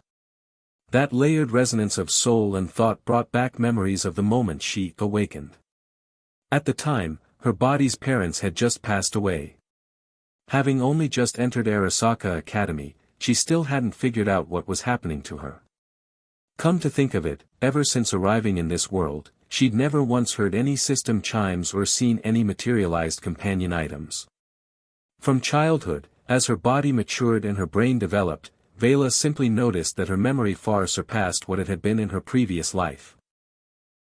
That layered resonance of soul and thought brought back memories of the moment she awakened. At the time, her body's parents had just passed away. Having only just entered Arasaka Academy, she still hadn't figured out what was happening to her. Come to think of it, ever since arriving in this world, she'd never once heard any system chimes or seen any materialized companion items. From childhood, as her body matured and her brain developed, Veila simply noticed that her memory far surpassed what it had been in her previous life.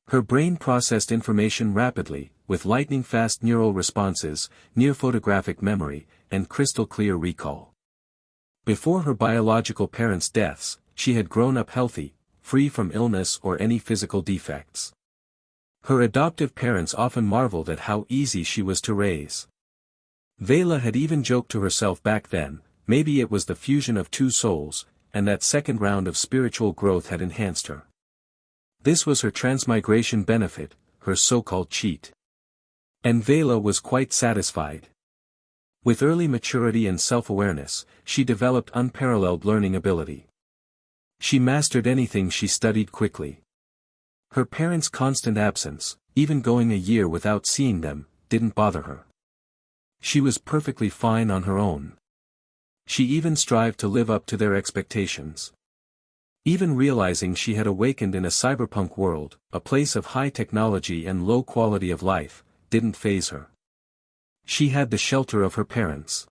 Her brain processed information rapidly, with lightning-fast neural responses, near-photographic memory, and crystal-clear recall. Before her biological parents' deaths, she had grown up healthy, free from illness or any physical defects. Her adoptive parents often marveled at how easy she was to raise. Veila had even joked to herself back then, maybe it was the fusion of two souls, and that second round of spiritual growth had enhanced her. This was her transmigration benefit, her so-called cheat. And Veila was quite satisfied. With early maturity and self-awareness, she developed unparalleled learning ability. She mastered anything she studied quickly. Her parents' constant absence, even going a year without seeing them, didn't bother her. She was perfectly fine on her own. She even strived to live up to their expectations. Even realizing she had awakened in a cyberpunk world, a place of high technology and low quality of life, didn't faze her. She had the shelter of her parents.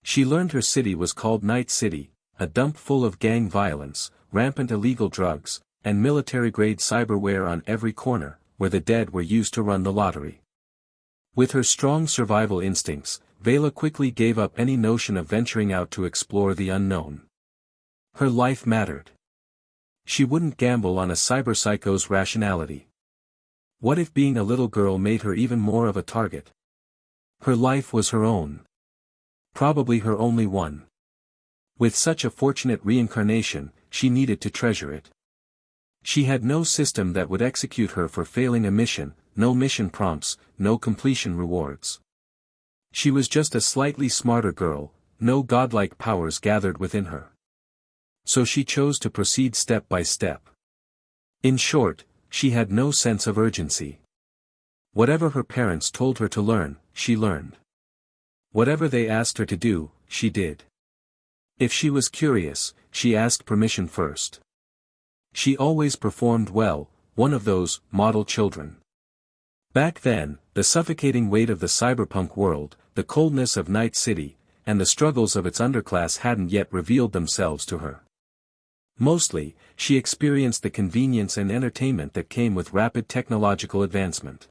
She learned her city was called Night City, a dump full of gang violence, rampant illegal drugs, and military-grade cyberware on every corner, where the dead were used to run the lottery. With her strong survival instincts, Veila quickly gave up any notion of venturing out to explore the unknown. Her life mattered. She wouldn't gamble on a cyberpsycho's rationality. What if being a little girl made her even more of a target? Her life was her own. Probably her only one. With such a fortunate reincarnation, she needed to treasure it. She had no system that would execute her for failing a mission, no mission prompts, no completion rewards. She was just a slightly smarter girl, no godlike powers gathered within her. So she chose to proceed step by step. In short, she had no sense of urgency. Whatever her parents told her to learn, she learned. Whatever they asked her to do, she did. If she was curious, she asked permission first. She always performed well, one of those model children. Back then, the suffocating weight of the cyberpunk world, the coldness of Night City, and the struggles of its underclass hadn't yet revealed themselves to her. Mostly, she experienced the convenience and entertainment that came with rapid technological advancement.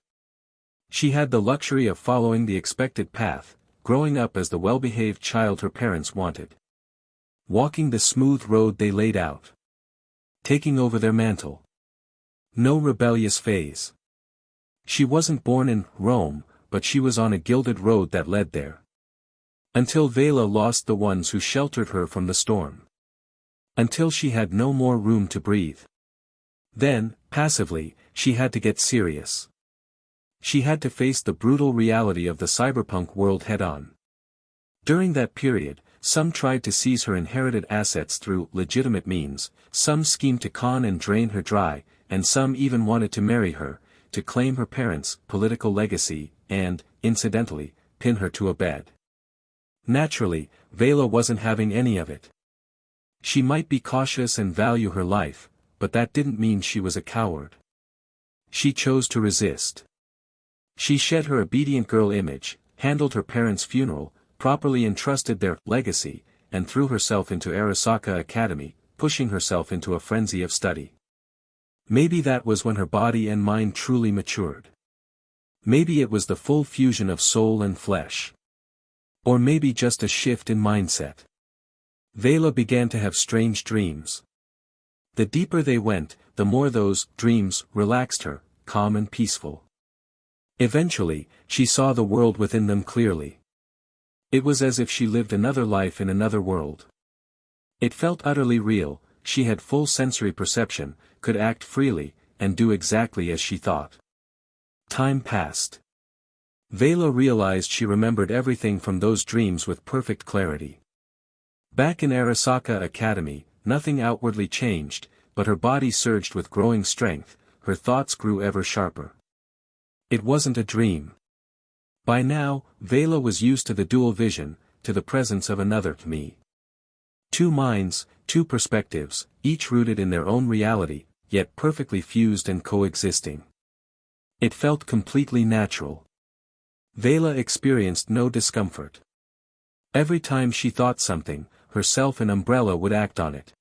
She had the luxury of following the expected path, growing up as the well-behaved child her parents wanted. Walking the smooth road they laid out. Taking over their mantle. No rebellious phase. She wasn't born in Rome, but she was on a gilded road that led there. Until Veila lost the ones who sheltered her from the storm. Until she had no more room to breathe. Then, passively, she had to get serious. She had to face the brutal reality of the cyberpunk world head-on. During that period, some tried to seize her inherited assets through legitimate means, some schemed to con and drain her dry, and some even wanted to marry her, to claim her parents' political legacy, and, incidentally, pin her to a bed. Naturally, Veila wasn't having any of it. She might be cautious and value her life, but that didn't mean she was a coward. She chose to resist. She shed her obedient girl image, handled her parents' funeral, properly entrusted their legacy, and threw herself into Arasaka Academy, pushing herself into a frenzy of study. Maybe that was when her body and mind truly matured. Maybe it was the full fusion of soul and flesh. Or maybe just a shift in mindset. Veila began to have strange dreams. The deeper they went, the more those dreams relaxed her, calm and peaceful. Eventually, she saw the world within them clearly. It was as if she lived another life in another world. It felt utterly real, she had full sensory perception, could act freely, and do exactly as she thought. Time passed. Veila realized she remembered everything from those dreams with perfect clarity. Back in Arasaka Academy, nothing outwardly changed, but her body surged with growing strength, her thoughts grew ever sharper. It wasn't a dream. By now, Veila was used to the dual vision, to the presence of another me. Two minds, two perspectives, each rooted in their own reality, yet perfectly fused and coexisting. It felt completely natural. Veila experienced no discomfort. Every time she thought something, her self and umbrella would act on it.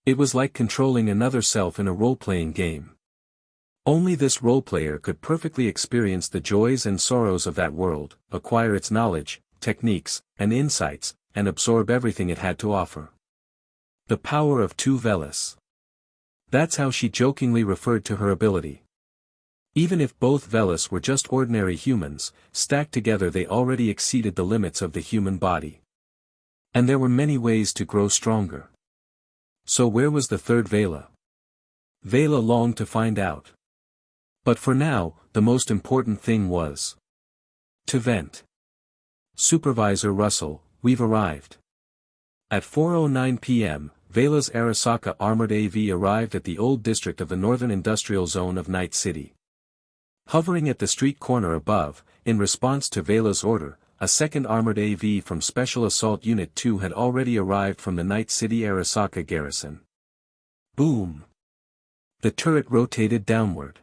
It was like controlling another self in a role-playing game. Only this role-player could perfectly experience the joys and sorrows of that world, acquire its knowledge, techniques, and insights, and absorb everything it had to offer. The power of two Veilas. That's how she jokingly referred to her ability. Even if both Veilas were just ordinary humans, stacked together they already exceeded the limits of the human body. And there were many ways to grow stronger. So where was the third Veila? Veila longed to find out. But for now, the most important thing was to vent. Supervisor Russell, we've arrived. At 4:09 p.m., Veila's Arasaka armored AV arrived at the old district of the northern industrial zone of Night City. Hovering at the street corner above, in response to Veila's order, a second armored AV from Special Assault Unit 2 had already arrived from the Night City Arasaka garrison. Boom! The turret rotated downward.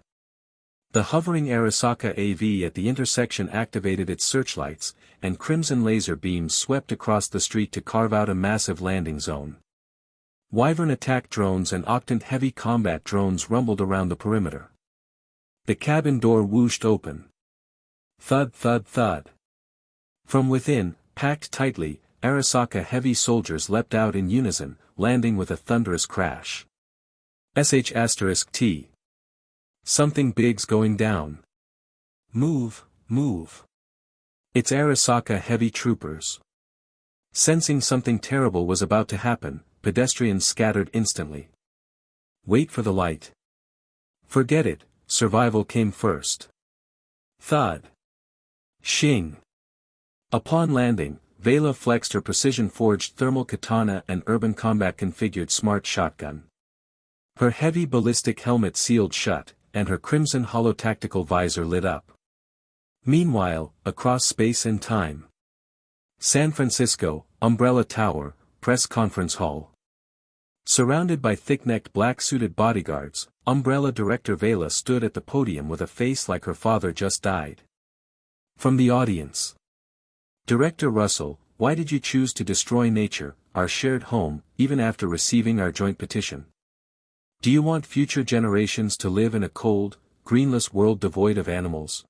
The hovering Arasaka AV at the intersection activated its searchlights, and crimson laser beams swept across the street to carve out a massive landing zone. Wyvern attack drones and Octant heavy combat drones rumbled around the perimeter. The cabin door whooshed open. Thud thud thud. From within, packed tightly, Arasaka heavy soldiers leapt out in unison, landing with a thunderous crash. *T. Something big's going down. Move, move. It's Arasaka heavy troopers. Sensing something terrible was about to happen, pedestrians scattered instantly. Wait for the light. Forget it, survival came first. Thud. Shing. Upon landing, Veila flexed her precision-forged thermal katana and urban combat configured smart shotgun. Her heavy ballistic helmet sealed shut, and her crimson holotactical visor lit up. Meanwhile, across space and time. San Francisco, Umbrella Tower, Press Conference Hall. Surrounded by thick-necked black-suited bodyguards, Umbrella Director Veila stood at the podium with a face like her father just died. From the audience. Director Russell, why did you choose to destroy nature, our shared home, even after receiving our joint petition? Do you want future generations to live in a cold, greenless world devoid of animals?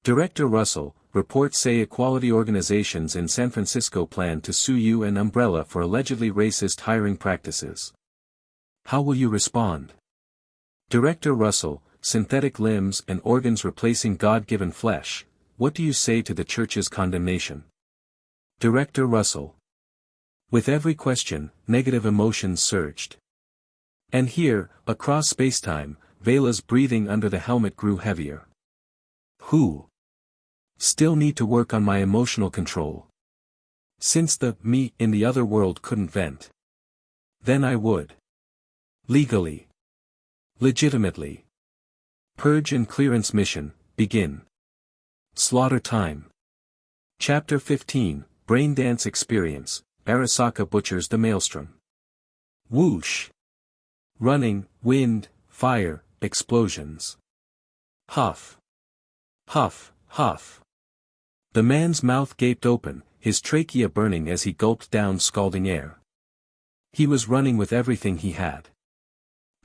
Director Russell, reports say equality organizations in San Francisco plan to sue you and Umbrella for allegedly racist hiring practices. How will you respond? Director Russell, synthetic limbs and organs replacing God-given flesh, what do you say to the church's condemnation? Director Russell. With every question, negative emotions surged. And here, across spacetime, Veila's breathing under the helmet grew heavier. Who? Still need to work on my emotional control. Since the me in the other world couldn't vent. Then I would. Legally. Legitimately. Purge and clearance mission, begin. Slaughter time. Chapter 15, Brain Dance Experience, Arasaka butchers the maelstrom. Whoosh. Running, wind, fire, explosions. Huff. Huff, huff. The man's mouth gaped open, his trachea burning as he gulped down scalding air. He was running with everything he had.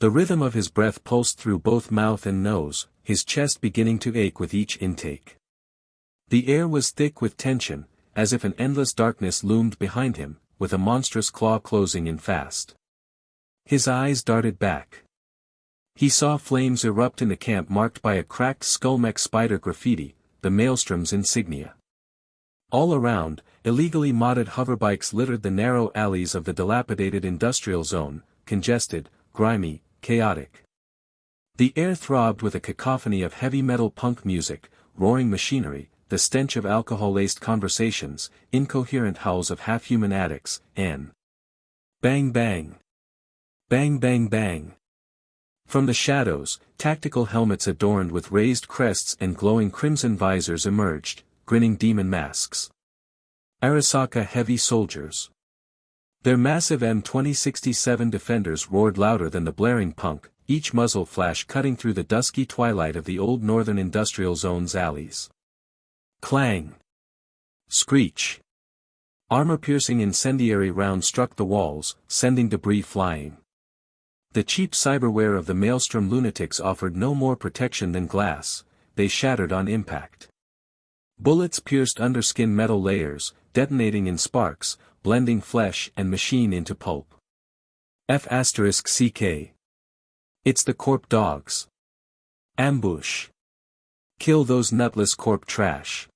The rhythm of his breath pulsed through both mouth and nose, his chest beginning to ache with each intake. The air was thick with tension, as if an endless darkness loomed behind him, with a monstrous claw closing in fast. His eyes darted back. He saw flames erupt in the camp marked by a cracked skull-mech spider graffiti, the Maelstrom's insignia. All around, illegally modded hoverbikes littered the narrow alleys of the dilapidated industrial zone, congested, grimy, chaotic. The air throbbed with a cacophony of heavy metal punk music, roaring machinery, the stench of alcohol-laced conversations, incoherent howls of half-human addicts, and bang bang. Bang bang bang. From the shadows, tactical helmets adorned with raised crests and glowing crimson visors emerged, grinning demon masks. Arasaka heavy soldiers. Their massive M2067 defenders roared louder than the blaring punk, each muzzle flash cutting through the dusky twilight of the old northern industrial zone's alleys. Clang. Screech. Armor-piercing incendiary rounds struck the walls, sending debris flying. The cheap cyberware of the Maelstrom lunatics offered no more protection than glass, they shattered on impact. Bullets pierced underskin metal layers, detonating in sparks, blending flesh and machine into pulp. F***CK. It's the corp dogs. Ambush. Kill those nutless corp trash.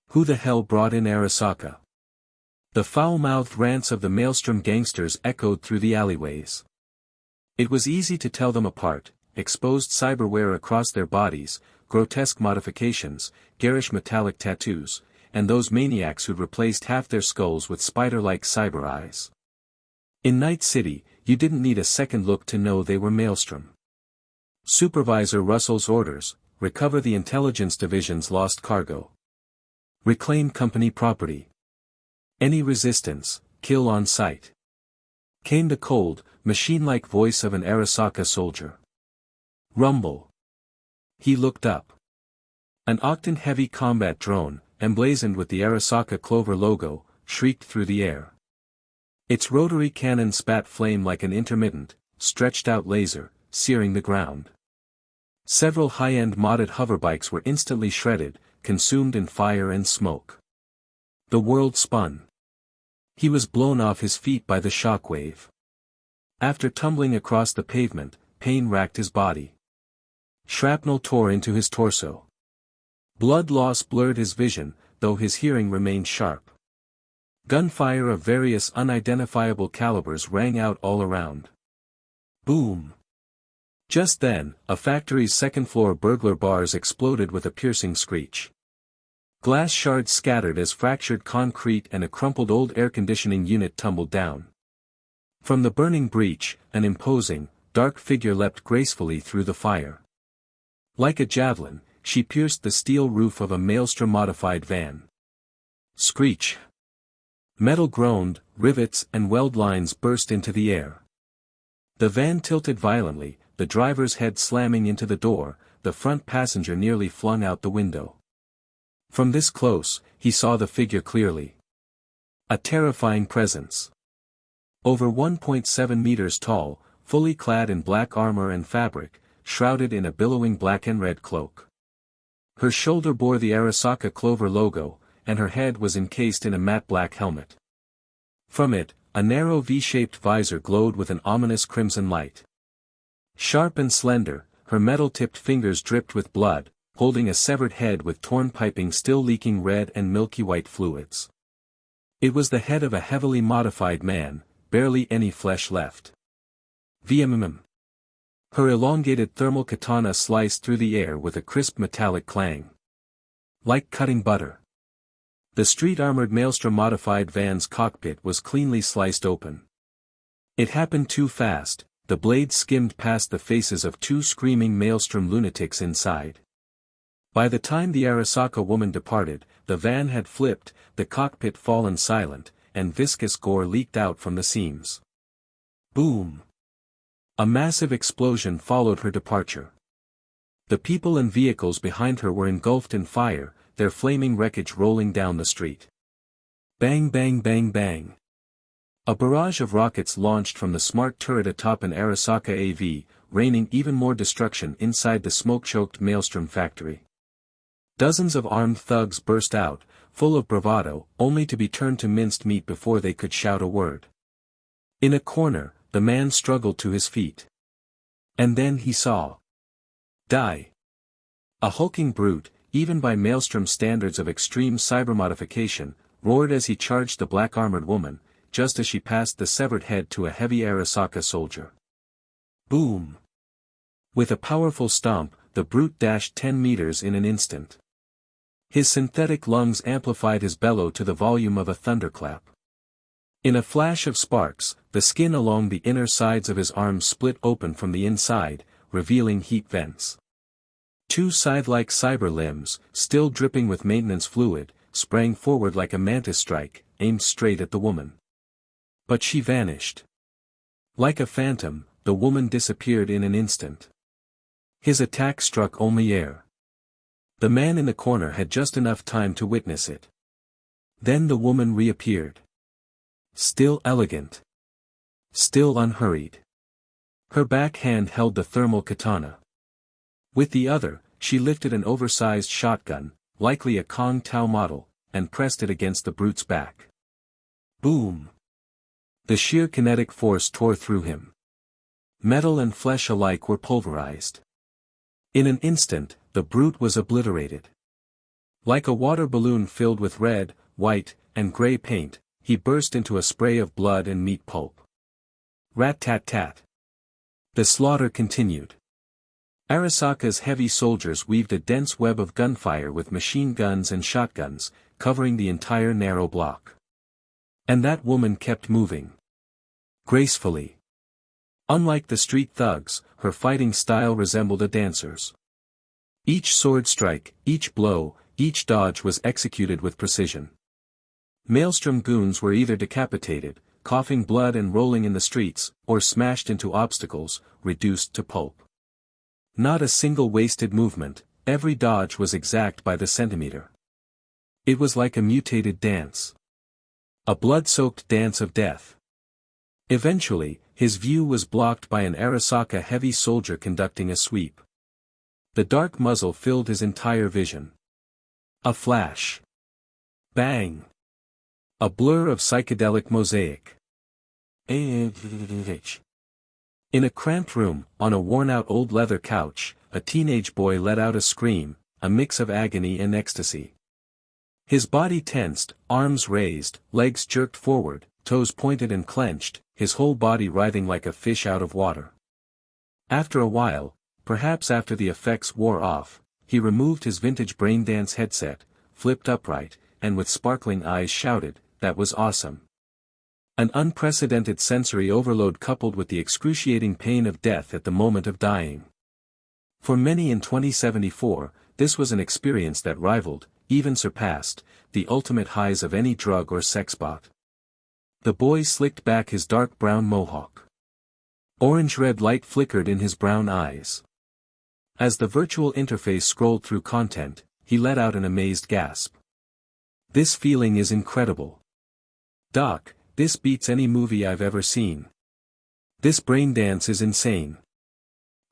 Who the hell brought in Arasaka? The foul-mouthed rants of the Maelstrom gangsters echoed through the alleyways. It was easy to tell them apart, exposed cyberware across their bodies, grotesque modifications, garish metallic tattoos, and those maniacs who'd replaced half their skulls with spider-like cyber eyes. In Night City, you didn't need a second look to know they were Maelstrom. Supervisor Russell's orders: recover the Intelligence Division's lost cargo. Reclaim company property. Any resistance, kill on sight. Came the cold, machine-like voice of an Arasaka soldier. Rumble. He looked up. An Octan-heavy combat drone, emblazoned with the Arasaka Clover logo, shrieked through the air. Its rotary cannon spat flame like an intermittent, stretched-out laser, searing the ground. Several high-end modded hoverbikes were instantly shredded, consumed in fire and smoke. The world spun. He was blown off his feet by the shockwave. After tumbling across the pavement, pain racked his body. Shrapnel tore into his torso. Blood loss blurred his vision, though his hearing remained sharp. Gunfire of various unidentifiable calibers rang out all around. Boom! Just then, a factory's second-floor burglar bars exploded with a piercing screech. Glass shards scattered as fractured concrete and a crumpled old air-conditioning unit tumbled down. From the burning breach, an imposing, dark figure leapt gracefully through the fire. Like a javelin, she pierced the steel roof of a Maelstrom-modified van. Screech! Metal groaned, rivets and weld lines burst into the air. The van tilted violently, the driver's head slamming into the door, the front passenger nearly flung out the window. From this close, he saw the figure clearly. A terrifying presence. Over 1.7 meters tall, fully clad in black armor and fabric, shrouded in a billowing black and red cloak. Her shoulder bore the Arasaka Clover logo, and her head was encased in a matte black helmet. From it, a narrow V-shaped visor glowed with an ominous crimson light. Sharp and slender, her metal-tipped fingers dripped with blood, holding a severed head with torn piping still leaking red and milky white fluids. It was the head of a heavily modified man, barely any flesh left. VMM. Her elongated thermal katana sliced through the air with a crisp metallic clang. Like cutting butter. The street-armored Maelstrom-modified van's cockpit was cleanly sliced open. It happened too fast, the blade skimmed past the faces of two screaming Maelstrom lunatics inside. By the time the Arasaka woman departed, the van had flipped, the cockpit fallen silent, and viscous gore leaked out from the seams. Boom! A massive explosion followed her departure. The people and vehicles behind her were engulfed in fire, their flaming wreckage rolling down the street. Bang bang bang bang. A barrage of rockets launched from the smart turret atop an Arasaka AV, raining even more destruction inside the smoke-choked Maelstrom factory. Dozens of armed thugs burst out, full of bravado, only to be turned to minced meat before they could shout a word. In a corner, the man struggled to his feet. And then he saw. Die. A hulking brute, even by Maelstrom standards of extreme cybermodification, roared as he charged the black-armored woman, just as she passed the severed head to a heavy Arasaka soldier. Boom! With a powerful stomp, the brute dashed 10 meters in an instant. His synthetic lungs amplified his bellow to the volume of a thunderclap. In a flash of sparks, the skin along the inner sides of his arms split open from the inside, revealing heat vents. Two scythe-like cyber limbs, still dripping with maintenance fluid, sprang forward like a mantis strike, aimed straight at the woman. But she vanished. Like a phantom, the woman disappeared in an instant. His attack struck only air. The man in the corner had just enough time to witness it. Then the woman reappeared. Still elegant. Still unhurried. Her back hand held the thermal katana. With the other, she lifted an oversized shotgun, likely a Kong Tao model, and pressed it against the brute's back. Boom! The sheer kinetic force tore through him. Metal and flesh alike were pulverized. In an instant, the brute was obliterated. Like a water balloon filled with red, white, and gray paint, he burst into a spray of blood and meat pulp. Rat-tat-tat. The slaughter continued. Arasaka's heavy soldiers weaved a dense web of gunfire with machine guns and shotguns, covering the entire narrow block. And that woman kept moving. Gracefully. Unlike the street thugs, her fighting style resembled a dancer's. Each sword strike, each blow, each dodge was executed with precision. Maelstrom goons were either decapitated, coughing blood and rolling in the streets, or smashed into obstacles, reduced to pulp. Not a single wasted movement, every dodge was exact by the centimeter. It was like a mutated dance. A blood-soaked dance of death. Eventually, his view was blocked by an Arasaka heavy soldier conducting a sweep. The dark muzzle filled his entire vision. A flash. Bang. A blur of psychedelic mosaic. In a cramped room, on a worn-out old leather couch, a teenage boy let out a scream, a mix of agony and ecstasy. His body tensed, arms raised, legs jerked forward, toes pointed and clenched, his whole body writhing like a fish out of water. After a while, perhaps after the effects wore off, he removed his vintage braindance headset, flipped upright, and with sparkling eyes shouted, "That was awesome." An unprecedented sensory overload coupled with the excruciating pain of death at the moment of dying. For many in 2074, this was an experience that rivaled, even surpassed, the ultimate highs of any drug or sex bot. The boy slicked back his dark brown mohawk. Orange-red light flickered in his brown eyes. As the virtual interface scrolled through content, he let out an amazed gasp. This feeling is incredible. Doc, this beats any movie I've ever seen. This braindance is insane.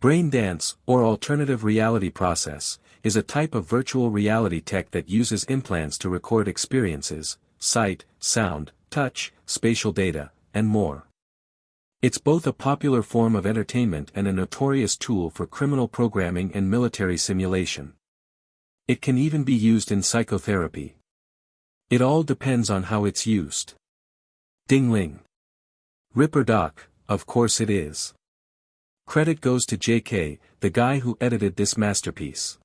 Braindance, or alternative reality process, is a type of virtual reality tech that uses implants to record experiences, sight, sound, touch, spatial data, and more. It's both a popular form of entertainment and a notorious tool for criminal programming and military simulation. It can even be used in psychotherapy. It all depends on how it's used. Ding-ling. Ripper Doc, of course it is. Credit goes to JK, the guy who edited this masterpiece.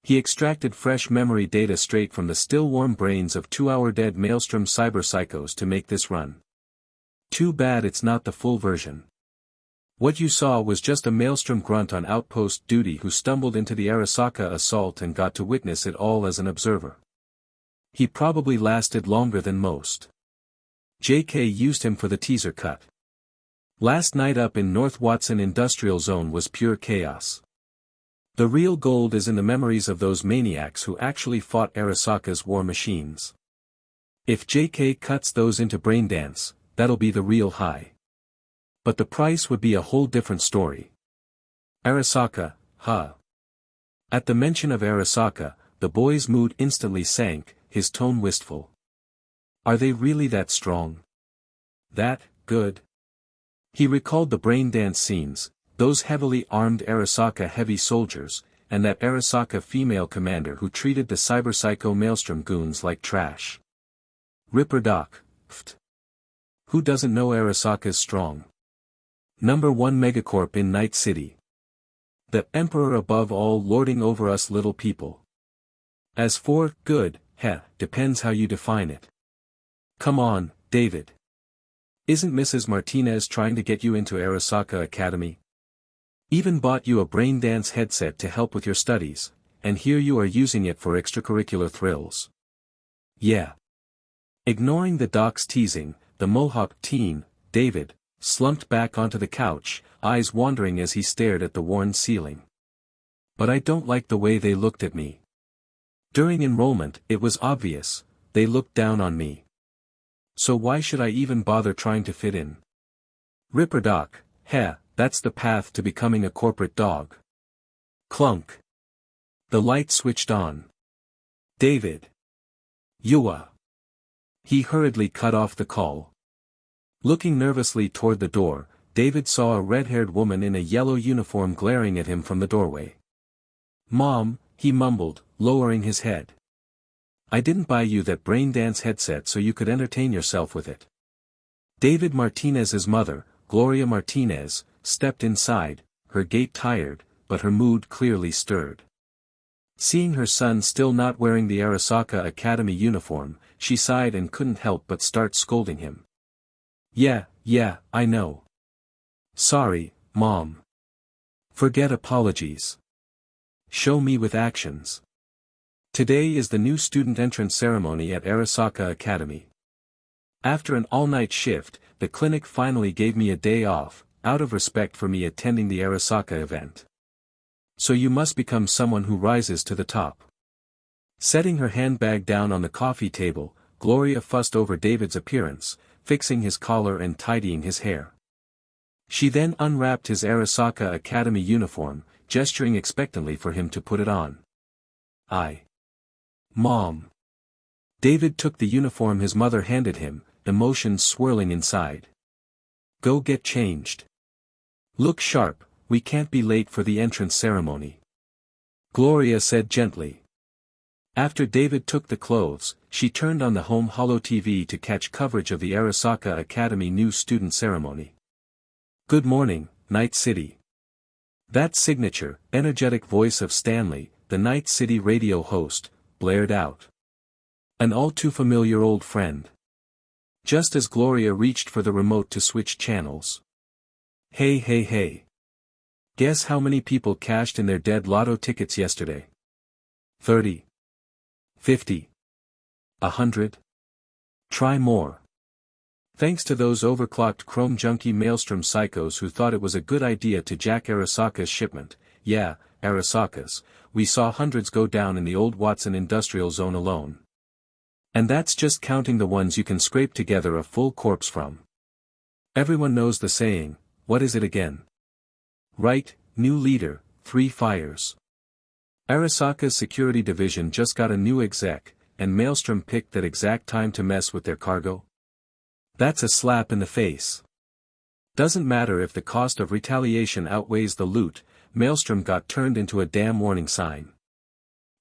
He extracted fresh memory data straight from the still-warm brains of 2-hour-dead Maelstrom cyber-psychos to make this run. Too bad it's not the full version. What you saw was just a Maelstrom grunt on outpost duty who stumbled into the Arasaka assault and got to witness it all as an observer. He probably lasted longer than most. JK used him for the teaser cut. Last night up in North Watson Industrial Zone was pure chaos. The real gold is in the memories of those maniacs who actually fought Arasaka's war machines. If JK cuts those into braindance, that'll be the real high. But the price would be a whole different story. Arasaka, huh? At the mention of Arasaka, the boy's mood instantly sank, his tone wistful. Are they really that strong? That good? He recalled the braindance scenes, those heavily armed Arasaka heavy soldiers, and that Arasaka female commander who treated the cyber-psycho Maelstrom goons like trash. Ripper Doc, pft. Who doesn't know Arasaka's strong? #1 megacorp in Night City. The emperor above all lording over us little people. As for good, depends how you define it. Come on, David. Isn't Mrs. Martinez trying to get you into Arasaka Academy? Even bought you a braindance headset to help with your studies, and here you are using it for extracurricular thrills. Yeah. Ignoring the doc's teasing, the Mohawk teen, David, slumped back onto the couch, eyes wandering as he stared at the worn ceiling. But I don't like the way they looked at me. During enrollment, it was obvious, they looked down on me. So why should I even bother trying to fit in? Ripper Doc, that's the path to becoming a corporate dog. Clunk. The light switched on. David. Yua. He hurriedly cut off the call. Looking nervously toward the door, David saw a red-haired woman in a yellow uniform glaring at him from the doorway. Mom, he mumbled, lowering his head. I didn't buy you that braindance headset so you could entertain yourself with it. David Martinez's mother, Gloria Martinez, stepped inside, her gait tired, but her mood clearly stirred. Seeing her son still not wearing the Arasaka Academy uniform, she sighed and couldn't help but start scolding him. Yeah, I know. Sorry, Mom. Forget apologies. Show me with actions. Today is the new student entrance ceremony at Arasaka Academy. After an all-night shift, the clinic finally gave me a day off, out of respect for me attending the Arasaka event. So you must become someone who rises to the top. Setting her handbag down on the coffee table, Gloria fussed over David's appearance, fixing his collar and tidying his hair. She then unwrapped his Arasaka Academy uniform, gesturing expectantly for him to put it on. Mom. David took the uniform his mother handed him, emotions swirling inside. Go get changed. Look sharp, we can't be late for the entrance ceremony. Gloria said gently. After David took the clothes, she turned on the home holo TV to catch coverage of the Arasaka Academy new student ceremony. Good morning, Night City. That signature, energetic voice of Stanley, the Night City radio host, blared out. An all-too-familiar old friend. Just as Gloria reached for the remote to switch channels. Hey. Guess how many people cashed in their dead lotto tickets yesterday? 30. 50. 100. Try more. Thanks to those overclocked chrome junkie maelstrom psychos who thought it was a good idea to jack Arasaka's shipment, yeah, Arasaka's, we saw hundreds go down in the old Watson industrial zone alone. And that's just counting the ones you can scrape together a full corpse from. Everyone knows the saying, what is it again? Right, new leader, 3 fires. Arasaka's security division just got a new exec, and Maelstrom picked that exact time to mess with their cargo. That's a slap in the face. Doesn't matter if the cost of retaliation outweighs the loot, Maelstrom got turned into a damn warning sign.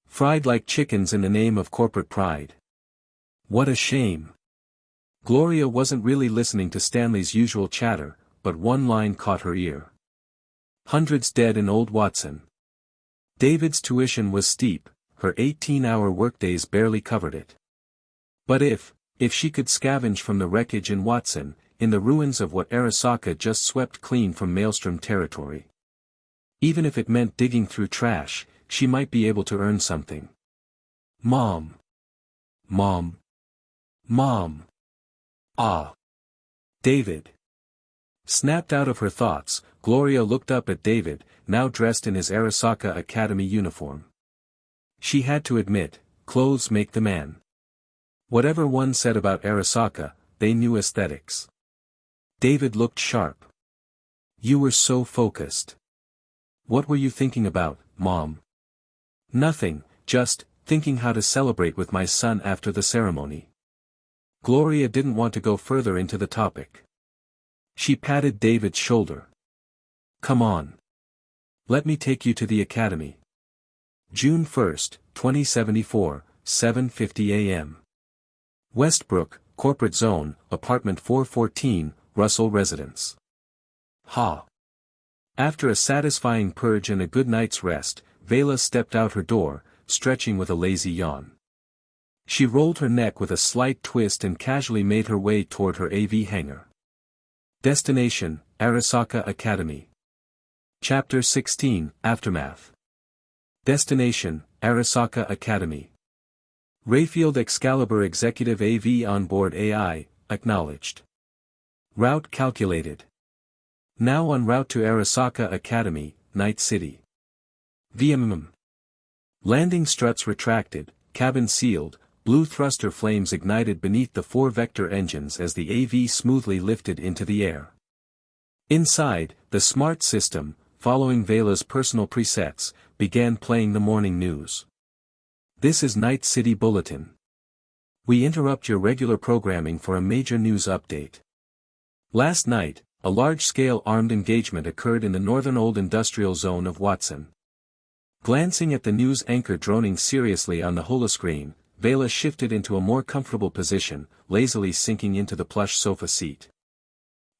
Fried like chickens in the name of corporate pride. What a shame. Gloria wasn't really listening to Stanley's usual chatter, but one line caught her ear. Hundreds dead in old Watson. David's tuition was steep, her 18-hour workdays barely covered it. But if she could scavenge from the wreckage in Watson, in the ruins of what Arasaka just swept clean from Maelstrom territory. Even if it meant digging through trash, she might be able to earn something. Mom. Ah. David. Snapped out of her thoughts, Gloria looked up at David, now dressed in his Arasaka Academy uniform. She had to admit, clothes make the man. Whatever one said about Arasaka, they knew aesthetics. David looked sharp. You were so focused. What were you thinking about, Mom? Nothing, just thinking how to celebrate with my son after the ceremony. Gloria didn't want to go further into the topic. She patted David's shoulder. Come on. Let me take you to the academy. June 1st, 2074, 7:50 a.m. Westbrook, Corporate Zone, Apartment 414, Russell Residence. Ha. After a satisfying purge and a good night's rest, Veila stepped out her door, stretching with a lazy yawn. She rolled her neck with a slight twist and casually made her way toward her AV hangar. Destination, Arasaka Academy. Chapter 16, Aftermath. Destination, Arasaka Academy. Rayfield Excalibur Executive AV Onboard AI, acknowledged. Route calculated. Now en route to Arasaka Academy, Night City. VMM. Landing struts retracted, cabin sealed, blue thruster flames ignited beneath the 4-vector engines as the AV smoothly lifted into the air. Inside, the smart system, following Veila's personal presets, began playing the morning news. This is Night City Bulletin. We interrupt your regular programming for a major news update. Last night, a large-scale armed engagement occurred in the northern old industrial zone of Watson. Glancing at the news anchor droning seriously on the holoscreen, Veila shifted into a more comfortable position, lazily sinking into the plush sofa seat.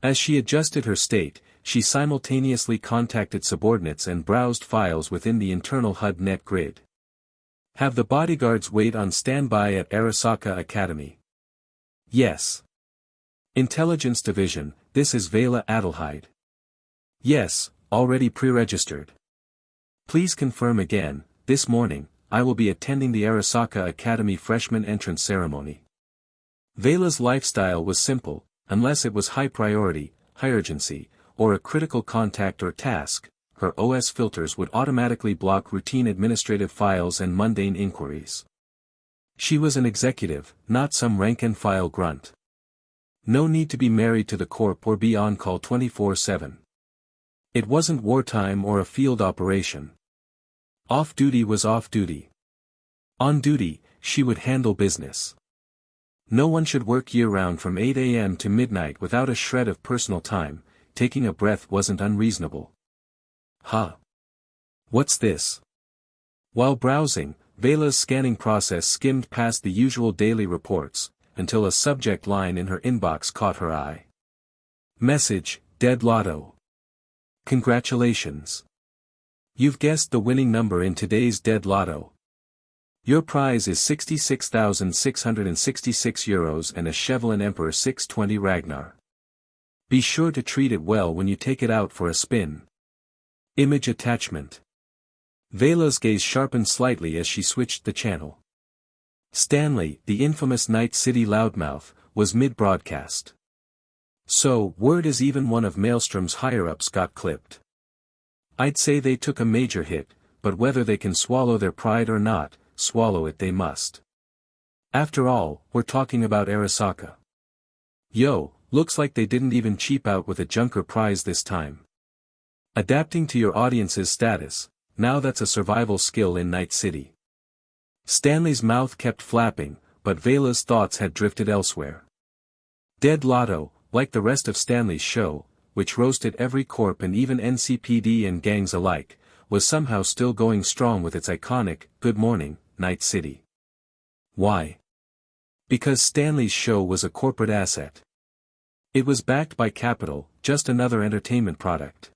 As she adjusted her state, she simultaneously contacted subordinates and browsed files within the internal HUD net grid. Have the bodyguards wait on standby at Arasaka Academy. Yes. Intelligence Division, this is Veila Adelheid. Yes, already pre-registered. Please confirm again, this morning, I will be attending the Arasaka Academy freshman entrance ceremony. Veila's lifestyle was simple, unless it was high priority, high urgency, or a critical contact or task, her OS filters would automatically block routine administrative files and mundane inquiries. She was an executive, not some rank-and-file grunt. No need to be married to the corp or be on call 24/7. It wasn't wartime or a field operation. Off-duty was off-duty. On duty, she would handle business. No one should work year-round from 8 a.m. to midnight without a shred of personal time. Taking a breath wasn't unreasonable. Huh. What's this? While browsing, Veila's scanning process skimmed past the usual daily reports, until a subject line in her inbox caught her eye. Message, Dead Lotto. Congratulations. You've guessed the winning number in today's Dead Lotto. Your prize is €66,666 and a Chevrolet Emperor 620 Ragnar. Be sure to treat it well when you take it out for a spin. Image attachment. Veila's gaze sharpened slightly as she switched the channel. Stanley, the infamous Night City loudmouth, was mid-broadcast. So, word is even one of Maelstrom's higher-ups got clipped. I'd say they took a major hit, but whether they can swallow their pride or not, swallow it they must. After all, we're talking about Arasaka. Yo, looks like they didn't even cheap out with a junker prize this time. Adapting to your audience's status, now that's a survival skill in Night City. Stanley's mouth kept flapping, but Veila's thoughts had drifted elsewhere. Dead Lotto, like the rest of Stanley's show, which roasted every corp and even NCPD and gangs alike, was somehow still going strong with its iconic, Good Morning, Night City. Why? Because Stanley's show was a corporate asset. It was backed by capital, just another entertainment product.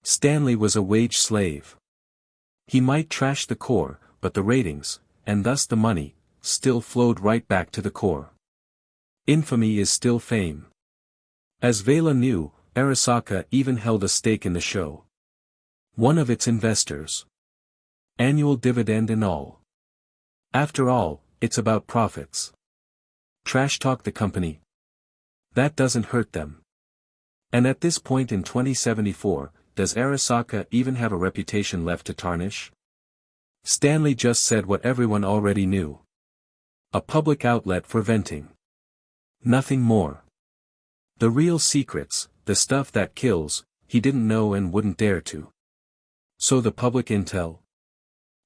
Stanley was a wage slave. He might trash the core, but the ratings, and thus the money, still flowed right back to the core. Infamy is still fame. As Veila knew, Arasaka even held a stake in the show. One of its investors. Annual dividend and all. After all, it's about profits. Trash talk the company. That doesn't hurt them. And at this point in 2074, does Arasaka even have a reputation left to tarnish? Stanley just said what everyone already knew. A public outlet for venting. Nothing more. The real secrets, the stuff that kills, he didn't know and wouldn't dare to. So the public intel?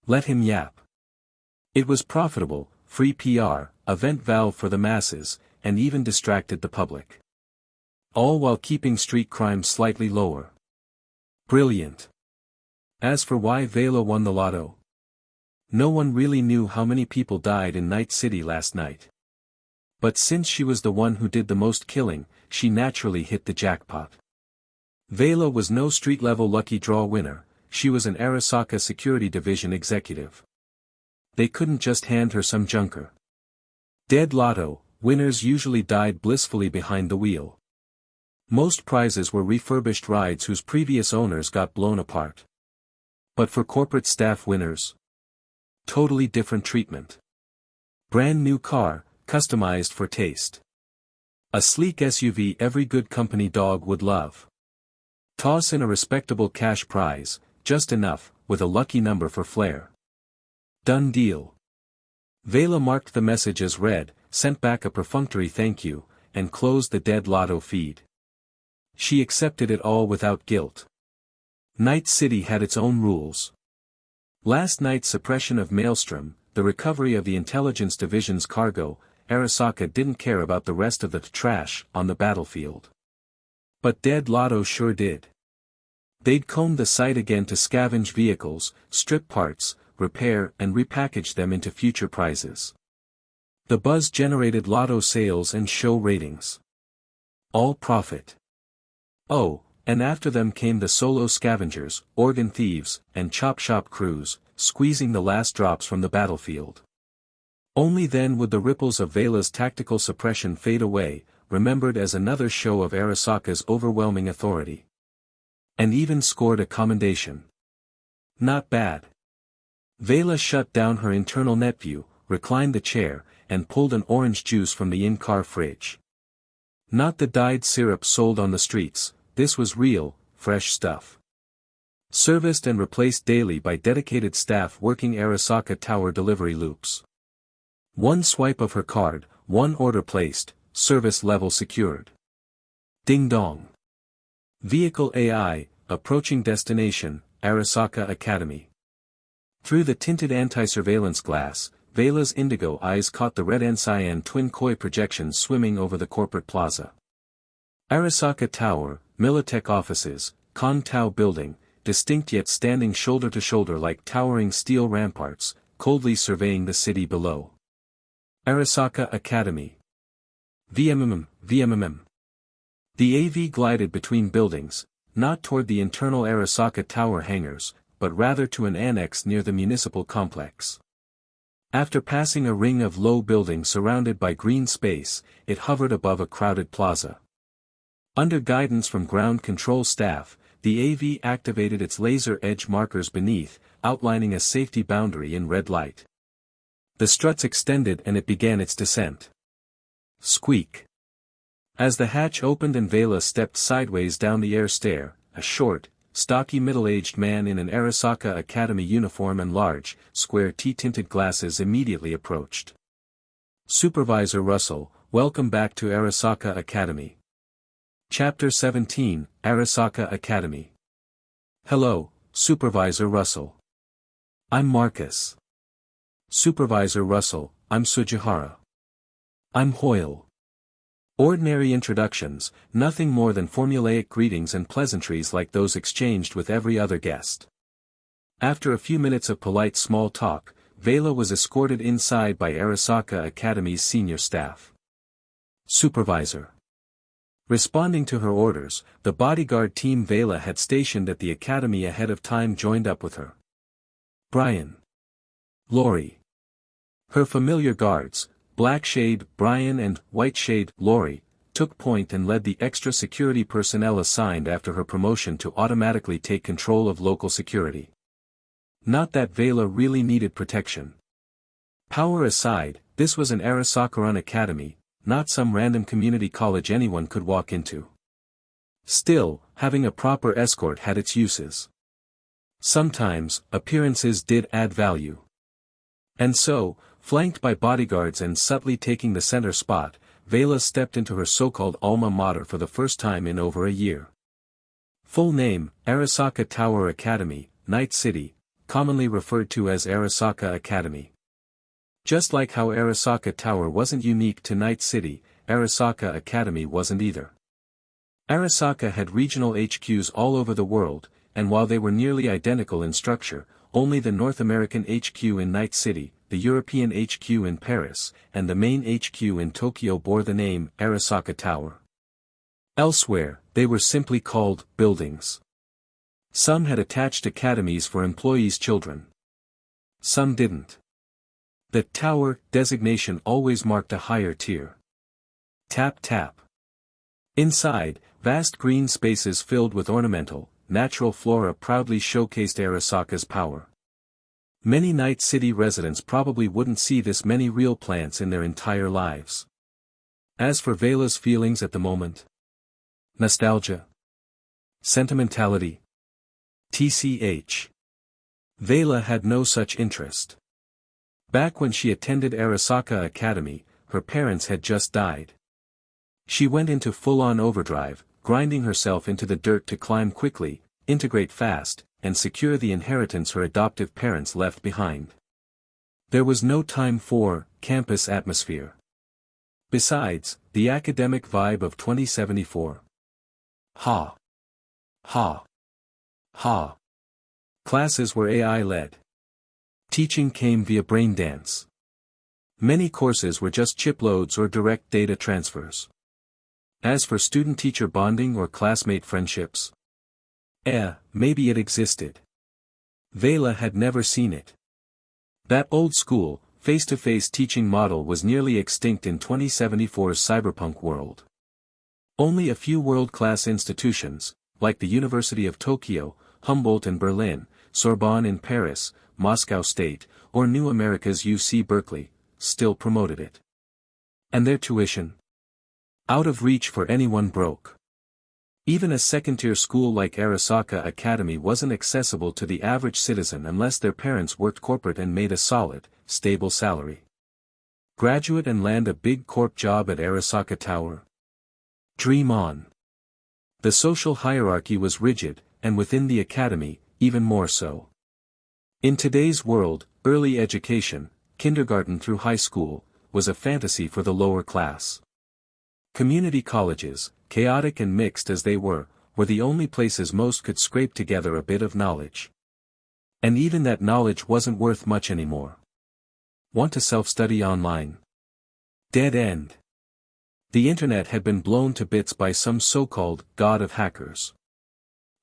Let him yap. It was profitable, free PR, a vent valve for the masses, and even distracted the public. All while keeping street crime slightly lower. Brilliant. As for why Veila won the lotto, no one really knew how many people died in Night City last night. But since she was the one who did the most killing, she naturally hit the jackpot. Veila was no street-level lucky draw winner, she was an Arasaka Security Division executive. They couldn't just hand her some junker. Dead Lotto, winners usually died blissfully behind the wheel. Most prizes were refurbished rides whose previous owners got blown apart. But for corporate staff winners, totally different treatment. Brand new car, customized for taste. A sleek SUV every good company dog would love. Toss in a respectable cash prize, just enough, with a lucky number for flair. Done deal. Veila marked the message as read, sent back a perfunctory thank you, and closed the Dead Lotto feed. She accepted it all without guilt. Night City had its own rules. Last night's suppression of Maelstrom, the recovery of the Intelligence Division's cargo, Arasaka didn't care about the rest of the trash on the battlefield. But Dead Lotto sure did. They'd combed the site again to scavenge vehicles, strip parts, repair and repackage them into future prizes. The buzz generated lotto sales and show ratings. All profit. Oh, And after them came the solo scavengers, organ thieves, and chop shop crews, squeezing the last drops from the battlefield. Only then would the ripples of Veila's tactical suppression fade away, remembered as another show of Arasaka's overwhelming authority. And even scored a commendation. Not bad. Veila shut down her internal net view, reclined the chair, and pulled an orange juice from the in-car fridge. Not the dyed syrup sold on the streets, this was real, fresh stuff. Serviced and replaced daily by dedicated staff working Arasaka Tower delivery loops. One swipe of her card, one order placed, service level secured. Ding dong. Vehicle AI, approaching destination, Arasaka Academy. Through the tinted anti-surveillance glass, Veila's indigo eyes caught the red and cyan twin koi projections swimming over the corporate plaza. Arasaka Tower, Militech offices, Con Tao building, distinct yet standing shoulder to shoulder like towering steel ramparts, coldly surveying the city below. Arasaka Academy. VMMM. The AV glided between buildings, not toward the internal Arasaka Tower hangars, but rather to an annex near the municipal complex. After passing a ring of low buildings surrounded by green space, it hovered above a crowded plaza. Under guidance from ground control staff, the AV activated its laser edge markers beneath, outlining a safety boundary in red light. The struts extended and it began its descent. Squeak. As the hatch opened and Veila stepped sideways down the air stair, a short, stocky middle-aged man in an Arasaka Academy uniform and large, square tea-tinted glasses immediately approached. Supervisor Russell, welcome back to Arasaka Academy. Chapter 17, Arasaka Academy. Hello, Supervisor Russell. I'm Marcus. Supervisor Russell, I'm Sujihara. I'm Hoyle. Ordinary introductions, nothing more than formulaic greetings and pleasantries like those exchanged with every other guest. After a few minutes of polite small talk, Veila was escorted inside by Arasaka Academy's senior staff. Supervisor. Responding to her orders, the bodyguard team Veila had stationed at the academy ahead of time joined up with her. Brian. Lori. Her familiar guards, Black Shade, Brian and White Shade, Lori, took point and led the extra security personnel assigned after her promotion to automatically take control of local security. Not that Veila really needed protection. Power aside, this was an Arasaka-run academy, not some random community college anyone could walk into. Still, having a proper escort had its uses. Sometimes, appearances did add value. And so, flanked by bodyguards and subtly taking the center spot, Veila stepped into her so-called alma mater for the first time in over a year. Full name, Arasaka Tower Academy, Night City, commonly referred to as Arasaka Academy. Just like how Arasaka Tower wasn't unique to Night City, Arasaka Academy wasn't either. Arasaka had regional HQs all over the world, and while they were nearly identical in structure, only the North American HQ in Night City, the European HQ in Paris, and the main HQ in Tokyo bore the name Arasaka Tower. Elsewhere, they were simply called buildings. Some had attached academies for employees' children. Some didn't. The tower designation always marked a higher tier. Tap tap. Inside, vast green spaces filled with ornamental, natural flora proudly showcased Arasaka's power. Many Night City residents probably wouldn't see this many real plants in their entire lives. As for Veila's feelings at the moment. Nostalgia. Sentimentality. TCH. Veila had no such interest. Back when she attended Arasaka Academy, her parents had just died. She went into full-on overdrive, grinding herself into the dirt to climb quickly, integrate fast, and secure the inheritance her adoptive parents left behind. There was no time for campus atmosphere. Besides, the academic vibe of 2074. Ha. Ha. Ha. Classes were AI-led. Teaching came via brain dance. Many courses were just chip loads or direct data transfers. As for student-teacher bonding or classmate friendships? Maybe it existed. Veila had never seen it. That old-school, face-to-face teaching model was nearly extinct in 2074's cyberpunk world. Only a few world-class institutions, like the University of Tokyo, Humboldt in Berlin, Sorbonne in Paris, Moscow State, or New America's UC Berkeley, still promoted it. And their tuition? Out of reach for anyone broke. Even a second-tier school like Arasaka Academy wasn't accessible to the average citizen unless their parents worked corporate and made a solid, stable salary. Graduate and land a big corp job at Arasaka Tower? Dream on. The social hierarchy was rigid, and within the academy, even more so. In today's world, early education, kindergarten through high school, was a fantasy for the lower class. Community colleges, chaotic and mixed as they were the only places most could scrape together a bit of knowledge. And even that knowledge wasn't worth much anymore. Want to self-study online? Dead end. The internet had been blown to bits by some so-called god of hackers.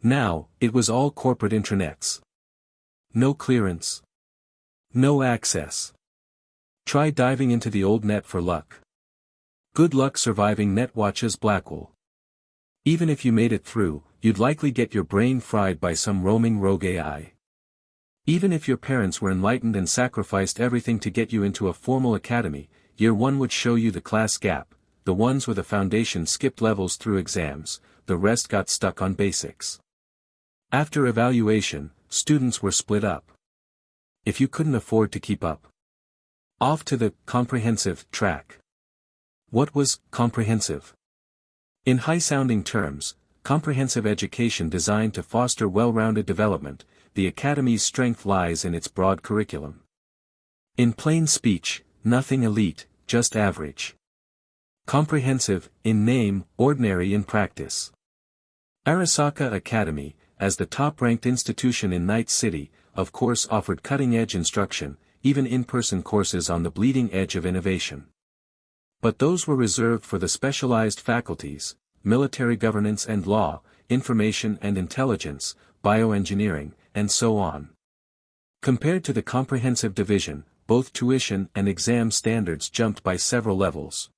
Now, it was all corporate intranets. No clearance. No access. Try diving into the old net for luck. Good luck surviving NetWatch's Blackwell. Even if you made it through, you'd likely get your brain fried by some roaming rogue AI. Even if your parents were enlightened and sacrificed everything to get you into a formal academy, year one would show you the class gap. The ones with a foundation skipped levels through exams, the rest got stuck on basics. After evaluation, students were split up. If you couldn't afford to keep up, off to the comprehensive track. What was comprehensive? In high-sounding terms, comprehensive education designed to foster well-rounded development, the academy's strength lies in its broad curriculum. In plain speech, nothing elite, just average. Comprehensive, in name, ordinary in practice. Arasaka Academy, as the top-ranked institution in Night City, of course offered cutting-edge instruction, even in-person courses on the bleeding edge of innovation. But those were reserved for the specialized faculties, military governance and law, information and intelligence, bioengineering, and so on. Compared to the comprehensive division, both tuition and exam standards jumped by several levels.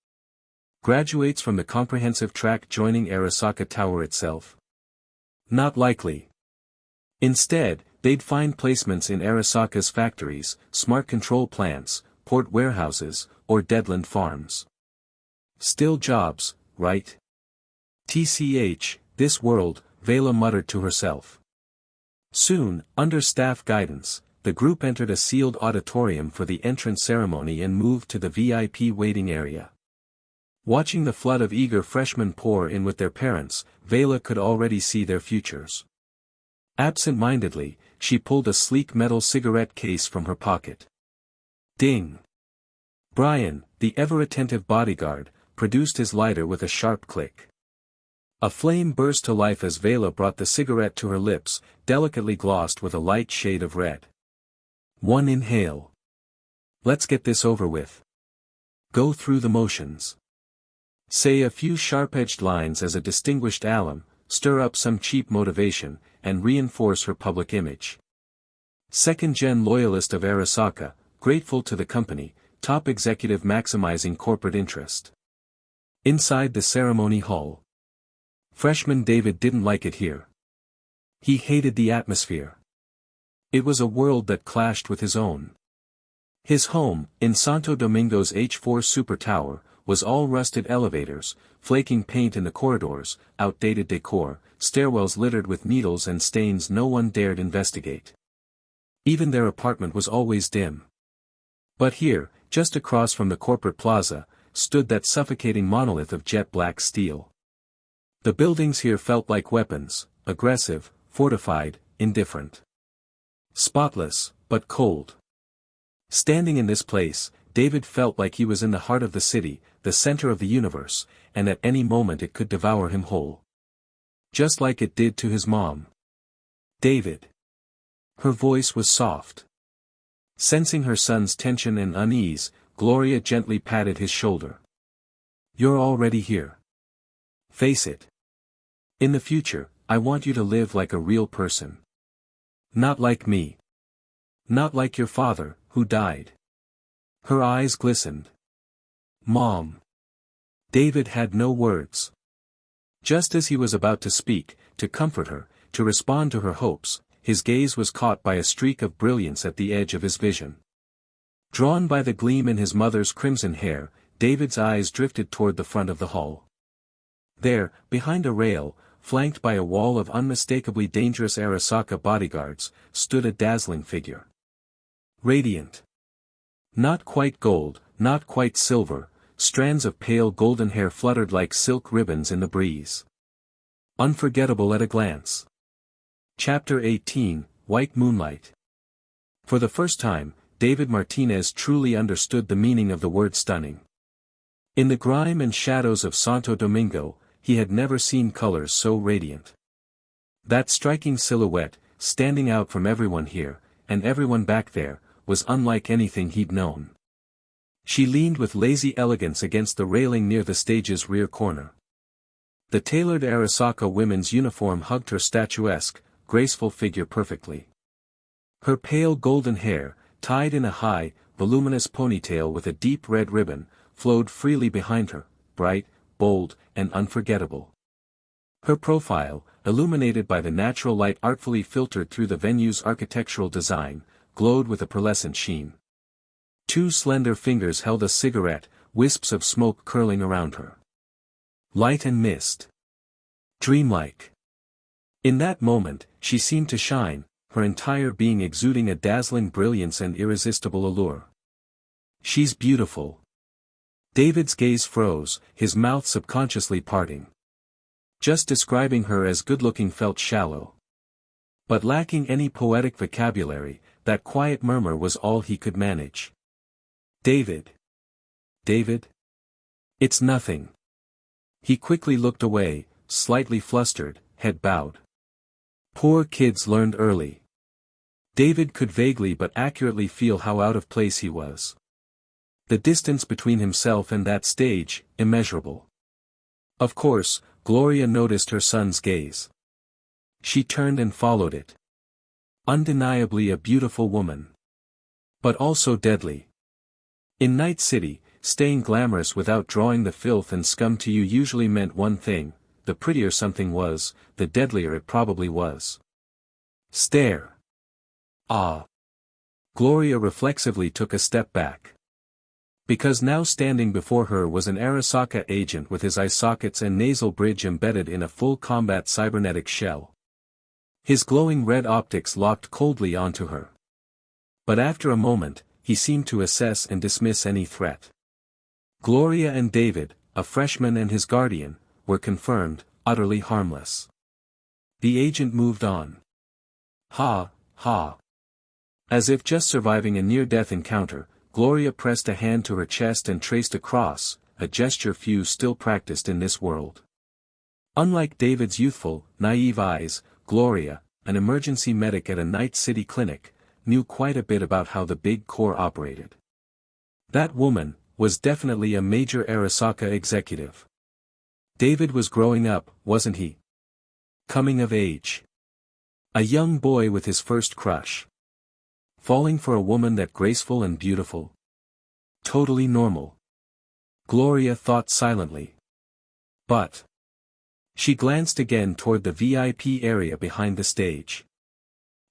Graduates from the comprehensive track joining Arasaka Tower itself? Not likely. Instead, they'd find placements in Arasaka's factories, smart control plants, port warehouses, or deadland farms. Still jobs, right? TCH, this world, Veila muttered to herself. Soon, under staff guidance, the group entered a sealed auditorium for the entrance ceremony and moved to the VIP waiting area. Watching the flood of eager freshmen pour in with their parents, Veila could already see their futures. Absent-mindedly, she pulled a sleek metal cigarette case from her pocket. Ding! Brian, the ever-attentive bodyguard, produced his lighter with a sharp click. A flame burst to life as Veila brought the cigarette to her lips, delicately glossed with a light shade of red. One inhale. Let's get this over with. Go through the motions. Say a few sharp-edged lines as a distinguished alum, stir up some cheap motivation, and reinforce her public image. Second-gen loyalist of Arasaka, grateful to the company, top executive maximizing corporate interest. Inside the ceremony hall. Freshman David didn't like it here. He hated the atmosphere. It was a world that clashed with his own. His home, in Santo Domingo's H4 Super Tower, was all rusted elevators, flaking paint in the corridors, outdated decor, stairwells littered with needles and stains no one dared investigate. Even their apartment was always dim. But here, just across from the corporate plaza, stood that suffocating monolith of jet-black steel. The buildings here felt like weapons, aggressive, fortified, indifferent. Spotless, but cold. Standing in this place, David felt like he was in the heart of the city, the center of the universe, and at any moment it could devour him whole. Just like it did to his mom. David. Her voice was soft. Sensing her son's tension and unease, Gloria gently patted his shoulder. You're already here. Face it. In the future, I want you to live like a real person. Not like me. Not like your father, who died. Her eyes glistened. Mom. David had no words. Just as he was about to speak, to comfort her, to respond to her hopes, his gaze was caught by a streak of brilliance at the edge of his vision. Drawn by the gleam in his mother's crimson hair, David's eyes drifted toward the front of the hall. There, behind a rail, flanked by a wall of unmistakably dangerous Arasaka bodyguards, stood a dazzling figure. Radiant. Not quite gold, not quite silver, strands of pale golden hair fluttered like silk ribbons in the breeze. Unforgettable at a glance. Chapter 18, White Moonlight. For the first time, David Martinez truly understood the meaning of the word stunning. In the grime and shadows of Santo Domingo, he had never seen colors so radiant. That striking silhouette, standing out from everyone here, and everyone back there, was unlike anything he'd known. She leaned with lazy elegance against the railing near the stage's rear corner. The tailored Arasaka women's uniform hugged her statuesque, graceful figure perfectly. Her pale golden hair, tied in a high, voluminous ponytail with a deep red ribbon, flowed freely behind her, bright, bold, and unforgettable. Her profile, illuminated by the natural light artfully filtered through the venue's architectural design, glowed with a pearlescent sheen. Two slender fingers held a cigarette, wisps of smoke curling around her. Light and mist. Dreamlike. In that moment, she seemed to shine, her entire being exuding a dazzling brilliance and irresistible allure. She's beautiful. David's gaze froze, his mouth subconsciously parting. Just describing her as good-looking felt shallow. But lacking any poetic vocabulary, that quiet murmur was all he could manage. David. David? It's nothing. He quickly looked away, slightly flustered, head bowed. Poor kids learned early. David could vaguely but accurately feel how out of place he was. The distance between himself and that stage, immeasurable. Of course, Gloria noticed her son's gaze. She turned and followed it. Undeniably a beautiful woman. But also deadly. In Night City, staying glamorous without drawing the filth and scum to you usually meant one thing: the prettier something was, the deadlier it probably was. Stare. Ah. Gloria reflexively took a step back. Because now standing before her was an Arasaka agent with his eye sockets and nasal bridge embedded in a full combat cybernetic shell. His glowing red optics locked coldly onto her. But after a moment, he seemed to assess and dismiss any threat. Gloria and David, a freshman and his guardian, were confirmed, utterly harmless. The agent moved on. Ha, ha. As if just surviving a near-death encounter, Gloria pressed a hand to her chest and traced a cross, a gesture few still practiced in this world. Unlike David's youthful, naive eyes, Gloria, an emergency medic at a Night City clinic, knew quite a bit about how the big core operated. That woman was definitely a major Arasaka executive. David was growing up, wasn't he? Coming of age. A young boy with his first crush. Falling for a woman that graceful and beautiful. Totally normal. Gloria thought silently. But. She glanced again toward the VIP area behind the stage.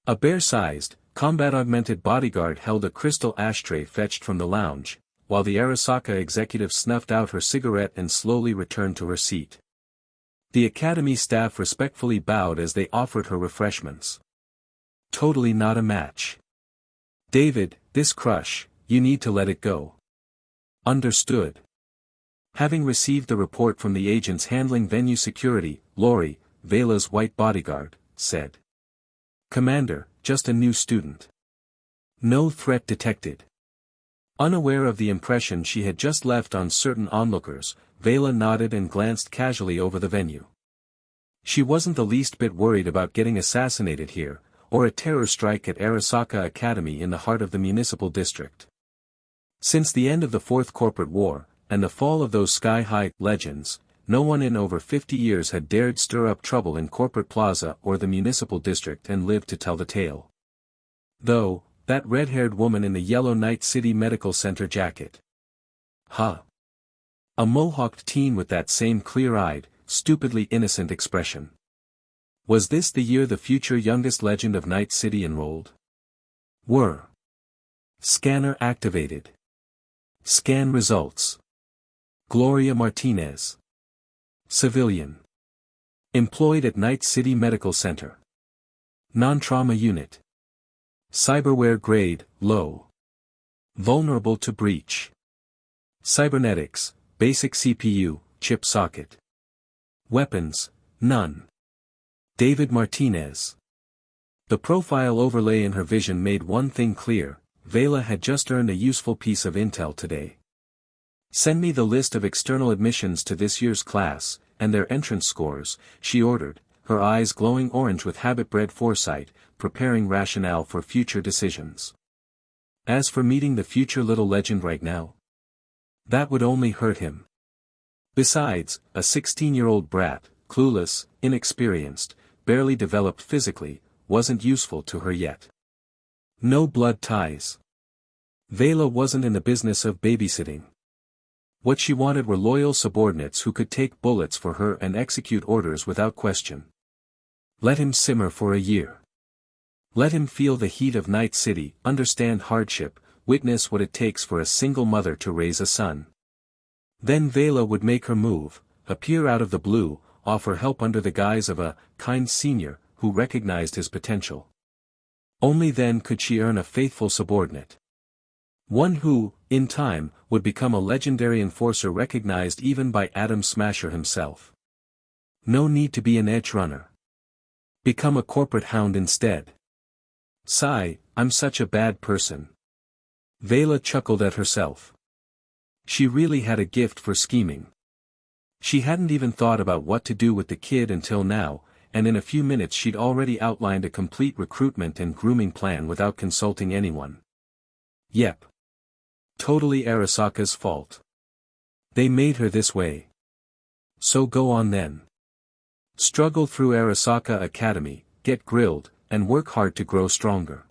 A bear-sized, combat-augmented bodyguard held a crystal ashtray fetched from the lounge, while the Arasaka executive snuffed out her cigarette and slowly returned to her seat. The academy staff respectfully bowed as they offered her refreshments. Totally not a match. David, this crush, you need to let it go. Understood. Having received the report from the agents handling venue security, Lori, Veila's white bodyguard, said. Commander, just a new student. No threat detected. Unaware of the impression she had just left on certain onlookers, Veila nodded and glanced casually over the venue. She wasn't the least bit worried about getting assassinated here, or a terror strike at Arasaka Academy in the heart of the municipal district. Since the end of the Fourth Corporate War, and the fall of those sky-high legends, no one in over 50 years had dared stir up trouble in Corporate Plaza or the municipal district and lived to tell the tale. Though, that red-haired woman in the yellow Night City Medical Center jacket. Huh. A mohawked teen with that same clear-eyed, stupidly innocent expression. Was this the year the future youngest legend of Night City enrolled? Were. Scanner activated. Scan results. Gloria Martinez. Civilian. Employed at Night City Medical Center. Non-trauma unit. Cyberware grade, low. Vulnerable to breach. Cybernetics, basic CPU, chip socket. Weapons, none. David Martinez. The profile overlay in her vision made one thing clear: Veila had just earned a useful piece of intel today. Send me the list of external admissions to this year's class, and their entrance scores, she ordered, her eyes glowing orange with habit-bred foresight, preparing rationale for future decisions. As for meeting the future little legend right now, that would only hurt him. Besides, a 16-year-old brat, clueless, inexperienced, barely developed physically, wasn't useful to her yet. No blood ties. Veila wasn't in the business of babysitting. What she wanted were loyal subordinates who could take bullets for her and execute orders without question. Let him simmer for a year. Let him feel the heat of Night City, understand hardship, witness what it takes for a single mother to raise a son. Then Veila would make her move, appear out of the blue, offer help under the guise of a kind senior who recognized his potential. Only then could she earn a faithful subordinate. One who, in time, would become a legendary enforcer recognized even by Atom Smasher himself. No need to be an edge runner. Become a corporate hound instead. Sigh, I'm such a bad person. Veila chuckled at herself. She really had a gift for scheming. She hadn't even thought about what to do with the kid until now, and in a few minutes she'd already outlined a complete recruitment and grooming plan without consulting anyone. Yep. Totally Arasaka's fault. They made her this way. So go on then. Struggle through Arasaka Academy, get grilled, and work hard to grow stronger.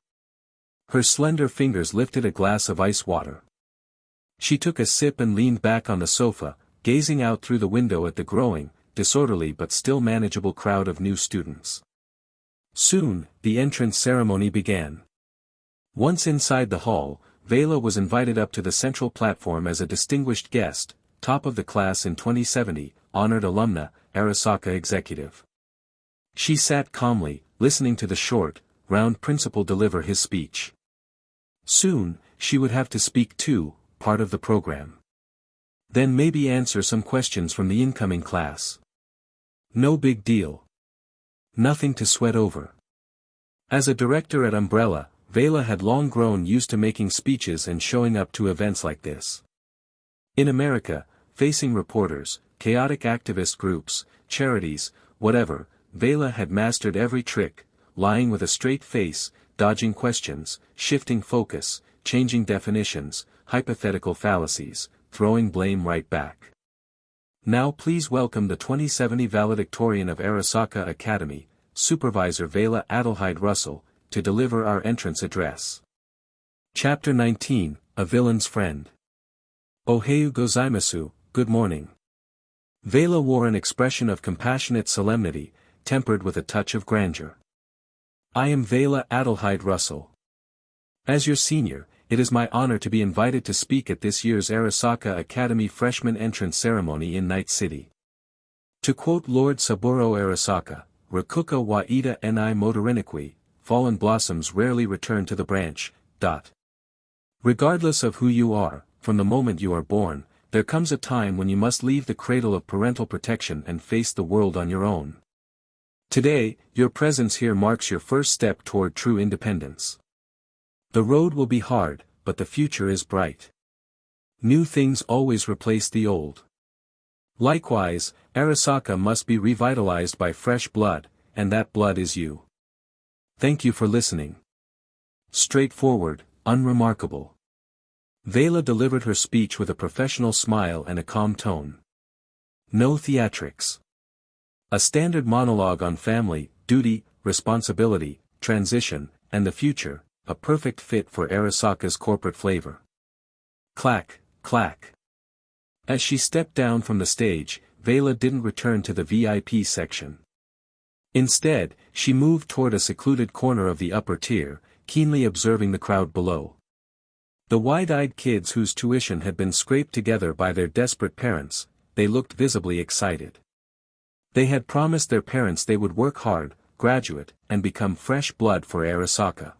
Her slender fingers lifted a glass of ice water. She took a sip and leaned back on the sofa, gazing out through the window at the growing, disorderly but still manageable crowd of new students. Soon, the entrance ceremony began. Once inside the hall, Veila was invited up to the central platform as a distinguished guest, top of the class in 2070, honored alumna, Arasaka executive. She sat calmly, listening to the short, round principal deliver his speech. Soon, she would have to speak too, part of the program. Then maybe answer some questions from the incoming class. No big deal. Nothing to sweat over. As a director at Umbrella, Veila had long grown used to making speeches and showing up to events like this. In America, facing reporters, chaotic activist groups, charities, whatever, Veila had mastered every trick, lying with a straight face, dodging questions, shifting focus, changing definitions, hypothetical fallacies, throwing blame right back. Now please welcome the 2070 valedictorian of Arasaka Academy, Supervisor Veila Adelheid Russell, to deliver our entrance address. Chapter 19, A Villain's Friend. Ohayou gozaimasu, good morning. Veila wore an expression of compassionate solemnity, tempered with a touch of grandeur. I am Veila Adelheid Russell. As your senior, it is my honor to be invited to speak at this year's Arasaka Academy freshman entrance ceremony in Night City. To quote Lord Saburo Arasaka, Rakuka wa ida ni motoriniki, fallen blossoms rarely return to the branch. Regardless of who you are, from the moment you are born, there comes a time when you must leave the cradle of parental protection and face the world on your own. Today, your presence here marks your first step toward true independence. The road will be hard, but the future is bright. New things always replace the old. Likewise, Arasaka must be revitalized by fresh blood, and that blood is you. Thank you for listening. Straightforward, unremarkable. Veila delivered her speech with a professional smile and a calm tone. No theatrics. A standard monologue on family, duty, responsibility, transition, and the future, a perfect fit for Arasaka's corporate flavor. Clack, clack. As she stepped down from the stage, Veila didn't return to the VIP section. Instead, she moved toward a secluded corner of the upper tier, keenly observing the crowd below. The wide-eyed kids whose tuition had been scraped together by their desperate parents, they looked visibly excited. They had promised their parents they would work hard, graduate, and become fresh blood for Arasaka.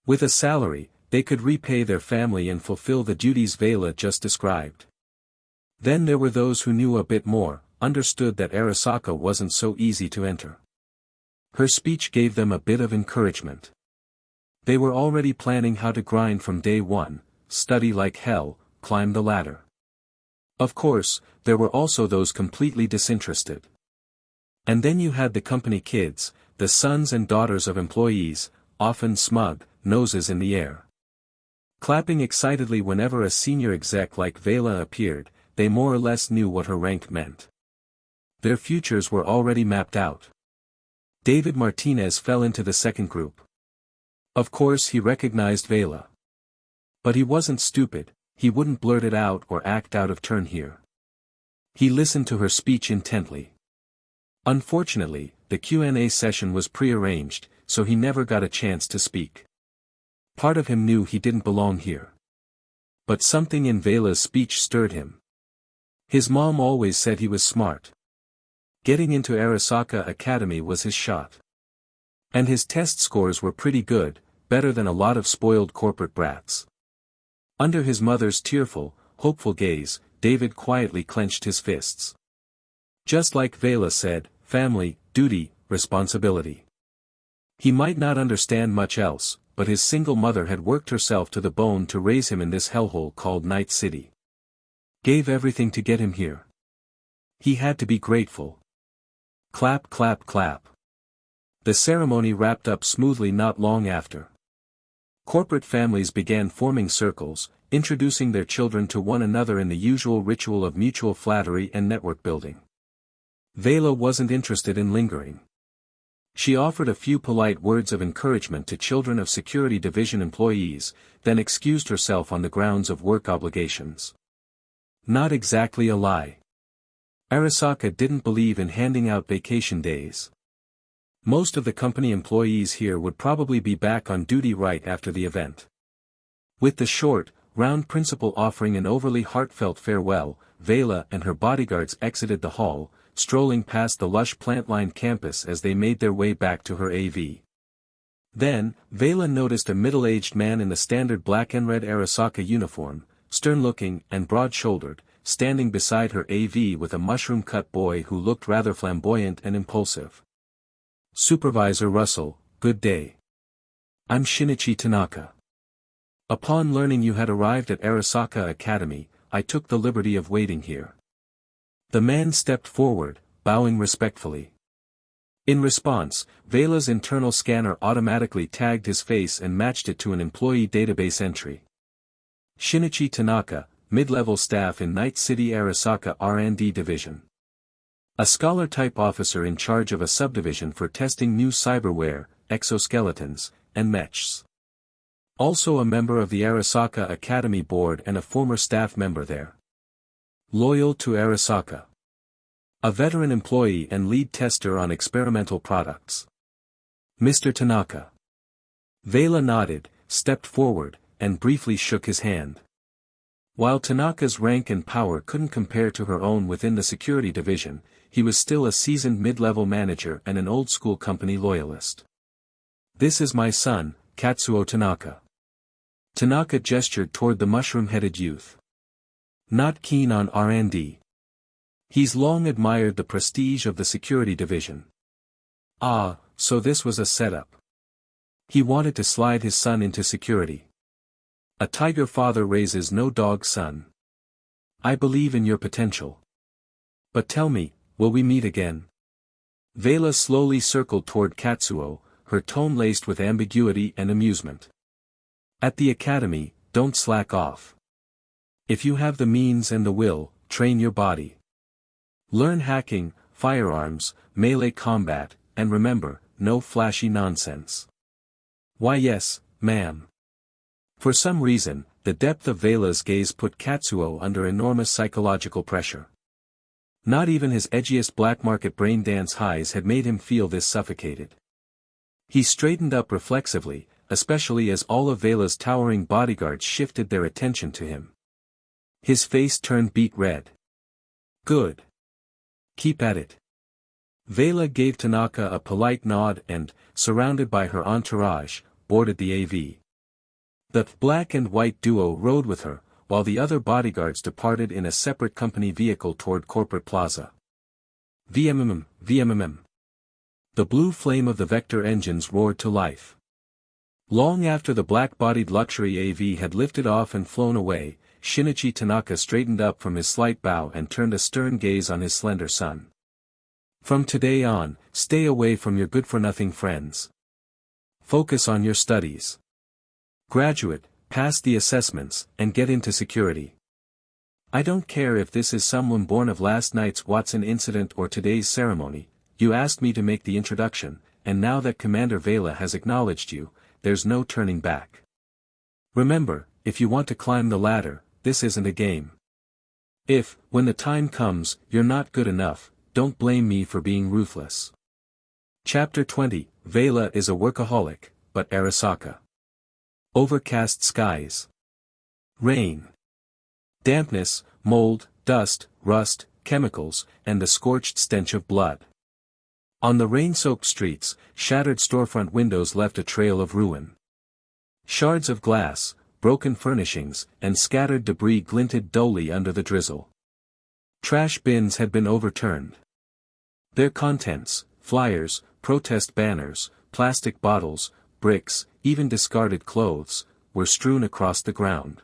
With a salary, they could repay their family and fulfill the duties Veila just described. Then there were those who knew a bit more, understood that Arasaka wasn't so easy to enter. Her speech gave them a bit of encouragement. They were already planning how to grind from day one, study like hell, climb the ladder. Of course, there were also those completely disinterested. And then you had the company kids, the sons and daughters of employees, often smug, noses in the air. Clapping excitedly whenever a senior exec like Veila appeared, they more or less knew what her rank meant. Their futures were already mapped out. David Martinez fell into the second group. Of course he recognized Veila. But he wasn't stupid, he wouldn't blurt it out or act out of turn here. He listened to her speech intently. Unfortunately, the Q&A session was pre-arranged, so he never got a chance to speak. Part of him knew he didn't belong here. But something in Veila's speech stirred him. His mom always said he was smart. Getting into Arasaka Academy was his shot. And his test scores were pretty good, better than a lot of spoiled corporate brats. Under his mother's tearful, hopeful gaze, David quietly clenched his fists. Just like Veila said, family, duty, responsibility. He might not understand much else, but his single mother had worked herself to the bone to raise him in this hellhole called Night City. Gave everything to get him here. He had to be grateful. Clap, clap, clap. The ceremony wrapped up smoothly not long after. Corporate families began forming circles, introducing their children to one another in the usual ritual of mutual flattery and network building. Veila wasn't interested in lingering. She offered a few polite words of encouragement to children of Security Division employees, then excused herself on the grounds of work obligations. Not exactly a lie. Arasaka didn't believe in handing out vacation days. Most of the company employees here would probably be back on duty right after the event. With the short, round principal offering an overly heartfelt farewell, Veila and her bodyguards exited the hall, strolling past the lush plant-lined campus as they made their way back to her AV. Then, Veila noticed a middle-aged man in the standard black and red Arasaka uniform, stern-looking and broad-shouldered, standing beside her AV with a mushroom-cut boy who looked rather flamboyant and impulsive. Supervisor Russell, good day. I'm Shinichi Tanaka. Upon learning you had arrived at Arasaka Academy, I took the liberty of waiting here. The man stepped forward, bowing respectfully. In response, Veila's internal scanner automatically tagged his face and matched it to an employee database entry. Shinichi Tanaka, mid-level staff in Night City Arasaka R&D Division. A scholar-type officer in charge of a subdivision for testing new cyberware, exoskeletons, and mechs. Also a member of the Arasaka Academy Board and a former staff member there. Loyal to Arasaka. A veteran employee and lead tester on experimental products. Mr. Tanaka. Veila nodded, stepped forward, and briefly shook his hand. While Tanaka's rank and power couldn't compare to her own within the security division, he was still a seasoned mid-level manager and an old-school company loyalist. This is my son, Katsuo Tanaka. Tanaka gestured toward the mushroom-headed youth. Not keen on R&D. He's long admired the prestige of the security division. Ah, so this was a setup. He wanted to slide his son into security. A tiger father raises no dog son. I believe in your potential. But tell me, will we meet again? Veila slowly circled toward Katsuo, her tone laced with ambiguity and amusement. At the academy, don't slack off. If you have the means and the will, train your body. Learn hacking, firearms, melee combat, and remember, no flashy nonsense. Why yes, ma'am. For some reason, the depth of Veila's gaze put Katsuo under enormous psychological pressure. Not even his edgiest black market brain dance highs had made him feel this suffocated. He straightened up reflexively, especially as all of Veila's towering bodyguards shifted their attention to him. His face turned beet red. Good. Keep at it. Veila gave Tanaka a polite nod and, surrounded by her entourage, boarded the AV. The black and white duo rode with her, while the other bodyguards departed in a separate company vehicle toward Corporate Plaza. VMMM, VMMM. The blue flame of the Vector engines roared to life. Long after the black-bodied luxury AV had lifted off and flown away, Shinichi Tanaka straightened up from his slight bow and turned a stern gaze on his slender son. From today on, stay away from your good-for-nothing friends. Focus on your studies. Graduate, pass the assessments, and get into security. I don't care if this is someone born of last night's Watson incident or today's ceremony, you asked me to make the introduction, and now that Commander Veila has acknowledged you, there's no turning back. Remember, if you want to climb the ladder, this isn't a game. If, when the time comes, you're not good enough, don't blame me for being ruthless. Chapter 20, Veila is a workaholic, but Arasaka. Overcast skies. Rain. Dampness, mold, dust, rust, chemicals, and the scorched stench of blood. On the rain-soaked streets, shattered storefront windows left a trail of ruin. Shards of glass, broken furnishings, and scattered debris glinted dully under the drizzle. Trash bins had been overturned. Their contents, flyers, protest banners, plastic bottles, bricks, even discarded clothes, were strewn across the ground.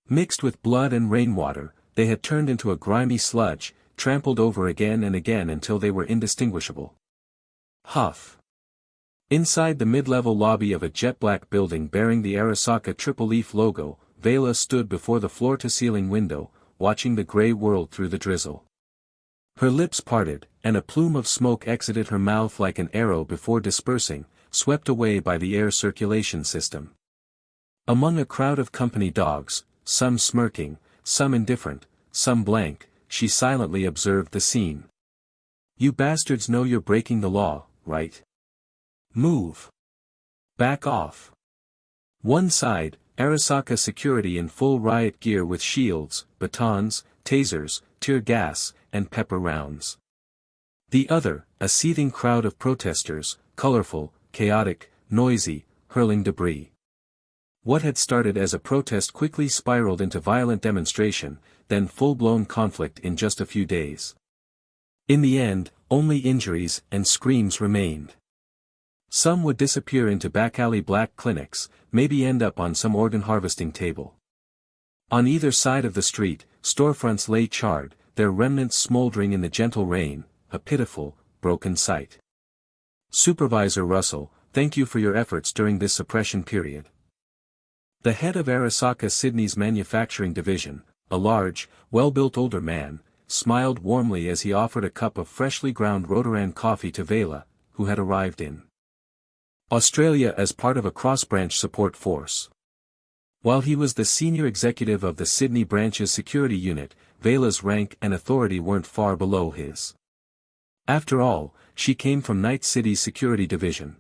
Mixed with blood and rainwater, they had turned into a grimy sludge, trampled over again and again until they were indistinguishable. Huff. Inside the mid-level lobby of a jet-black building bearing the Arasaka triple-leaf logo, Veila stood before the floor-to-ceiling window, watching the grey world through the drizzle. Her lips parted, and a plume of smoke exited her mouth like an arrow before dispersing, swept away by the air circulation system. Among a crowd of company dogs, some smirking, some indifferent, some blank, she silently observed the scene. You bastards know you're breaking the law, right? Move. Back off. One side, Arasaka Security in full riot gear with shields, batons, tasers, tear gas, and pepper rounds. The other, a seething crowd of protesters, colorful, chaotic, noisy, hurling debris. What had started as a protest quickly spiraled into violent demonstration, then full-blown conflict in just a few days. In the end, only injuries and screams remained. Some would disappear into back-alley black clinics, maybe end up on some organ harvesting table. On either side of the street, storefronts lay charred, their remnants smoldering in the gentle rain, a pitiful, broken sight. Supervisor Russell, thank you for your efforts during this suppression period. The head of Arasaka Sydney's manufacturing division, a large, well-built older man, smiled warmly as he offered a cup of freshly ground Rotoran coffee to Veila, who had arrived in Australia as part of a cross-branch support force. While he was the senior executive of the Sydney branch's security unit, Veila's rank and authority weren't far below his. After all, she came from Night City's security division.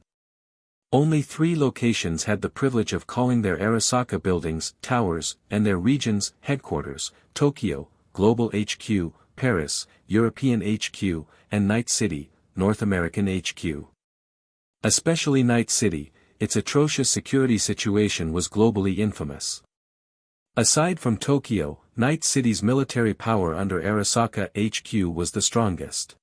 Only 3 locations had the privilege of calling their Arasaka buildings towers, and their regions headquarters: Tokyo, Global HQ, Paris, European HQ, and Night City, North American HQ. Especially Night City, its atrocious security situation was globally infamous. Aside from Tokyo, Night City's military power under Arasaka HQ was the strongest.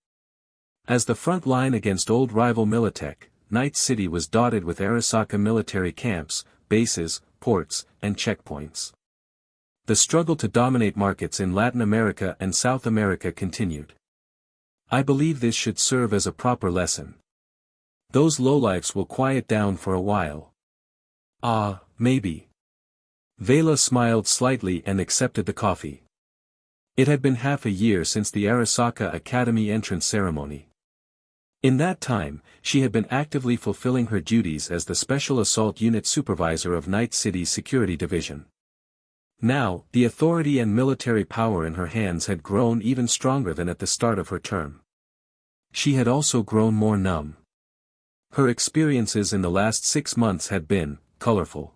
As the front line against old rival Militech, Night City was dotted with Arasaka military camps, bases, ports, and checkpoints. The struggle to dominate markets in Latin America and South America continued. I believe this should serve as a proper lesson. Those lowlifes will quiet down for a while. Maybe. Veila smiled slightly and accepted the coffee. It had been half a year since the Arasaka Academy entrance ceremony. In that time, she had been actively fulfilling her duties as the Special Assault Unit Supervisor of Night City's Security Division. Now, the authority and military power in her hands had grown even stronger than at the start of her term. She had also grown more numb. Her experiences in the last 6 months had been colorful.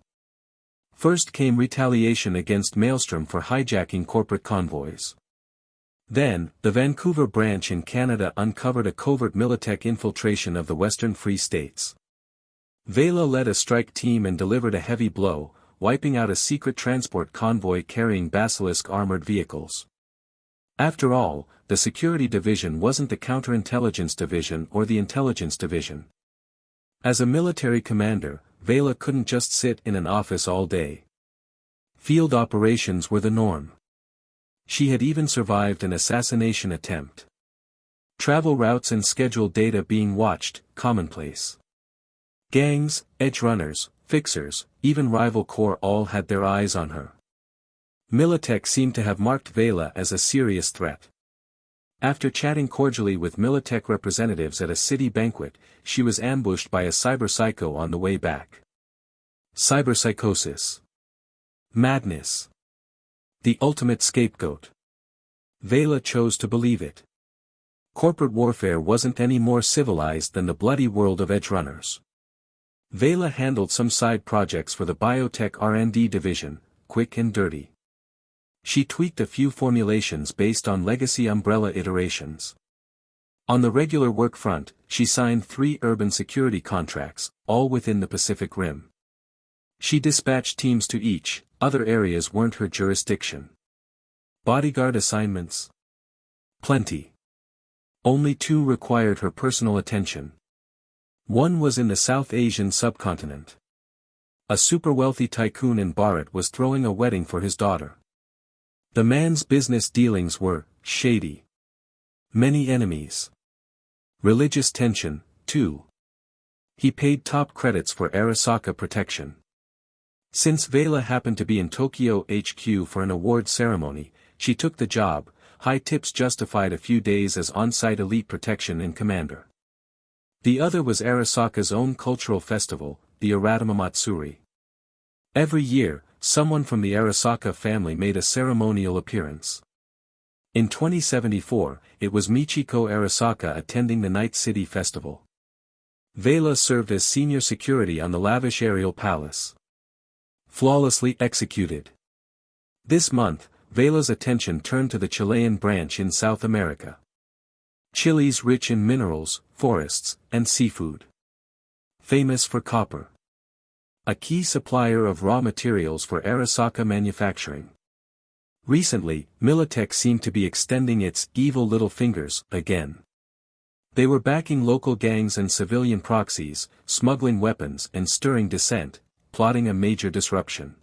First came retaliation against Maelstrom for hijacking corporate convoys. Then, the Vancouver branch in Canada uncovered a covert Militech infiltration of the Western Free States. Veila led a strike team and delivered a heavy blow, wiping out a secret transport convoy carrying Basilisk armored vehicles. After all, the Security Division wasn't the Counterintelligence Division or the Intelligence Division. As a military commander, Veila couldn't just sit in an office all day. Field operations were the norm. She had even survived an assassination attempt. Travel routes and scheduled data being watched, commonplace. Gangs, edge runners, fixers, even rival corps all had their eyes on her. Militech seemed to have marked Veila as a serious threat. After chatting cordially with Militech representatives at a city banquet, she was ambushed by a cyberpsycho on the way back. Cyberpsychosis. Madness. The ultimate scapegoat. Veila chose to believe it. Corporate warfare wasn't any more civilized than the bloody world of edge runners. Veila handled some side projects for the biotech R&D division, quick and dirty. She tweaked a few formulations based on legacy umbrella iterations. On the regular work front, she signed 3 urban security contracts, all within the Pacific Rim. She dispatched teams to each, other areas weren't her jurisdiction. Bodyguard assignments? Plenty. Only 2 required her personal attention. One was in the South Asian subcontinent. A super-wealthy tycoon in Bharat was throwing a wedding for his daughter. The man's business dealings were shady. Many enemies. Religious tension, too. He paid top credits for Arasaka protection. Since Veila happened to be in Tokyo HQ for an award ceremony, she took the job. High tips justified a few days as on-site elite protection and commander. The other was Arasaka's own cultural festival, the Aratama Matsuri. Every year, someone from the Arasaka family made a ceremonial appearance. In 2074, it was Michiko Arasaka attending the Night City Festival. Veila served as senior security on the lavish aerial palace. Flawlessly executed. This month, Veila's attention turned to the Chilean branch in South America. Chile's rich in minerals, forests, and seafood. Famous for copper. A key supplier of raw materials for Arasaka manufacturing. Recently, Militech seemed to be extending its evil little fingers again. They were backing local gangs and civilian proxies, smuggling weapons and stirring dissent, plotting a major disruption.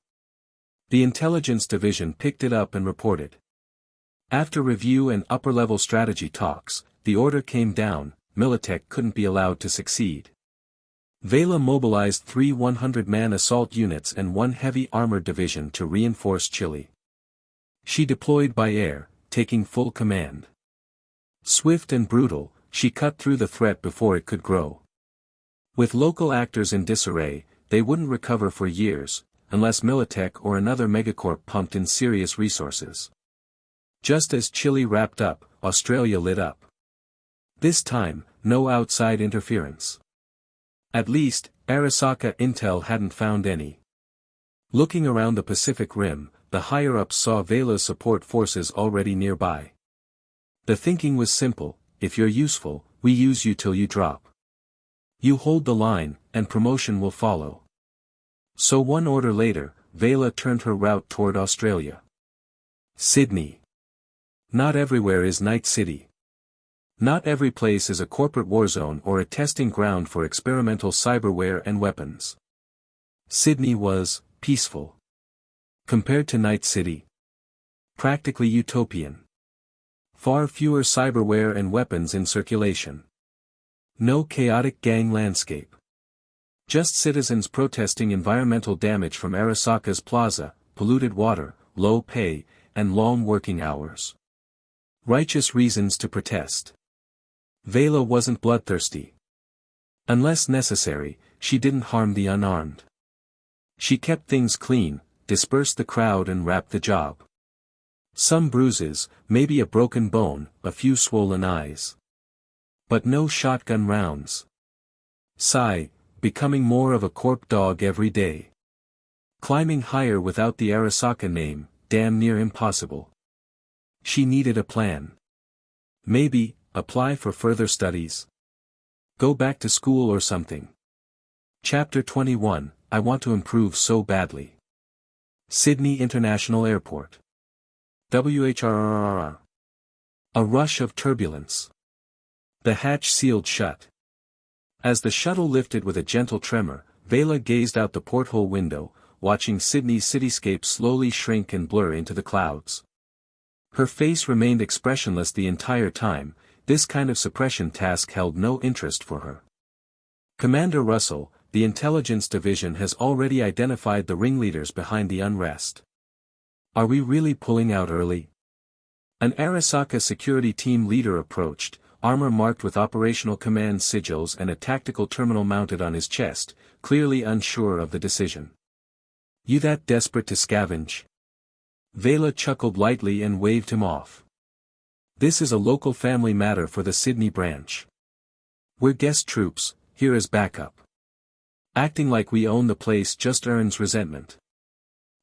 The intelligence division picked it up and reported. After review and upper-level strategy talks, the order came down: Militech couldn't be allowed to succeed. Veila mobilized 3 100-man assault units and 1 heavy armored division to reinforce Chile. She deployed by air, taking full command. Swift and brutal, she cut through the threat before it could grow. With local actors in disarray, they wouldn't recover for years, unless Militech or another megacorp pumped in serious resources. Just as Chile wrapped up, Australia lit up. This time, no outside interference. At least, Arasaka Intel hadn't found any. Looking around the Pacific Rim, the higher-ups saw Veila's support forces already nearby. The thinking was simple: if you're useful, we use you till you drop. You hold the line, and promotion will follow. So 1 order later, Veila turned her route toward Australia. Sydney. Not everywhere is Night City. Not every place is a corporate war zone or a testing ground for experimental cyberware and weapons. Sydney was peaceful. Compared to Night City, practically utopian. Far fewer cyberware and weapons in circulation. No chaotic gang landscape. Just citizens protesting environmental damage from Arasaka's plaza, polluted water, low pay, and long working hours. Righteous reasons to protest. Veila wasn't bloodthirsty. Unless necessary, she didn't harm the unarmed. She kept things clean, dispersed the crowd and wrapped the job. Some bruises, maybe a broken bone, a few swollen eyes. But no shotgun rounds. Sigh, becoming more of a corp dog every day. Climbing higher without the Arasaka name, damn near impossible. She needed a plan. Maybe, apply for further studies. Go back to school or something. Chapter 21, I want to improve so badly. Sydney International Airport. WHRRR. A rush of turbulence. The hatch sealed shut. As the shuttle lifted with a gentle tremor, Veila gazed out the porthole window, watching Sydney's cityscape slowly shrink and blur into the clouds. Her face remained expressionless the entire time. This kind of suppression task held no interest for her. Commander Russell, the intelligence division has already identified the ringleaders behind the unrest. Are we really pulling out early? An Arasaka security team leader approached, armor marked with operational command sigils and a tactical terminal mounted on his chest, clearly unsure of the decision. You that desperate to scavenge? Veila chuckled lightly and waved him off. This is a local family matter for the Sydney branch. We're guest troops, here as backup. Acting like we own the place just earns resentment.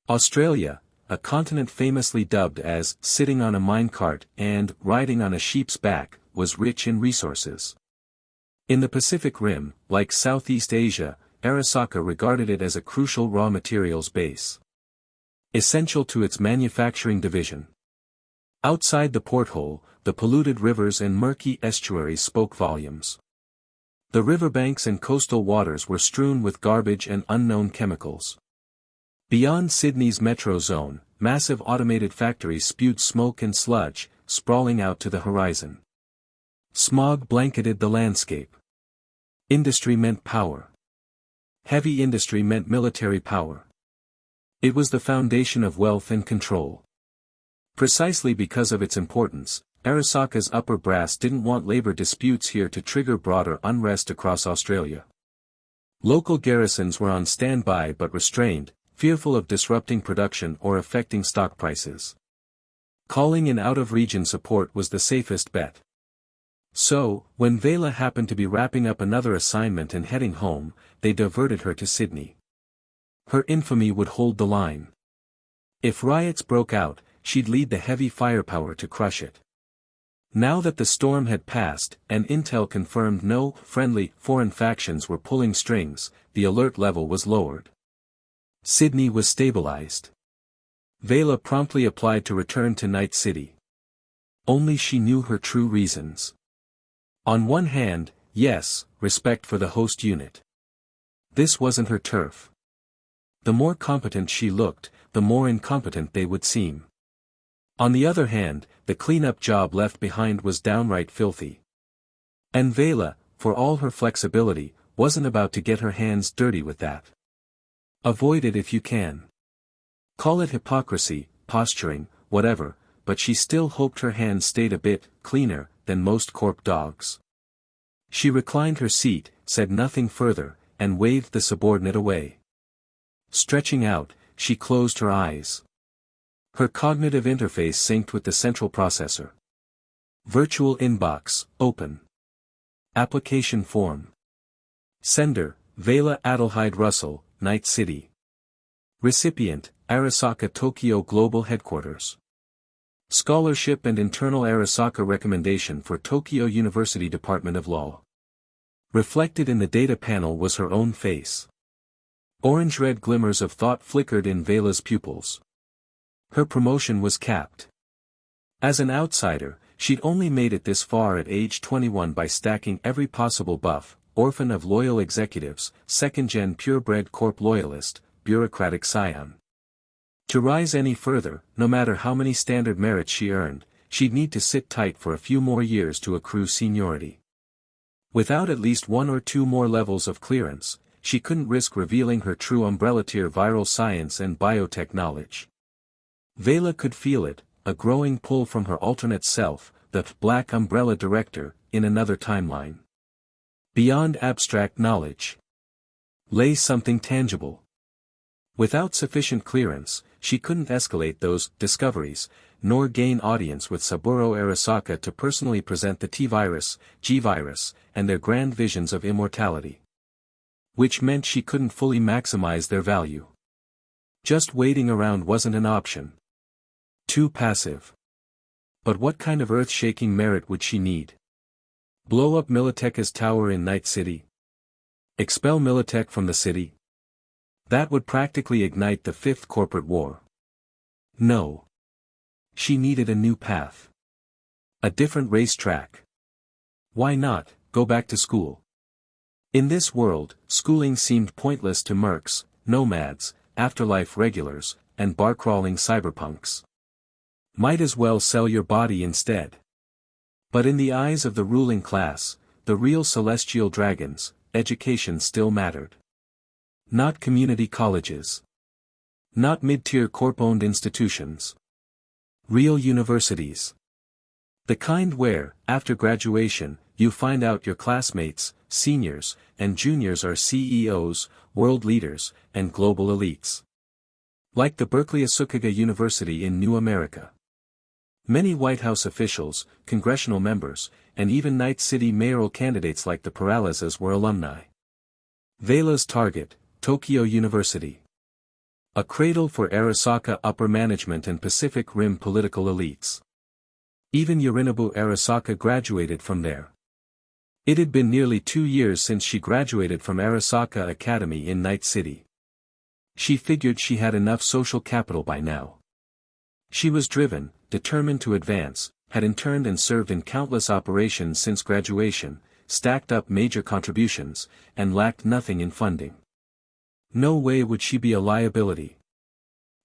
Australia, a continent famously dubbed as sitting on a minecart and riding on a sheep's back, was rich in resources. In the Pacific Rim, like Southeast Asia, Arasaka regarded it as a crucial raw materials base. Essential to its manufacturing division. Outside the porthole, the polluted rivers and murky estuaries spoke volumes. The riverbanks and coastal waters were strewn with garbage and unknown chemicals. Beyond Sydney's metro zone, massive automated factories spewed smoke and sludge, sprawling out to the horizon. Smog blanketed the landscape. Industry meant power. Heavy industry meant military power. It was the foundation of wealth and control. Precisely because of its importance, Arasaka's upper brass didn't want labor disputes here to trigger broader unrest across Australia. Local garrisons were on standby but restrained, fearful of disrupting production or affecting stock prices. Calling in out-of-region support was the safest bet. So, when Veila happened to be wrapping up another assignment and heading home, they diverted her to Sydney. Her infamy would hold the line. If riots broke out, she'd lead the heavy firepower to crush it. Now that the storm had passed, and intel confirmed no friendly foreign factions were pulling strings, the alert level was lowered. Sydney was stabilized. Veila promptly applied to return to Night City. Only she knew her true reasons. On one hand, yes, respect for the host unit. This wasn't her turf. The more competent she looked, the more incompetent they would seem. On the other hand, the cleanup job left behind was downright filthy. And Veila, for all her flexibility, wasn't about to get her hands dirty with that. Avoid it if you can. Call it hypocrisy, posturing, whatever, but she still hoped her hands stayed a bit cleaner than most corp dogs. She reclined her seat, said nothing further, and waved the subordinate away. Stretching out, she closed her eyes. Her cognitive interface synced with the central processor. Virtual inbox, open. Application form. Sender, Veila Adelheid Russell, Night City. Recipient, Arasaka Tokyo Global Headquarters. Scholarship and internal Arasaka recommendation for Tokyo University Department of Law. Reflected in the data panel was her own face. Orange-red glimmers of thought flickered in Veila's pupils. Her promotion was capped. As an outsider, she'd only made it this far at age 21 by stacking every possible buff, orphan of loyal executives, second-gen purebred corp loyalist, bureaucratic scion. To rise any further, no matter how many standard merits she earned, she'd need to sit tight for a few more years to accrue seniority. Without at least one or two more levels of clearance, she couldn't risk revealing her true umbrella-tier viral science and biotech knowledge. Veila could feel it, a growing pull from her alternate self, the Black Umbrella Director, in another timeline. Beyond abstract knowledge lay something tangible. Without sufficient clearance, she couldn't escalate those discoveries, nor gain audience with Saburo Arasaka to personally present the T-Virus, G-Virus, and their grand visions of immortality. Which meant she couldn't fully maximize their value. Just waiting around wasn't an option. Too passive. But what kind of earth-shaking merit would she need? Blow up Militech's tower in Night City? Expel Militech from the city? That would practically ignite the fifth corporate war. No. She needed a new path. A different racetrack. Why not go back to school? In this world, schooling seemed pointless to mercs, nomads, afterlife regulars, and bar-crawling cyberpunks. Might as well sell your body instead. But in the eyes of the ruling class, the real celestial dragons, education still mattered. Not community colleges. Not mid-tier corp-owned institutions. Real universities. The kind where, after graduation, you find out your classmates, seniors, and juniors are CEOs, world leaders, and global elites. Like the Berkeley Asukaga University in New America. Many White House officials, congressional members, and even Night City mayoral candidates like the Peralezas were alumni. Veila's target, Tokyo University. A cradle for Arasaka upper management and Pacific Rim political elites. Even Yorinobu Arasaka graduated from there. It had been nearly 2 years since she graduated from Arasaka Academy in Night City. She figured she had enough social capital by now. She was driven, determined to advance, had interned and served in countless operations since graduation, stacked up major contributions, and lacked nothing in funding. No way would she be a liability.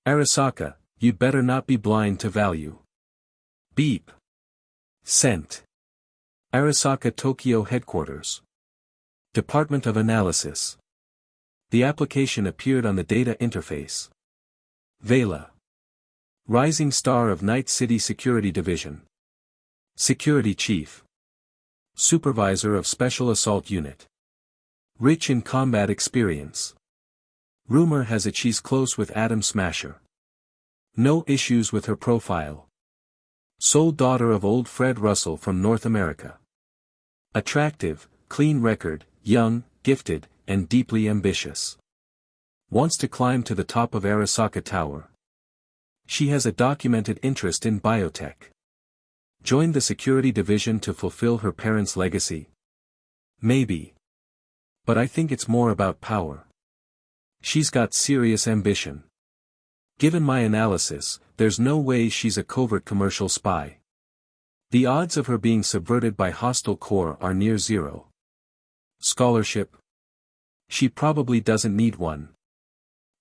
Arasaka, you'd better not be blind to value. Beep. Sent. Arasaka Tokyo Headquarters. Department of Analysis. The application appeared on the data interface. Veila. Rising star of Night City Security Division. Security Chief. Supervisor of Special Assault Unit. Rich in combat experience. Rumor has it she's close with Atom Smasher. No issues with her profile. Sole daughter of old Fred Russell from North America. Attractive, clean record, young, gifted, and deeply ambitious. Wants to climb to the top of Arasaka Tower. She has a documented interest in biotech. Joined the security division to fulfill her parents' legacy? Maybe. But I think it's more about power. She's got serious ambition. Given my analysis, there's no way she's a covert commercial spy. The odds of her being subverted by hostile core are near zero. Scholarship? She probably doesn't need one.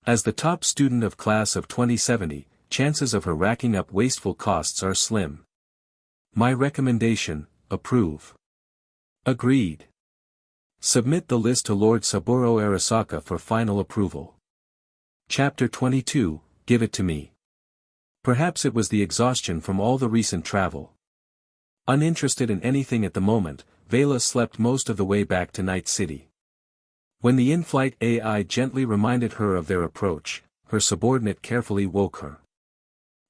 As the top student of class of 2070, chances of her racking up wasteful costs are slim. My recommendation, approve. Agreed. Submit the list to Lord Saburo Arasaka for final approval. Chapter 22, Give it to me. Perhaps it was the exhaustion from all the recent travel. Uninterested in anything at the moment, Veila slept most of the way back to Night City. When the in-flight AI gently reminded her of their approach, her subordinate carefully woke her.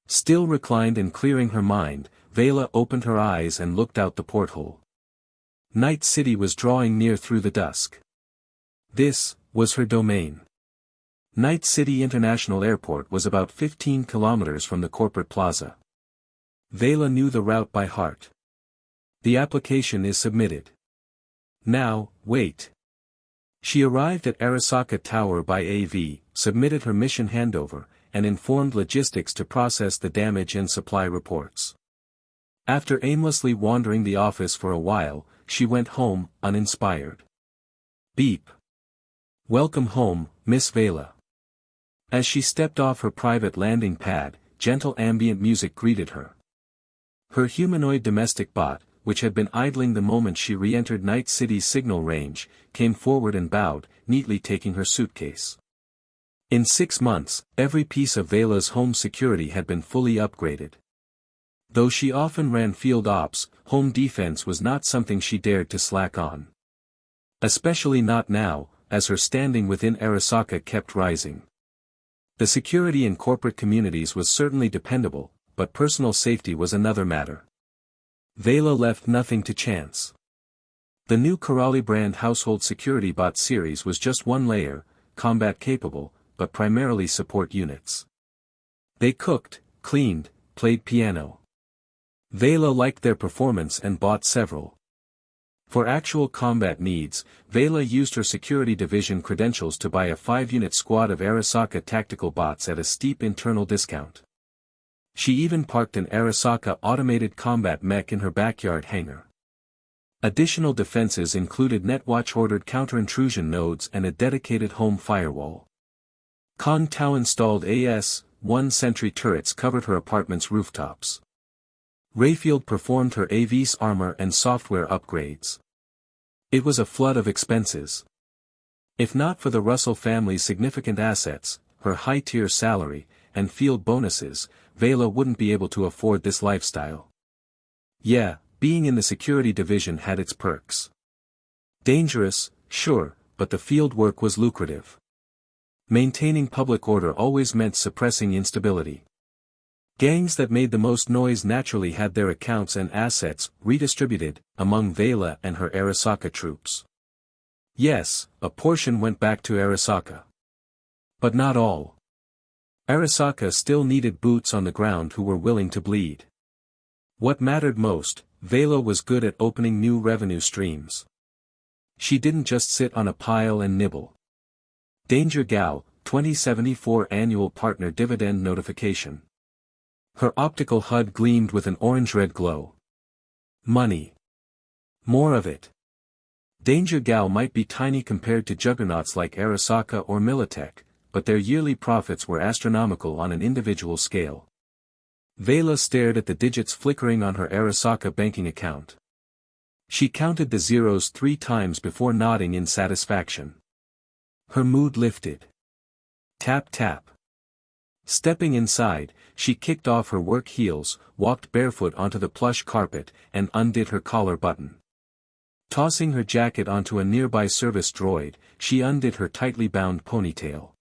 Still reclined and clearing her mind, Veila opened her eyes and looked out the porthole. Night City was drawing near through the dusk. This was her domain. Night City International Airport was about 15 kilometers from the corporate plaza. Veila knew the route by heart. The application is submitted. Now, wait. She arrived at Arasaka Tower by AV, submitted her mission handover, and informed logistics to process the damage and supply reports. After aimlessly wandering the office for a while, she went home, uninspired. Beep. Welcome home, Miss Veila. As she stepped off her private landing pad, gentle ambient music greeted her. Her humanoid domestic bot, which had been idling the moment she re-entered Night City's signal range, came forward and bowed, neatly taking her suitcase. In 6 months, every piece of Veila's home security had been fully upgraded. Though she often ran field ops, home defense was not something she dared to slack on. Especially not now, as her standing within Arasaka kept rising. The security in corporate communities was certainly dependable, but personal safety was another matter. Veila left nothing to chance. The new Corali brand household security bot series was just one layer, combat capable, but primarily support units. They cooked, cleaned, played piano. Veila liked their performance and bought several. For actual combat needs, Veila used her security division credentials to buy a 5-unit squad of Arasaka tactical bots at a steep internal discount. She even parked an Arasaka automated combat mech in her backyard hangar. Additional defenses included Netwatch-ordered counter-intrusion nodes and a dedicated home firewall. Kong Tao installed AS-1 sentry turrets covered her apartment's rooftops. Rayfield performed her AV's armor and software upgrades. It was a flood of expenses. If not for the Russell family's significant assets, her high-tier salary, and field bonuses, Veila wouldn't be able to afford this lifestyle. Yeah, being in the security division had its perks. Dangerous, sure, but the field work was lucrative. Maintaining public order always meant suppressing instability. Gangs that made the most noise naturally had their accounts and assets redistributed among Veila and her Arasaka troops. Yes, a portion went back to Arasaka. But not all. Arasaka still needed boots on the ground who were willing to bleed. What mattered most, Veila was good at opening new revenue streams. She didn't just sit on a pile and nibble. Danger Gal, 2074 annual partner dividend notification. Her optical HUD gleamed with an orange-red glow. Money. More of it. Danger Gal might be tiny compared to juggernauts like Arasaka or Milit, but their yearly profits were astronomical on an individual scale. Veila stared at the digits flickering on her Arasaka banking account. She counted the zeros 3 times before nodding in satisfaction. Her mood lifted. Tap tap. Stepping inside, she kicked off her work heels, walked barefoot onto the plush carpet, and undid her collar button. Tossing her jacket onto a nearby service droid, she undid her tightly bound ponytail.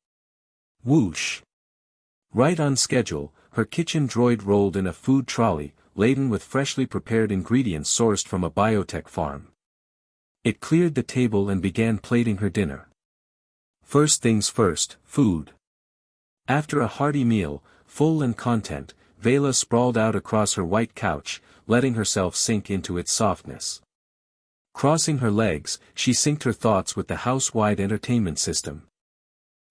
Whoosh! Right on schedule, her kitchen droid rolled in a food trolley, laden with freshly prepared ingredients sourced from a biotech farm. It cleared the table and began plating her dinner. First things first, food. After a hearty meal, full and content, Veila sprawled out across her white couch, letting herself sink into its softness. Crossing her legs, she synced her thoughts with the house-wide entertainment system.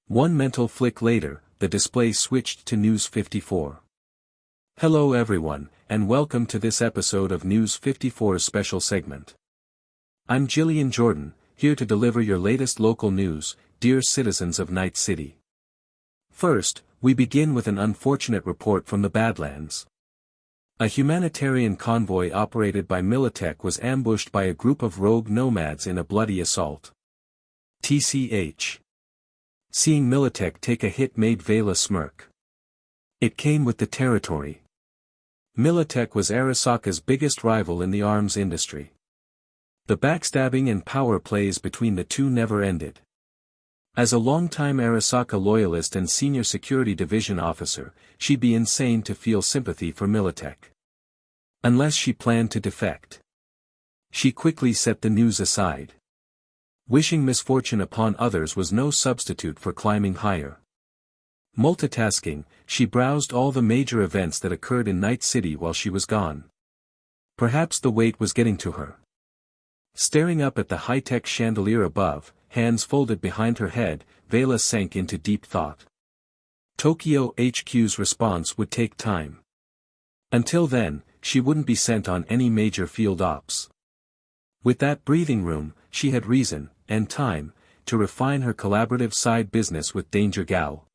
One mental flick later, the display switched to News 54. Hello everyone, and welcome to this episode of News 54's special segment. I'm Jillian Jordan, here to deliver your latest local news, dear citizens of Night City. First, we begin with an unfortunate report from the Badlands. A humanitarian convoy operated by Milit was ambushed by a group of rogue nomads in a bloody assault. TCH. Seeing Milit take a hit made Veila smirk. It came with the territory. Milit was Arasaka's biggest rival in the arms industry. The backstabbing and power plays between the two never ended. As a longtime Arasaka loyalist and senior security division officer, she'd be insane to feel sympathy for Milit. Unless she planned to defect. She quickly set the news aside. Wishing misfortune upon others was no substitute for climbing higher. Multitasking, she browsed all the major events that occurred in Night City while she was gone. Perhaps the weight was getting to her. Staring up at the high-tech chandelier above, hands folded behind her head, Veila sank into deep thought. Tokyo HQ's response would take time. Until then, she wouldn't be sent on any major field ops. With that breathing room, she had reason, and time, to refine her collaborative side business with Danger Gal.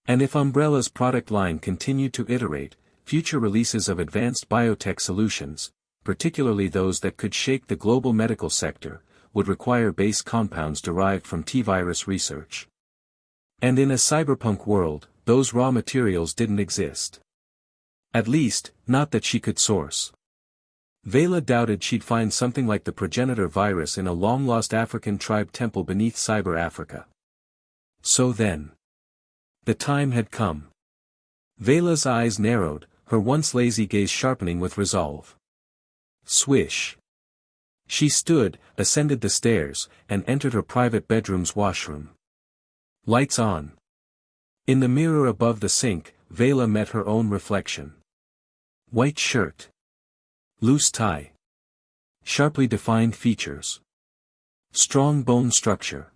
And if Umbrella's product line continued to iterate, future releases of advanced biotech solutions, particularly those that could shake the global medical sector, would require base compounds derived from T-virus research. And in a cyberpunk world, those raw materials didn't exist. At least, not that she could source. Veila doubted she'd find something like the progenitor virus in a long-lost African tribe temple beneath Cyber Africa. So then. The time had come. Veila's eyes narrowed, her once lazy gaze sharpening with resolve. Swish. She stood, ascended the stairs, and entered her private bedroom's washroom. Lights on. In the mirror above the sink, Veila met her own reflection. White shirt. Loose tie. Sharply defined features. Strong bone structure.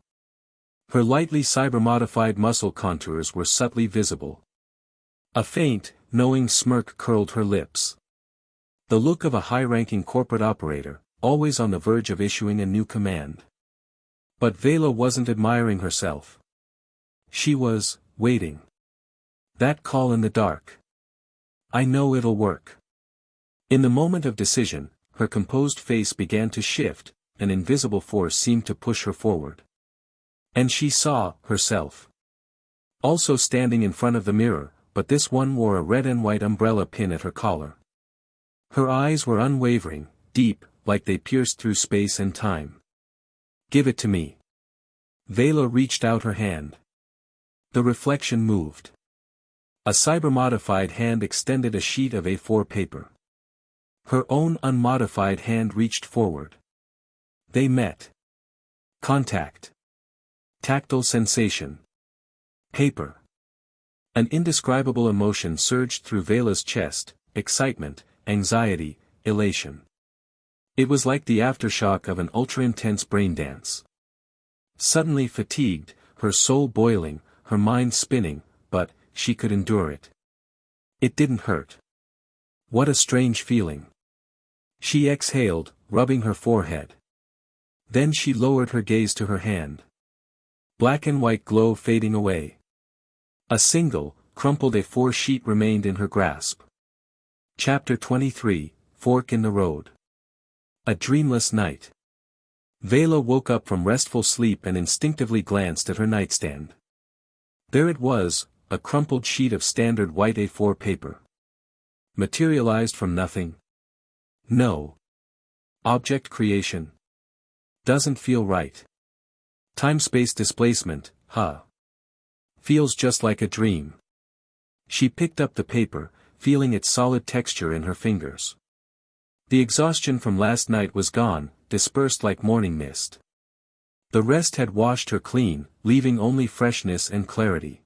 Her lightly cyber-modified muscle contours were subtly visible. A faint, knowing smirk curled her lips. The look of a high-ranking corporate operator, always on the verge of issuing a new command. But Veila wasn't admiring herself. She was, waiting. That call in the dark. I know it'll work. In the moment of decision, her composed face began to shift, an invisible force seemed to push her forward. And she saw, herself. Also standing in front of the mirror, but this one wore a red and white umbrella pin at her collar. Her eyes were unwavering, deep, like they pierced through space and time. Give it to me. Veila reached out her hand. The reflection moved. A cyber-modified hand extended a sheet of A4 paper. Her own unmodified hand reached forward. They met. Contact. Tactile sensation. Paper. An indescribable emotion surged through Veila's chest, excitement, anxiety, elation. It was like the aftershock of an ultra-intense brain dance. Suddenly fatigued, her soul boiling, her mind spinning, but she could endure it. It didn't hurt. What a strange feeling. She exhaled, rubbing her forehead. Then she lowered her gaze to her hand. Black and white glow fading away. A single, crumpled A4 sheet remained in her grasp. Chapter 23, Fork in the Road. A dreamless night. Veila woke up from restful sleep and instinctively glanced at her nightstand. There it was, a crumpled sheet of standard white A4 paper. Materialized from nothing? No. Object creation? Doesn't feel right. Time-space displacement, huh? Feels just like a dream. She picked up the paper, feeling its solid texture in her fingers. The exhaustion from last night was gone, dispersed like morning mist. The rest had washed her clean, leaving only freshness and clarity.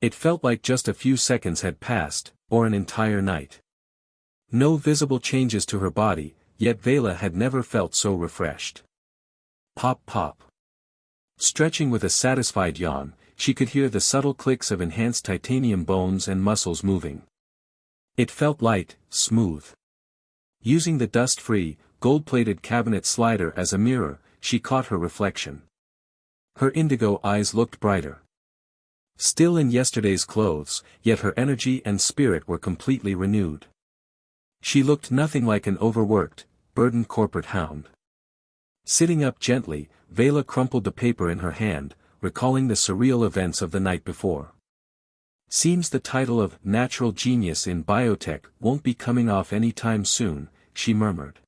It felt like just a few seconds had passed, or an entire night. No visible changes to her body, yet Veila had never felt so refreshed. Pop pop. Stretching with a satisfied yawn, she could hear the subtle clicks of enhanced titanium bones and muscles moving. It felt light, smooth. Using the dust-free, gold-plated cabinet slider as a mirror, she caught her reflection. Her indigo eyes looked brighter. Still in yesterday's clothes, yet her energy and spirit were completely renewed. She looked nothing like an overworked, burdened corporate hound. Sitting up gently, Veila crumpled the paper in her hand, recalling the surreal events of the night before. Seems the title of natural genius in biotech won't be coming off any time soon, she murmured.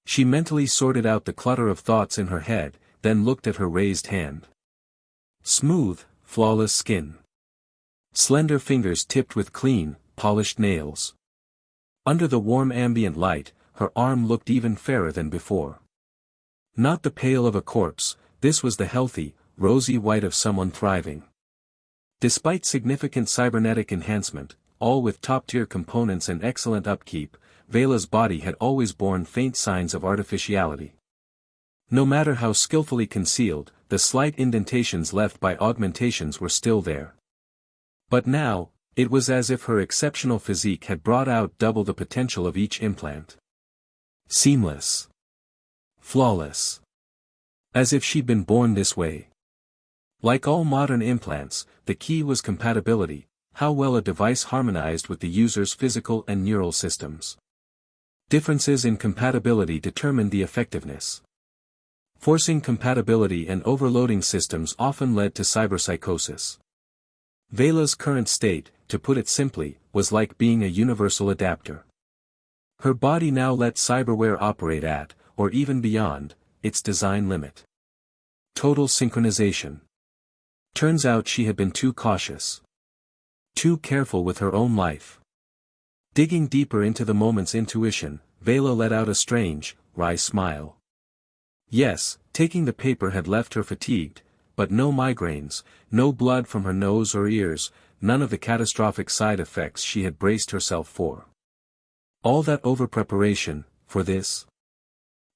She mentally sorted out the clutter of thoughts in her head, then looked at her raised hand. Smooth, flawless skin. Slender fingers tipped with clean, polished nails. Under the warm ambient light, her arm looked even fairer than before. Not the pale of a corpse, this was the healthy, rosy white of someone thriving. Despite significant cybernetic enhancement, all with top-tier components and excellent upkeep, Veila's body had always borne faint signs of artificiality. No matter how skillfully concealed, the slight indentations left by augmentations were still there. But now, it was as if her exceptional physique had brought out double the potential of each implant. Seamless. Flawless. As if she'd been born this way. Like all modern implants, the key was compatibility, how well a device harmonized with the user's physical and neural systems. Differences in compatibility determined the effectiveness. Forcing compatibility and overloading systems often led to cyberpsychosis. Veila's current state, to put it simply, was like being a universal adapter. Her body now let cyberware operate at, or even beyond, its design limit. Total synchronization. Turns out she had been too cautious. Too careful with her own life. Digging deeper into the moment's intuition, Veila let out a strange, wry smile. Yes, taking the paper had left her fatigued, but no migraines, no blood from her nose or ears, none of the catastrophic side effects she had braced herself for. All that over-preparation, for this?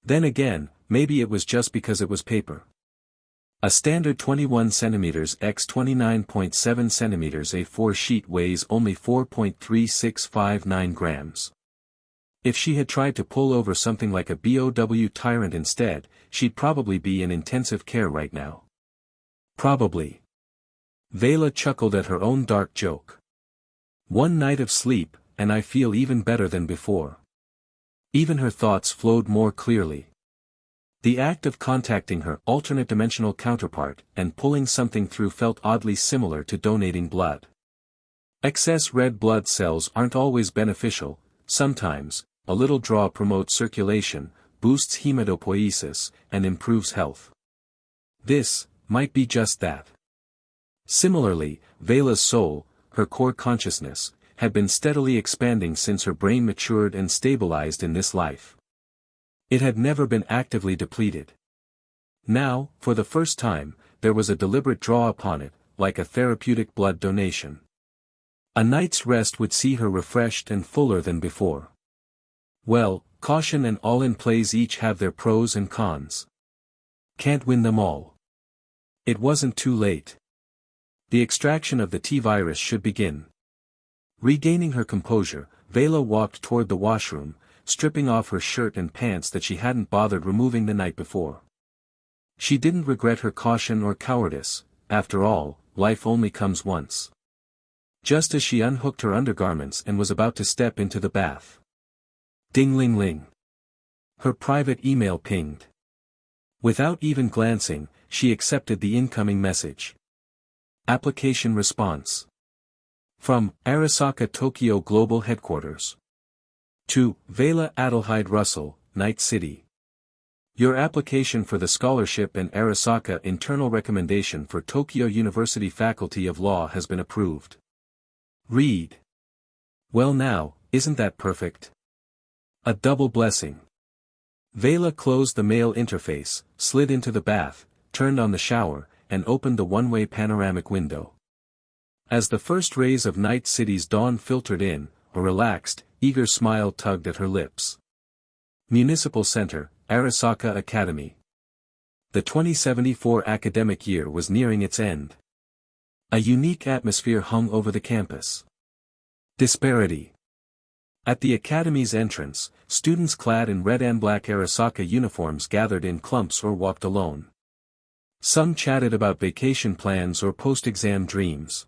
Then again, maybe it was just because it was paper. A standard 21 cm x 29.7 cm A4 sheet weighs only 4.3659 grams. If she had tried to pull over something like a BOW Tyrant instead, she'd probably be in intensive care right now. Probably. Veila chuckled at her own dark joke. One night of sleep, and I feel even better than before. Even her thoughts flowed more clearly. The act of contacting her alternate dimensional counterpart and pulling something through felt oddly similar to donating blood. Excess red blood cells aren't always beneficial. Sometimes, a little draw promotes circulation, boosts hematopoiesis, and improves health. This might be just that. Similarly, Veila's soul, her core consciousness, had been steadily expanding since her brain matured and stabilized in this life. It had never been actively depleted. Now, for the first time, there was a deliberate draw upon it, like a therapeutic blood donation. A night's rest would see her refreshed and fuller than before. Well, caution and all-in plays each have their pros and cons. Can't win them all. It wasn't too late. The extraction of the T-virus should begin. Regaining her composure, Veila walked toward the washroom, stripping off her shirt and pants that she hadn't bothered removing the night before. She didn't regret her caution or cowardice. After all, life only comes once. Just as she unhooked her undergarments and was about to step into the bath. Ding-ling-ling. Her private email pinged. Without even glancing, she accepted the incoming message. Application response. From Arasaka Tokyo Global Headquarters. To Veila Adelheid Russell, Night City. Your application for the scholarship and Arasaka internal recommendation for Tokyo University Faculty of Law has been approved. Read. Well now, isn't that perfect? A double blessing. Veila closed the mail interface, slid into the bath, turned on the shower, and opened the one-way panoramic window. As the first rays of Night City's dawn filtered in, a relaxed, eager smile tugged at her lips. Municipal Center, Arasaka Academy. The 2074 academic year was nearing its end. A unique atmosphere hung over the campus. Disparity. At the academy's entrance, students clad in red and black Arasaka uniforms gathered in clumps or walked alone. Some chatted about vacation plans or post-exam dreams.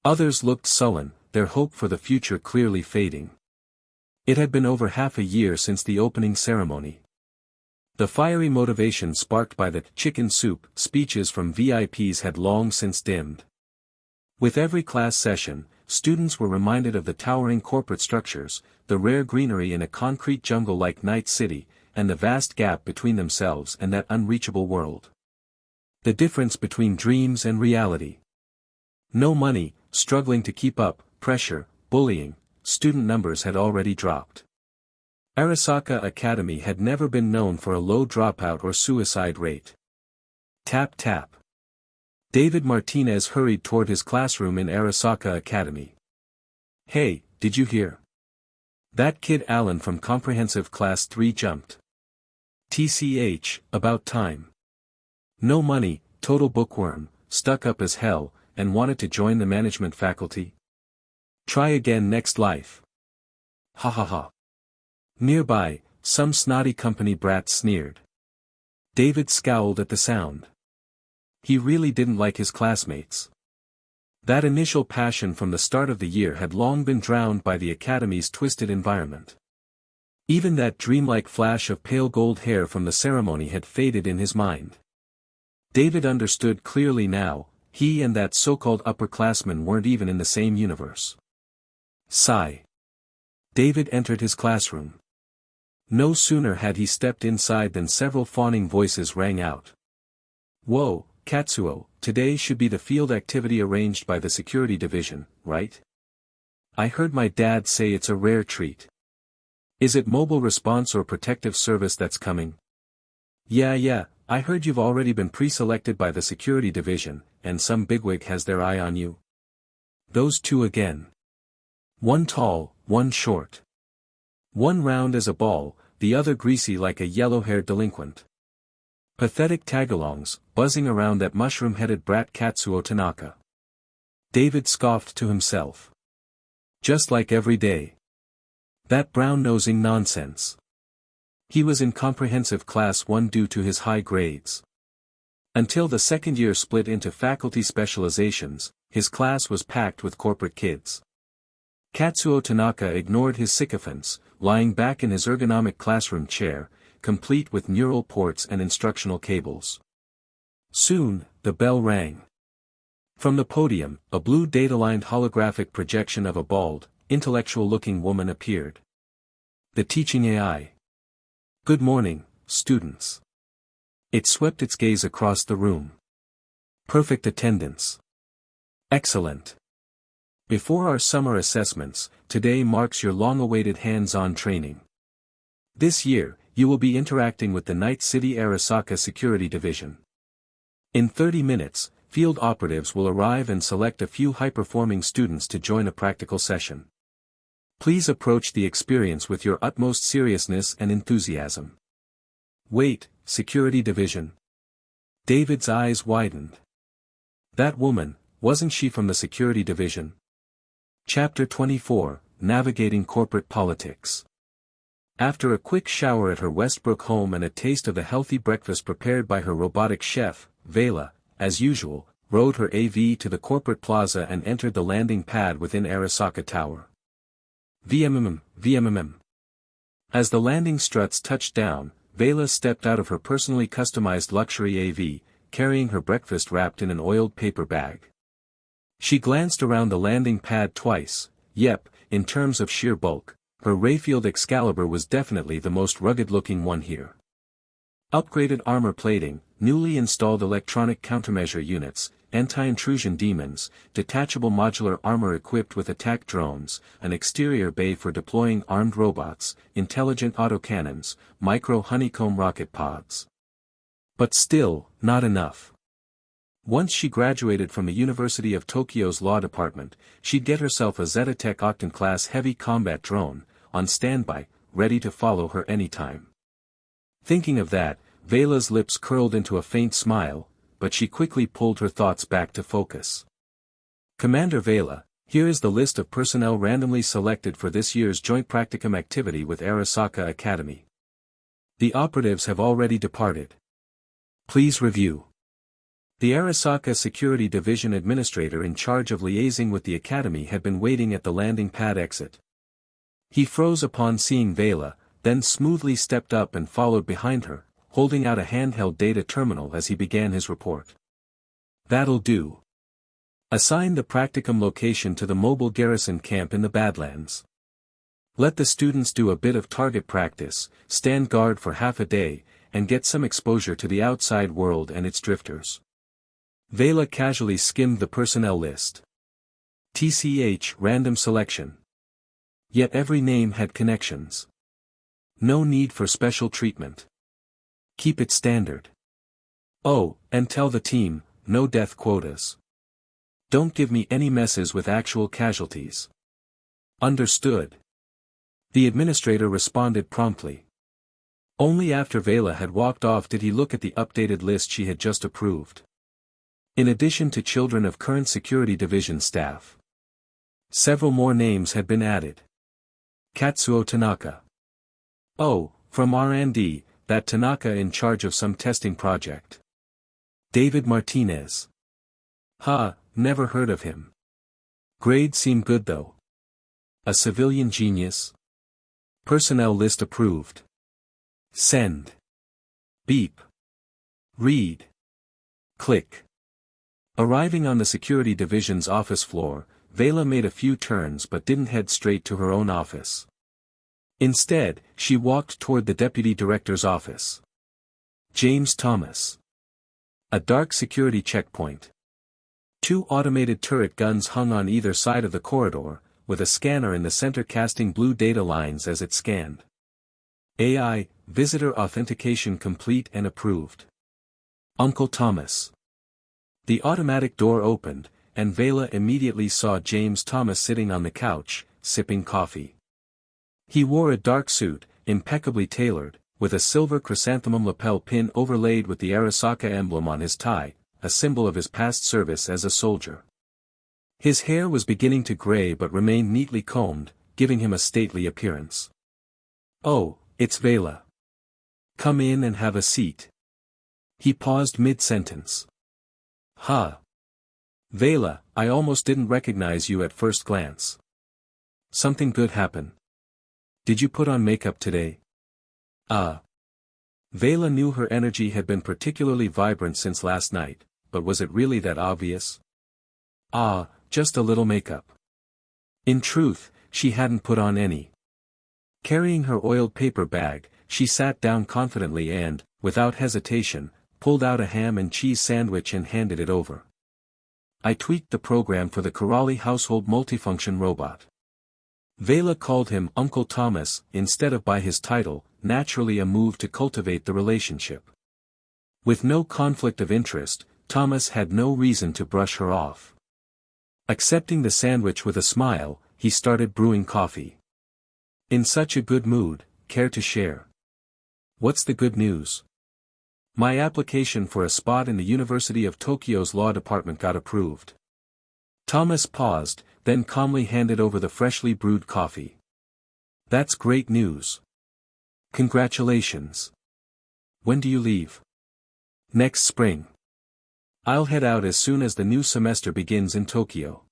Others looked sullen, their hope for the future clearly fading. It had been over half a year since the opening ceremony. The fiery motivation sparked by the chicken soup speeches from VIPs had long since dimmed. With every class session, students were reminded of the towering corporate structures, the rare greenery in a concrete jungle like Night City, and the vast gap between themselves and that unreachable world. The difference between dreams and reality. No money, struggling to keep up, pressure, bullying, student numbers had already dropped. Arasaka Academy had never been known for a low dropout or suicide rate. Tap tap. David Martinez hurried toward his classroom in Arasaka Academy. Hey, did you hear? That kid Alan from Comprehensive Class 3 jumped. TCH, about time. No money, total bookworm, stuck up as hell, and wanted to join the management faculty? Try again next life. Ha ha ha. Nearby, some snotty company brat sneered. David scowled at the sound. He really didn't like his classmates. That initial passion from the start of the year had long been drowned by the academy's twisted environment. Even that dreamlike flash of pale gold hair from the ceremony had faded in his mind. David understood clearly now, He and that so-called upperclassman weren't even in the same universe. Sigh. David entered his classroom. No sooner had he stepped inside than several fawning voices rang out. Whoa, Katsuo, today should be the field activity arranged by the security division, right? I heard my dad say it's a rare treat. Is it mobile response or protective service that's coming? Yeah, I heard you've already been pre-selected by the security division, and some bigwig has their eye on you. Those two again. One tall, one short. One round as a ball, the other greasy like a yellow-haired delinquent. Pathetic tagalongs, buzzing around that mushroom-headed brat Katsuo Tanaka. David scoffed to himself. Just like every day. That brown-nosing nonsense. He was in comprehensive class 1 due to his high grades. Until the second year split into faculty specializations, his class was packed with corporate kids. Katsuo Tanaka ignored his sycophants, lying back in his ergonomic classroom chair, complete with neural ports and instructional cables. Soon, the bell rang. From the podium, a blue data-lined holographic projection of a bald, intellectual-looking woman appeared. The teaching AI. Good morning, students. It swept its gaze across the room. Perfect attendance. Excellent. Before our summer assessments, today marks your long-awaited hands-on training. This year, you will be interacting with the Night City Arasaka Security Division. In 30 minutes, field operatives will arrive and select a few high-performing students to join a practical session. Please approach the experience with your utmost seriousness and enthusiasm. Wait, Security Division. David's eyes widened. That woman, wasn't she from the Security Division? Chapter 24, Navigating Corporate Politics. After a quick shower at her Westbrook home and a taste of the healthy breakfast prepared by her robotic chef, Veila, as usual, rode her AV to the corporate plaza and entered the landing pad within Arasaka Tower. VMMM. As the landing struts touched down, Veila stepped out of her personally customized luxury AV, carrying her breakfast wrapped in an oiled paper bag. She glanced around the landing pad twice. Yep, in terms of sheer bulk, her Rayfield Excalibur was definitely the most rugged-looking one here. Upgraded armor plating, newly installed electronic countermeasure units, anti-intrusion demons, detachable modular armor equipped with attack drones, an exterior bay for deploying armed robots, intelligent autocannons, micro-honeycomb rocket pods. But still, not enough. Once she graduated from the University of Tokyo's Law Department, she'd get herself a Zetatech Octan-class heavy combat drone, on standby, ready to follow her anytime. Thinking of that, Veila's lips curled into a faint smile, but she quickly pulled her thoughts back to focus. Commander Veila, here is the list of personnel randomly selected for this year's joint practicum activity with Arasaka Academy. The operatives have already departed. Please review. The Arasaka Security Division Administrator in charge of liaising with the Academy had been waiting at the landing pad exit. He froze upon seeing Veila, then smoothly stepped up and followed behind her, holding out a handheld data terminal as he began his report. That'll do. Assign the practicum location to the mobile garrison camp in the Badlands. Let the students do a bit of target practice, stand guard for half a day, and get some exposure to the outside world and its drifters. Veila casually skimmed the personnel list. TCH random selection. Yet every name had connections. No need for special treatment. Keep it standard. Oh, and tell the team, no death quotas. Don't give me any messes with actual casualties. Understood. The administrator responded promptly. Only after Veila had walked off did he look at the updated list she had just approved. In addition to children of current security division staff, several more names had been added. Katsuo Tanaka. Oh, from R&D, that Tanaka in charge of some testing project. David Martinez. Never heard of him. Grades seem good though. A civilian genius. Personnel list approved. Send. Beep. Read. Click. Arriving on the security division's office floor, Veila made a few turns but didn't head straight to her own office. Instead, she walked toward the deputy director's office. James Thomas. A dark security checkpoint. 2 automated turret guns hung on either side of the corridor, with a scanner in the center casting blue data lines as it scanned. AI, visitor authentication complete and approved. Uncle Thomas. The automatic door opened, and Veila immediately saw James Thomas sitting on the couch, sipping coffee. He wore a dark suit, impeccably tailored, with a silver chrysanthemum lapel pin overlaid with the Arasaka emblem on his tie, a symbol of his past service as a soldier. His hair was beginning to gray but remained neatly combed, giving him a stately appearance. "Oh, it's Veila. Come in and have a seat." He paused mid-sentence. "Huh. Veila, I almost didn't recognize you at first glance. Something good happen? Did you put on makeup today?" Veila knew her energy had been particularly vibrant since last night, but was it really that obvious? Just a little makeup. In truth, she hadn't put on any. Carrying her oiled paper bag, she sat down confidently and, without hesitation, pulled out a ham and cheese sandwich and handed it over. "I tweaked the program for the Karali household multifunction robot." Veila called him Uncle Thomas instead of by his title, naturally a move to cultivate the relationship. With no conflict of interest, Thomas had no reason to brush her off. Accepting the sandwich with a smile, he started brewing coffee. "In such a good mood, care to share?" "What's the good news?" "My application for a spot in the University of Tokyo's law department got approved." Thomas paused, then calmly handed over the freshly brewed coffee. "That's great news. Congratulations. When do you leave?" "Next spring. I'll head out as soon as the new semester begins in Tokyo."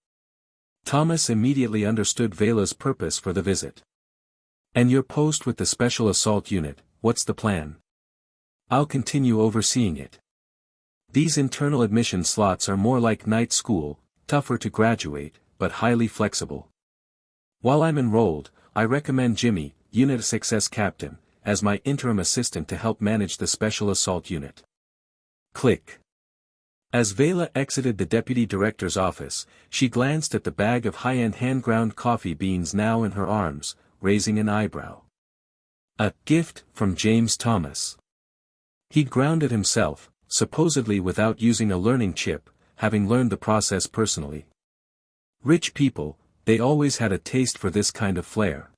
Thomas immediately understood Veila's purpose for the visit. "And your post with the Special Assault Unit, what's the plan?" "I'll continue overseeing it. These internal admission slots are more like night school, tougher to graduate, but highly flexible. While I'm enrolled, I recommend Jimmy, Unit 6's captain, as my interim assistant to help manage the Special Assault Unit." Click. As Veila exited the deputy director's office, she glanced at the bag of high-end hand-ground coffee beans now in her arms, raising an eyebrow. A gift from James Thomas. He'd ground it himself, supposedly without using a learning chip, having learned the process personally. Rich people, they always had a taste for this kind of flair.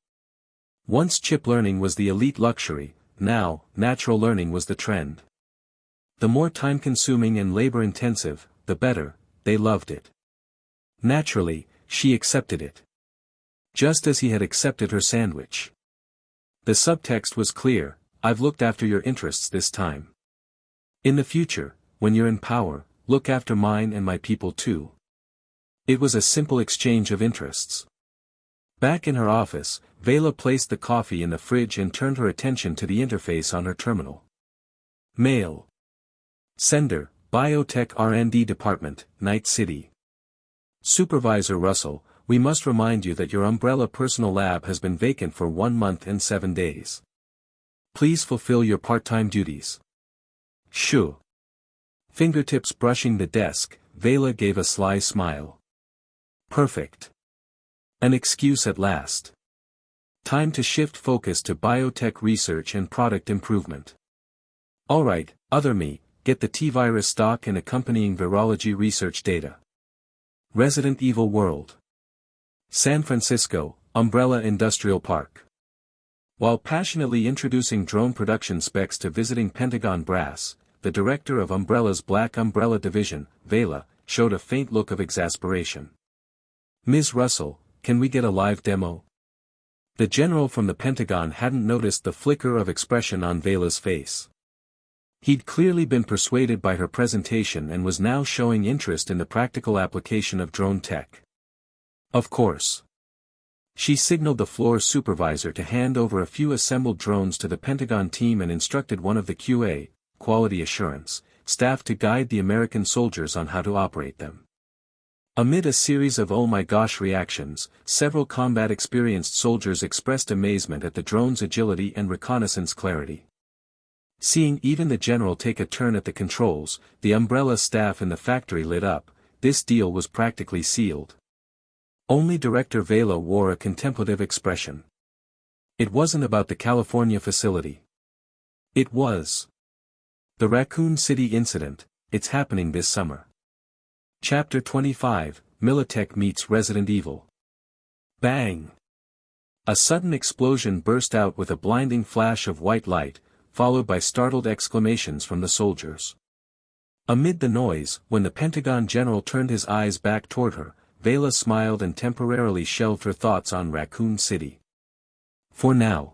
Once chip learning was the elite luxury, now, natural learning was the trend. The more time-consuming and labor-intensive, the better, they loved it. Naturally, she accepted it. Just as he had accepted her sandwich. The subtext was clear: "I've looked after your interests this time. In the future, when you're in power, look after mine and my people too." It was a simple exchange of interests. Back in her office, Veila placed the coffee in the fridge and turned her attention to the interface on her terminal. Mail. Sender, Biotech R&D Department, Night City. Supervisor Russell, we must remind you that your Umbrella personal lab has been vacant for 1 month and 7 days. Please fulfill your part-time duties. Shoo. Fingertips brushing the desk, Veila gave a sly smile. Perfect. An excuse at last. Time to shift focus to biotech research and product improvement. Alright, other me, get the T-virus stock and accompanying virology research data. Resident Evil World. San Francisco, Umbrella Industrial Park. While passionately introducing drone production specs to visiting Pentagon brass, the director of Umbrella's Black Umbrella division, Veila, showed a faint look of exasperation. "Ms. Russell, can we get a live demo?" The general from the Pentagon hadn't noticed the flicker of expression on Veila's face. He'd clearly been persuaded by her presentation and was now showing interest in the practical application of drone tech. Of course. She signaled the floor supervisor to hand over a few assembled drones to the Pentagon team and instructed one of the QA, quality assurance, staffed to guide the American soldiers on how to operate them. Amid a series of oh my gosh reactions, several combat-experienced soldiers expressed amazement at the drone's agility and reconnaissance clarity. Seeing even the general take a turn at the controls, the Umbrella staff in the factory lit up. This deal was practically sealed. Only Director Veila wore a contemplative expression. It wasn't about the California facility. It was the Raccoon City incident. It's happening this summer. Chapter 25, Militech meets Resident Evil. Bang! A sudden explosion burst out with a blinding flash of white light, followed by startled exclamations from the soldiers. Amid the noise, when the Pentagon general turned his eyes back toward her, Veila smiled and temporarily shelved her thoughts on Raccoon City. For now.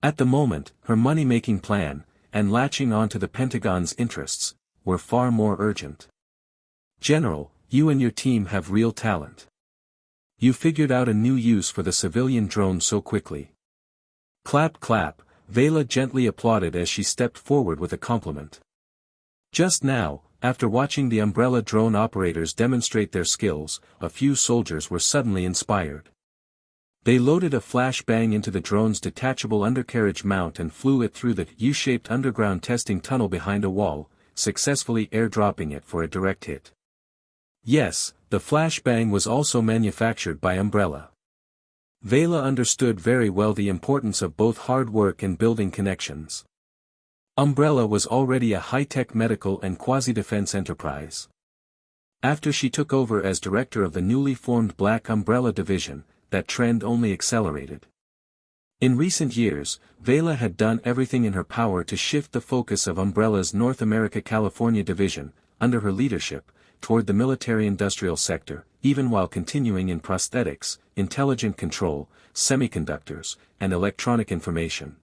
At the moment, her money-making plan, and latching on to the Pentagon's interests, were far more urgent. General, you and your team have real talent. You figured out a new use for the civilian drone so quickly. Clap clap, Veila gently applauded as she stepped forward with a compliment. Just now, after watching the Umbrella drone operators demonstrate their skills, a few soldiers were suddenly inspired. They loaded a flashbang into the drone's detachable undercarriage mount and flew it through the U-shaped underground testing tunnel behind a wall, successfully airdropping it for a direct hit. Yes, the flashbang was also manufactured by Umbrella. Veila understood very well the importance of both hard work and building connections. Umbrella was already a high-tech medical and quasi-defense enterprise. After she took over as director of the newly formed Black Umbrella division, that trend only accelerated. In recent years, Veila had done everything in her power to shift the focus of Umbrella's North America-California division, under her leadership, toward the military-industrial sector, even while continuing in prosthetics, intelligent control, semiconductors, and electronic information.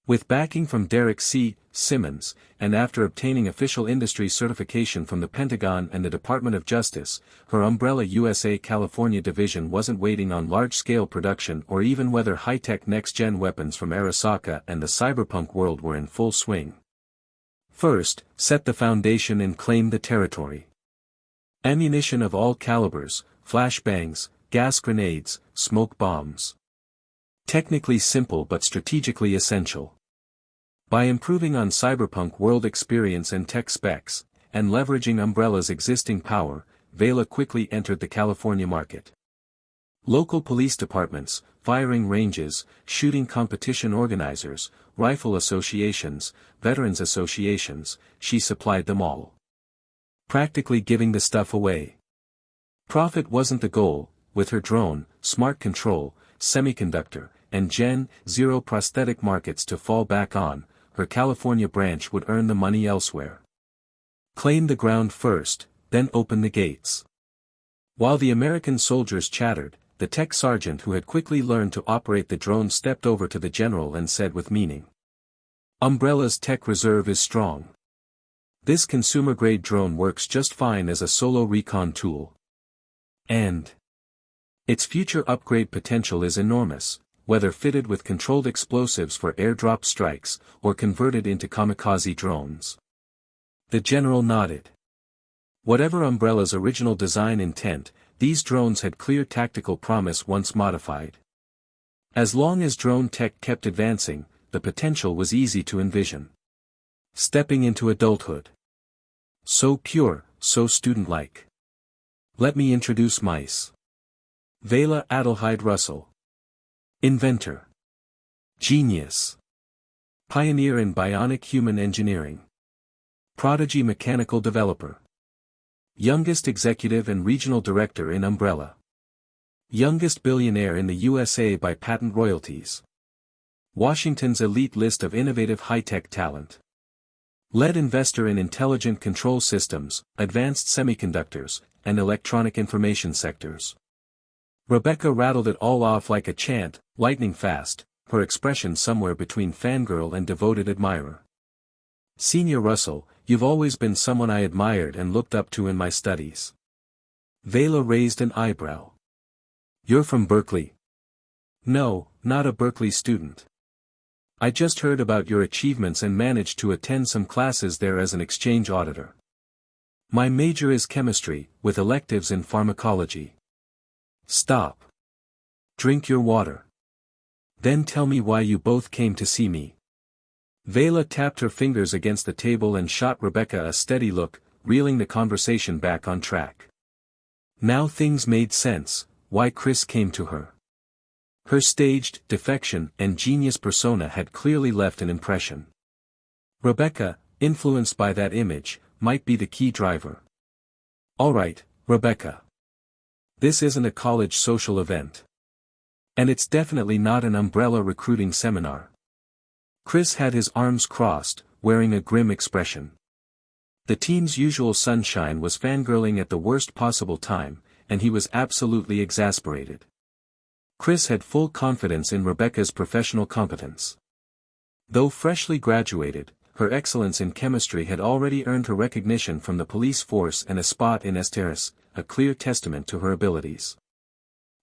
With backing from Derek C. Simmons, and after obtaining official industry certification from the Pentagon and the Department of Justice, her Umbrella USA California division wasn't waiting on large-scale production or even whether high-tech next-gen weapons from Arasaka and the cyberpunk world were in full swing. First, set the foundation and claim the territory. Ammunition of all calibers, flashbangs, gas grenades, smoke bombs. Technically simple but strategically essential. By improving on cyberpunk world experience and tech specs, and leveraging Umbrella's existing power, Veila quickly entered the California market. Local police departments, firing ranges, shooting competition organizers, rifle associations, veterans associations, she supplied them all. Practically giving the stuff away. Profit wasn't the goal. With her drone, smart control, semiconductor, and Gen Zero prosthetic markets to fall back on, her California branch would earn the money elsewhere. Claim the ground first, then open the gates. While the American soldiers chattered, the tech sergeant who had quickly learned to operate the drone stepped over to the general and said with meaning. Umbrella's tech reserve is strong. This consumer-grade drone works just fine as a solo recon tool. And its future upgrade potential is enormous, whether fitted with controlled explosives for airdrop strikes, or converted into kamikaze drones. The general nodded. Whatever Umbrella's original design intent, these drones had clear tactical promise once modified. As long as drone tech kept advancing, the potential was easy to envision. Stepping into adulthood. So pure, so student-like. Let me introduce Mice. Veila Adelheid Russell. Inventor. Genius. Pioneer in bionic human engineering. Prodigy mechanical developer. Youngest executive and regional director in Umbrella. Youngest billionaire in the USA by patent royalties. Washington's elite list of innovative high-tech talent. Lead investor in intelligent control systems, advanced semiconductors, and electronic information sectors. Rebecca rattled it all off like a chant, lightning fast, her expression somewhere between fangirl and devoted admirer. Senior Russell, you've always been someone I admired and looked up to in my studies. Veila raised an eyebrow. You're from Berkeley? No, not a Berkeley student. I just heard about your achievements and managed to attend some classes there as an exchange auditor. My major is chemistry, with electives in pharmacology. Stop. Drink your water. Then tell me why you both came to see me. Veila tapped her fingers against the table and shot Rebecca a steady look, reeling the conversation back on track. Now things made sense, why Chris came to her. Her staged defection and genius persona had clearly left an impression. Rebecca, influenced by that image, might be the key driver. Alright, Rebecca. This isn't a college social event. And it's definitely not an umbrella recruiting seminar. Chris had his arms crossed, wearing a grim expression. The team's usual sunshine was fangirling at the worst possible time, and he was absolutely exasperated. Chris had full confidence in Rebecca's professional competence. Though freshly graduated, her excellence in chemistry had already earned her recognition from the police force and a spot in Esteris, a clear testament to her abilities.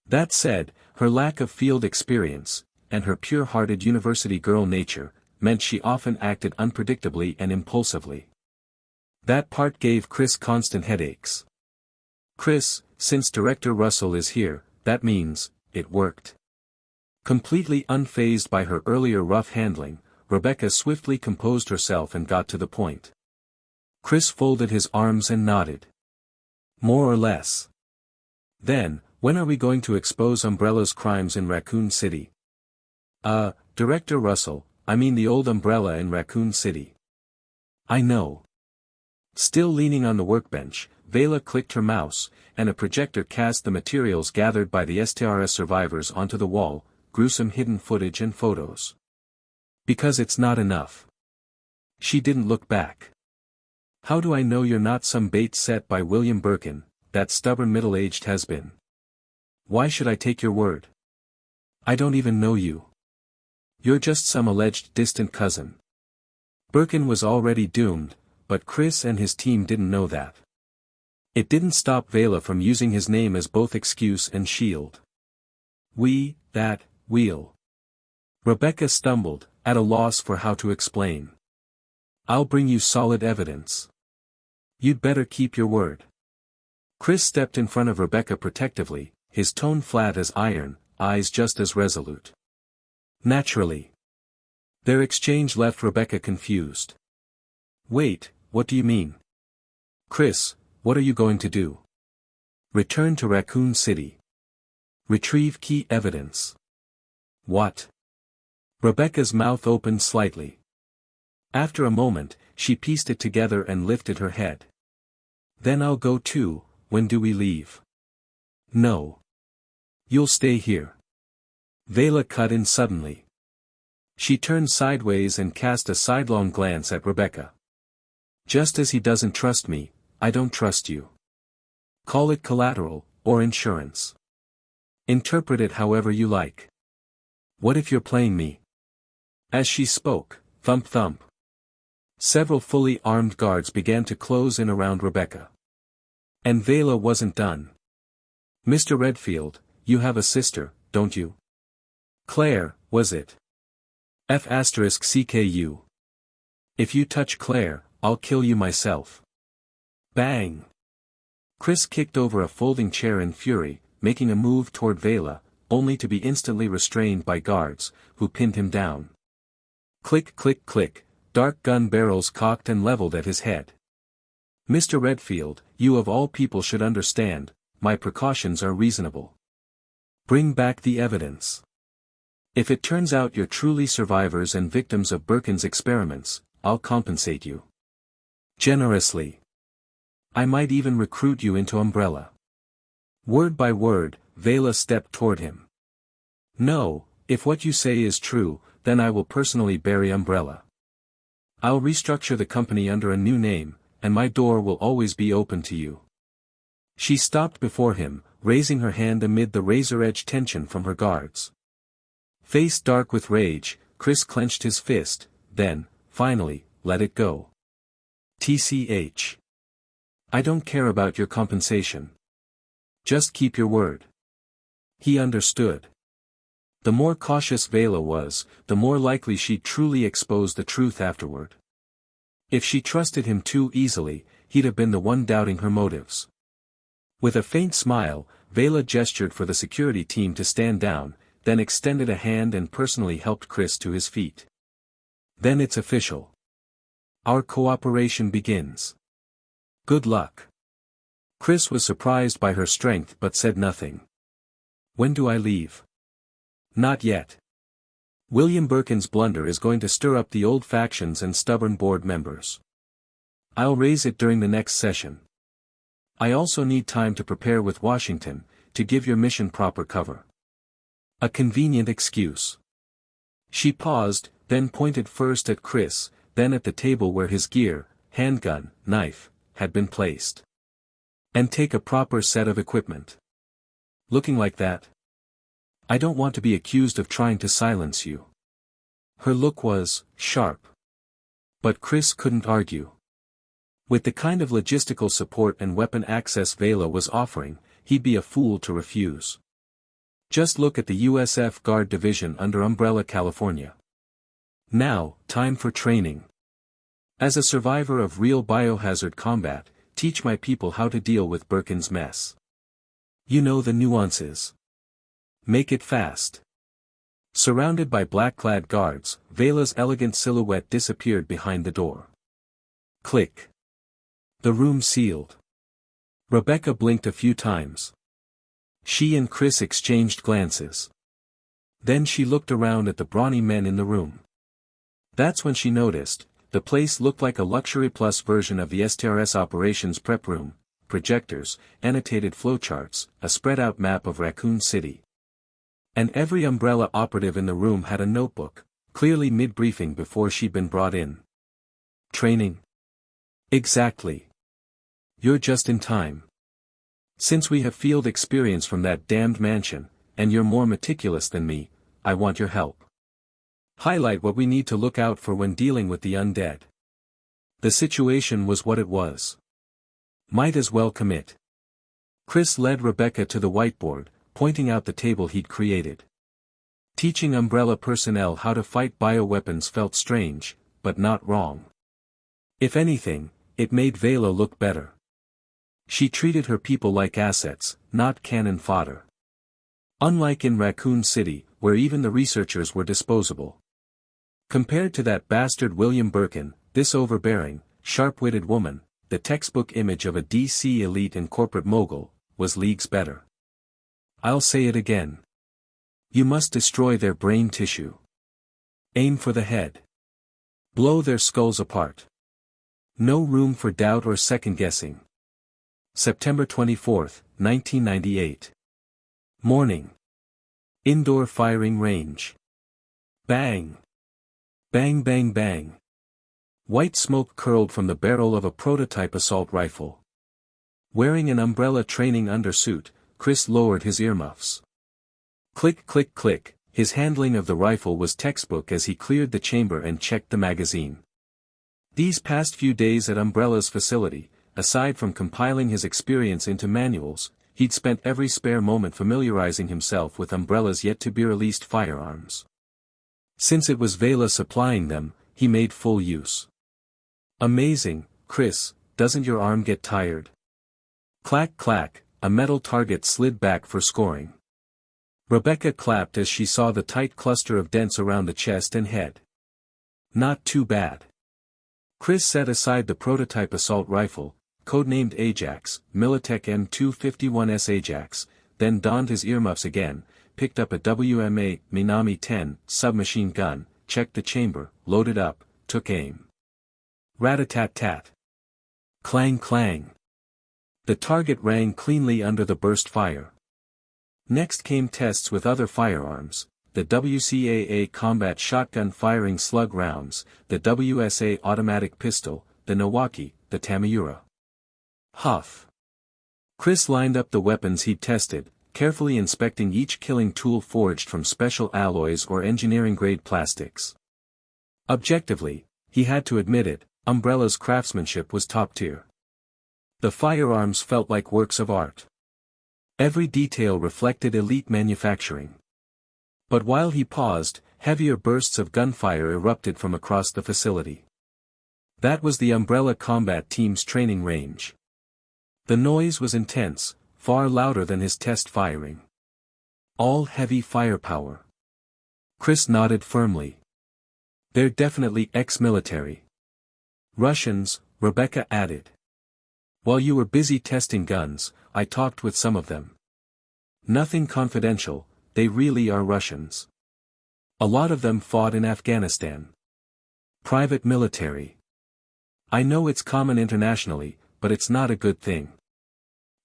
That said, her lack of field experience, and her pure-hearted university girl nature, meant she often acted unpredictably and impulsively. That part gave Chris constant headaches. Chris, since Director Russell is here, that means, it worked. Completely unfazed by her earlier rough handling, Rebecca swiftly composed herself and got to the point. Chris folded his arms and nodded. More or less. Then, when are we going to expose Umbrella's crimes in Raccoon City? Director Russell, I mean the old Umbrella in Raccoon City. I know. Still leaning on the workbench, Veila clicked her mouse, and a projector cast the materials gathered by the STRS survivors onto the wall, gruesome hidden footage and photos. Because it's not enough. She didn't look back. How do I know you're not some bait set by William Birkin, that stubborn middle-aged has-been? Why should I take your word? I don't even know you. You're just some alleged distant cousin. Birkin was already doomed, but Chris and his team didn't know that. It didn't stop Veila from using his name as both excuse and shield. We'll. Rebecca stumbled, at a loss for how to explain. I'll bring you solid evidence. You'd better keep your word. Chris stepped in front of Rebecca protectively, his tone flat as iron, eyes just as resolute. Naturally. Their exchange left Rebecca confused. Wait, what do you mean? Chris, what are you going to do? Return to Raccoon City. Retrieve key evidence. What? Rebecca's mouth opened slightly. After a moment, she pieced it together and lifted her head. Then I'll go too. When do we leave? No. You'll stay here. Veila cut in suddenly. She turned sideways and cast a sidelong glance at Rebecca. Just as he doesn't trust me, I don't trust you. Call it collateral, or insurance. Interpret it however you like. What if you're playing me? As she spoke, thump thump. Several fully armed guards began to close in around Rebecca. And Veila wasn't done. Mr. Redfield, you have a sister, don't you? Claire, was it? F*CKU. If you touch Claire, I'll kill you myself. Bang! Chris kicked over a folding chair in fury, making a move toward Veila, only to be instantly restrained by guards, who pinned him down. Click click click, dark gun barrels cocked and leveled at his head. Mr. Redfield, you of all people should understand, my precautions are reasonable. Bring back the evidence. If it turns out you're truly survivors and victims of Birkin's experiments, I'll compensate you. Generously. I might even recruit you into Umbrella. Word by word, Veila stepped toward him. No, if what you say is true, then I will personally bury Umbrella. I'll restructure the company under a new name, and my door will always be open to you. She stopped before him, raising her hand amid the razor-edge tension from her guards. Face dark with rage, Chris clenched his fist, then, finally, let it go. TCH. I don't care about your compensation. Just keep your word. He understood. The more cautious Veila was, the more likely she'd truly expose the truth afterward. If she trusted him too easily, he'd have been the one doubting her motives. With a faint smile, Veila gestured for the security team to stand down, then extended a hand and personally helped Chris to his feet. Then it's official. Our cooperation begins. Good luck. Chris was surprised by her strength but said nothing. When do I leave? Not yet. William Birkin's blunder is going to stir up the old factions and stubborn board members. I'll raise it during the next session. I also need time to prepare with Washington, to give your mission proper cover. A convenient excuse. She paused, then pointed first at Chris, then at the table where his gear, handgun, knife, had been placed. And take a proper set of equipment. Looking like that? I don't want to be accused of trying to silence you. Her look was sharp. But Chris couldn't argue. With the kind of logistical support and weapon access Veila was offering, he'd be a fool to refuse. Just look at the USF Guard Division under Umbrella California. Now, time for training. As a survivor of real biohazard combat, teach my people how to deal with Birkin's mess. You know the nuances. Make it fast. Surrounded by black-clad guards, Veila's elegant silhouette disappeared behind the door. Click. The room sealed. Rebecca blinked a few times. She and Chris exchanged glances. Then she looked around at the brawny men in the room. That's when she noticed, the place looked like a luxury plus version of the STRS operations prep room, projectors, annotated flowcharts, a spread-out map of Raccoon City. And every Umbrella operative in the room had a notebook, clearly mid-briefing before she'd been brought in. Training? Exactly. You're just in time. Since we have field experience from that damned mansion, and you're more meticulous than me, I want your help. Highlight what we need to look out for when dealing with the undead. The situation was what it was. Might as well commit. Chris led Rebecca to the whiteboard, pointing out the table he'd created. Teaching Umbrella personnel how to fight bioweapons felt strange, but not wrong. If anything, it made Veila look better. She treated her people like assets, not cannon fodder. Unlike in Raccoon City, where even the researchers were disposable. Compared to that bastard William Birkin, this overbearing, sharp-witted woman, the textbook image of a DC elite and corporate mogul, was leagues better. I'll say it again. You must destroy their brain tissue. Aim for the head. Blow their skulls apart. No room for doubt or second-guessing. September 24, 1998. Morning. Indoor firing range. Bang. Bang bang bang. White smoke curled from the barrel of a prototype assault rifle. Wearing an Umbrella training undersuit, Chris lowered his earmuffs. Click click click, his handling of the rifle was textbook as he cleared the chamber and checked the magazine. These past few days at Umbrella's facility, aside from compiling his experience into manuals, he'd spent every spare moment familiarizing himself with Umbrella's yet-to-be-released firearms. Since it was Veila supplying them, he made full use. Amazing, Chris, doesn't your arm get tired? Clack clack, a metal target slid back for scoring. Rebecca clapped as she saw the tight cluster of dents around the chest and head. Not too bad. Chris set aside the prototype assault rifle, codenamed Ajax, Militech M251S Ajax, then donned his earmuffs again, picked up a WMA Minami 10 submachine gun, checked the chamber, loaded up, took aim. Rat-a-tat-tat. Clang clang. The target rang cleanly under the burst fire. Next came tests with other firearms, the WCAA combat shotgun firing slug rounds, the WSA automatic pistol, the Nawaki, the Tamiura. Huff. Chris lined up the weapons he'd tested, carefully inspecting each killing tool forged from special alloys or engineering-grade plastics. Objectively, he had to admit it, Umbrella's craftsmanship was top-tier. The firearms felt like works of art. Every detail reflected elite manufacturing. But while he paused, heavier bursts of gunfire erupted from across the facility. That was the Umbrella Combat Team's training range. The noise was intense, far louder than his test firing. All heavy firepower. Chris nodded firmly. They're definitely ex-military. Russians, Rebecca added. While you were busy testing guns, I talked with some of them. Nothing confidential, they really are Russians. A lot of them fought in Afghanistan. Private military. I know it's common internationally, but it's not a good thing.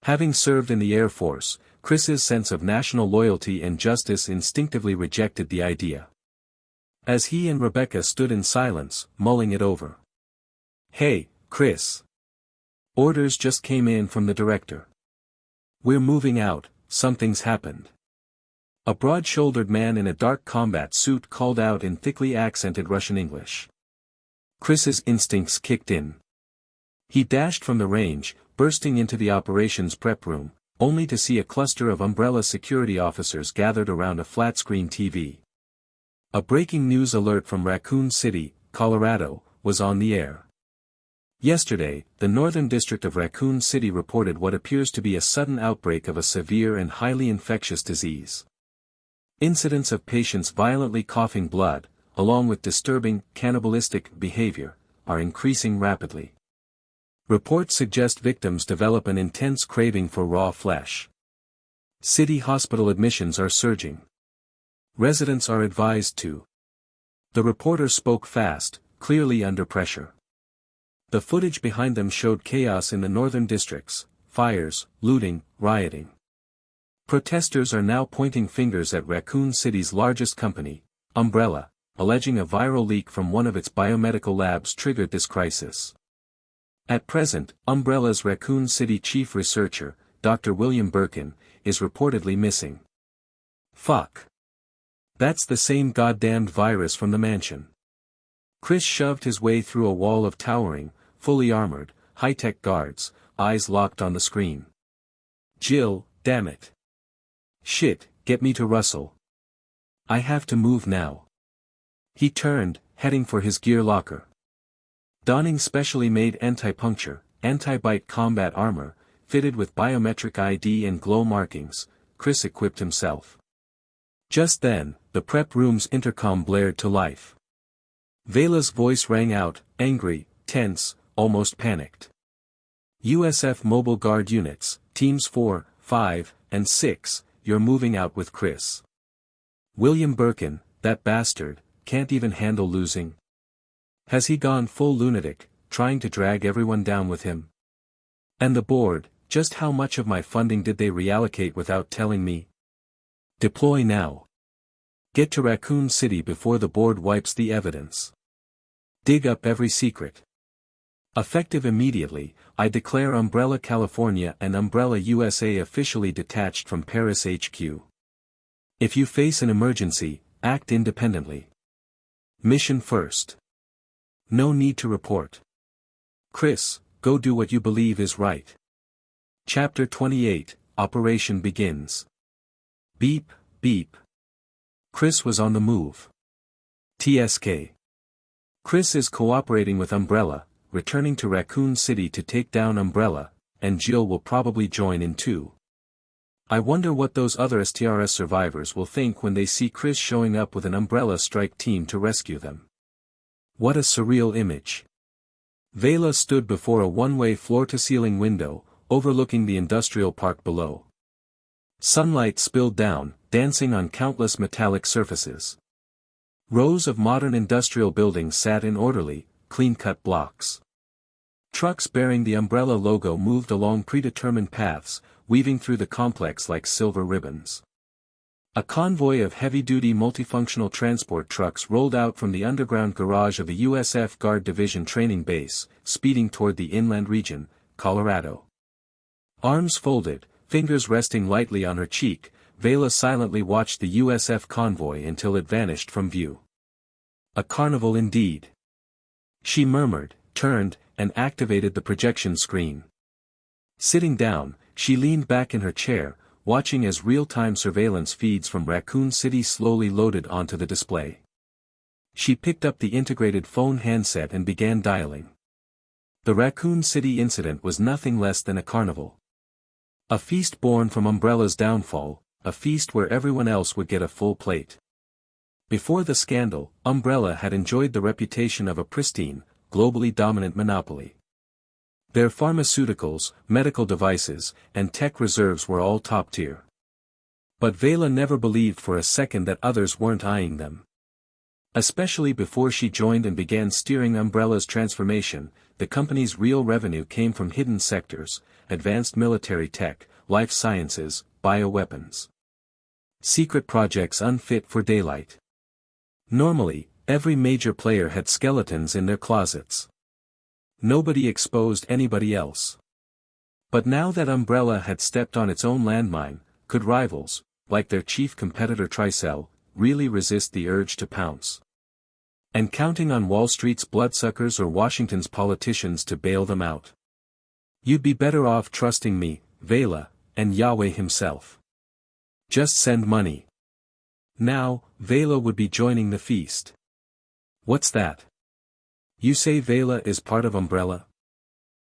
Having served in the Air Force, Chris's sense of national loyalty and justice instinctively rejected the idea. As he and Rebecca stood in silence, mulling it over. Hey, Chris. Orders just came in from the director. We're moving out, something's happened. A broad-shouldered man in a dark combat suit called out in thickly accented Russian English. Chris's instincts kicked in. He dashed from the range, bursting into the operations prep room, only to see a cluster of Umbrella security officers gathered around a flat-screen TV. A breaking news alert from Raccoon City, Colorado, was on the air. Yesterday, the Northern District of Raccoon City reported what appears to be a sudden outbreak of a severe and highly infectious disease. Incidents of patients violently coughing blood, along with disturbing, cannibalistic behavior, are increasing rapidly. Reports suggest victims develop an intense craving for raw flesh. City hospital admissions are surging. Residents are advised to. The reporter spoke fast, clearly under pressure. The footage behind them showed chaos in the northern districts, fires, looting, rioting. Protesters are now pointing fingers at Raccoon City's largest company, Umbrella, alleging a viral leak from one of its biomedical labs triggered this crisis. At present, Umbrella's Raccoon City chief researcher, Dr. William Birkin, is reportedly missing. Fuck. That's the same goddamned virus from the mansion. Chris shoved his way through a wall of towering, fully armored, high-tech guards, eyes locked on the screen. Jill, damn it. Shit, get me to Russell. I have to move now. He turned, heading for his gear locker. Donning specially made anti-puncture, anti-bite combat armor, fitted with biometric ID and glow markings, Chris equipped himself. Just then, the prep room's intercom blared to life. Veila's voice rang out, angry, tense, almost panicked. USF Mobile Guard units, Teams 4, 5, and 6, you're moving out with Chris. William Birkin, that bastard, can't even handle losing. Has he gone full lunatic, trying to drag everyone down with him? And the board, just how much of my funding did they reallocate without telling me? Deploy now. Get to Raccoon City before the board wipes the evidence. Dig up every secret. Effective immediately, I declare Umbrella California and Umbrella USA officially detached from Paris HQ. If you face an emergency, act independently. Mission first. No need to report. Chris, go do what you believe is right. Chapter 28, Operation begins. Beep, beep. Chris was on the move. TSK. Chris is cooperating with Umbrella, returning to Raccoon City to take down Umbrella, and Jill will probably join in too. I wonder what those other STRS survivors will think when they see Chris showing up with an Umbrella strike team to rescue them. What a surreal image. Veila stood before a one-way floor-to-ceiling window, overlooking the industrial park below. Sunlight spilled down, dancing on countless metallic surfaces. Rows of modern industrial buildings sat in orderly, clean-cut blocks. Trucks bearing the Umbrella logo moved along predetermined paths, weaving through the complex like silver ribbons. A convoy of heavy-duty multifunctional transport trucks rolled out from the underground garage of a USF Guard Division training base, speeding toward the inland region, Colorado. Arms folded, fingers resting lightly on her cheek, Veila silently watched the USF convoy until it vanished from view. A carnival indeed. She murmured, turned, and activated the projection screen. Sitting down, she leaned back in her chair, watching as real-time surveillance feeds from Raccoon City slowly loaded onto the display. She picked up the integrated phone handset and began dialing. The Raccoon City incident was nothing less than a carnival. A feast born from Umbrella's downfall, a feast where everyone else would get a full plate. Before the scandal, Umbrella had enjoyed the reputation of a pristine, globally dominant monopoly. Their pharmaceuticals, medical devices, and tech reserves were all top tier. But Veila never believed for a second that others weren't eyeing them. Especially before she joined and began steering Umbrella's transformation, the company's real revenue came from hidden sectors, advanced military tech, life sciences, bioweapons. Secret projects unfit for daylight. Normally, every major player had skeletons in their closets. Nobody exposed anybody else. But now that Umbrella had stepped on its own landmine, could rivals, like their chief competitor Tricell, really resist the urge to pounce? And counting on Wall Street's bloodsuckers or Washington's politicians to bail them out? You'd be better off trusting me, Veila, and Yahweh himself. Just send money. Now, Veila would be joining the feast. What's that? You say Veila is part of Umbrella?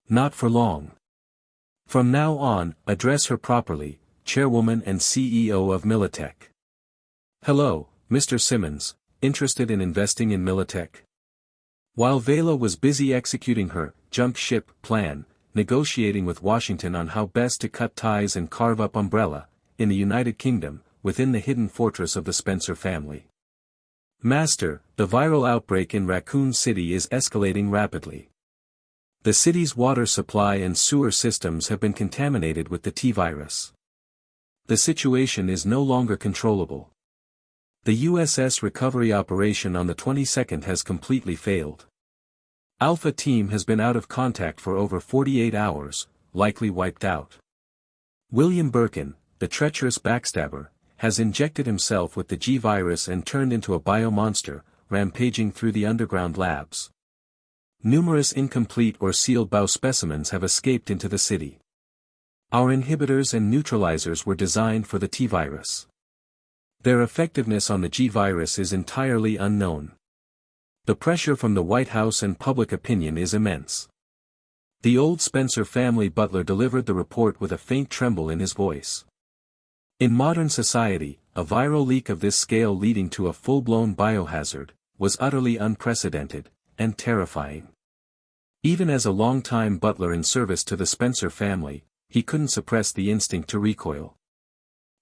Not for long. From now on, address her properly, Chairwoman and CEO of Militech. Hello, Mr. Simmons, interested in investing in Militech? While Veila was busy executing her jump ship plan, negotiating with Washington on how best to cut ties and carve up Umbrella, in the United Kingdom, within the hidden fortress of the Spencer family. Master, the viral outbreak in Raccoon City is escalating rapidly. The city's water supply and sewer systems have been contaminated with the T-virus. The situation is no longer controllable. The USS recovery operation on the 22nd has completely failed. Alpha Team has been out of contact for over 48 hours, likely wiped out. William Birkin, the treacherous backstabber, has injected himself with the G-virus and turned into a biomonster, rampaging through the underground labs. Numerous incomplete or sealed biospecimens have escaped into the city. Our inhibitors and neutralizers were designed for the T-virus. Their effectiveness on the G-virus is entirely unknown. The pressure from the White House and public opinion is immense. The old Spencer family butler delivered the report with a faint tremble in his voice. In modern society, a viral leak of this scale leading to a full-blown biohazard, was utterly unprecedented, and terrifying. Even as a long-time butler in service to the Spencer family, he couldn't suppress the instinct to recoil.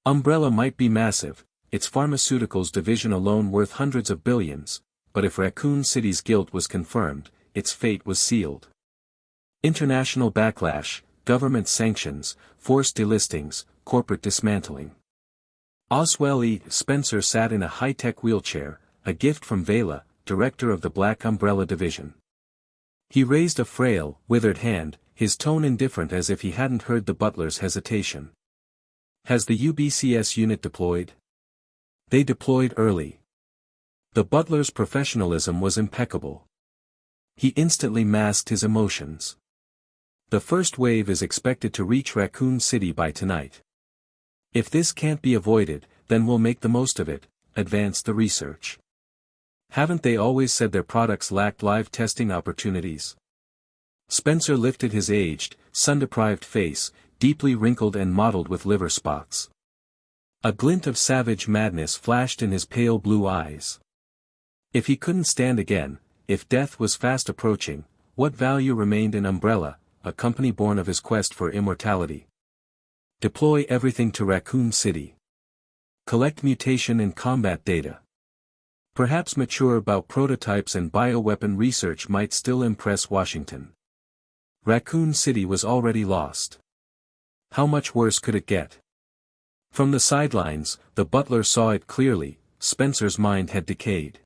Umbrella might be massive, its pharmaceuticals division alone worth hundreds of billions, but if Raccoon City's guilt was confirmed, its fate was sealed. International backlash, government sanctions, forced delistings, corporate dismantling. Oswell E. Spencer sat in a high-tech wheelchair, a gift from Veila, director of the Black Umbrella Division. He raised a frail, withered hand, his tone indifferent as if he hadn't heard the butler's hesitation. Has the UBCS unit deployed? They deployed early. The butler's professionalism was impeccable. He instantly masked his emotions. The first wave is expected to reach Raccoon City by tonight. If this can't be avoided, then we'll make the most of it, advance the research. Haven't they always said their products lacked live testing opportunities? Spencer lifted his aged, sun-deprived face, deeply wrinkled and mottled with liver spots. A glint of savage madness flashed in his pale blue eyes. If he couldn't stand again, if death was fast approaching, what value remained in Umbrella, a company born of his quest for immortality? Deploy everything to Raccoon City. Collect mutation and combat data. Perhaps mature about prototypes and bioweapon research might still impress Washington. Raccoon City was already lost. How much worse could it get? From the sidelines, the butler saw it clearly, Spencer's mind had decayed.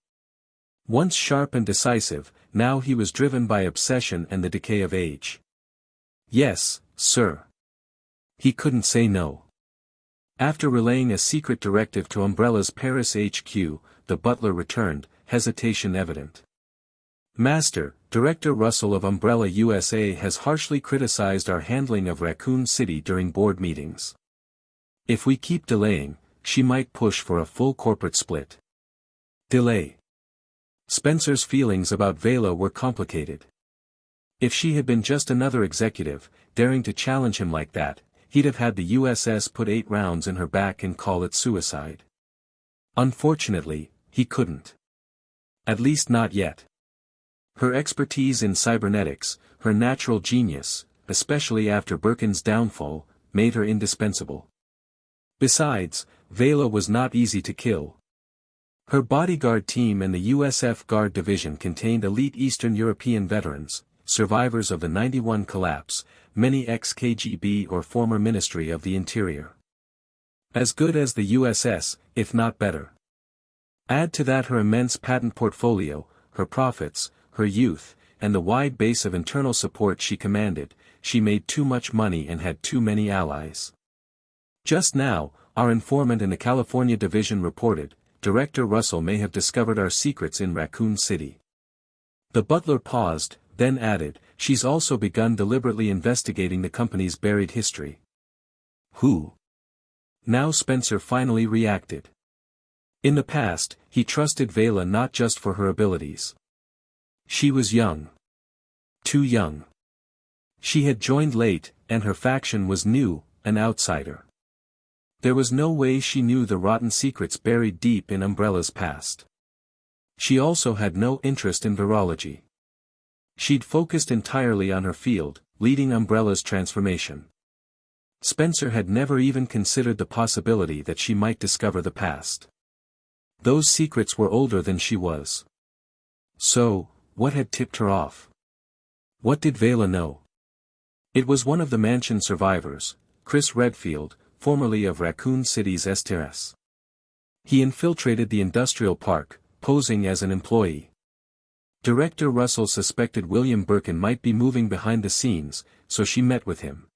Once sharp and decisive, now he was driven by obsession and the decay of age. Yes, sir. He couldn't say no. After relaying a secret directive to Umbrella's Paris HQ, the butler returned, hesitation evident. Master, Director Russell of Umbrella USA has harshly criticized our handling of Raccoon City during board meetings. If we keep delaying, she might push for a full corporate split. Delay. Spencer's feelings about Veila were complicated. If she had been just another executive, daring to challenge him like that, he'd have had the USS put 8 rounds in her back and call it suicide. Unfortunately, he couldn't. At least not yet. Her expertise in cybernetics, her natural genius, especially after Birkin's downfall, made her indispensable. Besides, Veila was not easy to kill. Her bodyguard team and the USF Guard Division contained elite Eastern European veterans, survivors of the '91 collapse, many ex-KGB or former Ministry of the Interior. As good as the USS, if not better. Add to that her immense patent portfolio, her profits, her youth, and the wide base of internal support she commanded, she made too much money and had too many allies. Just now, our informant in the California division reported, Director Russell may have discovered our secrets in Raccoon City. The butler paused, then added, she's also begun deliberately investigating the company's buried history. Who? Now Spencer finally reacted. In the past, he trusted Veila not just for her abilities. She was young. Too young. She had joined late, and her faction was new, an outsider. There was no way she knew the rotten secrets buried deep in Umbrella's past. She also had no interest in virology. She'd focused entirely on her field, leading Umbrella's transformation. Spencer had never even considered the possibility that she might discover the past. Those secrets were older than she was. So, what had tipped her off? What did Veila know? It was one of the mansion survivors, Chris Redfield, formerly of Raccoon City's STRS. He infiltrated the industrial park, posing as an employee. Director Russell suspected William Birkin might be moving behind the scenes, so she met with him.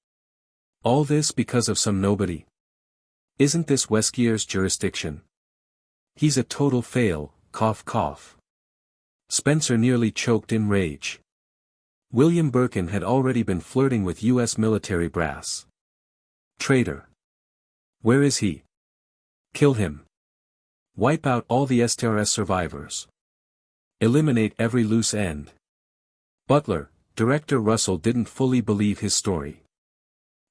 All this because of some nobody. Isn't this Weskier's jurisdiction? He's a total fail, cough cough. Spencer nearly choked in rage. William Birkin had already been flirting with U.S. military brass. Traitor. Where is he? Kill him. Wipe out all the STRS survivors. Eliminate every loose end. Butler, Director Russell didn't fully believe his story.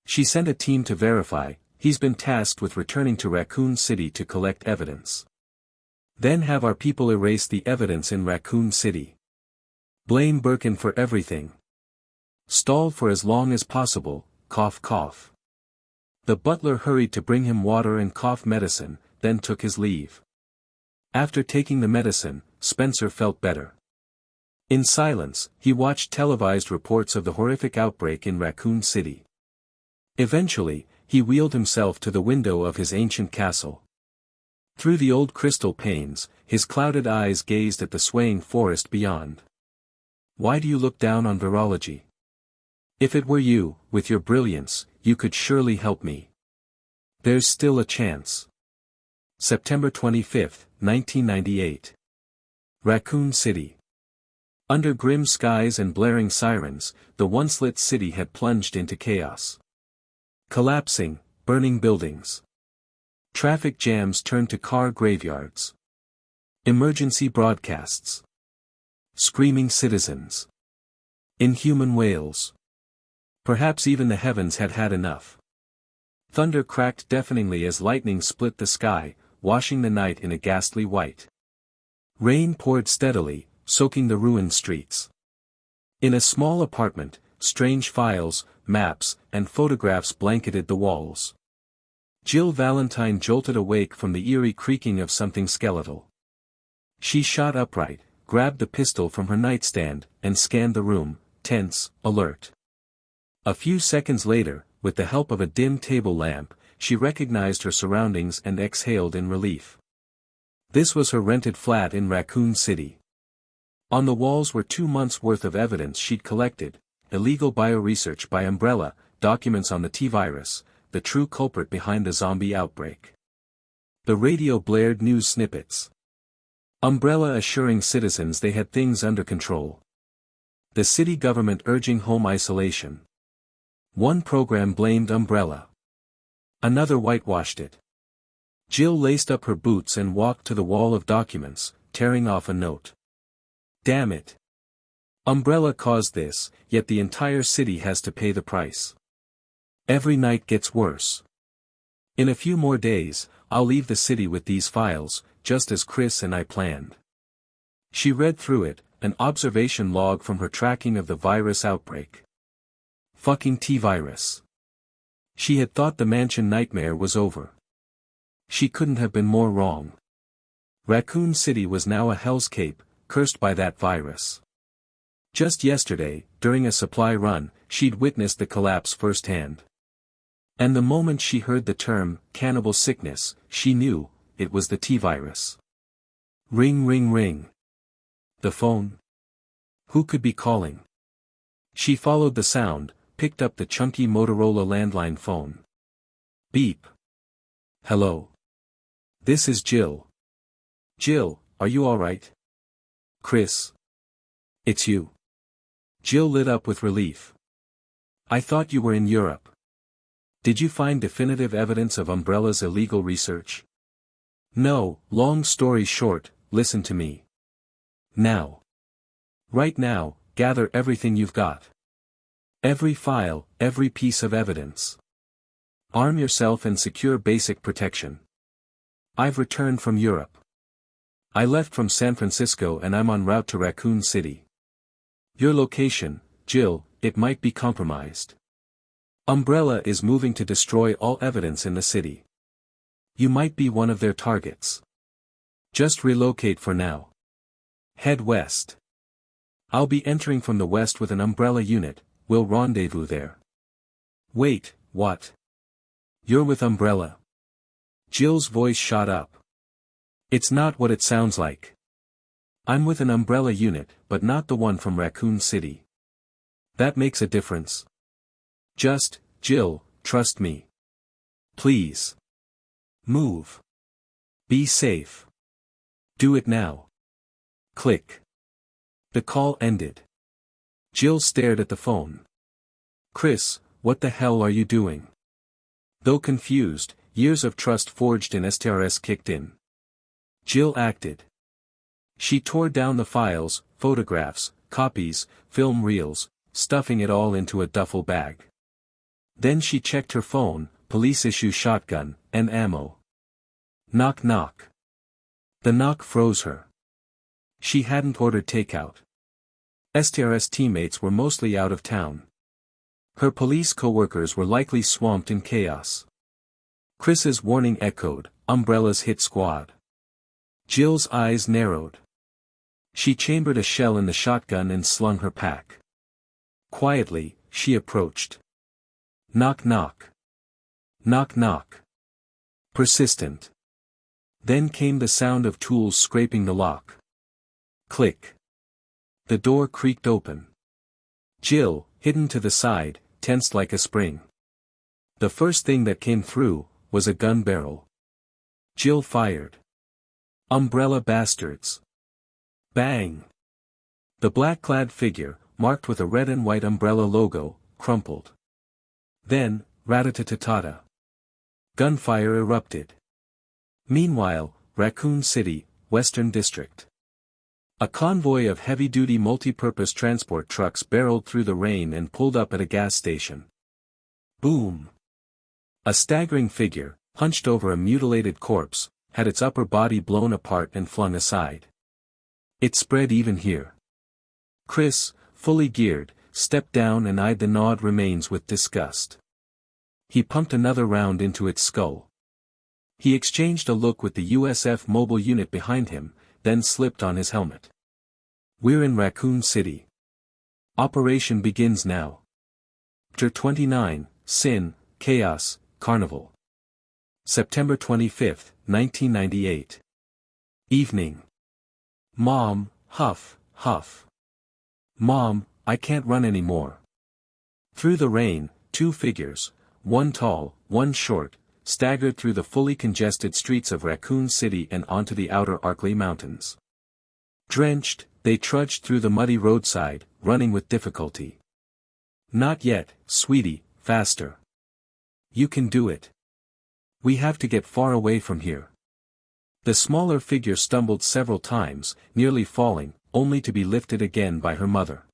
She sent a team to verify, he's been tasked with returning to Raccoon City to collect evidence. Then have our people erase the evidence in Raccoon City. Blame Birkin for everything. Stall for as long as possible, cough cough. The butler hurried to bring him water and cough medicine, then took his leave. After taking the medicine, Spencer felt better. In silence, he watched televised reports of the horrific outbreak in Raccoon City. Eventually, he wheeled himself to the window of his ancient castle. Through the old crystal panes, his clouded eyes gazed at the swaying forest beyond. Why do you look down on virology? If it were you, with your brilliance, you could surely help me. There's still a chance. September 25, 1998. Raccoon City. Under grim skies and blaring sirens, the once lit city had plunged into chaos. Collapsing, burning buildings. Traffic jams turned to car graveyards. Emergency broadcasts. Screaming citizens. Inhuman wails. Perhaps even the heavens had had enough. Thunder cracked deafeningly as lightning split the sky, washing the night in a ghastly white. Rain poured steadily, soaking the ruined streets. In a small apartment, strange files, maps, and photographs blanketed the walls. Jill Valentine jolted awake from the eerie creaking of something skeletal. She shot upright, grabbed the pistol from her nightstand, and scanned the room, tense, alert. A few seconds later, with the help of a dim table lamp, she recognized her surroundings and exhaled in relief. This was her rented flat in Raccoon City. On the walls were 2 months' worth of evidence she'd collected, illegal bioresearch by Umbrella, documents on the T-virus, the true culprit behind the zombie outbreak. The radio blared news snippets. Umbrella assuring citizens they had things under control. The city government urging home isolation. One program blamed Umbrella. Another whitewashed it. Jill laced up her boots and walked to the wall of documents, tearing off a note. Damn it. Umbrella caused this, yet the entire city has to pay the price. Every night gets worse. In a few more days, I'll leave the city with these files, just as Chris and I planned. She read through it, an observation log from her tracking of the virus outbreak. Fucking T-virus. She had thought the mansion nightmare was over. She couldn't have been more wrong. Raccoon City was now a hellscape, cursed by that virus. Just yesterday, during a supply run, she'd witnessed the collapse firsthand. And the moment she heard the term, cannibal sickness, she knew, it was the T-virus. Ring ring ring. The phone? Who could be calling? She followed the sound, picked up the chunky Motorola landline phone. Beep. Hello. This is Jill. Jill, are you alright? Chris. It's you. Jill lit up with relief. I thought you were in Europe. Did you find definitive evidence of Umbrella's illegal research? No, long story short, listen to me. Now. Right now, gather everything you've got. Every file, every piece of evidence. Arm yourself and secure basic protection. I've returned from Europe. I left from San Francisco and I'm en route to Raccoon City. Your location, Jill, it might be compromised. Umbrella is moving to destroy all evidence in the city. You might be one of their targets. Just relocate for now. Head west. I'll be entering from the west with an Umbrella unit, we'll rendezvous there. Wait, what? You're with Umbrella? Jill's voice shot up. It's not what it sounds like. I'm with an Umbrella unit, but not the one from Raccoon City. That makes a difference. Just, Jill, trust me. Please. Move. Be safe. Do it now. Click. The call ended. Jill stared at the phone. Chris, what the hell are you doing? Though confused, years of trust forged in STRS kicked in. Jill acted. She tore down the files, photographs, copies, film reels, stuffing it all into a duffel bag. Then she checked her phone, police-issue shotgun, and ammo. Knock knock. The knock froze her. She hadn't ordered takeout. STRS teammates were mostly out of town. Her police co-workers were likely swamped in chaos. Chris's warning echoed, Umbrella's hit squad. Jill's eyes narrowed. She chambered a shell in the shotgun and slung her pack. Quietly, she approached. Knock knock. Knock knock. Persistent. Then came the sound of tools scraping the lock. Click. The door creaked open. Jill, hidden to the side, tensed like a spring. The first thing that came through was a gun barrel. Jill fired. Umbrella bastards. Bang. The black-clad figure, marked with a red and white Umbrella logo, crumpled. Then, rat-a-tat-ta-ta. Gunfire erupted. Meanwhile, Raccoon City, Western District. A convoy of heavy-duty multi-purpose transport trucks barreled through the rain and pulled up at a gas station. Boom. A staggering figure, hunched over a mutilated corpse, had its upper body blown apart and flung aside. It spread even here. Chris, fully geared, stepped down and eyed the gnawed remains with disgust. He pumped another round into its skull. He exchanged a look with the USF mobile unit behind him, then slipped on his helmet. We're in Raccoon City. Operation begins now. Chapter 29, Sin, Chaos, Carnival. September 25, 1998. Evening. Mom, huff, huff. Mom, I can't run anymore. Through the rain, two figures, one tall, one short, staggered through the fully congested streets of Raccoon City and onto the outer Arklay Mountains. Drenched, they trudged through the muddy roadside, running with difficulty. Not yet, sweetie, faster. You can do it. We have to get far away from here. The smaller figure stumbled several times, nearly falling, only to be lifted again by her mother.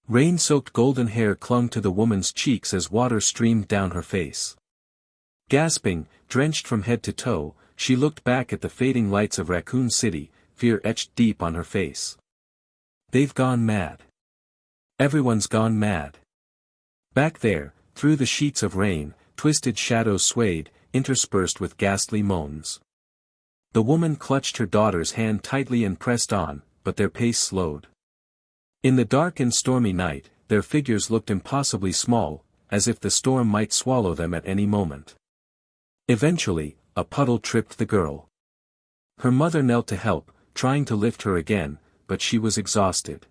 Rain-soaked golden hair clung to the woman's cheeks as water streamed down her face. Gasping, drenched from head to toe, she looked back at the fading lights of Raccoon City, fear etched deep on her face. They've gone mad. Everyone's gone mad. Back there, through the sheets of rain, twisted shadows swayed, interspersed with ghastly moans. The woman clutched her daughter's hand tightly and pressed on, but their pace slowed. In the dark and stormy night, their figures looked impossibly small, as if the storm might swallow them at any moment. Eventually, a puddle tripped the girl. Her mother knelt to help, trying to lift her again, but she was exhausted.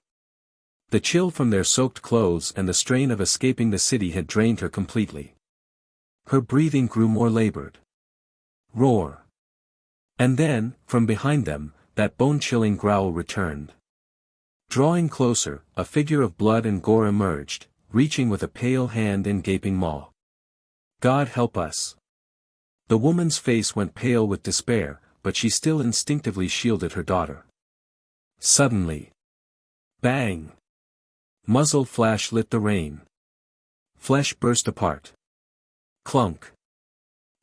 The chill from their soaked clothes and the strain of escaping the city had drained her completely. Her breathing grew more labored. Roar. And then, from behind them, that bone-chilling growl returned. Drawing closer, a figure of blood and gore emerged, reaching with a pale hand and gaping maw. God help us. The woman's face went pale with despair, but she still instinctively shielded her daughter. Suddenly. Bang! Muzzle flash lit the rain. Flesh burst apart. Clunk.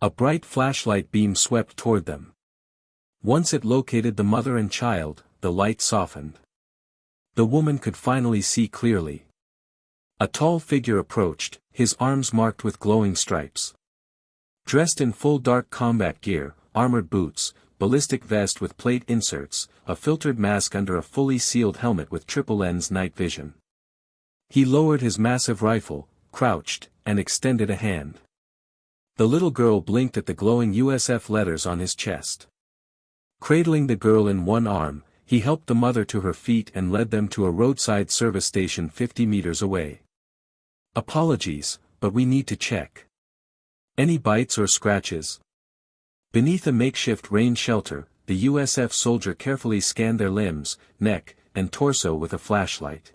A bright flashlight beam swept toward them. Once it located the mother and child, the light softened. The woman could finally see clearly. A tall figure approached, his arms marked with glowing stripes. Dressed in full dark combat gear, armored boots, ballistic vest with plate inserts, a filtered mask under a fully sealed helmet with triple-lens night vision. He lowered his massive rifle, crouched, and extended a hand. The little girl blinked at the glowing USF letters on his chest. Cradling the girl in one arm, he helped the mother to her feet and led them to a roadside service station 50 meters away. Apologies, but we need to check. Any bites or scratches? Beneath a makeshift rain shelter, the USF soldier carefully scanned their limbs, neck, and torso with a flashlight.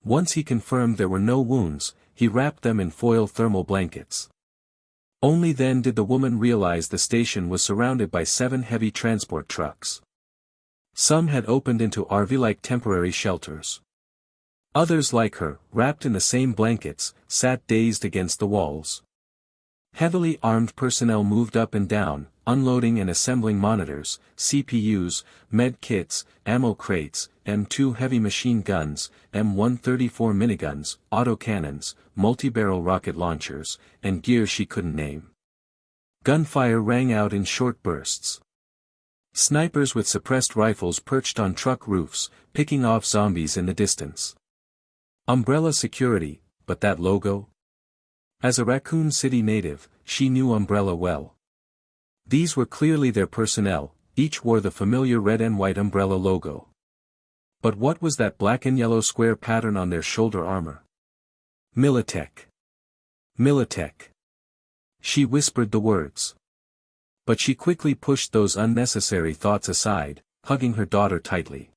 Once he confirmed there were no wounds, he wrapped them in foil thermal blankets. Only then did the woman realize the station was surrounded by 7 heavy transport trucks. Some had opened into RV-like temporary shelters. Others like her, wrapped in the same blankets, sat dazed against the walls. Heavily armed personnel moved up and down, unloading and assembling monitors, CPUs, med kits, ammo crates, M2 heavy machine guns, M134 miniguns, autocannons, multi-barrel rocket launchers, and gear she couldn't name. Gunfire rang out in short bursts. Snipers with suppressed rifles perched on truck roofs, picking off zombies in the distance. Umbrella Security, but that logo? As a Raccoon City native, she knew Umbrella well. These were clearly their personnel, each wore the familiar red and white Umbrella logo. But what was that black and yellow square pattern on their shoulder armor? Militech. Militech. She whispered the words. But she quickly pushed those unnecessary thoughts aside, hugging her daughter tightly.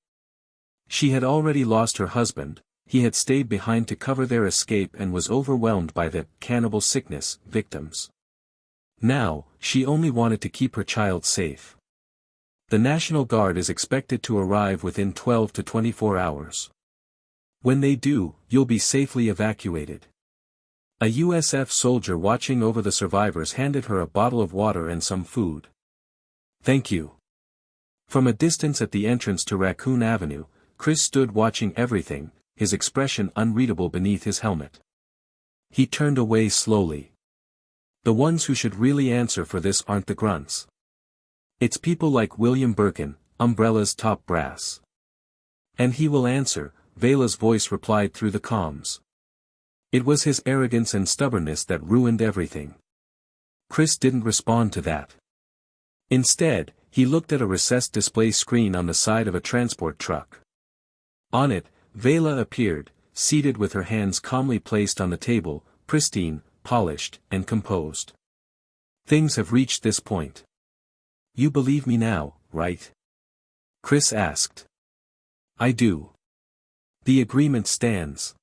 She had already lost her husband, he had stayed behind to cover their escape and was overwhelmed by the cannibal sickness victims. Now, she only wanted to keep her child safe. The National Guard is expected to arrive within 12 to 24 hours. When they do, you'll be safely evacuated. A USF soldier watching over the survivors handed her a bottle of water and some food. Thank you. From a distance at the entrance to Raccoon Avenue, Chris stood watching everything, his expression unreadable beneath his helmet. He turned away slowly. The ones who should really answer for this aren't the grunts. It's people like William Birkin, Umbrella's top brass. And he will answer, Veila's voice replied through the comms. It was his arrogance and stubbornness that ruined everything. Chris didn't respond to that. Instead, he looked at a recessed display screen on the side of a transport truck. On it, Veila appeared, seated with her hands calmly placed on the table, pristine, polished, and composed. Things have reached this point. You believe me now, right? Chris asked. I do. The agreement stands.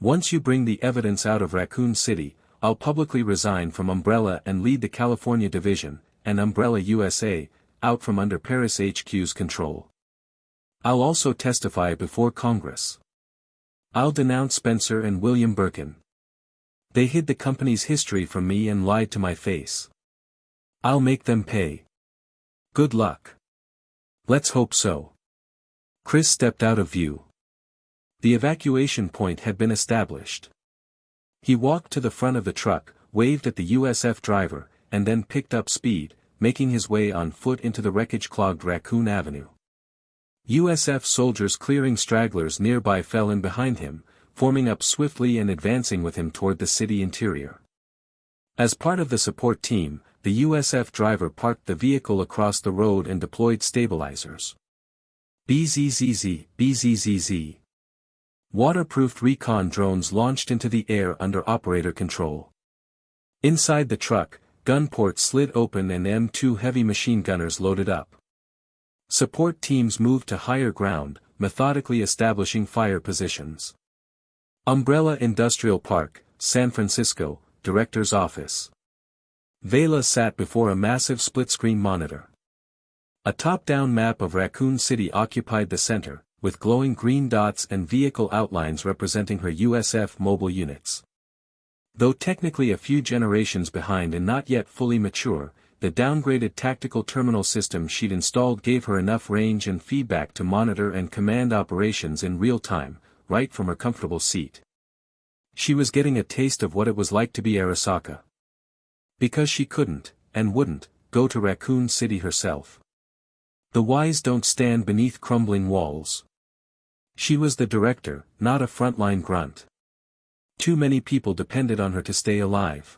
Once you bring the evidence out of Raccoon City, I'll publicly resign from Umbrella and lead the California division, and Umbrella USA, out from under Paris HQ's control. I'll also testify before Congress. I'll denounce Spencer and William Birkin. They hid the company's history from me and lied to my face. I'll make them pay. Good luck. Let's hope so. Chris stepped out of view. The evacuation point had been established. He walked to the front of the truck, waved at the USF driver, and then picked up speed, making his way on foot into the wreckage-clogged Raccoon Avenue. USF soldiers clearing stragglers nearby fell in behind him, forming up swiftly and advancing with him toward the city interior. As part of the support team, the USF driver parked the vehicle across the road and deployed stabilizers. BZZZ, BZZZ. Waterproofed recon drones launched into the air under operator control. Inside the truck, gun ports slid open and M2 heavy machine gunners loaded up. Support teams moved to higher ground, methodically establishing fire positions. Umbrella Industrial Park, San Francisco, Director's Office. Veila sat before a massive split-screen monitor. A top-down map of Raccoon City occupied the center, with glowing green dots and vehicle outlines representing her USF mobile units. Though technically a few generations behind and not yet fully mature, the downgraded tactical terminal system she'd installed gave her enough range and feedback to monitor and command operations in real time, right from her comfortable seat. She was getting a taste of what it was like to be Arasaka. Because she couldn't, and wouldn't, go to Raccoon City herself. The wise don't stand beneath crumbling walls. She was the director, not a frontline grunt. Too many people depended on her to stay alive.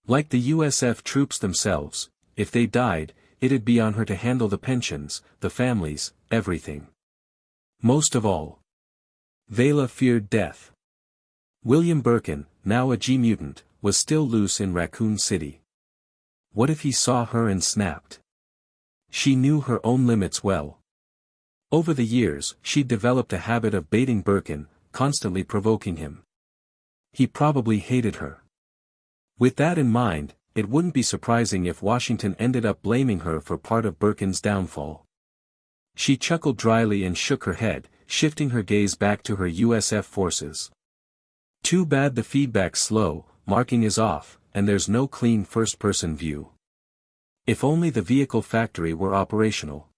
Like the USF troops themselves, if they died, it'd be on her to handle the pensions, the families, everything. Most of all, Veila feared death. William Birkin, now a G-mutant, was still loose in Raccoon City. What if he saw her and snapped? She knew her own limits well. Over the years, she'd developed a habit of baiting Birkin, constantly provoking him. He probably hated her. With that in mind, it wouldn't be surprising if Washington ended up blaming her for part of Birkin's downfall. She chuckled dryly and shook her head, shifting her gaze back to her USF forces. Too bad the feedback's slow, marking is off, and there's no clean first-person view. If only the vehicle factory were operational.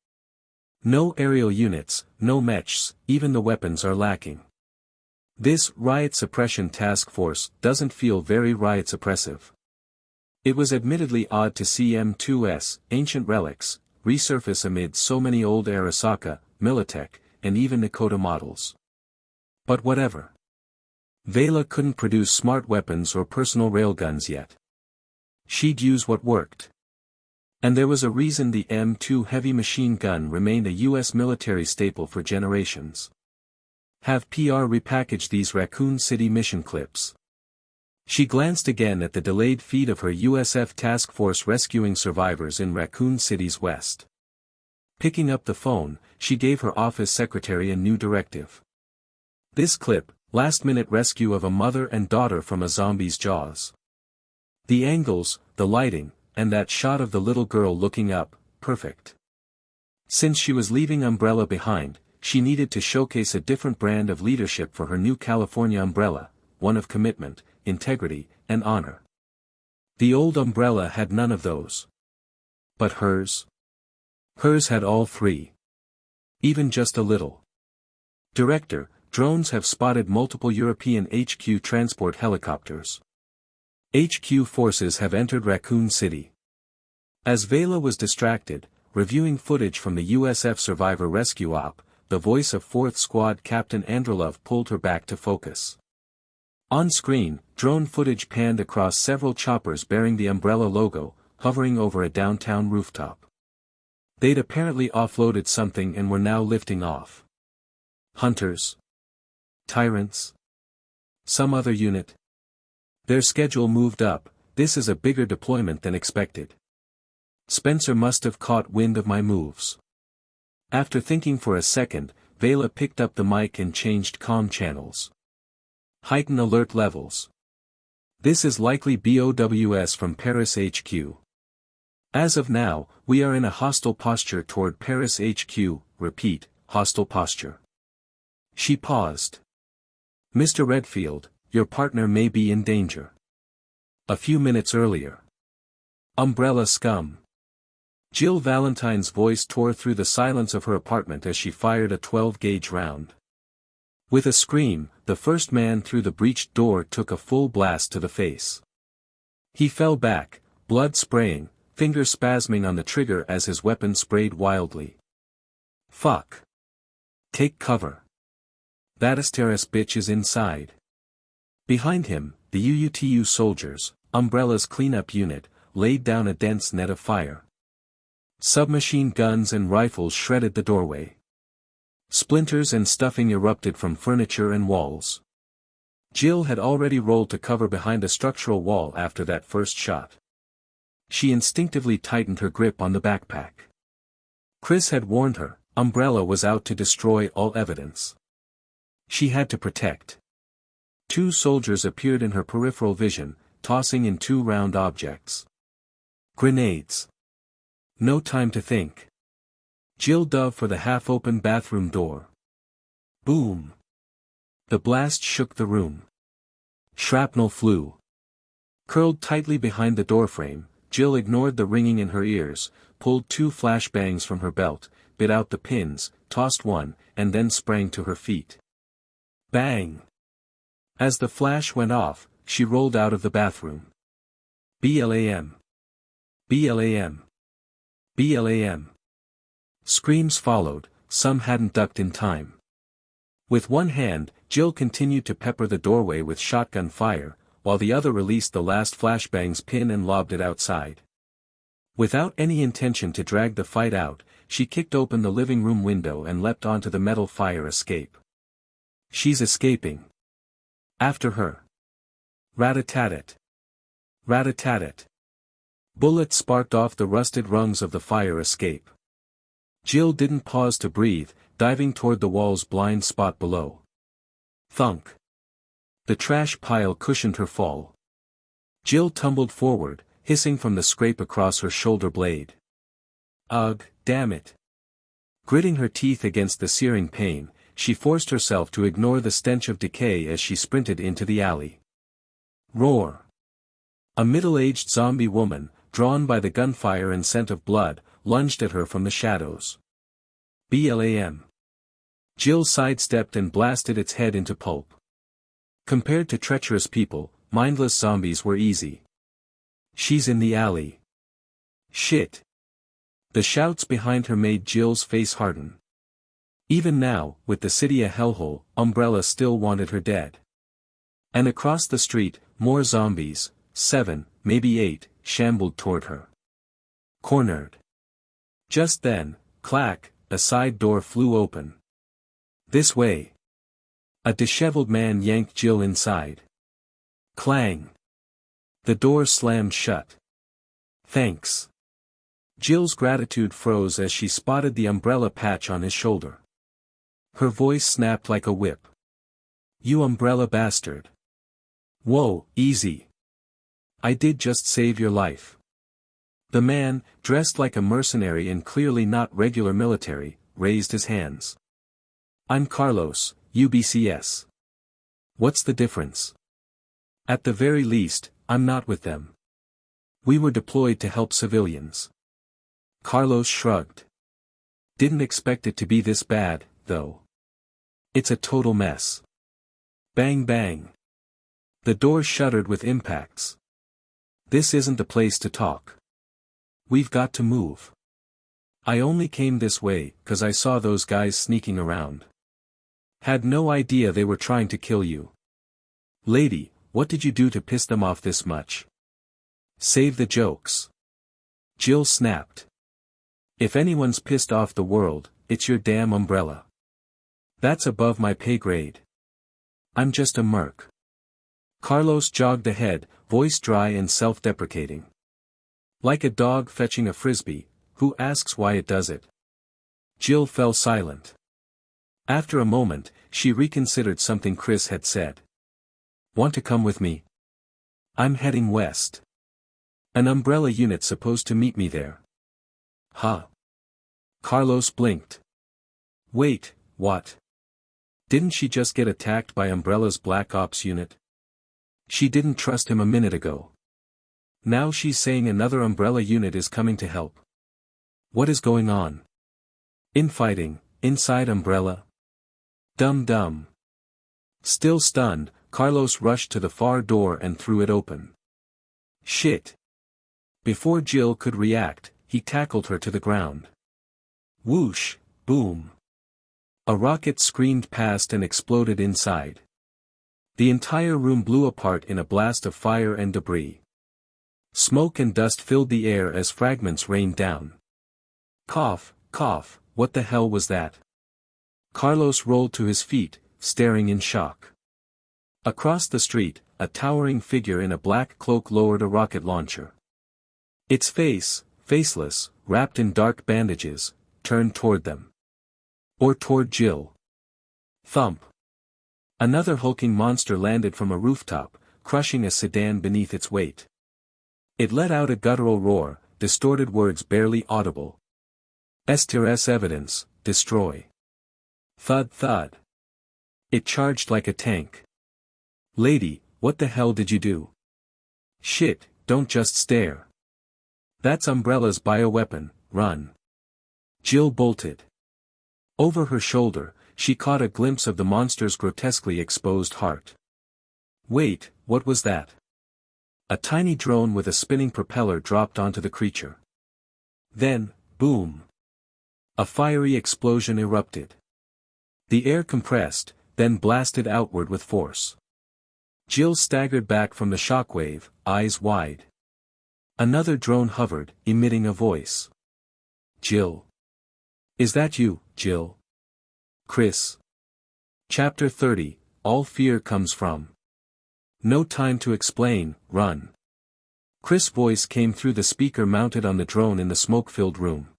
No aerial units, no mechs, even the weapons are lacking. This riot suppression task force doesn't feel very riot suppressive. It was admittedly odd to see M2's ancient relics resurface amid so many old Arasaka, Militech, and even Nakota models. But whatever. Veila couldn't produce smart weapons or personal railguns yet. She'd use what worked. And there was a reason the M2 heavy machine gun remained a US military staple for generations. Have PR repackage these Raccoon City mission clips. She glanced again at the delayed feed of her USF task force rescuing survivors in Raccoon City's west. Picking up the phone, she gave her office secretary a new directive. This clip, last-minute rescue of a mother and daughter from a zombie's jaws. The angles, the lighting, and that shot of the little girl looking up, perfect. Since she was leaving Umbrella behind, she needed to showcase a different brand of leadership for her new California Umbrella, one of commitment, integrity, and honor. The old Umbrella had none of those. But hers? Hers had all three. Even just a little. Director, drones have spotted multiple European HQ transport helicopters. HQ forces have entered Raccoon City. As Veila was distracted, reviewing footage from the USF survivor rescue op, the voice of 4th Squad Captain Andrelov pulled her back to focus. On screen, drone footage panned across several choppers bearing the Umbrella logo, hovering over a downtown rooftop. They'd apparently offloaded something and were now lifting off. Hunters? Tyrants? Some other unit? Their schedule moved up. This is a bigger deployment than expected. Spencer must have caught wind of my moves. After thinking for a second, Veila picked up the mic and changed comm channels. Heighten alert levels. This is likely BOWS from Paris HQ. As of now, we are in a hostile posture toward Paris HQ, repeat, hostile posture. She paused. Mr. Redfield, your partner may be in danger. A few minutes earlier. Umbrella scum. Jill Valentine's voice tore through the silence of her apartment as she fired a 12-gauge round. With a scream, the first man through the breached door took a full blast to the face. He fell back, blood spraying, fingers spasming on the trigger as his weapon sprayed wildly. Fuck. Take cover. That Asteris bitch is inside. Behind him, the UUTU soldiers, Umbrella's cleanup unit, laid down a dense net of fire. Submachine guns and rifles shredded the doorway. Splinters and stuffing erupted from furniture and walls. Jill had already rolled to cover behind a structural wall after that first shot. She instinctively tightened her grip on the backpack. Chris had warned her, Umbrella was out to destroy all evidence. She had to protect. Two soldiers appeared in her peripheral vision, tossing in two round objects. Grenades. No time to think. Jill dove for the half-open bathroom door. Boom. The blast shook the room. Shrapnel flew. Curled tightly behind the doorframe, Jill ignored the ringing in her ears, pulled two flashbangs from her belt, bit out the pins, tossed one, and then sprang to her feet. Bang! As the flash went off, she rolled out of the bathroom. BLAM. BLAM. BLAM. Screams followed, some hadn't ducked in time. With one hand, Jill continued to pepper the doorway with shotgun fire, while the other released the last flashbang's pin and lobbed it outside. Without any intention to drag the fight out, she kicked open the living room window and leapt onto the metal fire escape. She's escaping. After her. Rat-a-tat-tat. Rat-a-tat-tat. Bullets sparked off the rusted rungs of the fire escape. Jill didn't pause to breathe, diving toward the wall's blind spot below. Thunk. The trash pile cushioned her fall. Jill tumbled forward, hissing from the scrape across her shoulder blade. Ugh, damn it. Gritting her teeth against the searing pain, she forced herself to ignore the stench of decay as she sprinted into the alley. Roar. A middle-aged zombie woman, drawn by the gunfire and scent of blood, lunged at her from the shadows. BLAM. Jill sidestepped and blasted its head into pulp. Compared to treacherous people, mindless zombies were easy. She's in the alley. Shit. The shouts behind her made Jill's face harden. Even now, with the city a hellhole, Umbrella still wanted her dead. And across the street, more zombies, 7, maybe 8, shambled toward her. Cornered. Just then, clack, a side door flew open. This way. A disheveled man yanked Jill inside. Clang. The door slammed shut. Thanks. Jill's gratitude froze as she spotted the umbrella patch on his shoulder. Her voice snapped like a whip. You umbrella bastard. Whoa, easy. I did just save your life. The man, dressed like a mercenary and clearly not regular military, raised his hands. I'm Carlos, UBCS. What's the difference? At the very least, I'm not with them. We were deployed to help civilians. Carlos shrugged. Didn't expect it to be this bad, though. It's a total mess. Bang bang. The door shuddered with impacts. This isn't the place to talk. We've got to move. I only came this way, 'cause I saw those guys sneaking around. Had no idea they were trying to kill you. Lady, what did you do to piss them off this much? Save the jokes. Jill snapped. If anyone's pissed off the world, it's your damn umbrella. That's above my pay grade. I'm just a merc. Carlos jogged ahead, voice dry and self-deprecating. Like a dog fetching a frisbee, who asks why it does it? Jill fell silent. After a moment, she reconsidered something Chris had said. Want to come with me? I'm heading west. An umbrella unit supposed to meet me there. Huh? Carlos blinked. Wait, what? Didn't she just get attacked by Umbrella's Black Ops unit? She didn't trust him a minute ago. Now she's saying another Umbrella unit is coming to help. What is going on? Infighting, inside Umbrella? Dumb. Still stunned, Carlos rushed to the far door and threw it open. Shit. Before Jill could react, he tackled her to the ground. Whoosh, boom. A rocket screamed past and exploded inside. The entire room blew apart in a blast of fire and debris. Smoke and dust filled the air as fragments rained down. Cough, what the hell was that? Carlos rolled to his feet, staring in shock. Across the street, a towering figure in a black cloak lowered a rocket launcher. Its face, faceless, wrapped in dark bandages, turned toward them. Or toward Jill. Thump. Another hulking monster landed from a rooftop, crushing a sedan beneath its weight. It let out a guttural roar, distorted words barely audible. STRS evidence, destroy. Thud. It charged like a tank. Lady, what the hell did you do? Shit, don't just stare. That's Umbrella's bioweapon, run. Jill bolted. Over her shoulder, she caught a glimpse of the monster's grotesquely exposed heart. Wait, what was that? A tiny drone with a spinning propeller dropped onto the creature. Then, boom. A fiery explosion erupted. The air compressed, then blasted outward with force. Jill staggered back from the shockwave, eyes wide. Another drone hovered, emitting a voice. Jill. Is that you, Jill? Chris. Chapter 30, All Fear Comes From. No time to explain, run. Chris' voice came through the speaker mounted on the drone in the smoke-filled room.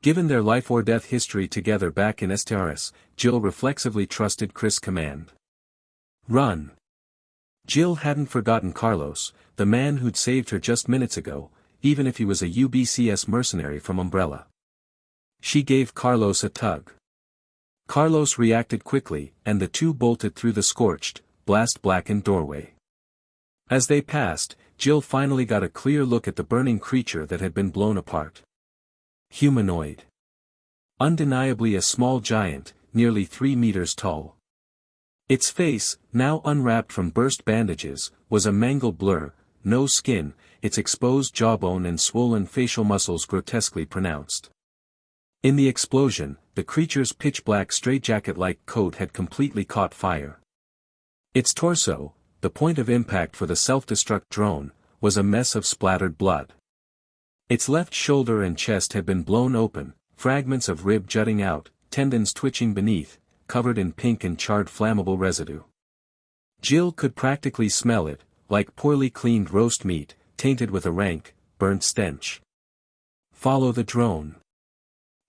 Given their life-or-death history together back in STRS, Jill reflexively trusted Chris' command. Run. Jill hadn't forgotten Carlos, the man who'd saved her just minutes ago, even if he was a UBCS mercenary from Umbrella. She gave Carlos a tug. Carlos reacted quickly, and the two bolted through the scorched, blast-blackened doorway. As they passed, Jill finally got a clear look at the burning creature that had been blown apart. Humanoid. Undeniably a small giant, nearly 3 meters tall. Its face, now unwrapped from burst bandages, was a mangled blur, no skin, its exposed jawbone and swollen facial muscles grotesquely pronounced. In the explosion, the creature's pitch-black straitjacket-like coat had completely caught fire. Its torso, the point of impact for the self-destruct drone, was a mess of splattered blood. Its left shoulder and chest had been blown open, fragments of rib jutting out, tendons twitching beneath, covered in pink and charred flammable residue. Jill could practically smell it, like poorly cleaned roast meat, tainted with a rank, burnt stench. Follow the drone.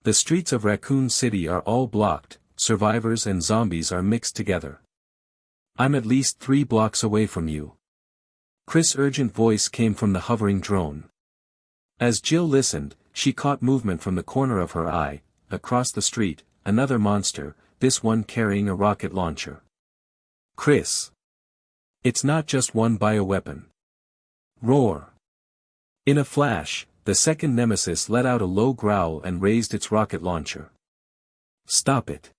The streets of Raccoon City are all blocked, survivors and zombies are mixed together. I'm at least 3 blocks away from you. Chris' urgent voice came from the hovering drone. As Jill listened, she caught movement from the corner of her eye, across the street, another monster, this one carrying a rocket launcher. Chris. It's not just one bioweapon. Roar. In a flash, the second nemesis let out a low growl and raised its rocket launcher. Stop it.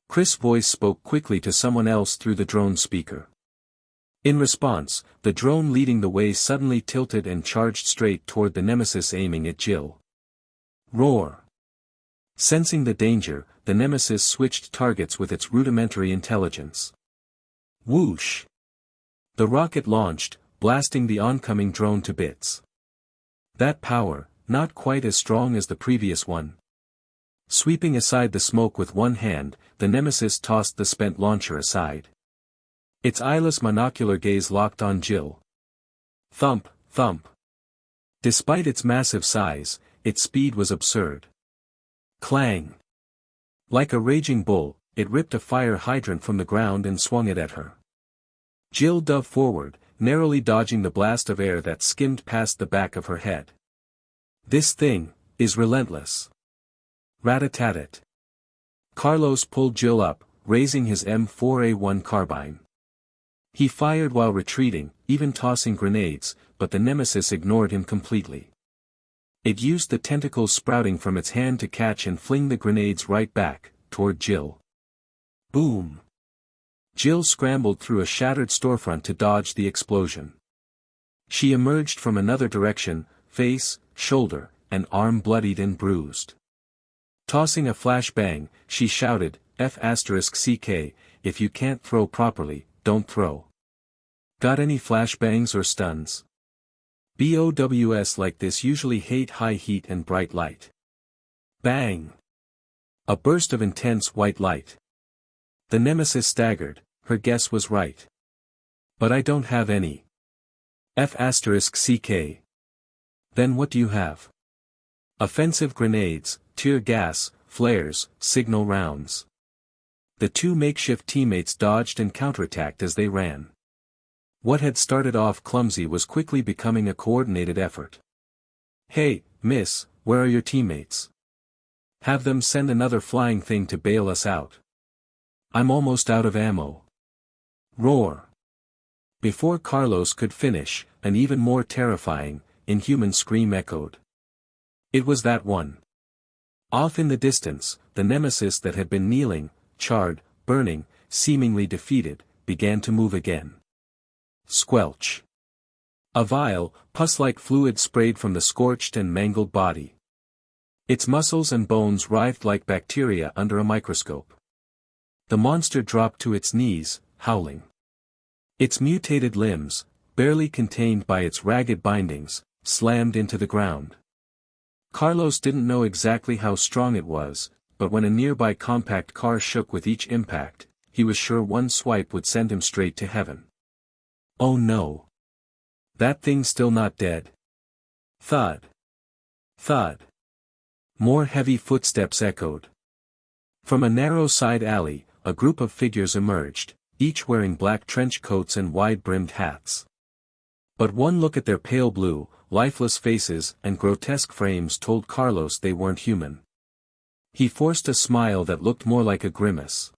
Chris' voice spoke quickly to someone else through the drone speaker. In response, the drone leading the way suddenly tilted and charged straight toward the nemesis aiming at Jill. Roar. Sensing the danger, the nemesis switched targets with its rudimentary intelligence. Whoosh. The rocket launched, blasting the oncoming drone to bits. That power, not quite as strong as the previous one. Sweeping aside the smoke with one hand, the nemesis tossed the spent launcher aside. Its eyeless monocular gaze locked on Jill. Thump. Despite its massive size, its speed was absurd. Clang. Like a raging bull, it ripped a fire hydrant from the ground and swung it at her. Jill dove forward, narrowly dodging the blast of air that skimmed past the back of her head. This thing is relentless. Rat-a-tat-tat. Carlos pulled Jill up, raising his M4A1 carbine. He fired while retreating, even tossing grenades, but the nemesis ignored him completely. It used the tentacles sprouting from its hand to catch and fling the grenades right back, toward Jill. Boom! Jill scrambled through a shattered storefront to dodge the explosion. She emerged from another direction, face, shoulder, and arm bloodied and bruised. Tossing a flashbang, she shouted, F***CK, if you can't throw properly, don't throw. Got any flashbangs or stuns? BOWs like this usually hate high heat and bright light. Bang! A burst of intense white light. The nemesis staggered, her guess was right. But I don't have any. F***CK. Then what do you have? Offensive grenades, tear gas, flares, signal rounds. The two makeshift teammates dodged and counterattacked as they ran. What had started off clumsy was quickly becoming a coordinated effort. Hey, miss, where are your teammates? Have them send another flying thing to bail us out. I'm almost out of ammo. Roar. Before Carlos could finish, an even more terrifying, inhuman scream echoed. It was that one. Off in the distance, the nemesis that had been kneeling, charred, burning, seemingly defeated, began to move again. Squelch. A vile, pus-like fluid sprayed from the scorched and mangled body. Its muscles and bones writhed like bacteria under a microscope. The monster dropped to its knees, howling. Its mutated limbs, barely contained by its ragged bindings, slammed into the ground. Carlos didn't know exactly how strong it was, but when a nearby compact car shook with each impact, he was sure one swipe would send him straight to heaven. Oh no! That thing's still not dead. Thud. Thud. More heavy footsteps echoed. From a narrow side alley, a group of figures emerged, each wearing black trench coats and wide-brimmed hats. But one look at their pale blue, lifeless faces and grotesque frames told Carlos they weren't human. He forced a smile that looked more like a grimace.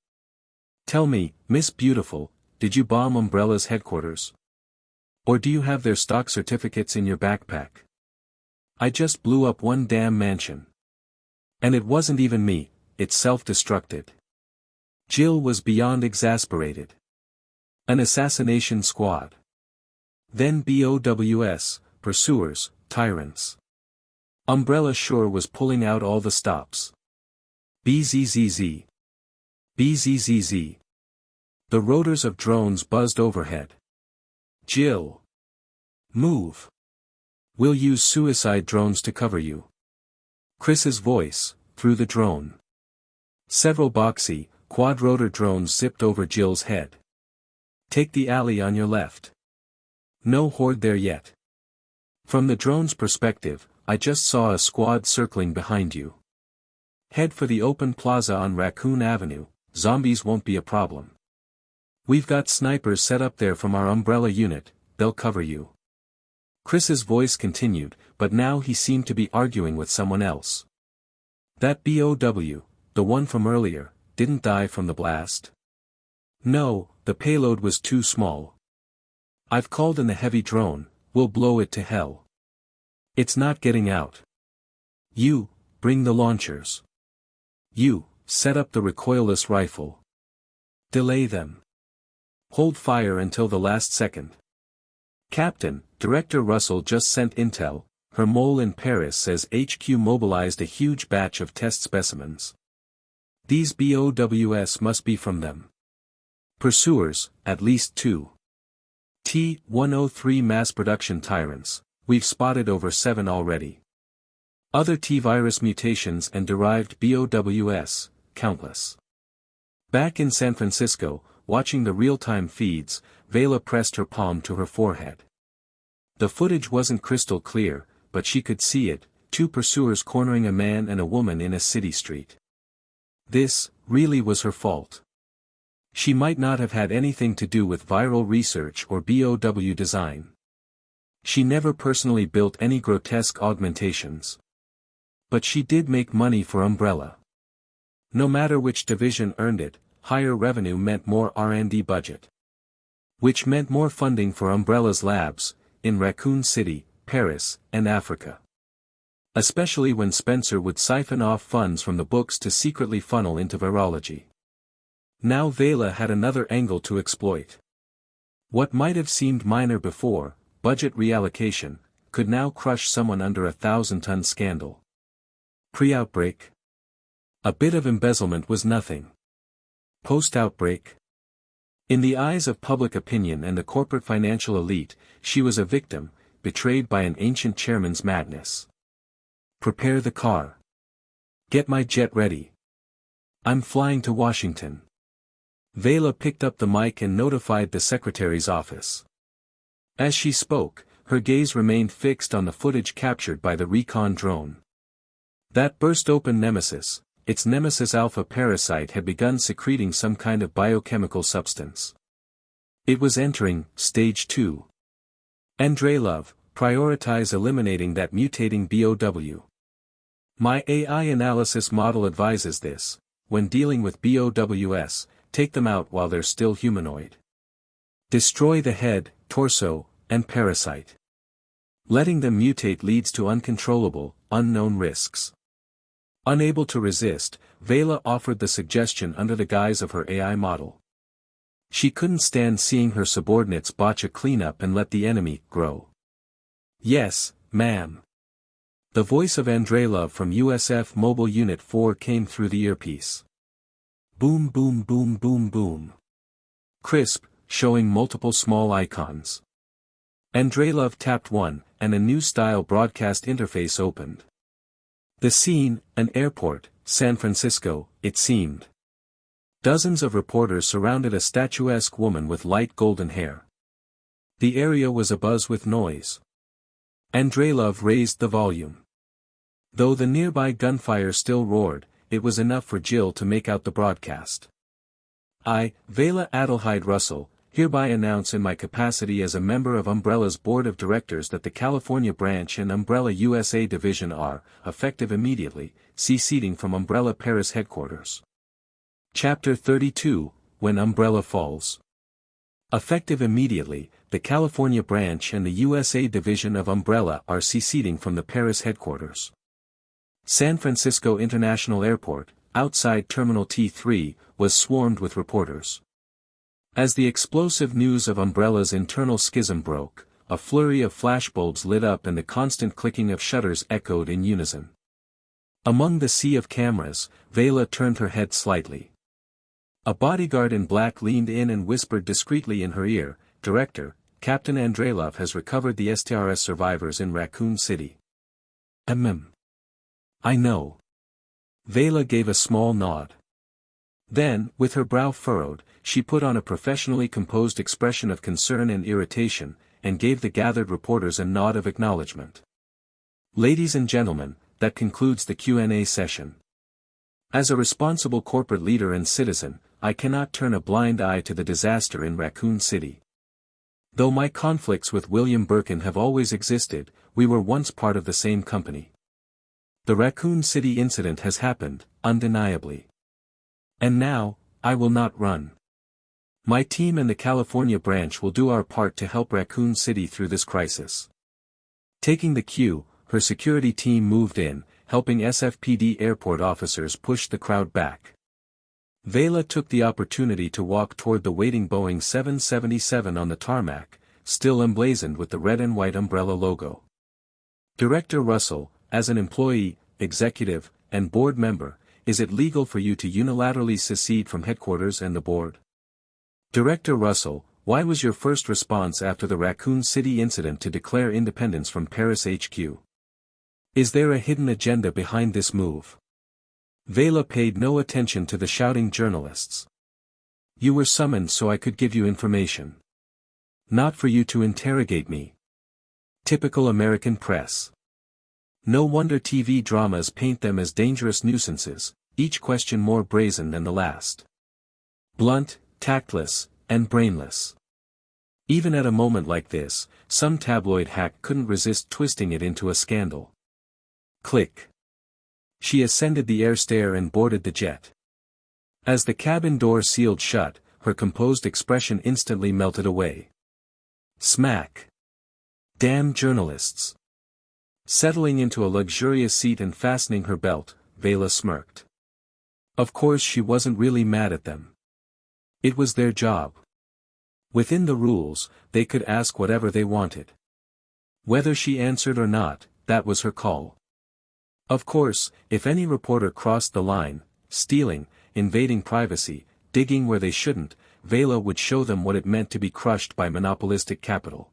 Tell me, Miss Beautiful, did you bomb Umbrella's headquarters? Or do you have their stock certificates in your backpack? I just blew up one damn mansion. And it wasn't even me, it self-destructed. Jill was beyond exasperated. An assassination squad. Then BOWs, pursuers, tyrants. Umbrella sure was pulling out all the stops. BZZZ. BZZZ. The rotors of drones buzzed overhead. Jill. Move. We'll use suicide drones to cover you. Chris's voice, through the drone. Several boxy, quad-rotor drones zipped over Jill's head. Take the alley on your left. No horde there yet. From the drone's perspective, I just saw a squad circling behind you. Head for the open plaza on Raccoon Avenue, zombies won't be a problem. We've got snipers set up there from our umbrella unit, they'll cover you. Chris's voice continued, but now he seemed to be arguing with someone else. That BOW, the one from earlier, didn't die from the blast? No, the payload was too small. I've called in the heavy drone, we'll blow it to hell. It's not getting out. You, bring the launchers. You, set up the recoilless rifle. Delay them. Hold fire until the last second. Captain, Director Russell just sent intel, her mole in Paris says HQ mobilized a huge batch of test specimens. These BOWs must be from them. Pursuers, at least 2. T-103 mass production tyrants, we've spotted over 7 already. Other T-virus mutations and derived BOWs, countless. Back in San Francisco, watching the real-time feeds, Veila pressed her palm to her forehead. The footage wasn't crystal clear, but she could see it, 2 pursuers cornering a man and a woman in a city street. This, really was her fault. She might not have had anything to do with viral research or BOW design. She never personally built any grotesque augmentations. But she did make money for Umbrella. No matter which division earned it, higher revenue meant more R&D budget. Which meant more funding for Umbrella's labs, in Raccoon City, Paris, and Africa. Especially when Spencer would siphon off funds from the books to secretly funnel into virology. Now Veila had another angle to exploit. What might have seemed minor before, budget reallocation, could now crush someone under a 1,000-ton scandal. Pre-outbreak? A bit of embezzlement was nothing. Post-outbreak? In the eyes of public opinion and the corporate financial elite, she was a victim, betrayed by an ancient chairman's madness. Prepare the car. Get my jet ready. I'm flying to Washington. Veila picked up the mic and notified the secretary's office. As she spoke, her gaze remained fixed on the footage captured by the recon drone. That burst open nemesis, its nemesis alpha parasite had begun secreting some kind of biochemical substance. It was entering stage 2. Andreylov, prioritize eliminating that mutating BOW. My AI analysis model advises this: when dealing with BOWs, take them out while they're still humanoid. Destroy the head, torso, and parasite. Letting them mutate leads to uncontrollable, unknown risks. Unable to resist, Veila offered the suggestion under the guise of her AI model. She couldn't stand seeing her subordinates botch a cleanup and let the enemy grow. Yes, ma'am. The voice of Andreylov from USF Mobile Unit 4 came through the earpiece. Boom boom boom boom boom. Crisp, showing multiple small icons. Andreylov tapped one, and a new style broadcast interface opened. The scene, an airport, San Francisco, it seemed. Dozens of reporters surrounded a statuesque woman with light golden hair. The area was abuzz with noise. Andreylov raised the volume. Though the nearby gunfire still roared, it was enough for Jill to make out the broadcast. I, Veila Adelheid Russell, hereby announce in my capacity as a member of Umbrella's Board of Directors that the California branch and Umbrella USA division are, effective immediately, seceding from Umbrella Paris headquarters. Chapter 32, When Umbrella Falls. Effective immediately, the California branch and the USA division of Umbrella are seceding from the Paris headquarters. San Francisco International Airport, outside Terminal T3, was swarmed with reporters. As the explosive news of Umbrella's internal schism broke, a flurry of flashbulbs lit up and the constant clicking of shutters echoed in unison. Among the sea of cameras, Veila turned her head slightly. A bodyguard in black leaned in and whispered discreetly in her ear, "Director, Captain Andreylov has recovered the STRS survivors in Raccoon City." I know. Veila gave a small nod. Then, with her brow furrowed, she put on a professionally composed expression of concern and irritation, and gave the gathered reporters a nod of acknowledgement. Ladies and gentlemen, that concludes the Q&A session. As a responsible corporate leader and citizen, I cannot turn a blind eye to the disaster in Raccoon City. Though my conflicts with William Birkin have always existed, we were once part of the same company. The Raccoon City incident has happened, undeniably. And now, I will not run. My team and the California branch will do our part to help Raccoon City through this crisis. Taking the cue, her security team moved in, helping SFPD airport officers push the crowd back. Veila took the opportunity to walk toward the waiting Boeing 777 on the tarmac, still emblazoned with the red and white Umbrella logo. Director Russell, as an employee, executive, and board member, is it legal for you to unilaterally secede from headquarters and the board? Director Russell, why was your first response after the Raccoon City incident to declare independence from Paris HQ? Is there a hidden agenda behind this move? Veila paid no attention to the shouting journalists. You were summoned so I could give you information. Not for you to interrogate me. Typical American press. No wonder TV dramas paint them as dangerous nuisances, each question more brazen than the last. Blunt, tactless, and brainless. Even at a moment like this, some tabloid hack couldn't resist twisting it into a scandal. Click. She ascended the air stair and boarded the jet. As the cabin door sealed shut, her composed expression instantly melted away. Smack. Damn journalists. Settling into a luxurious seat and fastening her belt, Veila smirked. Of course she wasn't really mad at them. It was their job. Within the rules, they could ask whatever they wanted. Whether she answered or not, that was her call. Of course, if any reporter crossed the line, stealing, invading privacy, digging where they shouldn't, Veila would show them what it meant to be crushed by monopolistic capital.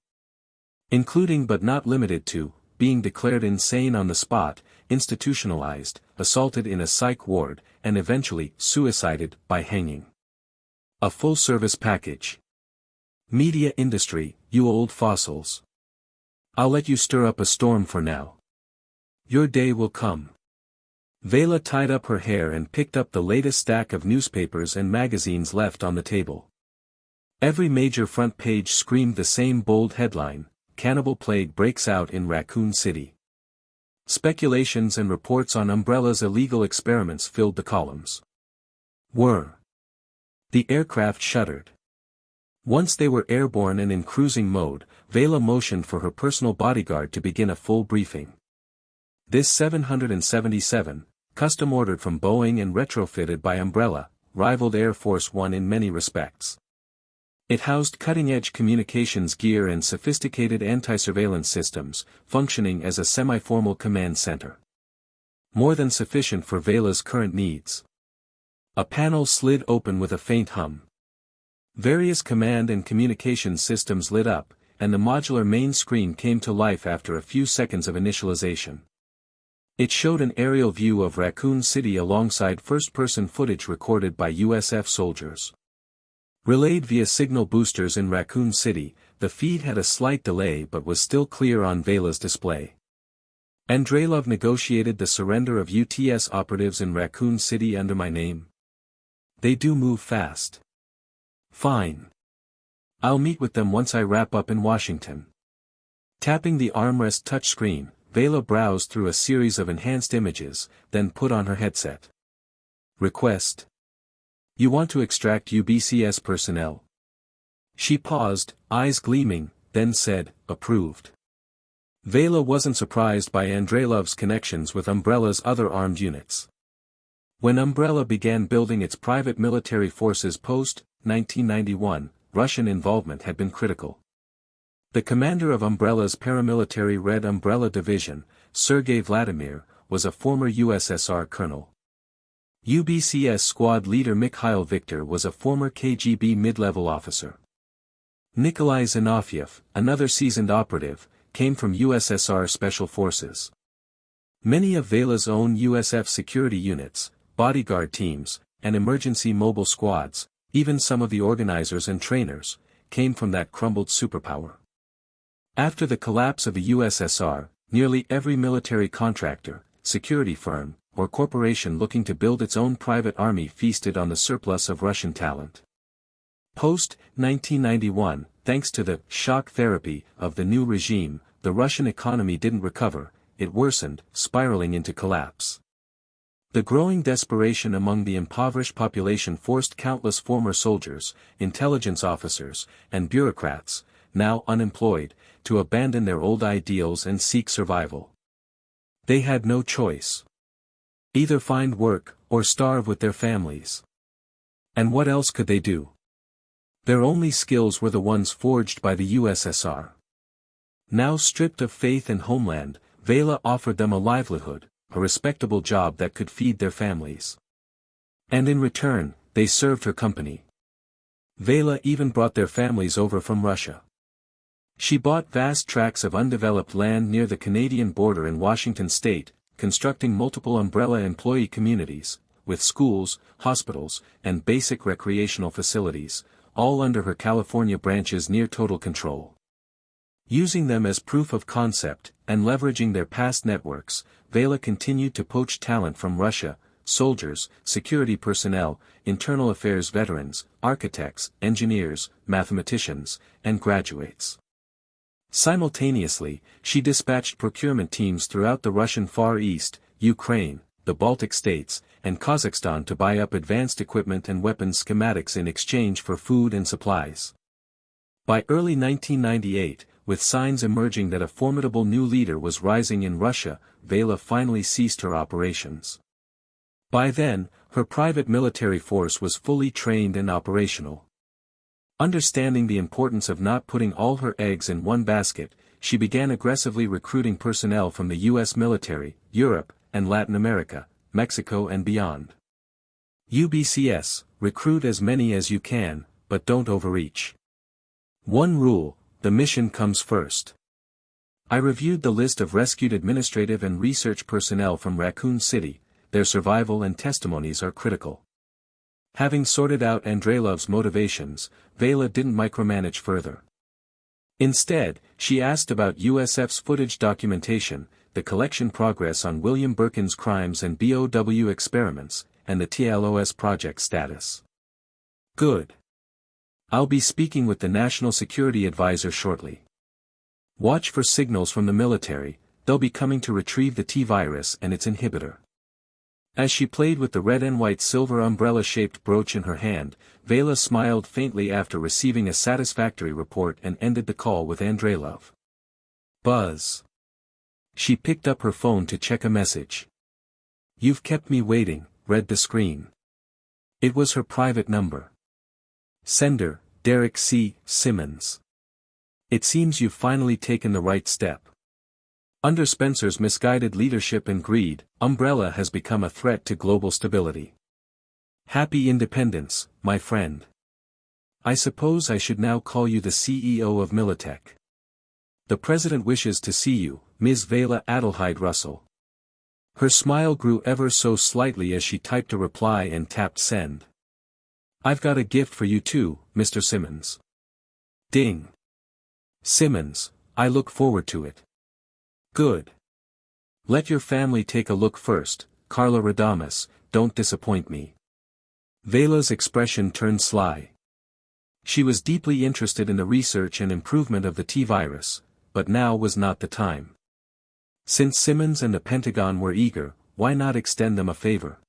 Including but not limited to, being declared insane on the spot, institutionalized, assaulted in a psych ward, and eventually suicided by hanging. A full-service package. Media industry, you old fossils. I'll let you stir up a storm for now. Your day will come. Veila tied up her hair and picked up the latest stack of newspapers and magazines left on the table. Every major front page screamed the same bold headline: Cannibal plague breaks out in Raccoon City. Speculations and reports on Umbrella's illegal experiments filled the columns. The aircraft shuddered. Once they were airborne and in cruising mode, Veila motioned for her personal bodyguard to begin a full briefing. This 777, custom-ordered from Boeing and retrofitted by Umbrella, rivaled Air Force One in many respects. It housed cutting-edge communications gear and sophisticated anti-surveillance systems, functioning as a semi-formal command center. More than sufficient for Veila's current needs. A panel slid open with a faint hum. Various command and communications systems lit up, and the modular main screen came to life after a few seconds of initialization. It showed an aerial view of Raccoon City alongside first-person footage recorded by USF soldiers. Relayed via signal boosters in Raccoon City, the feed had a slight delay but was still clear on Veila's display. Andreylov negotiated the surrender of UTS operatives in Raccoon City under my name. They do move fast. Fine. I'll meet with them once I wrap up in Washington. Tapping the armrest touchscreen, Veila browsed through a series of enhanced images, then put on her headset. Request. You want to extract UBCS personnel? She paused, eyes gleaming, then said, approved. Veila wasn't surprised by Andreylov's connections with Umbrella's other armed units. When Umbrella began building its private military forces post-1991, Russian involvement had been critical. The commander of Umbrella's paramilitary Red Umbrella Division, Sergei Vladimir, was a former USSR colonel. UBCS squad leader Mikhail Viktor was a former KGB mid-level officer. Nikolai Zinoviev, another seasoned operative, came from USSR Special Forces. Many of Veila's own USF security units, bodyguard teams, and emergency mobile squads, even some of the organizers and trainers, came from that crumbled superpower. After the collapse of the USSR, nearly every military contractor, security firm, or corporation looking to build its own private army feasted on the surplus of Russian talent. Post-1991, thanks to the shock therapy of the new regime, the Russian economy didn't recover, it worsened, spiraling into collapse. The growing desperation among the impoverished population forced countless former soldiers, intelligence officers, and bureaucrats, now unemployed, to abandon their old ideals and seek survival. They had no choice. Either find work, or starve with their families. And what else could they do? Their only skills were the ones forged by the USSR. Now stripped of faith and homeland, Veila offered them a livelihood, a respectable job that could feed their families. And in return, they served her company. Veila even brought their families over from Russia. She bought vast tracts of undeveloped land near the Canadian border in Washington state, constructing multiple Umbrella employee communities, with schools, hospitals, and basic recreational facilities, all under her California branch's near total control. Using them as proof of concept, and leveraging their past networks, Veila continued to poach talent from Russia, soldiers, security personnel, internal affairs veterans, architects, engineers, mathematicians, and graduates. Simultaneously, she dispatched procurement teams throughout the Russian Far East, Ukraine, the Baltic states, and Kazakhstan to buy up advanced equipment and weapons schematics in exchange for food and supplies. By early 1998, with signs emerging that a formidable new leader was rising in Russia, Veila finally ceased her operations. By then, her private military force was fully trained and operational. Understanding the importance of not putting all her eggs in one basket, she began aggressively recruiting personnel from the U.S. military, Europe, and Latin America, Mexico and beyond. UBCS, recruit as many as you can, but don't overreach. One rule, the mission comes first. I reviewed the list of rescued administrative and research personnel from Raccoon City. Their survival and testimonies are critical. Having sorted out Andreilov's motivations, Veila didn't micromanage further. Instead, she asked about USF's footage documentation, the collection progress on William Birkin's crimes and BOW experiments, and the TLOS project status. Good. I'll be speaking with the National Security Advisor shortly. Watch for signals from the military, they'll be coming to retrieve the T-virus and its inhibitor. As she played with the red and white silver umbrella-shaped brooch in her hand, Veila smiled faintly after receiving a satisfactory report and ended the call with Andreilov. Buzz. She picked up her phone to check a message. "You've kept me waiting," read the screen. It was her private number. Sender, Derek C. Simmons. "It seems you've finally taken the right step. Under Spencer's misguided leadership and greed, Umbrella has become a threat to global stability. Happy independence, my friend. I suppose I should now call you the CEO of Militech. The President wishes to see you, Ms. Veila Adelheid Russell." Her smile grew ever so slightly as she typed a reply and tapped send. "I've got a gift for you too, Mr. Simmons." Ding. Simmons, I look forward to it. Good. Let your family take a look first, Carla Radames, don't disappoint me. Veila's expression turned sly. She was deeply interested in the research and improvement of the T-virus, but now was not the time. Since Simmons and the Pentagon were eager, why not extend them a favor?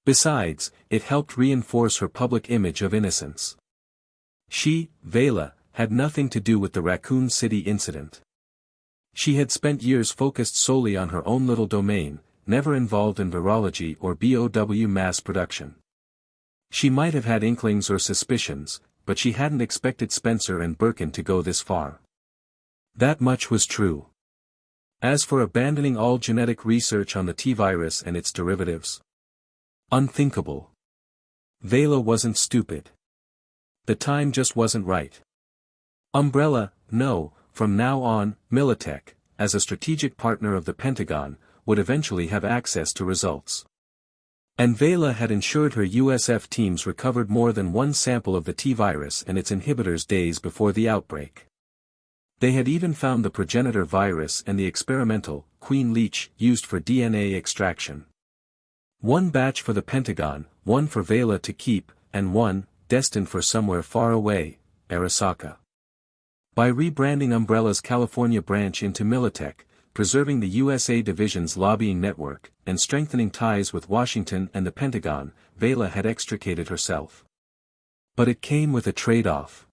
Besides, it helped reinforce her public image of innocence. She, Veila, had nothing to do with the Raccoon City incident. She had spent years focused solely on her own little domain, never involved in virology or BOW mass production. She might have had inklings or suspicions, but she hadn't expected Spencer and Birkin to go this far. That much was true. As for abandoning all genetic research on the T-virus and its derivatives, unthinkable. Veila wasn't stupid. The time just wasn't right. Umbrella, no, from now on, Militech, as a strategic partner of the Pentagon, would eventually have access to results. And Veila had ensured her USF teams recovered more than one sample of the T-virus and its inhibitors days before the outbreak. They had even found the progenitor virus and the experimental, Queen Leech, used for DNA extraction. One batch for the Pentagon, one for Veila to keep, and one, destined for somewhere far away, Arasaka. By rebranding Umbrella's California branch into Militech, preserving the USA division's lobbying network, and strengthening ties with Washington and the Pentagon, Veila had extricated herself. But it came with a trade-off.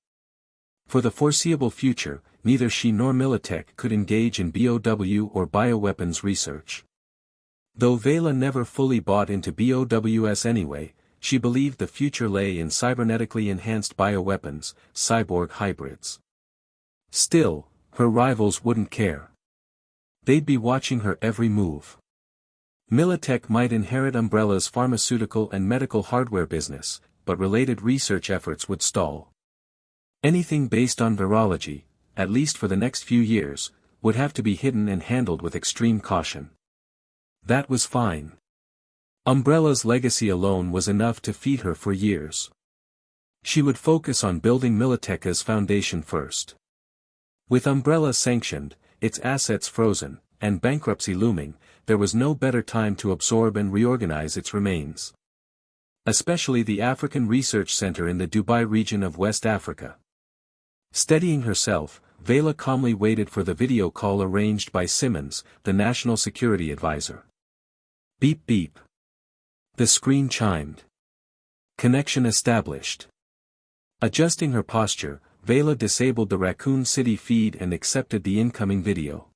For the foreseeable future, neither she nor Militech could engage in BOW or bioweapons research. Though Veila never fully bought into BOWS anyway, she believed the future lay in cybernetically enhanced bioweapons, cyborg hybrids. Still, her rivals wouldn't care. They'd be watching her every move. Militech might inherit Umbrella's pharmaceutical and medical hardware business, but related research efforts would stall. Anything based on virology, at least for the next few years, would have to be hidden and handled with extreme caution. That was fine. Umbrella's legacy alone was enough to feed her for years. She would focus on building Militech's foundation first. With Umbrella sanctioned, its assets frozen, and bankruptcy looming, there was no better time to absorb and reorganize its remains. Especially the African Research Center in the Dubai region of West Africa. Steadying herself, Veila calmly waited for the video call arranged by Simmons, the National Security Advisor. Beep beep. The screen chimed. Connection established. Adjusting her posture, Veila disabled the Raccoon City feed and accepted the incoming video.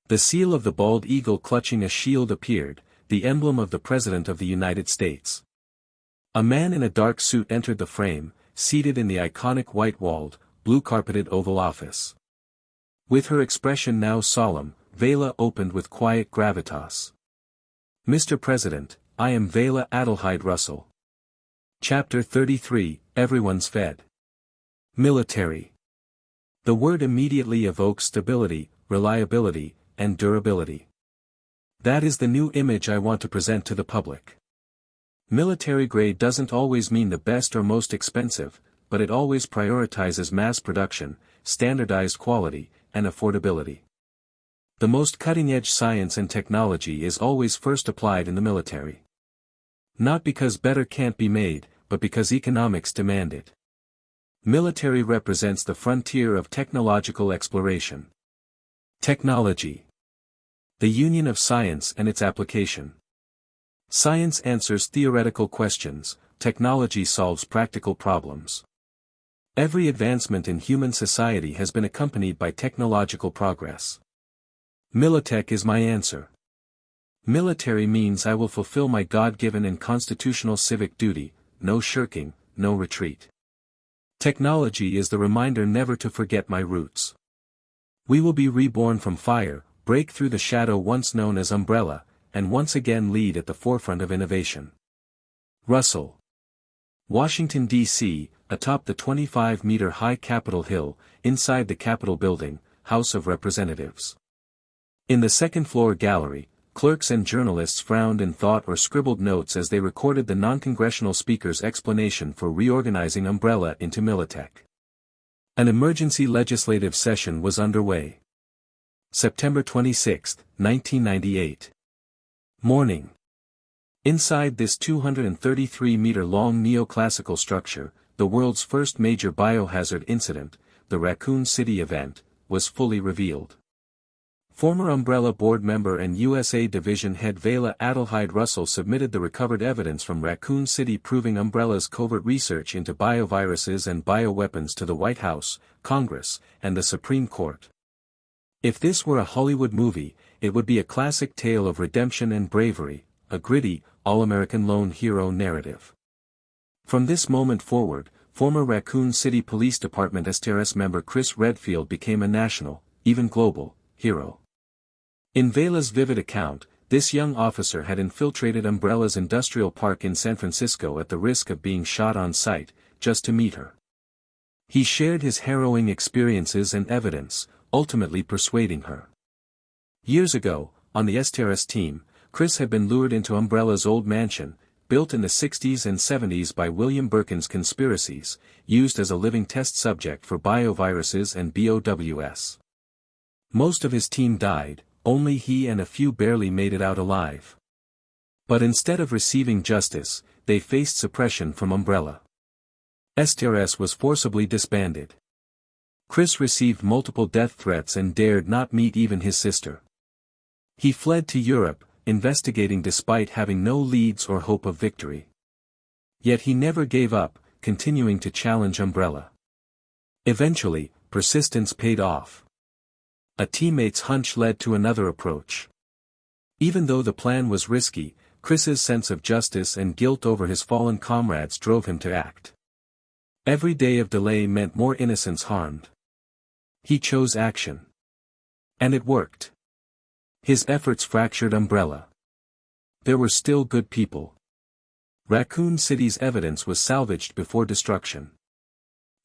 The seal of the bald eagle clutching a shield appeared, the emblem of the President of the United States. A man in a dark suit entered the frame, seated in the iconic white-walled, blue-carpeted Oval Office. With her expression now solemn, Veila opened with quiet gravitas. Mr. President, I am Veila Adelheid Russell. Chapter 33, Everyone's Fed. Military. The word immediately evokes stability, reliability, and durability. That is the new image I want to present to the public. Military grade doesn't always mean the best or most expensive, but it always prioritizes mass production, standardized quality, and affordability. The most cutting-edge science and technology is always first applied in the military. Not because better can't be made, but because economics demand it. Military represents the frontier of technological exploration. Technology. The union of science and its application. Science answers theoretical questions, technology solves practical problems. Every advancement in human society has been accompanied by technological progress. Militech is my answer. Military means I will fulfill my God-given and constitutional civic duty, no shirking, no retreat. Technology is the reminder never to forget my roots. We will be reborn from fire, break through the shadow once known as umbrella, and once again lead at the forefront of innovation. Russell. Washington, D.C., atop the 25-meter-high Capitol Hill, inside the Capitol Building, House of Representatives. In the second-floor gallery, clerks and journalists frowned in thought or scribbled notes as they recorded the non-congressional speaker's explanation for reorganizing Umbrella into Militech. An emergency legislative session was underway. September 26, 1998. Morning. Inside this 233-meter-long neoclassical structure, the world's first major biohazard incident, the Raccoon City event, was fully revealed. Former Umbrella board member and USA Division head Veila Adelheid Russell submitted the recovered evidence from Raccoon City proving Umbrella's covert research into bioviruses and bioweapons to the White House, Congress, and the Supreme Court. If this were a Hollywood movie, it would be a classic tale of redemption and bravery, a gritty, all-American lone hero narrative. From this moment forward, former Raccoon City Police Department STRS member Chris Redfield became a national, even global, hero. In Veila's vivid account, this young officer had infiltrated Umbrella's industrial park in San Francisco at the risk of being shot on sight, just to meet her. He shared his harrowing experiences and evidence, ultimately persuading her. Years ago, on the STRS team, Chris had been lured into Umbrella's old mansion, built in the 60s and 70s by William Birkin's conspiracies, used as a living test subject for bioviruses and BOWs. Most of his team died, only he and a few barely made it out alive. But instead of receiving justice, they faced suppression from Umbrella. STRS was forcibly disbanded. Chris received multiple death threats and dared not meet even his sister. He fled to Europe, investigating despite having no leads or hope of victory. Yet he never gave up, continuing to challenge Umbrella. Eventually, persistence paid off. A teammate's hunch led to another approach. Even though the plan was risky, Chris's sense of justice and guilt over his fallen comrades drove him to act. Every day of delay meant more innocents harmed. He chose action. And it worked. His efforts fractured Umbrella. There were still good people. Raccoon City's evidence was salvaged before destruction.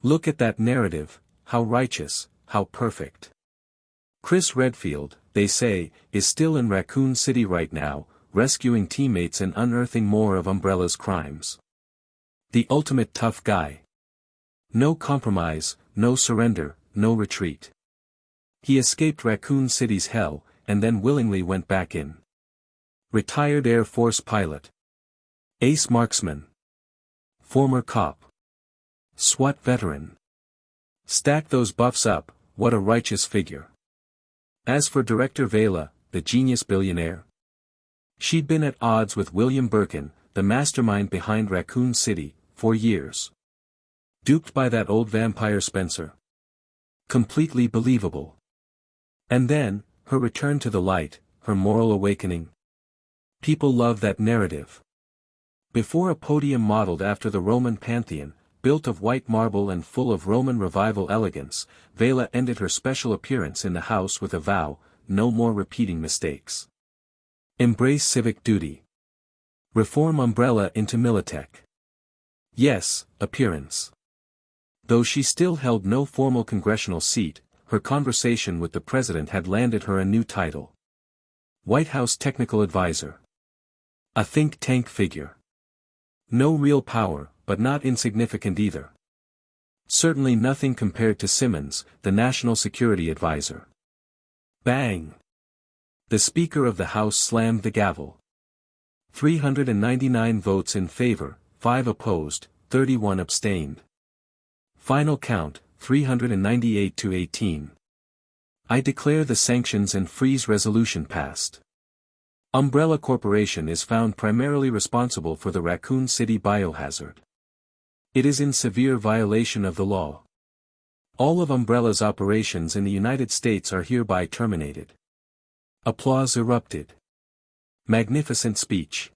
Look at that narrative, how righteous, how perfect. Chris Redfield, they say, is still in Raccoon City right now, rescuing teammates and unearthing more of Umbrella's crimes. The ultimate tough guy. No compromise, no surrender, no retreat. He escaped Raccoon City's hell, and then willingly went back in. Retired Air Force pilot. Ace marksman. Former cop. SWAT veteran. Stack those buffs up, what a righteous figure. As for Director Veila, the genius billionaire. She'd been at odds with William Birkin, the mastermind behind Raccoon City, for years. Duped by that old vampire Spencer. Completely believable. And then, her return to the light, her moral awakening. People love that narrative. Before a podium modeled after the Roman Pantheon, built of white marble and full of Roman revival elegance, Veila ended her special appearance in the house with a vow, no more repeating mistakes. Embrace civic duty. Reform Umbrella into Militech. Yes, appearance. Though she still held no formal congressional seat, her conversation with the president had landed her a new title. White House Technical Advisor. A think tank figure. No real power, but not insignificant either. Certainly nothing compared to Simmons, the National Security Advisor. Bang! The Speaker of the House slammed the gavel. 399 votes in favor, 5 opposed, 31 abstained. Final count, 398 to 18. I declare the sanctions and freeze resolution passed. Umbrella Corporation is found primarily responsible for the Raccoon City biohazard. It is in severe violation of the law. All of Umbrella's operations in the United States are hereby terminated. Applause erupted. Magnificent speech.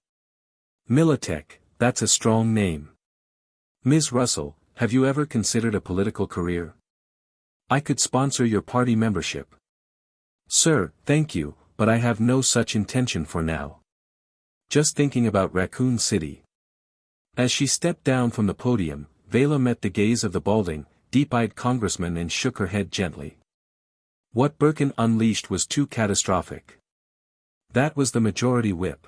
Militech, that's a strong name. Ms. Russell, have you ever considered a political career? I could sponsor your party membership. Sir, thank you, but I have no such intention for now. Just thinking about Raccoon City. As she stepped down from the podium, Veila met the gaze of the balding, deep-eyed congressman and shook her head gently. What Birkin unleashed was too catastrophic. That was the majority whip.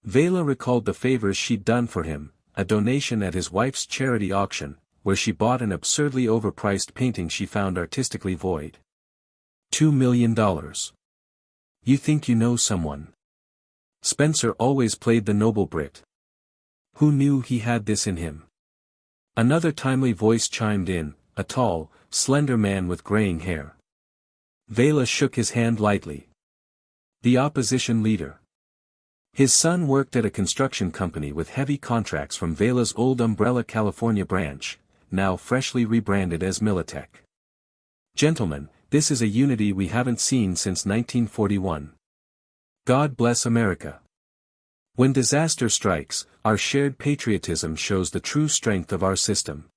Veila recalled the favors she'd done for him, a donation at his wife's charity auction, where she bought an absurdly overpriced painting she found artistically void. $2 million. You think you know someone. Spencer always played the noble Brit. Who knew he had this in him? Another timely voice chimed in, a tall, slender man with graying hair. Veila shook his hand lightly. The opposition leader. His son worked at a construction company with heavy contracts from Veila's old Umbrella California branch, now freshly rebranded as Militech. Gentlemen, this is a unity we haven't seen since 1941. God bless America. When disaster strikes, our shared patriotism shows the true strength of our system.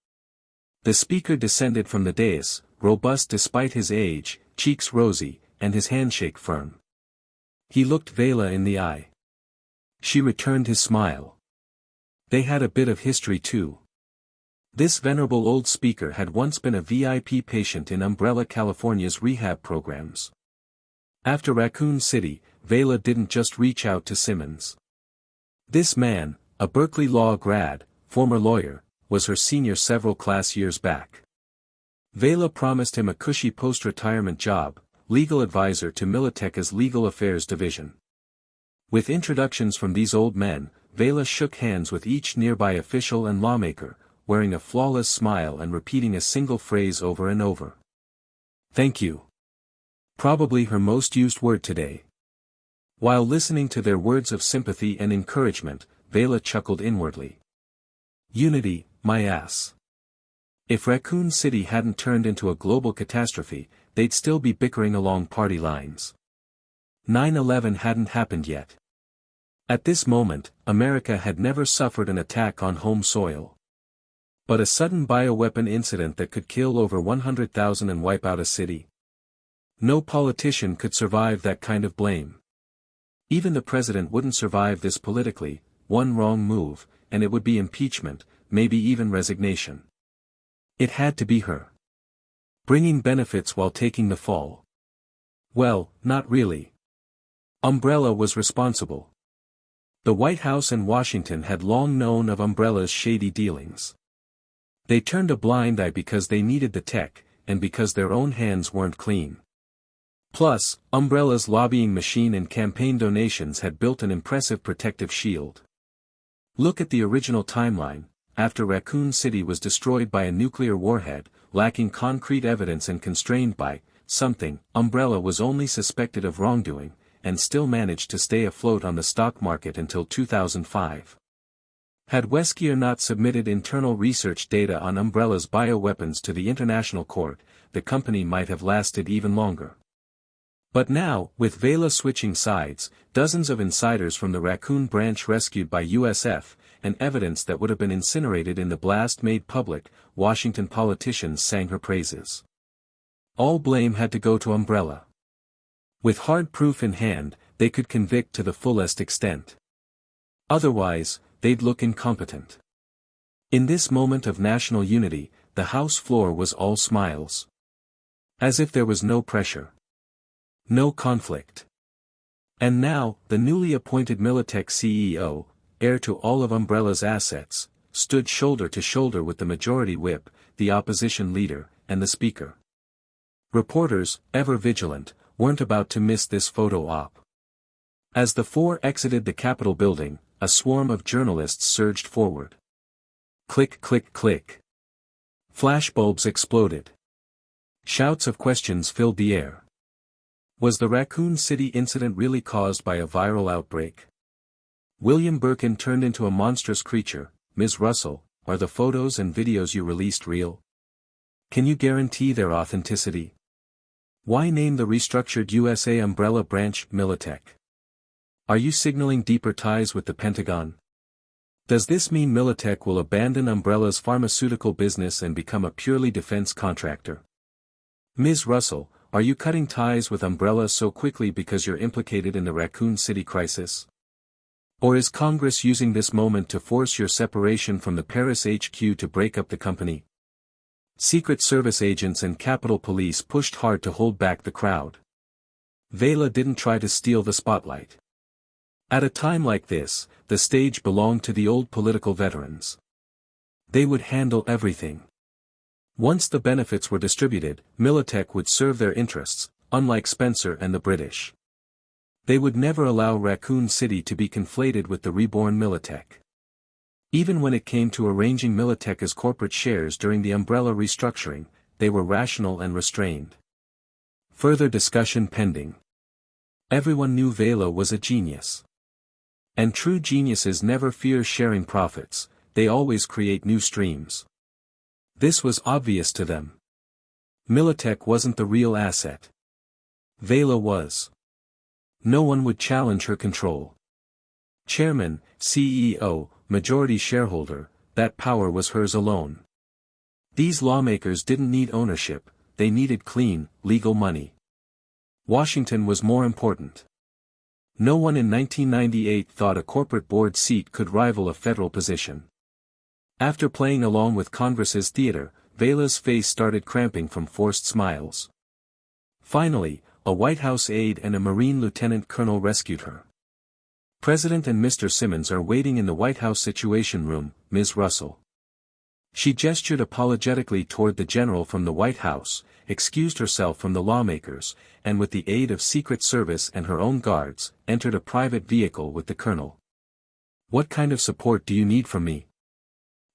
The speaker descended from the dais, robust despite his age, cheeks rosy, and his handshake firm. He looked Veila in the eye. She returned his smile. They had a bit of history too. This venerable old speaker had once been a VIP patient in Umbrella California's rehab programs. After Raccoon City, Veila didn't just reach out to Simmons. This man, a Berkeley Law grad, former lawyer, was her senior several class years back. Veila promised him a cushy post-retirement job, legal advisor to Militech's Legal Affairs Division. With introductions from these old men, Veila shook hands with each nearby official and lawmaker, wearing a flawless smile and repeating a single phrase over and over. Thank you. Probably her most used word today. While listening to their words of sympathy and encouragement, Veila chuckled inwardly. Unity, my ass. If Raccoon City hadn't turned into a global catastrophe, they'd still be bickering along party lines. 9/11 hadn't happened yet. At this moment, America had never suffered an attack on home soil. But a sudden bioweapon incident that could kill over 100,000 and wipe out a city. No politician could survive that kind of blame. Even the president wouldn't survive this politically, one wrong move, and it would be impeachment, maybe even resignation. It had to be her. Bringing benefits while taking the fall. Well, not really. Umbrella was responsible. The White House and Washington had long known of Umbrella's shady dealings. They turned a blind eye because they needed the tech, and because their own hands weren't clean. Plus, Umbrella's lobbying machine and campaign donations had built an impressive protective shield. Look at the original timeline. After Raccoon City was destroyed by a nuclear warhead, lacking concrete evidence and constrained by something, Umbrella was only suspected of wrongdoing, and still managed to stay afloat on the stock market until 2005. Had Weskier not submitted internal research data on Umbrella's bioweapons to the International Court, the company might have lasted even longer. But now, with Veila switching sides, dozens of insiders from the Raccoon branch rescued by USF, and evidence that would have been incinerated in the blast made public, Washington politicians sang her praises. All blame had to go to Umbrella. With hard proof in hand, they could convict to the fullest extent. Otherwise, they'd look incompetent. In this moment of national unity, the House floor was all smiles. As if there was no pressure. No conflict. And now, the newly appointed Militech CEO, heir to all of Umbrella's assets, stood shoulder to shoulder with the majority whip, the opposition leader, and the speaker. Reporters, ever vigilant, weren't about to miss this photo op. As the four exited the Capitol building, a swarm of journalists surged forward. Click click click. Flashbulbs exploded. Shouts of questions filled the air. Was the Raccoon City incident really caused by a viral outbreak? William Birkin turned into a monstrous creature. Ms. Russell, are the photos and videos you released real? Can you guarantee their authenticity? Why name the restructured USA umbrella branch Militech? Are you signaling deeper ties with the Pentagon? Does this mean Militech will abandon Umbrella's pharmaceutical business and become a purely defense contractor? Ms. Russell, are you cutting ties with Umbrella so quickly because you're implicated in the Raccoon City crisis? Or is Congress using this moment to force your separation from the Paris HQ to break up the company? Secret Service agents and Capitol Police pushed hard to hold back the crowd. Veila didn't try to steal the spotlight. At a time like this, the stage belonged to the old political veterans. They would handle everything. Once the benefits were distributed, Militech would serve their interests, unlike Spencer and the British. They would never allow Raccoon City to be conflated with the reborn Militech. Even when it came to arranging Militech as corporate shares during the Umbrella restructuring, they were rational and restrained. Further discussion pending. Everyone knew Veila was a genius. And true geniuses never fear sharing profits, they always create new streams. This was obvious to them. Militech wasn't the real asset. Veila was. No one would challenge her control. Chairman, CEO, majority shareholder, that power was hers alone. These lawmakers didn't need ownership, they needed clean, legal money. Washington was more important. No one in 1998 thought a corporate board seat could rival a federal position. After playing along with Congress's theater, Veila's face started cramping from forced smiles. Finally, a White House aide and a Marine lieutenant colonel rescued her. President and Mr. Simmons are waiting in the White House Situation Room, Ms. Russell. She gestured apologetically toward the general from the White House, excused herself from the lawmakers, and with the aid of Secret Service and her own guards, entered a private vehicle with the colonel. What kind of support do you need from me?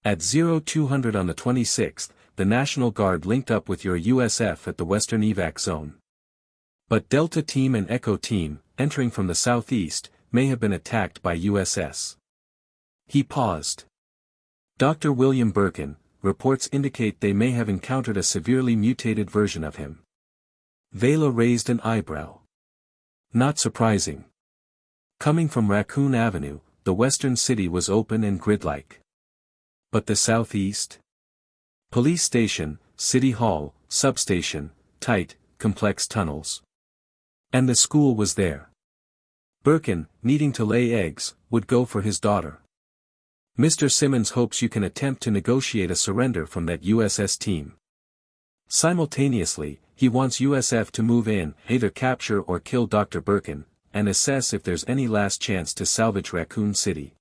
At 0200 on the 26th, the National Guard linked up with your USF at the Western Evac Zone. But Delta Team and Echo Team, entering from the southeast, may have been attacked by USS. He paused. Dr. William Birkin, reports indicate they may have encountered a severely mutated version of him. Veila raised an eyebrow. Not surprising. Coming from Raccoon Avenue, the western city was open and grid-like. But the southeast? Police station, city hall, substation, tight, complex tunnels. And the school was there. Birkin, needing to lay eggs, would go for his daughter. Mr. Simmons hopes you can attempt to negotiate a surrender from that USS team. Simultaneously, he wants USF to move in, either capture or kill Dr. Birkin, and assess if there's any last chance to salvage Raccoon City.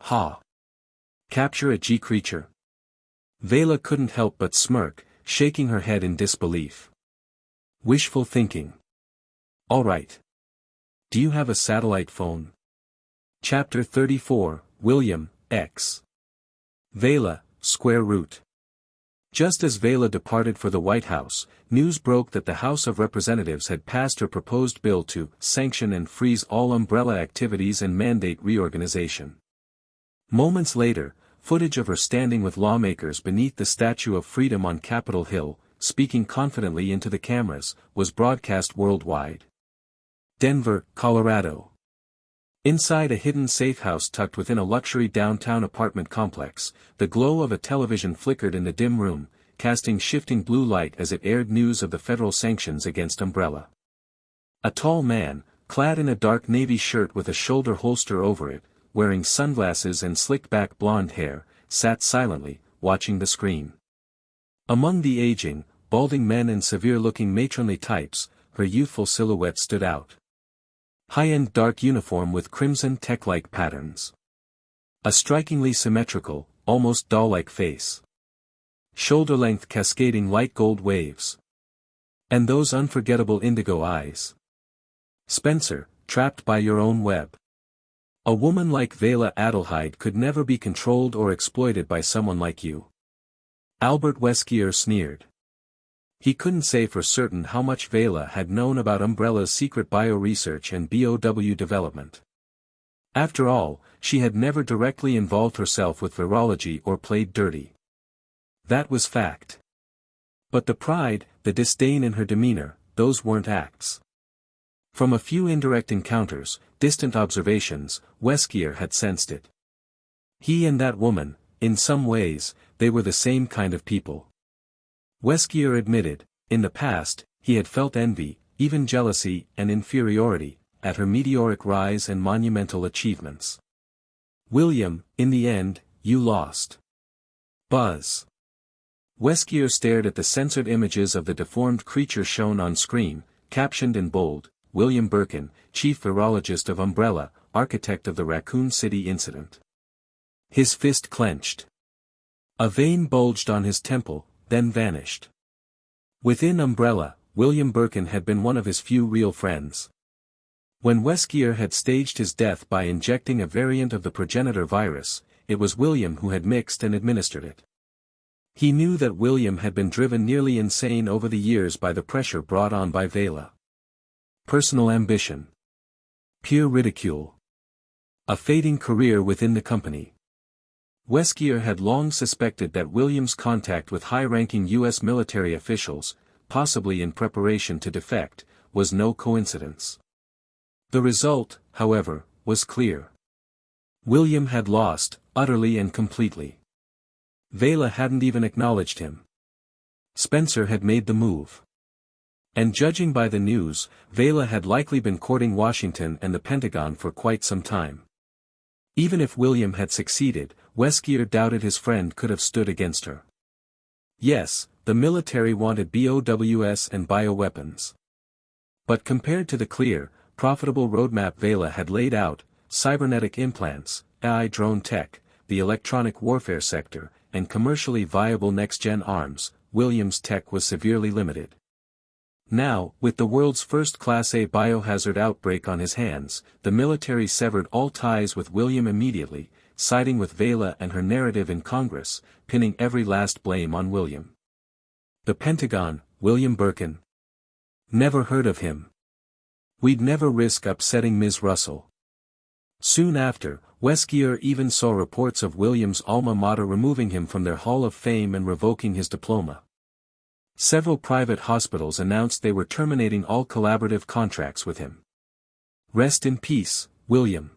Ha! Capture a G-creature? Veila couldn't help but smirk, shaking her head in disbelief. Wishful thinking. Alright. Do you have a satellite phone? Chapter 34, William, X. Veila, square root. Just as Veila departed for the White House, news broke that the House of Representatives had passed her proposed bill to sanction and freeze all umbrella activities and mandate reorganization. Moments later, footage of her standing with lawmakers beneath the Statue of Freedom on Capitol Hill, speaking confidently into the cameras, was broadcast worldwide. Denver, Colorado. Inside a hidden safe house tucked within a luxury downtown apartment complex, the glow of a television flickered in the dim room, casting shifting blue light as it aired news of the federal sanctions against Umbrella. A tall man, clad in a dark navy shirt with a shoulder holster over it, wearing sunglasses and slicked-back blonde hair, sat silently, watching the screen. Among the aging, balding men and severe-looking matronly types, her youthful silhouette stood out. High-end dark uniform with crimson tech-like patterns. A strikingly symmetrical, almost doll-like face. Shoulder-length cascading light gold waves. And those unforgettable indigo eyes. Spencer, trapped by your own web. A woman like Veila Adelheid could never be controlled or exploited by someone like you. Albert Weskier sneered. He couldn't say for certain how much Veila had known about Umbrella's secret bio-research and BOW development. After all, she had never directly involved herself with virology or played dirty. That was fact. But the pride, the disdain in her demeanor, those weren't acts. From a few indirect encounters, distant observations, Weskier had sensed it. He and that woman, in some ways, they were the same kind of people. Weskier admitted, in the past, he had felt envy, even jealousy and inferiority, at her meteoric rise and monumental achievements. William, in the end, you lost. Buzz. Weskier stared at the censored images of the deformed creature shown on screen, captioned in bold, William Birkin, chief virologist of Umbrella, architect of the Raccoon City incident. His fist clenched. A vein bulged on his temple, then vanished. Within Umbrella, William Birkin had been one of his few real friends. When Weskier had staged his death by injecting a variant of the progenitor virus, it was William who had mixed and administered it. He knew that William had been driven nearly insane over the years by the pressure brought on by Veila. Personal ambition. Peer ridicule. A fading career within the company. Weskier had long suspected that William's contact with high-ranking U.S. military officials, possibly in preparation to defect, was no coincidence. The result, however, was clear. William had lost, utterly and completely. Veila hadn't even acknowledged him. Spencer had made the move. And judging by the news, Veila had likely been courting Washington and the Pentagon for quite some time. Even if William had succeeded, Weskier doubted his friend could have stood against her. Yes, the military wanted BOWs and bioweapons. But compared to the clear, profitable roadmap Veila had laid out, cybernetic implants, AI drone tech, the electronic warfare sector, and commercially viable next-gen arms, William's tech was severely limited. Now, with the world's first Class A biohazard outbreak on his hands, the military severed all ties with William immediately, siding with Veila and her narrative in Congress, pinning every last blame on William. The Pentagon, William Birkin. Never heard of him. We'd never risk upsetting Ms. Russell. Soon after, Weskier even saw reports of William's alma mater removing him from their Hall of Fame and revoking his diploma. Several private hospitals announced they were terminating all collaborative contracts with him. Rest in peace, William.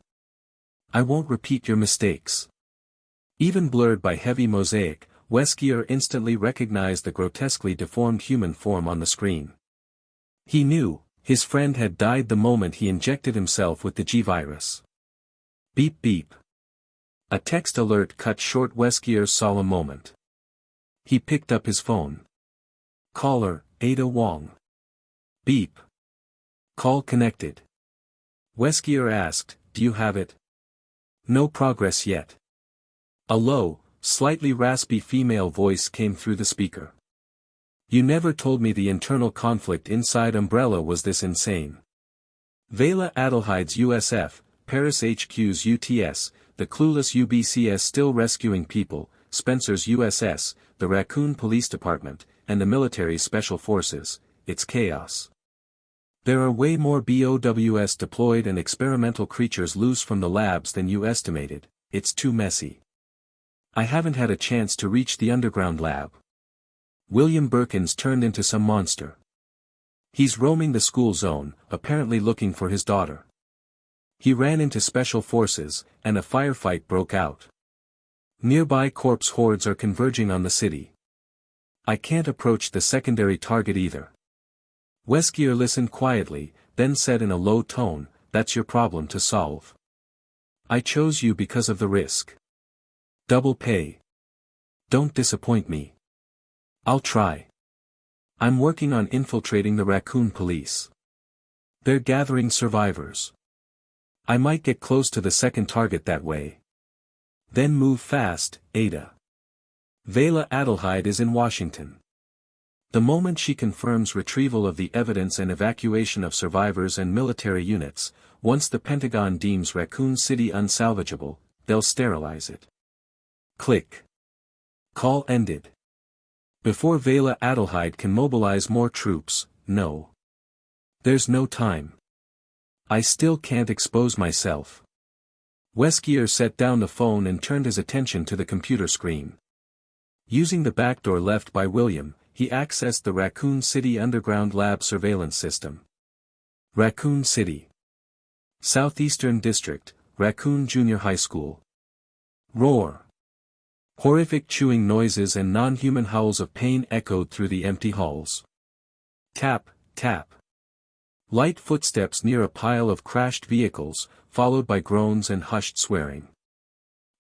I won't repeat your mistakes. Even blurred by heavy mosaic, Weskier instantly recognized the grotesquely deformed human form on the screen. He knew, his friend had died the moment he injected himself with the G-virus. Beep beep. A text alert cut short Weskier's solemn moment. He picked up his phone. Caller, Ada Wong. Beep. Call connected. Weskier asked, do you have it? No progress yet. A low, slightly raspy female voice came through the speaker. You never told me the internal conflict inside Umbrella was this insane. Veila Adelheide's USF, Paris HQ's UTS, the clueless UBCS still rescuing people, Spencer's USS, the Raccoon Police Department, and the military special forces, it's chaos. There are way more BOWS deployed and experimental creatures loose from the labs than you estimated, it's too messy. I haven't had a chance to reach the underground lab. William Birkin's turned into some monster. He's roaming the school zone, apparently looking for his daughter. He ran into special forces, and a firefight broke out. Nearby corpse hordes are converging on the city. I can't approach the secondary target either. Weskier listened quietly, then said in a low tone, "That's your problem to solve. I chose you because of the risk. Double pay. Don't disappoint me. I'll try. I'm working on infiltrating the Raccoon Police. They're gathering survivors. I might get close to the second target that way. Then move fast, Ada. Veila Adelheid is in Washington. The moment she confirms retrieval of the evidence and evacuation of survivors and military units, once the Pentagon deems Raccoon City unsalvageable, they'll sterilize it." Click. Call ended. Before Veila Adelheid can mobilize more troops, no. There's no time. I still can't expose myself. Weskier set down the phone and turned his attention to the computer screen. Using the backdoor left by William, he accessed the Raccoon City Underground Lab surveillance system. Raccoon City. Southeastern District, Raccoon Junior High School. Roar. Horrific chewing noises and non-human howls of pain echoed through the empty halls. Tap, tap. Light footsteps near a pile of crashed vehicles, followed by groans and hushed swearing.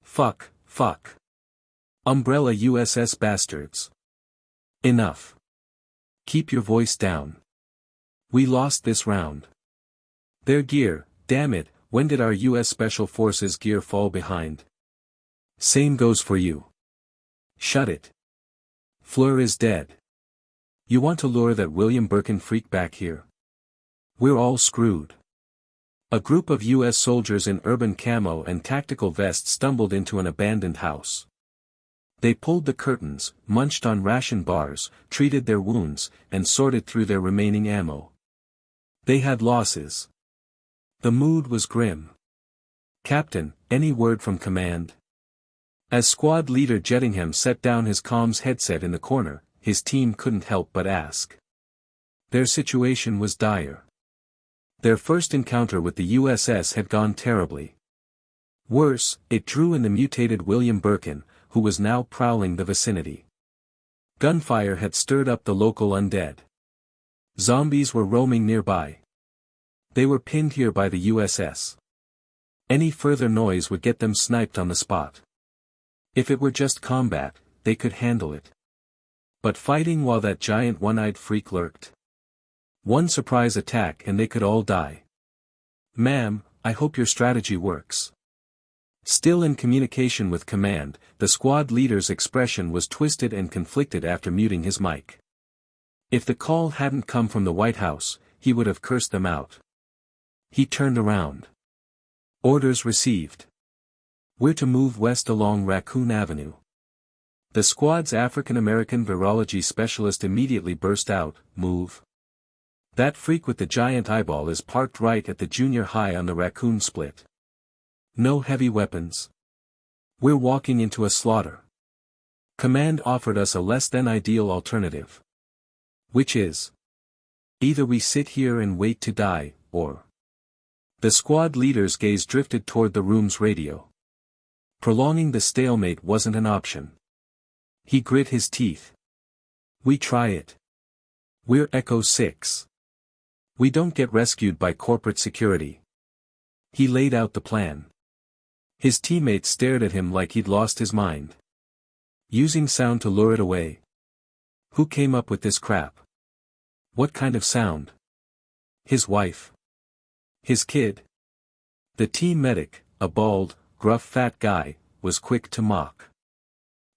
Fuck, fuck. Umbrella USS bastards. Enough. Keep your voice down. We lost this round. Their gear, damn it, when did our US Special Forces gear fall behind? Same goes for you. Shut it. Fleur is dead. You want to lure that William Birkin freak back here? We're all screwed. A group of US soldiers in urban camo and tactical vests stumbled into an abandoned house. They pulled the curtains, munched on ration bars, treated their wounds, and sorted through their remaining ammo. They had losses. The mood was grim. "Captain, any word from command?" As squad leader Jettingham set down his comms headset in the corner, his team couldn't help but ask. Their situation was dire. Their first encounter with the USS had gone terribly. Worse, it drew in the mutated William Birkin, who was now prowling the vicinity. Gunfire had stirred up the local undead. Zombies were roaming nearby. They were pinned here by the USS. Any further noise would get them sniped on the spot. If it were just combat, they could handle it. But fighting while that giant one-eyed freak lurked? One surprise attack and they could all die. "Ma'am, I hope your strategy works." Still in communication with command, the squad leader's expression was twisted and conflicted after muting his mic. If the call hadn't come from the White House, he would have cursed them out. He turned around. Orders received. We're to move west along Raccoon Avenue. The squad's African-American virology specialist immediately burst out, "Move. That freak with the giant eyeball is parked right at the junior high on the Raccoon split. No heavy weapons. We're walking into a slaughter. Command offered us a less than ideal alternative. Which is? Either we sit here and wait to die, or..." The squad leader's gaze drifted toward the room's radio. Prolonging the stalemate wasn't an option. He grit his teeth. "We try it. We're Echo 6. We don't get rescued by corporate security." He laid out the plan. His teammates stared at him like he'd lost his mind. Using sound to lure it away. Who came up with this crap? What kind of sound? His wife? His kid? The team medic, a bald, gruff fat guy, was quick to mock.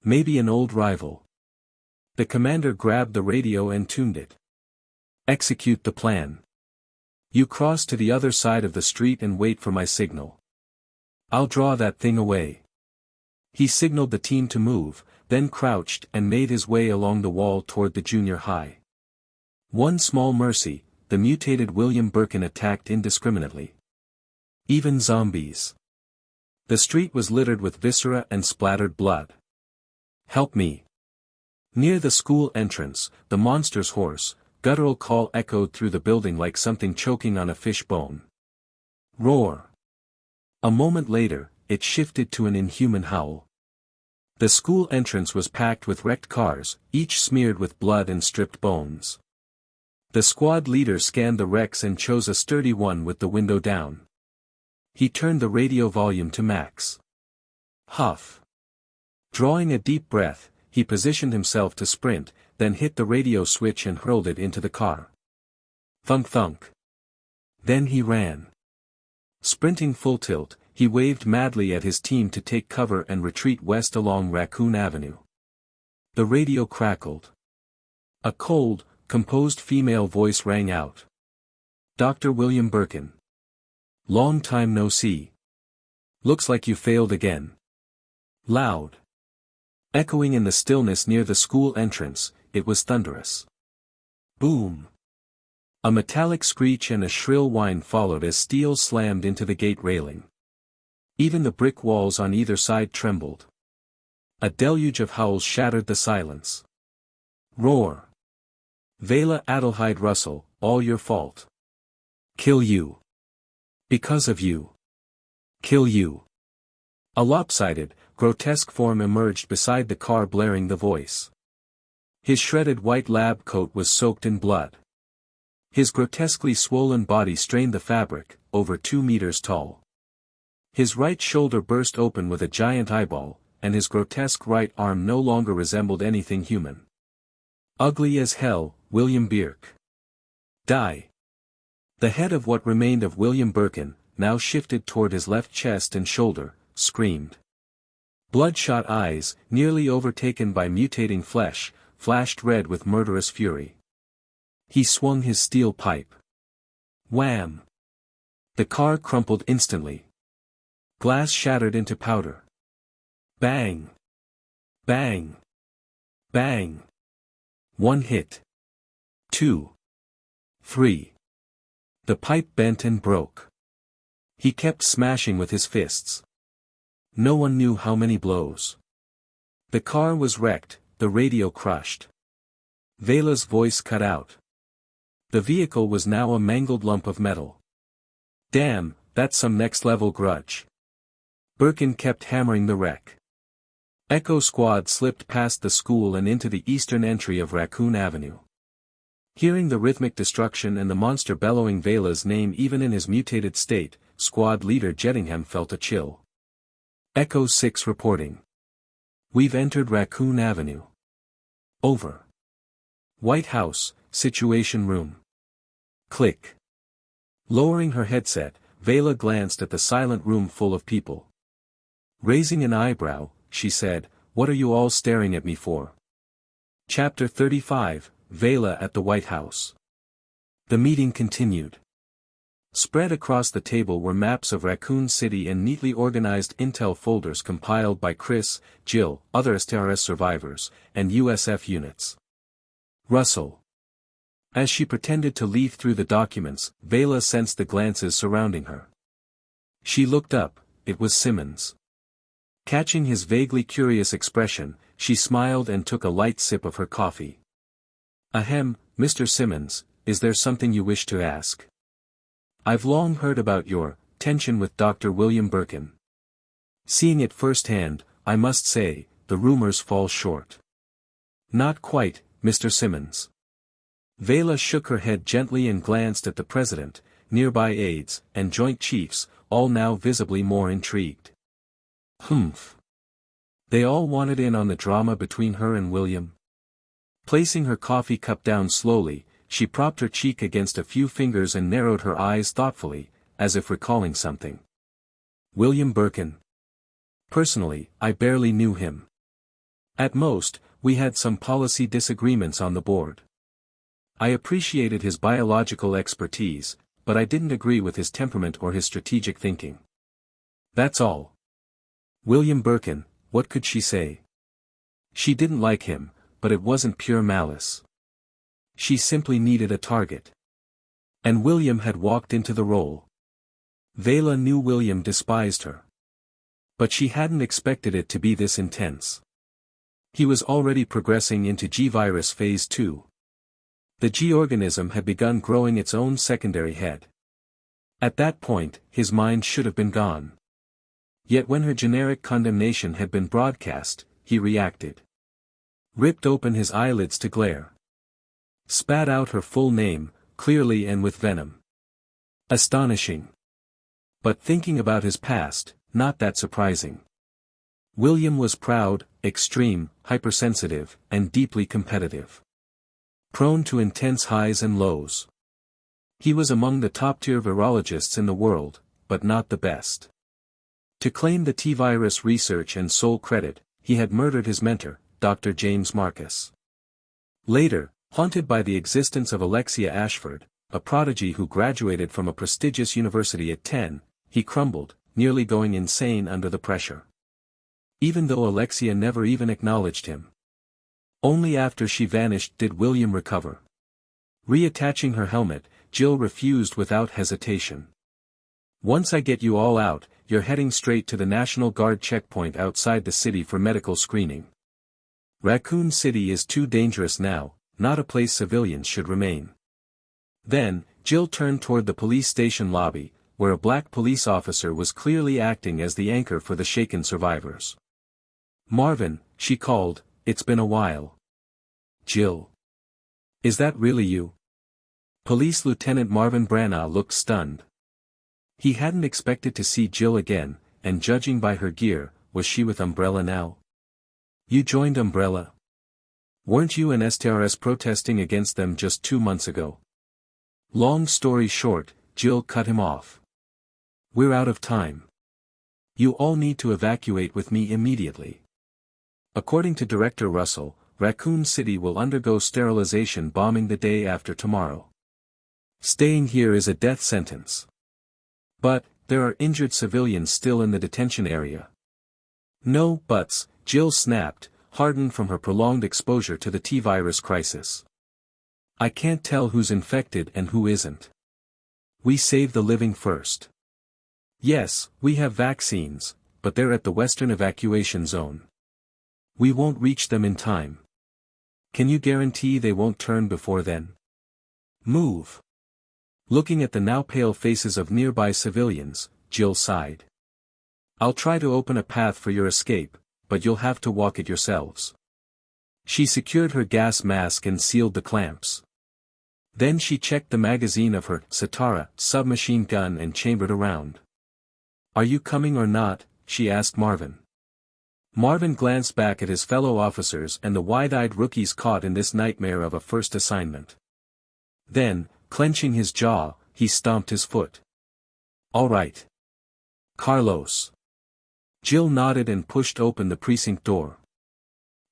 Maybe an old rival. The commander grabbed the radio and tuned it. "Execute the plan. You cross to the other side of the street and wait for my signal. I'll draw that thing away. He signaled the team to move, then crouched and made his way along the wall toward the junior high. One small mercy, the mutated William Birkin attacked indiscriminately. Even zombies. The street was littered with viscera and splattered blood. Help me. Near the school entrance, the monster's hoarse, guttural call echoed through the building like something choking on a fish bone. Roar. A moment later, it shifted to an inhuman howl. The school entrance was packed with wrecked cars, each smeared with blood and stripped bones. The squad leader scanned the wrecks and chose a sturdy one with the window down. He turned the radio volume to max. Huff. Drawing a deep breath, he positioned himself to sprint, then hit the radio switch and hurled it into the car. Thunk thunk. Then he ran. Sprinting full tilt, he waved madly at his team to take cover and retreat west along Raccoon Avenue. The radio crackled. A cold, composed female voice rang out. Dr. William Birkin. Long time no see. Looks like you failed again. Loud. Echoing in the stillness near the school entrance, it was thunderous. Boom. A metallic screech and a shrill whine followed as steel slammed into the gate railing. Even the brick walls on either side trembled. A deluge of howls shattered the silence. Roar. Veila Adelheid Russell, all your fault. Kill you. Because of you. Kill you. A lopsided, grotesque form emerged beside the car blaring the voice. His shredded white lab coat was soaked in blood. His grotesquely swollen body strained the fabric, over 2 meters tall. His right shoulder burst open with a giant eyeball, and his grotesque right arm no longer resembled anything human. Ugly as hell, William Birk. Die. The head of what remained of William Birkin, now shifted toward his left chest and shoulder, screamed. Bloodshot eyes, nearly overtaken by mutating flesh, flashed red with murderous fury. He swung his steel pipe. Wham! The car crumpled instantly. Glass shattered into powder. Bang! Bang! Bang! 1 hit. 2. 3. The pipe bent and broke. He kept smashing with his fists. No one knew how many blows. The car was wrecked, the radio crushed. Veila's voice cut out. The vehicle was now a mangled lump of metal. Damn, that's some next-level grudge. Birkin kept hammering the wreck. Echo Squad slipped past the school and into the eastern entry of Raccoon Avenue. Hearing the rhythmic destruction and the monster bellowing Veila's name even in his mutated state, Squad leader Jettingham felt a chill. Echo 6 reporting. We've entered Raccoon Avenue. Over. White House, Situation Room. Click. Lowering her headset, Veila glanced at the silent room full of people. Raising an eyebrow, she said, "What are you all staring at me for?" Chapter 35, Veila at the White House. The meeting continued. Spread across the table were maps of Raccoon City and neatly organized intel folders compiled by Chris, Jill, other STRS survivors, and USF units. Russell. As she pretended to leaf through the documents, Veila sensed the glances surrounding her. She looked up, it was Simmons. Catching his vaguely curious expression, she smiled and took a light sip of her coffee. Ahem, Mr. Simmons, is there something you wish to ask? I've long heard about your tension with Dr. William Birkin. Seeing it firsthand, I must say, the rumors fall short. Not quite, Mr. Simmons. Veila shook her head gently and glanced at the president, nearby aides, and joint chiefs, all now visibly more intrigued. Humph. They all wanted in on the drama between her and William. Placing her coffee cup down slowly, she propped her cheek against a few fingers and narrowed her eyes thoughtfully, as if recalling something. William Birkin. Personally, I barely knew him. At most, we had some policy disagreements on the board. I appreciated his biological expertise, but I didn't agree with his temperament or his strategic thinking. That's all. William Birkin, what could she say? She didn't like him, but it wasn't pure malice. She simply needed a target. And William had walked into the role. Veila knew William despised her. But she hadn't expected it to be this intense. He was already progressing into G-Virus Phase 2. The G-organism had begun growing its own secondary head. At that point, his mind should have been gone. Yet when her generic condemnation had been broadcast, he reacted. Ripped open his eyelids to glare. Spat out her full name, clearly and with venom. Astonishing. But thinking about his past, not that surprising. William was proud, extreme, hypersensitive, and deeply competitive. Prone to intense highs and lows. He was among the top-tier virologists in the world, but not the best. To claim the T-virus research and sole credit, he had murdered his mentor, Dr. James Marcus. Later, haunted by the existence of Alexia Ashford, a prodigy who graduated from a prestigious university at 10, he crumbled, nearly going insane under the pressure. Even though Alexia never even acknowledged him. Only after she vanished did William recover. Reattaching her helmet, Jill refused without hesitation. Once I get you all out, you're heading straight to the National Guard checkpoint outside the city for medical screening. Raccoon City is too dangerous now, not a place civilians should remain. Then, Jill turned toward the police station lobby, where a black police officer was clearly acting as the anchor for the shaken survivors. Marvin, she called, it's been a while. Jill. Is that really you? Police Lieutenant Marvin Branagh looked stunned. He hadn't expected to see Jill again, and judging by her gear, was she with Umbrella now? You joined Umbrella? Weren't you and STRS protesting against them just 2 months ago? Long story short, Jill cut him off. We're out of time. You all need to evacuate with me immediately. According to Director Russell, Raccoon City will undergo sterilization bombing the day after tomorrow. Staying here is a death sentence. But, there are injured civilians still in the detention area. No buts, Jill snapped, hardened from her prolonged exposure to the T-virus crisis. I can't tell who's infected and who isn't. We save the living first. Yes, we have vaccines, but they're at the western evacuation zone. We won't reach them in time. Can you guarantee they won't turn before then? Move. Looking at the now pale faces of nearby civilians, Jill sighed. I'll try to open a path for your escape, but you'll have to walk it yourselves. She secured her gas mask and sealed the clamps. Then she checked the magazine of her Satara submachine gun and chambered around. Are you coming or not? She asked Marvin. Marvin glanced back at his fellow officers and the wide-eyed rookies caught in this nightmare of a first assignment. Then, clenching his jaw, he stomped his foot. All right. Carlos. Jill nodded and pushed open the precinct door.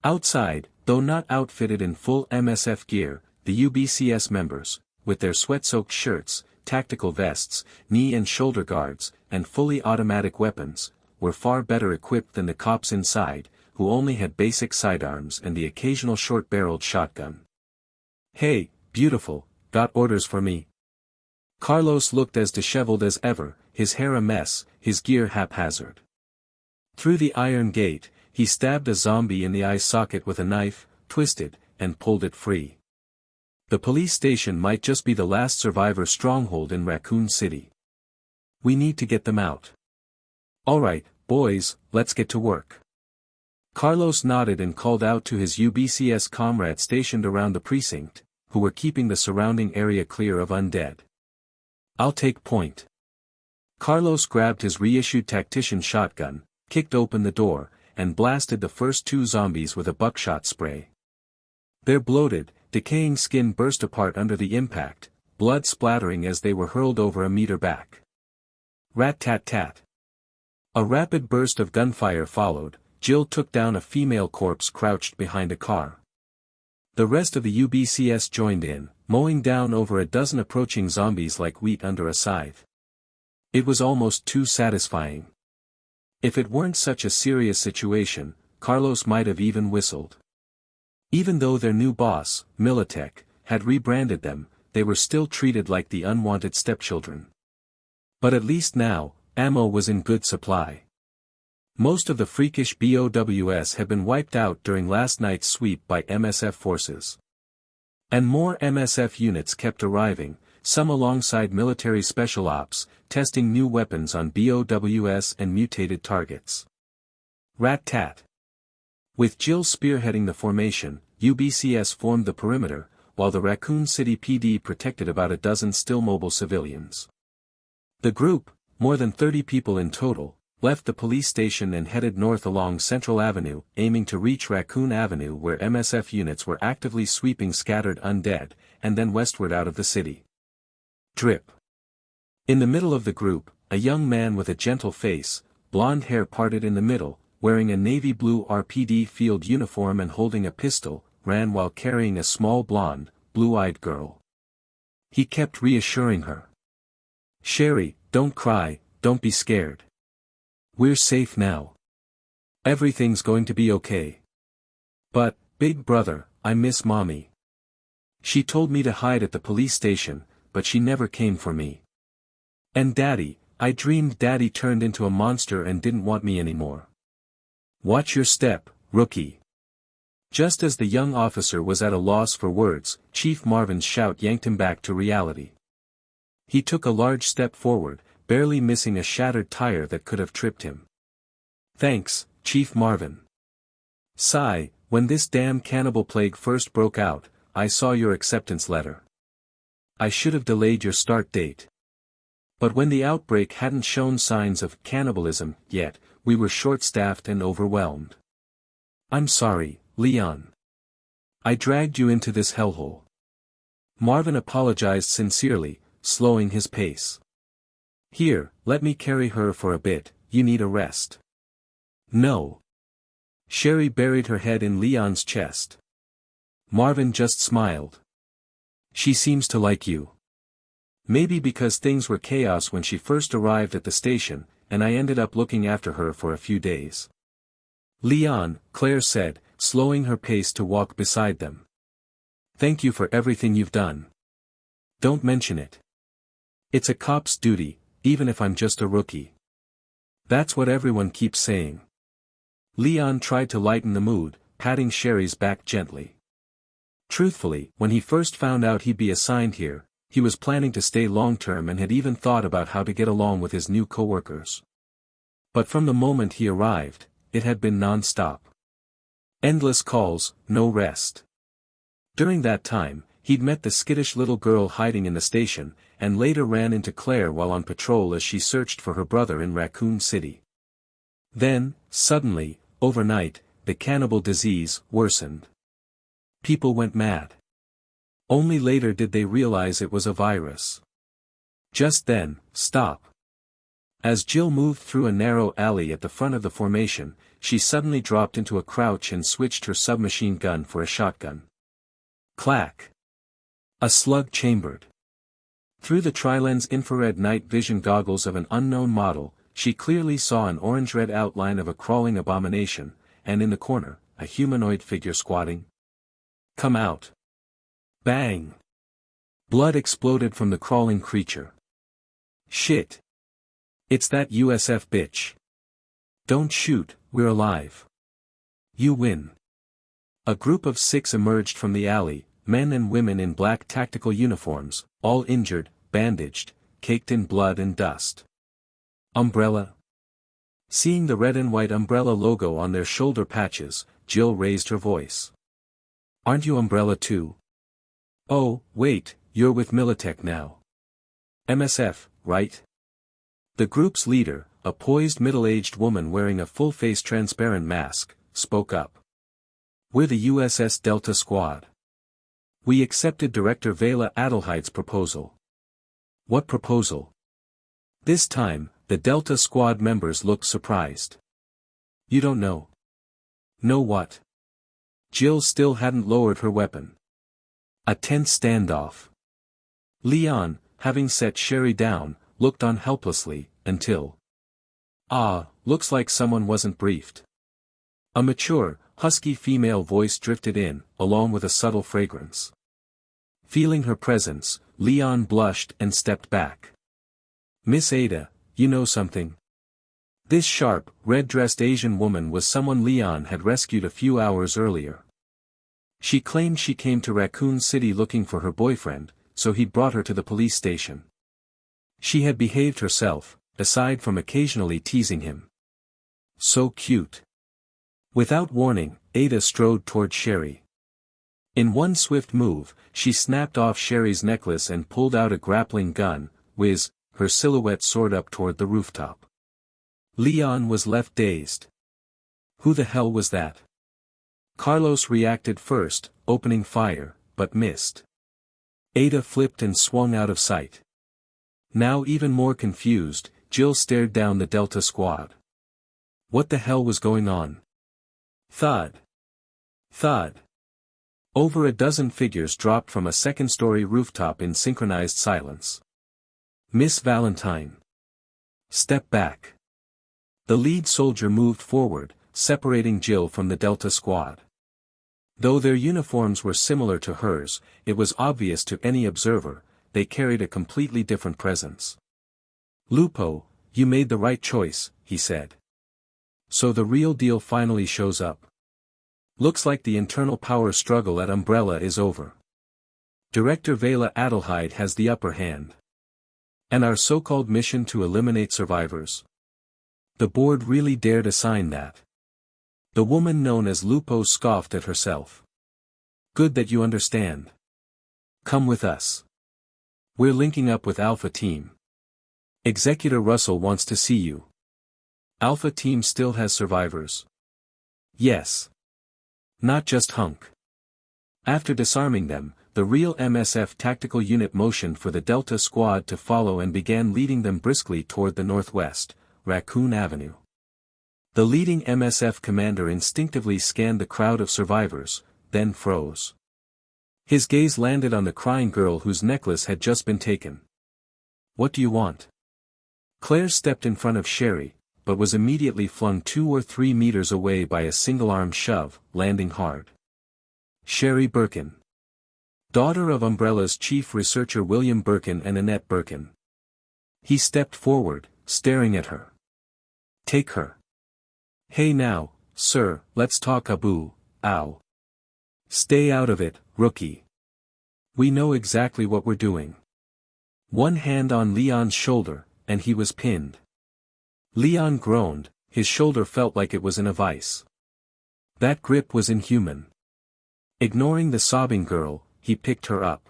Outside, though not outfitted in full MSF gear, the UBCS members, with their sweat-soaked shirts, tactical vests, knee and shoulder guards, and fully automatic weapons, were far better equipped than the cops inside, who only had basic sidearms and the occasional short-barreled shotgun. Hey, beautiful, got orders for me? Carlos looked as disheveled as ever, his hair a mess, his gear haphazard. Through the iron gate, he stabbed a zombie in the eye socket with a knife, twisted, and pulled it free. The police station might just be the last survivor stronghold in Raccoon City. We need to get them out. All right, boys, let's get to work. Carlos nodded and called out to his UBCS comrades stationed around the precinct, who were keeping the surrounding area clear of undead. I'll take point. Carlos grabbed his reissued tactician shotgun, kicked open the door, and blasted the first 2 zombies with a buckshot spray. Their bloated, decaying skin burst apart under the impact, blood splattering as they were hurled over a meter back. Rat-tat-tat. A rapid burst of gunfire followed. Jill took down a female corpse crouched behind a car. The rest of the UBCS joined in, mowing down over a dozen approaching zombies like wheat under a scythe. It was almost too satisfying. If it weren't such a serious situation, Carlos might have even whistled. Even though their new boss, Militech, had rebranded them, they were still treated like the unwanted stepchildren. But at least now, ammo was in good supply. Most of the freakish BOWS had been wiped out during last night's sweep by MSF forces. And more MSF units kept arriving, some alongside military special ops, testing new weapons on BOWS and mutated targets. Rat-tat. With Jill spearheading the formation, UBCS formed the perimeter, while the Raccoon City PD protected about a dozen still mobile civilians. The group, more than 30 people in total, left the police station and headed north along Central Avenue, aiming to reach Raccoon Avenue where MSF units were actively sweeping scattered undead, and then westward out of the city. Drip. In the middle of the group, a young man with a gentle face, blonde hair parted in the middle, wearing a navy blue RPD field uniform and holding a pistol, ran while carrying a small blonde, blue-eyed girl. He kept reassuring her. "Sherry, don't cry, don't be scared. We're safe now. Everything's going to be okay. But, big brother, I miss mommy. She told me to hide at the police station, but she never came for me. And daddy, I dreamed daddy turned into a monster and didn't want me anymore. Watch your step, rookie." Just as the young officer was at a loss for words, Chief Marvin's shout yanked him back to reality. He took a large step forward, barely missing a shattered tire that could have tripped him. "Thanks, Chief Marvin. Sigh, when this damn cannibal plague first broke out, I saw your acceptance letter. I should have delayed your start date. But when the outbreak hadn't shown signs of cannibalism yet, we were short-staffed and overwhelmed. I'm sorry, Leon. I dragged you into this hellhole." Marvin apologized sincerely, slowing his pace. "Here, let me carry her for a bit, you need a rest." "No." Sherry buried her head in Leon's chest. Marvin just smiled. "She seems to like you. Maybe because things were chaos when she first arrived at the station, and I ended up looking after her for a few days." "Leon," Claire said, slowing her pace to walk beside them. "Thank you for everything you've done. Don't mention it. It's a cop's duty, even if I'm just a rookie. That's what everyone keeps saying." Leon tried to lighten the mood, patting Sherry's back gently. Truthfully, when he first found out he'd be assigned here, he was planning to stay long-term and had even thought about how to get along with his new co-workers. But from the moment he arrived, it had been non-stop. Endless calls, no rest. During that time, he'd met the skittish little girl hiding in the station, and later ran into Claire while on patrol as she searched for her brother in Raccoon City. Then, suddenly, overnight, the cannibal disease worsened. People went mad. Only later did they realize it was a virus. Just then, stop. As Jill moved through a narrow alley at the front of the formation, she suddenly dropped into a crouch and switched her submachine gun for a shotgun. Clack. A slug chambered. Through the tri-lens infrared night vision goggles of an unknown model, she clearly saw an orange-red outline of a crawling abomination, and in the corner, a humanoid figure squatting. "Come out." Bang! Blood exploded from the crawling creature. "Shit. It's that USF bitch. Don't shoot, we're alive. You win." A group of 6 emerged from the alley, men and women in black tactical uniforms, all injured, bandaged, caked in blood and dust. "Umbrella?" Seeing the red and white Umbrella logo on their shoulder patches, Jill raised her voice. "Aren't you Umbrella too?" "Oh, wait, you're with Militech now. MSF, right?" The group's leader, a poised middle-aged woman wearing a full-face transparent mask, spoke up. "We're the USS Delta Squad. We accepted Director Veila Adelheid's proposal." "What proposal?" This time, the Delta Squad members looked surprised. "You don't know?" "Know what?" Jill still hadn't lowered her weapon. A tense standoff. Leon, having set Sherry down, looked on helplessly, until... looks like someone wasn't briefed. A mature, husky female voice drifted in, along with a subtle fragrance. Feeling her presence, Leon blushed and stepped back. "Miss Ada, you know something?" This sharp, red-dressed Asian woman was someone Leon had rescued a few hours earlier. She claimed she came to Raccoon City looking for her boyfriend, so he'd brought her to the police station. She had behaved herself, aside from occasionally teasing him. So cute. Without warning, Ada strode toward Sherry. In one swift move, she snapped off Sherry's necklace and pulled out a grappling gun, whiz, her silhouette soared up toward the rooftop. Leon was left dazed. Who the hell was that? Carlos reacted first, opening fire, but missed. Ada flipped and swung out of sight. Now even more confused, Jill stared down the Delta squad. What the hell was going on? Thud. Thud. Over a dozen figures dropped from a second-story rooftop in synchronized silence. "Miss Valentine. Step back." The lead soldier moved forward, separating Jill from the Delta squad. Though their uniforms were similar to hers, it was obvious to any observer, they carried a completely different presence. "Lupo, you made the right choice," he said. "So the real deal finally shows up. Looks like the internal power struggle at Umbrella is over. Director Veila Adelheid has the upper hand. And our so-called mission to eliminate survivors? The board really dared assign that." The woman known as Lupo scoffed at herself. "Good that you understand. Come with us. We're linking up with Alpha Team. Executor Russell wants to see you." "Alpha Team still has survivors?" "Yes. Not just Hunk." After disarming them, the real MSF tactical unit motioned for the Delta squad to follow and began leading them briskly toward the northwest, Raccoon Avenue. The leading MSF commander instinctively scanned the crowd of survivors, then froze. His gaze landed on the crying girl whose necklace had just been taken. "What do you want?" Claire stepped in front of Sherry, but was immediately flung 2 or 3 meters away by a single-arm shove, landing hard. Sherry Birkin. Daughter of Umbrella's chief researcher William Birkin and Annette Birkin. He stepped forward, staring at her. "Take her." "Hey now, sir, let's talk Abu, ow. Stay out of it, rookie. We know exactly what we're doing." One hand on Leon's shoulder, and he was pinned. Leon groaned, his shoulder felt like it was in a vice. That grip was inhuman. Ignoring the sobbing girl, he picked her up.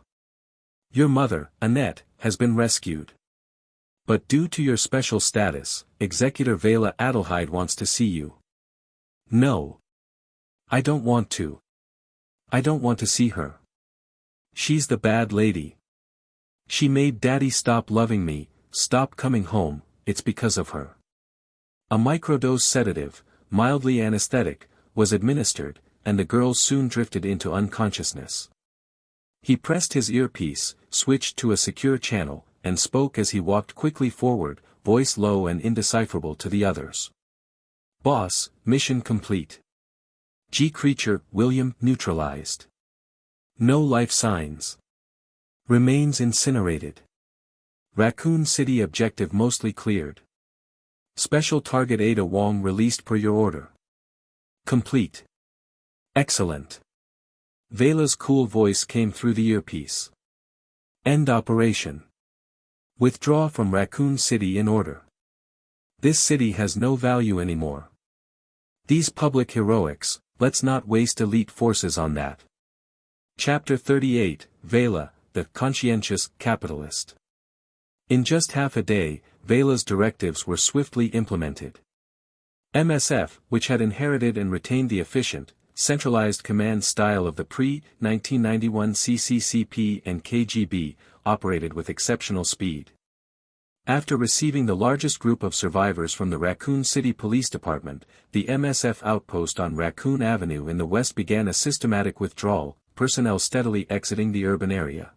"Your mother, Annette, has been rescued. But due to your special status, Executor Veila Adelheid wants to see you." "No. I don't want to. I don't want to see her. She's the bad lady. She made Daddy stop loving me, stop coming home, it's because of her." A microdose sedative, mildly anesthetic, was administered, and the girl soon drifted into unconsciousness. He pressed his earpiece, switched to a secure channel, and spoke as he walked quickly forward, voice low and indecipherable to the others. "Boss, mission complete. G-Creature, William, neutralized. No life signs. Remains incinerated. Raccoon City objective mostly cleared. Special target Ada Wong released per your order. Complete. Excellent." Veila's cool voice came through the earpiece. "End operation. Withdraw from Raccoon City in order. This city has no value anymore. These public heroics, let's not waste elite forces on that." Chapter 38, Veila, the conscientious capitalist. In just half a day, Veila's directives were swiftly implemented. MSF, which had inherited and retained the efficient, centralized command style of the pre-1991 CCCP and KGB, operated with exceptional speed. After receiving the largest group of survivors from the Raccoon City Police Department, the MSF outpost on Raccoon Avenue in the west began a systematic withdrawal, personnel steadily exiting the urban area.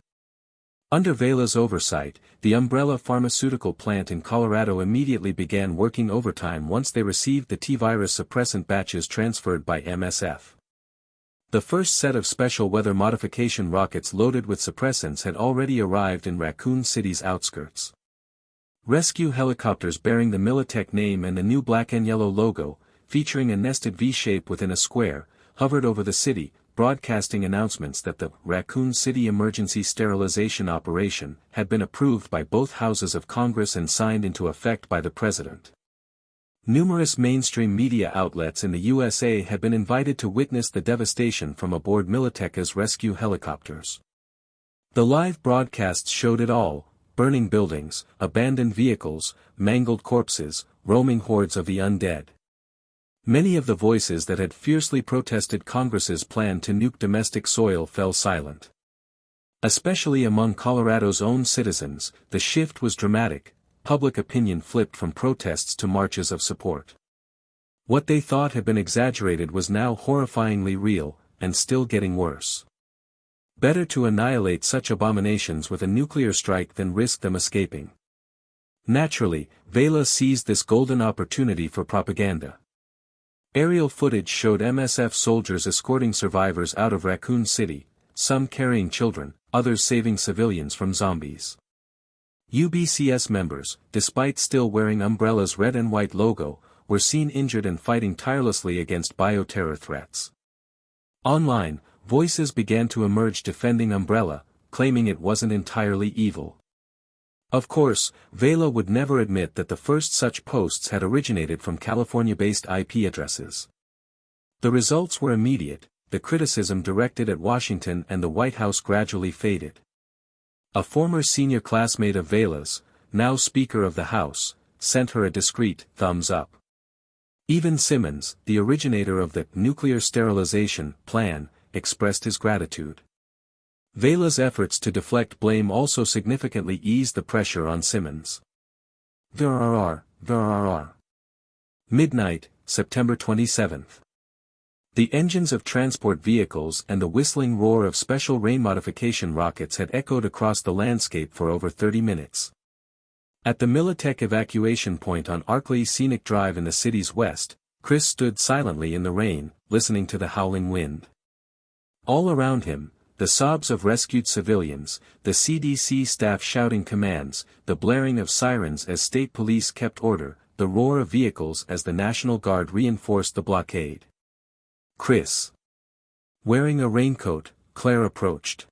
Under Veila's oversight, the Umbrella pharmaceutical plant in Colorado immediately began working overtime once they received the T-virus suppressant batches transferred by MSF. The first set of special weather modification rockets loaded with suppressants had already arrived in Raccoon City's outskirts. Rescue helicopters bearing the Militech name and the new black and yellow logo, featuring a nested V-shape within a square, hovered over the city, broadcasting announcements that the Raccoon City Emergency Sterilization Operation had been approved by both houses of Congress and signed into effect by the President. Numerous mainstream media outlets in the USA had been invited to witness the devastation from aboard Militech's rescue helicopters. The live broadcasts showed it all: burning buildings, abandoned vehicles, mangled corpses, roaming hordes of the undead. Many of the voices that had fiercely protested Congress's plan to nuke domestic soil fell silent. Especially among Colorado's own citizens, the shift was dramatic. Public opinion flipped from protests to marches of support. What they thought had been exaggerated was now horrifyingly real, and still getting worse. Better to annihilate such abominations with a nuclear strike than risk them escaping. Naturally, Veila seized this golden opportunity for propaganda. Aerial footage showed MSF soldiers escorting survivors out of Raccoon City, some carrying children, others saving civilians from zombies. UBCS members, despite still wearing Umbrella's red and white logo, were seen injured and fighting tirelessly against bioterror threats. Online, voices began to emerge defending Umbrella, claiming it wasn't entirely evil. Of course, Veila would never admit that the first such posts had originated from California-based IP addresses. The results were immediate: the criticism directed at Washington and the White House gradually faded. A former senior classmate of Veila's, now Speaker of the House, sent her a discreet thumbs up. Even Simmons, the originator of the nuclear sterilization plan, expressed his gratitude. Veila's efforts to deflect blame also significantly eased the pressure on Simmons. Vera. Midnight, September 27th. The engines of transport vehicles and the whistling roar of special rain modification rockets had echoed across the landscape for over 30 minutes. At the Militech evacuation point on Arkley Scenic Drive in the city's west, Chris stood silently in the rain, listening to the howling wind. All around him, the sobs of rescued civilians, the CDC staff shouting commands, the blaring of sirens as state police kept order, the roar of vehicles as the National Guard reinforced the blockade. Chris. Wearing a raincoat, Claire approached.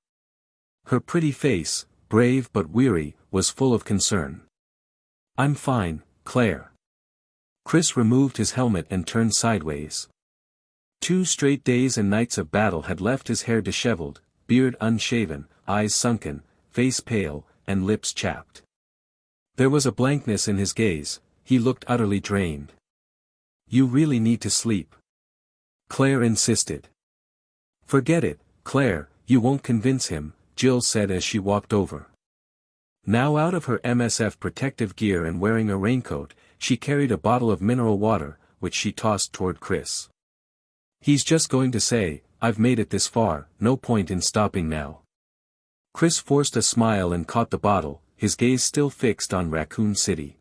Her pretty face, brave but weary, was full of concern. "I'm fine, Claire." Chris removed his helmet and turned sideways. 2 straight days and nights of battle had left his hair disheveled, beard unshaven, eyes sunken, face pale, and lips chapped. There was a blankness in his gaze. He looked utterly drained. "You really need to sleep," Claire insisted. "Forget it, Claire, you won't convince him," Jill said as she walked over. Now out of her MSF protective gear and wearing a raincoat, she carried a bottle of mineral water, which she tossed toward Chris. "He's just going to say, 'I've made it this far, no point in stopping now.'" Chris forced a smile and caught the bottle, his gaze still fixed on Raccoon City.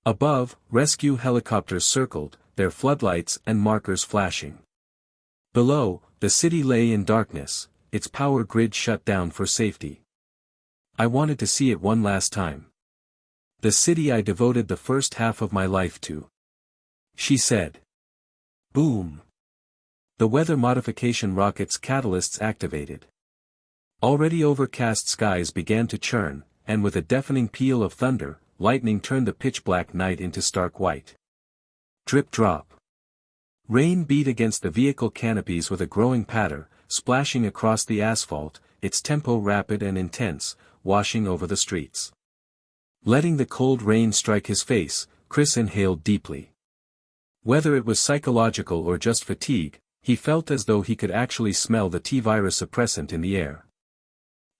Above, rescue helicopters circled, their floodlights and markers flashing. Below, the city lay in darkness, its power grid shut down for safety. "I wanted to see it one last time. The city I devoted the first half of my life to," she said. Boom. The weather modification rocket's catalysts activated. Already overcast skies began to churn, and with a deafening peal of thunder, lightning turned the pitch-black night into stark white. Drip-drop. Rain beat against the vehicle canopies with a growing patter, splashing across the asphalt, its tempo rapid and intense, washing over the streets. Letting the cold rain strike his face, Chris inhaled deeply. Whether it was psychological or just fatigue, he felt as though he could actually smell the T-virus suppressant in the air.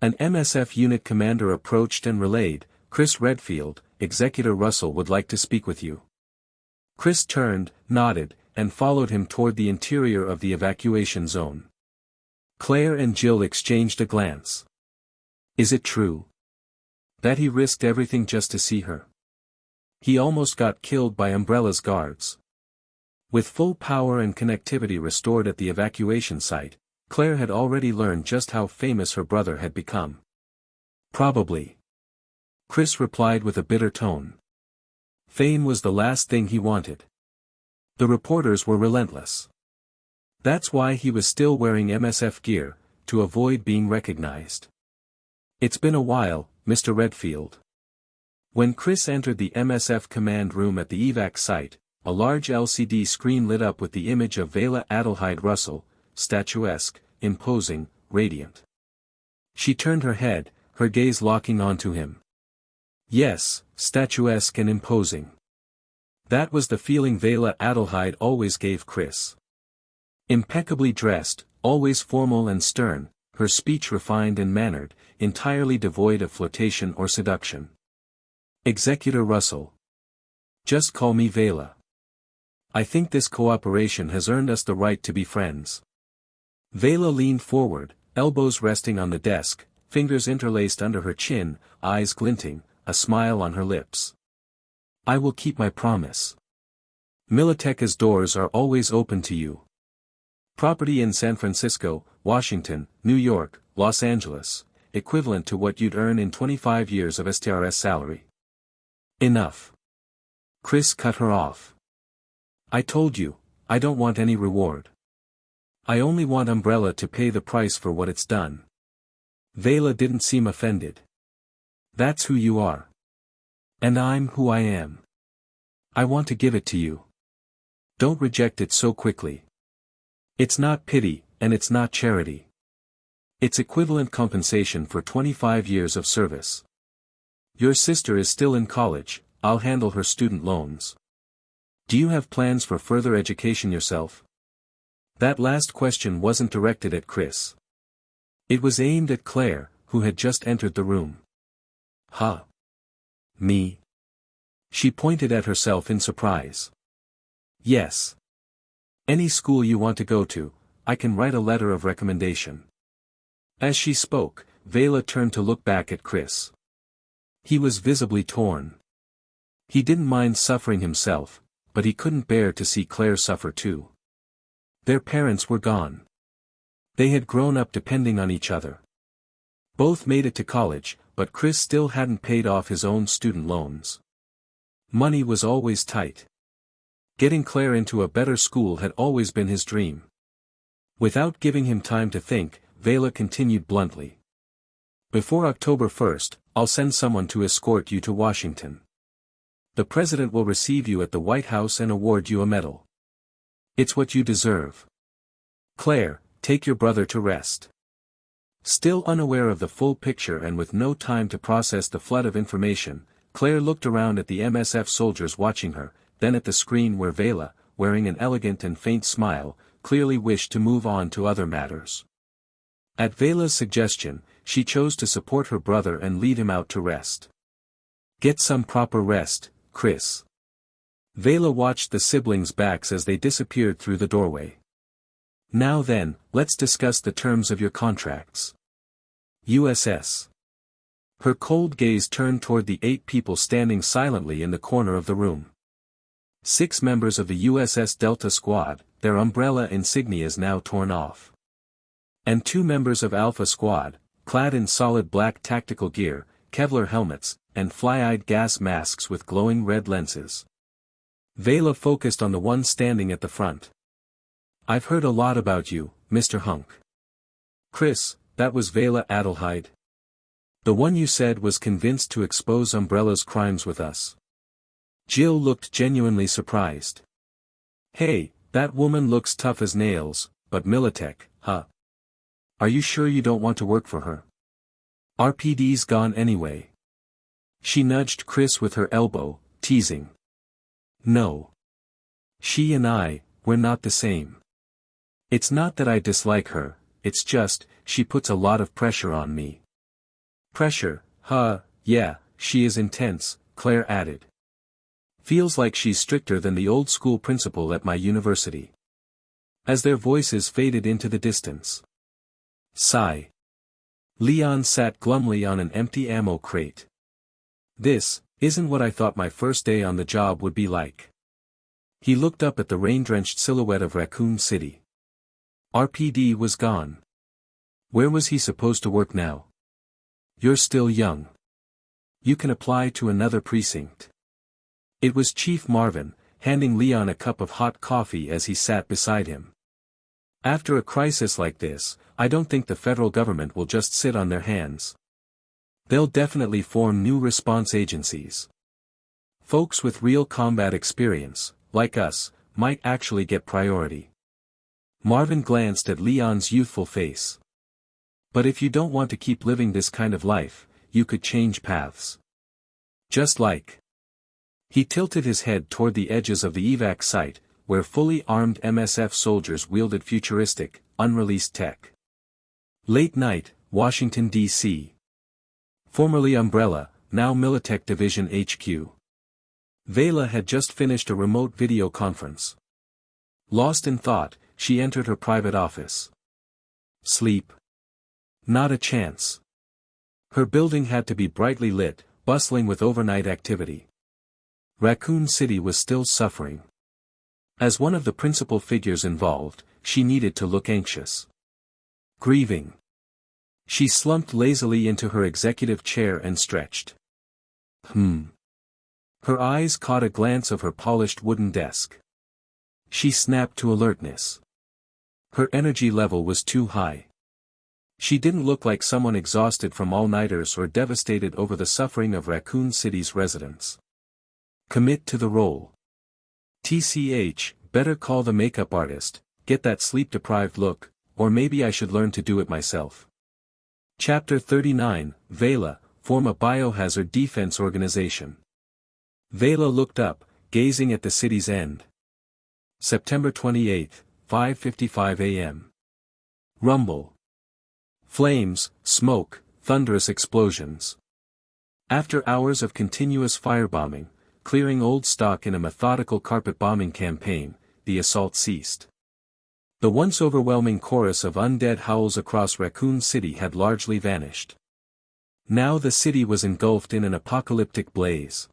An MSF unit commander approached and relayed, "Chris Redfield, Executor Russell would like to speak with you. Chris turned, nodded, and followed him toward the interior of the evacuation zone. Claire and Jill exchanged a glance. Is it true that he risked everything just to see her? He almost got killed by Umbrella's guards. With full power and connectivity restored at the evacuation site, Claire had already learned just how famous her brother had become. Probably. Chris replied with a bitter tone. Fame was the last thing he wanted. The reporters were relentless. That's why he was still wearing MSF gear, to avoid being recognized. It's been a while, Mr. Redfield. When Chris entered the MSF command room at the evac site, a large LCD screen lit up with the image of Veila Adelheid Russell, statuesque, imposing, radiant. She turned her head, her gaze locking onto him. Yes, statuesque and imposing. That was the feeling Veila Adelheid always gave Chris. Impeccably dressed, always formal and stern, her speech refined and mannered, entirely devoid of flirtation or seduction. Executor Russell. Just call me Veila. I think this cooperation has earned us the right to be friends. Veila leaned forward, elbows resting on the desk, fingers interlaced under her chin, eyes glinting, a smile on her lips. I will keep my promise. Militech's doors are always open to you. Property in San Francisco, Washington, New York, Los Angeles, equivalent to what you'd earn in 25 years of STRS salary. Enough. Chris cut her off. I told you, I don't want any reward. I only want Umbrella to pay the price for what it's done. Veila didn't seem offended. That's who you are. And I'm who I am. I want to give it to you. Don't reject it so quickly. It's not pity, and it's not charity. It's equivalent compensation for 25 years of service. Your sister is still in college, I'll handle her student loans. Do you have plans for further education yourself? That last question wasn't directed at Chris. It was aimed at Claire, who had just entered the room. Huh? Me? She pointed at herself in surprise. Yes. Any school you want to go to, I can write a letter of recommendation. As she spoke, Veila turned to look back at Chris. He was visibly torn. He didn't mind suffering himself, but he couldn't bear to see Claire suffer too. Their parents were gone. They had grown up depending on each other. Both made it to college, but Chris still hadn't paid off his own student loans. Money was always tight. Getting Claire into a better school had always been his dream. Without giving him time to think, Veila continued bluntly. Before October 1st, I'll send someone to escort you to Washington. The president will receive you at the White House and award you a medal. It's what you deserve. Claire, take your brother to rest. Still unaware of the full picture and with no time to process the flood of information, Claire looked around at the MSF soldiers watching her, then at the screen where Veila, wearing an elegant and faint smile, clearly wished to move on to other matters. At Veila's suggestion, she chose to support her brother and lead him out to rest. Get some proper rest, Chris. Veila watched the siblings' backs as they disappeared through the doorway. Now then, let's discuss the terms of your contracts. USS. Her cold gaze turned toward the 8 people standing silently in the corner of the room. 6 members of the USS Delta Squad, their umbrella insignias now torn off. And 2 members of Alpha Squad, clad in solid black tactical gear, Kevlar helmets, and fly-eyed gas masks with glowing red lenses. Veila focused on the one standing at the front. I've heard a lot about you, Mr. Hunk. Chris, that was Veila Adelheid. The one you said was convinced to expose Umbrella's crimes with us. Jill looked genuinely surprised. Hey, that woman looks tough as nails, but Militech, huh? Are you sure you don't want to work for her? RPD's gone anyway. She nudged Chris with her elbow, teasing. No. She and we're not the same. It's not that I dislike her, it's just, she puts a lot of pressure on me. Pressure, huh, yeah, she is intense, Claire added. Feels like she's stricter than the old school principal at my university. As their voices faded into the distance. Sigh. Leon sat glumly on an empty ammo crate. This isn't what I thought my first day on the job would be like. He looked up at the rain-drenched silhouette of Raccoon City. RPD was gone. Where was he supposed to work now? You're still young. You can apply to another precinct. It was Chief Marvin, handing Leon a cup of hot coffee as he sat beside him. After a crisis like this, I don't think the federal government will just sit on their hands. They'll definitely form new response agencies. Folks with real combat experience, like us, might actually get priority. Marvin glanced at Leon's youthful face. But if you don't want to keep living this kind of life, you could change paths. Just like. He tilted his head toward the edges of the evac site, where fully armed MSF soldiers wielded futuristic, unreleased tech. Late night, Washington, D.C. Formerly Umbrella, now Militech Division HQ. Veila had just finished a remote video conference. Lost in thought, she entered her private office. Sleep? Not a chance. Her building had to be brightly lit, bustling with overnight activity. Raccoon City was still suffering. As one of the principal figures involved, she needed to look anxious. Grieving. She slumped lazily into her executive chair and stretched. Her eyes caught a glance of her polished wooden desk. She snapped to alertness. Her energy level was too high. She didn't look like someone exhausted from all-nighters or devastated over the suffering of Raccoon City's residents. Commit to the role. TCH, better call the makeup artist, get that sleep-deprived look, or maybe I should learn to do it myself. Chapter 39, Veila, form a biohazard defense organization. Veila looked up, gazing at the city's end. September 28, 5:55 a.m. Rumble. Flames, smoke, thunderous explosions. After hours of continuous firebombing, clearing old stock in a methodical carpet bombing campaign, the assault ceased. The once overwhelming chorus of undead howls across Raccoon City had largely vanished. Now the city was engulfed in an apocalyptic blaze.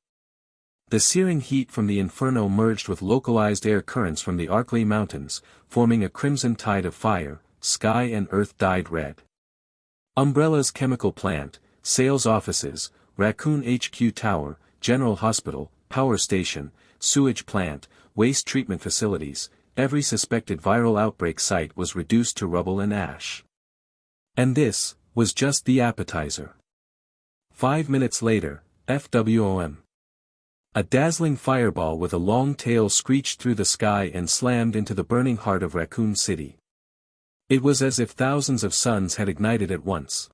The searing heat from the inferno merged with localized air currents from the Arklay Mountains, forming a crimson tide of fire. Sky and earth dyed red. Umbrella's chemical plant, sales offices, Raccoon HQ Tower, General Hospital, Power Station, Sewage Plant, Waste Treatment Facilities, every suspected viral outbreak site was reduced to rubble and ash. And this was just the appetizer. 5 minutes later, FWOM. A dazzling fireball with a long tail screeched through the sky and slammed into the burning heart of Raccoon City. It was as if thousands of suns had ignited at once.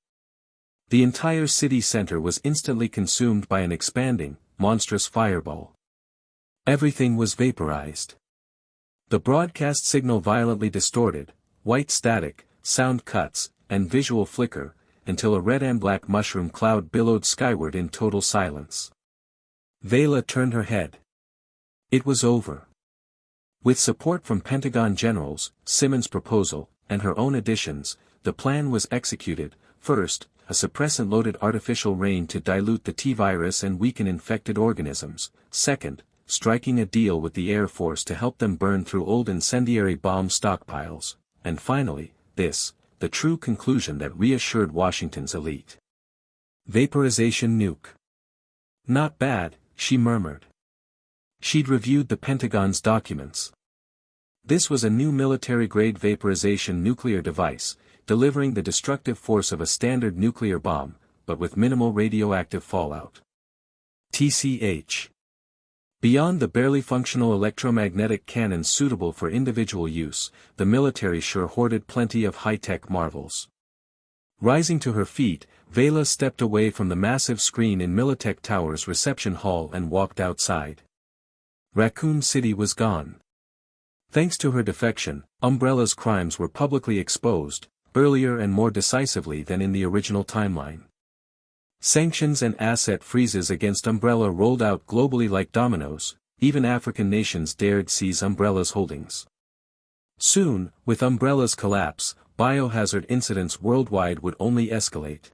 The entire city center was instantly consumed by an expanding, monstrous fireball. Everything was vaporized. The broadcast signal violently distorted, white static, sound cuts, and visual flicker, until a red and black mushroom cloud billowed skyward in total silence. Veila turned her head. It was over. With support from Pentagon generals, Simmons' proposal, and her own additions, the plan was executed. First, a suppressant-loaded artificial rain to dilute the T-virus and weaken infected organisms. Second, striking a deal with the Air Force to help them burn through old incendiary bomb stockpiles. And finally, this, the true conclusion that reassured Washington's elite. Vaporization nuke. Not bad, she murmured. She'd reviewed the Pentagon's documents. This was a new military-grade vaporization nuclear device, delivering the destructive force of a standard nuclear bomb, but with minimal radioactive fallout. TCH. Beyond the barely functional electromagnetic cannons suitable for individual use, the military sure hoarded plenty of high-tech marvels. Rising to her feet, Veila stepped away from the massive screen in Militech Tower's reception hall and walked outside. Raccoon City was gone. Thanks to her defection, Umbrella's crimes were publicly exposed, earlier and more decisively than in the original timeline. Sanctions and asset freezes against Umbrella rolled out globally like dominoes, even African nations dared seize Umbrella's holdings. Soon, with Umbrella's collapse, biohazard incidents worldwide would only escalate.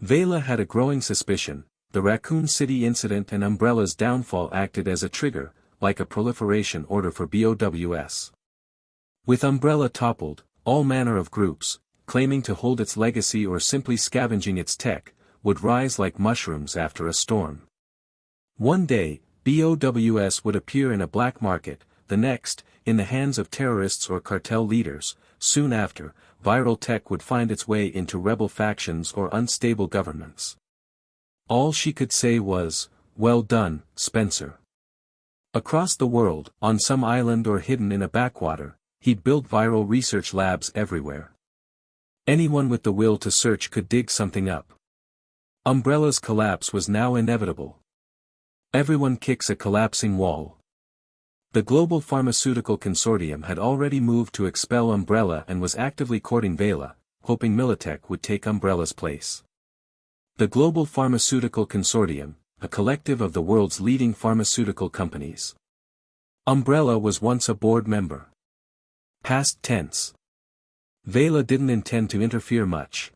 Veila had a growing suspicion: the Raccoon City incident and Umbrella's downfall acted as a trigger, like a proliferation order for BOWS. With Umbrella toppled, all manner of groups, claiming to hold its legacy or simply scavenging its tech, would rise like mushrooms after a storm. One day, BOWS would appear in a black market, the next, in the hands of terrorists or cartel leaders. Soon after, viral tech would find its way into rebel factions or unstable governments. All she could say was, "Well done, Spencer." Across the world, on some island or hidden in a backwater, he'd built viral research labs everywhere. Anyone with the will to search could dig something up. Umbrella's collapse was now inevitable. Everyone kicks a collapsing wall. The Global Pharmaceutical Consortium had already moved to expel Umbrella and was actively courting Veila, hoping Militech would take Umbrella's place. The Global Pharmaceutical Consortium, a collective of the world's leading pharmaceutical companies. Umbrella was once a board member. Past tense. Veila didn't intend to interfere much.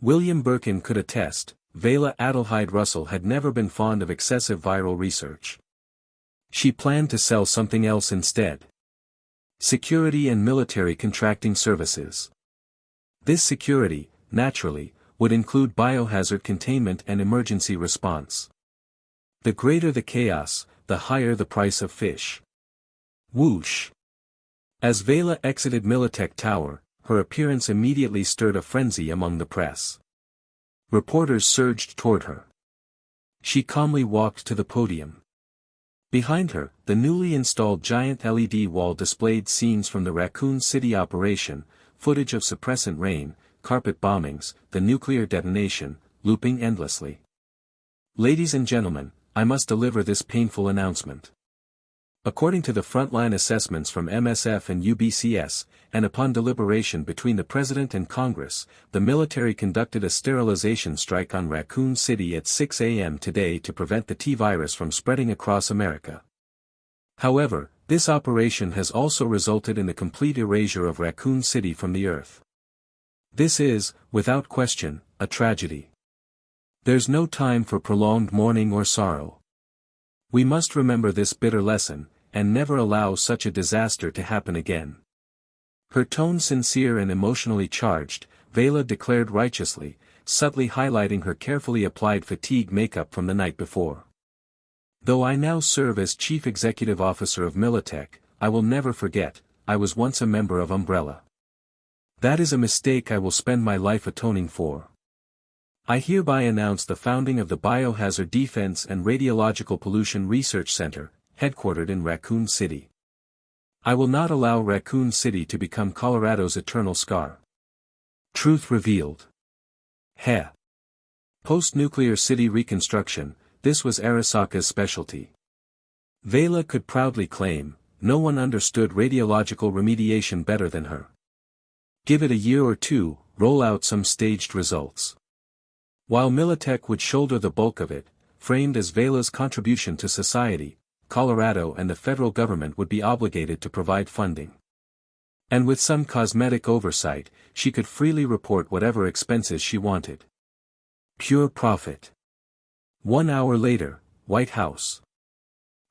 William Birkin could attest, Veila Adelheid Russell had never been fond of excessive viral research. She planned to sell something else instead. Security and military contracting services. This security, naturally, would include biohazard containment and emergency response. The greater the chaos, the higher the price of fish. Whoosh! As Veila exited Militech Tower, her appearance immediately stirred a frenzy among the press. Reporters surged toward her. She calmly walked to the podium. Behind her, the newly installed giant LED wall displayed scenes from the Raccoon City operation, footage of suppressant rain, carpet bombings, the nuclear detonation, looping endlessly. Ladies and gentlemen, I must deliver this painful announcement. According to the frontline assessments from MSF and UBCS, and upon deliberation between the President and Congress, the military conducted a sterilization strike on Raccoon City at 6 a.m. today to prevent the T-virus from spreading across America. However, this operation has also resulted in the complete erasure of Raccoon City from the earth. This is, without question, a tragedy. There's no time for prolonged mourning or sorrow. We must remember this bitter lesson, and never allow such a disaster to happen again. Her tone sincere and emotionally charged, Veila declared righteously, subtly highlighting her carefully applied fatigue makeup from the night before. Though I now serve as Chief Executive Officer of Militech, I will never forget, I was once a member of Umbrella. That is a mistake I will spend my life atoning for. I hereby announce the founding of the Biohazard Defense and Radiological Pollution Research Center, headquartered in Raccoon City. I will not allow Raccoon City to become Colorado's eternal scar. Truth revealed. Heh. Post-nuclear city reconstruction, this was Arasaka's specialty. Veila could proudly claim, no one understood radiological remediation better than her. Give it a year or two, roll out some staged results. While Militech would shoulder the bulk of it, framed as Veila's contribution to society, Colorado and the federal government would be obligated to provide funding. And with some cosmetic oversight, she could freely report whatever expenses she wanted. Pure profit. 1 hour later, White House.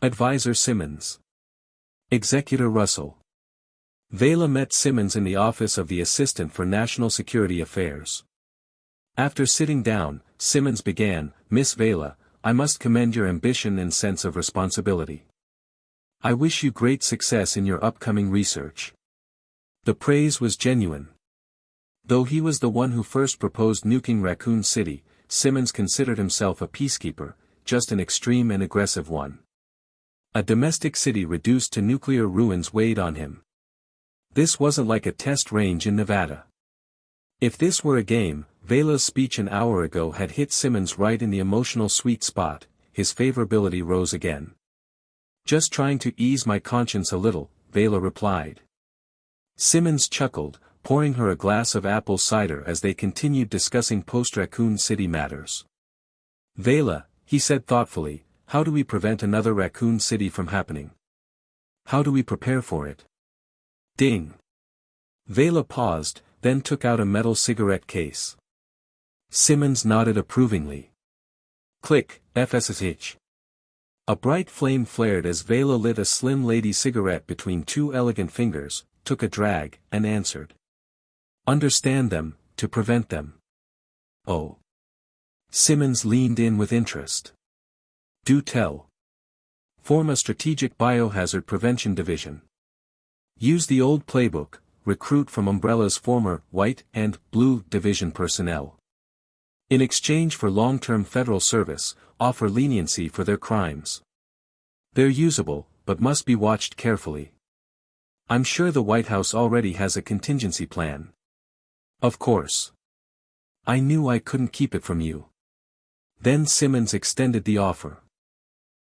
Advisor Simmons. Executor Russell. Veila met Simmons in the office of the Assistant for National Security Affairs. After sitting down, Simmons began, "Miss Veila, I must commend your ambition and sense of responsibility. I wish you great success in your upcoming research." The praise was genuine. Though he was the one who first proposed nuking Raccoon City, Simmons considered himself a peacekeeper, just an extreme and aggressive one. A domestic city reduced to nuclear ruins weighed on him. This wasn't like a test range in Nevada. If this were a game, Veila's speech an hour ago had hit Simmons right in the emotional sweet spot. His favorability rose again. "Just trying to ease my conscience a little," Veila replied. Simmons chuckled, pouring her a glass of apple cider as they continued discussing post-Raccoon City matters. "Veila," he said thoughtfully, "how do we prevent another Raccoon City from happening? How do we prepare for it?" Ding. Veila paused, then took out a metal cigarette case. Simmons nodded approvingly. Click, FSSH. A bright flame flared as Veila lit a slim lady cigarette between two elegant fingers, took a drag, and answered. "Understand them, to prevent them." "Oh." Simmons leaned in with interest. "Do tell." "Form a strategic biohazard prevention division. Use the old playbook, recruit from Umbrella's former white and blue division personnel. In exchange for long-term federal service, offer leniency for their crimes. They're usable, but must be watched carefully. I'm sure the White House already has a contingency plan." "Of course. I knew I couldn't keep it from you." Then Simmons extended the offer.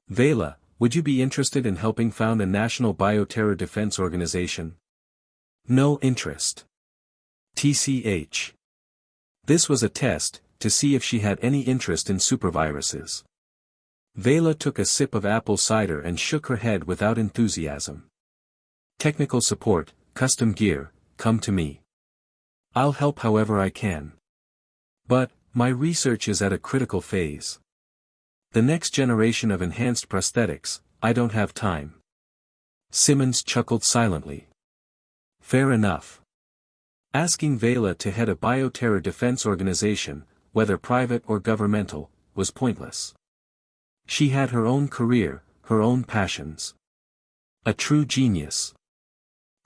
"Veila, would you be interested in helping found a national bioterror defense organization?" "No interest." TCH. This was a test, to see if she had any interest in superviruses. Veila took a sip of apple cider and shook her head without enthusiasm. "Technical support, custom gear, come to me. I'll help however I can. But, my research is at a critical phase. The next generation of enhanced prosthetics, I don't have time." Simmons chuckled silently. "Fair enough. Asking Veila to head a bioterror defense organization, whether private or governmental, was pointless. She had her own career, her own passions. A true genius.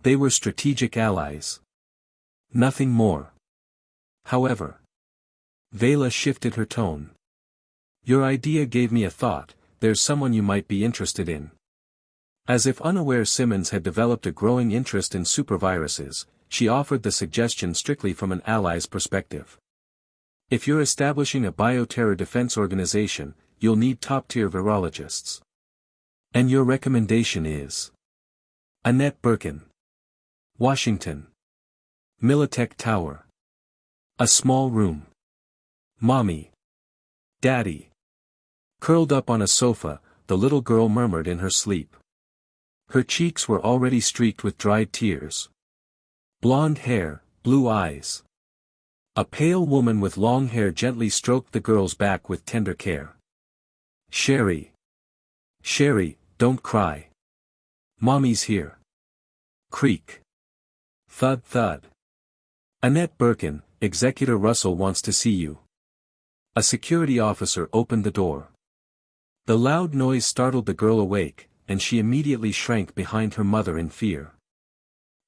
They were strategic allies. Nothing more. However." Veila shifted her tone. "Your idea gave me a thought, there's someone you might be interested in." As if unaware Simmons had developed a growing interest in superviruses, she offered the suggestion strictly from an ally's perspective. "If you're establishing a bioterror defense organization, you'll need top-tier virologists. And your recommendation is?" "Annette Birkin. Washington. Militech Tower. A small room. Mommy. Daddy." Curled up on a sofa, the little girl murmured in her sleep. Her cheeks were already streaked with dried tears. Blonde hair, blue eyes. A pale woman with long hair gently stroked the girl's back with tender care. "Sherry. Sherry, don't cry. Mommy's here." Creak. Thud thud. "Annette Birkin, Executor Russell wants to see you." A security officer opened the door. The loud noise startled the girl awake, and she immediately shrank behind her mother in fear.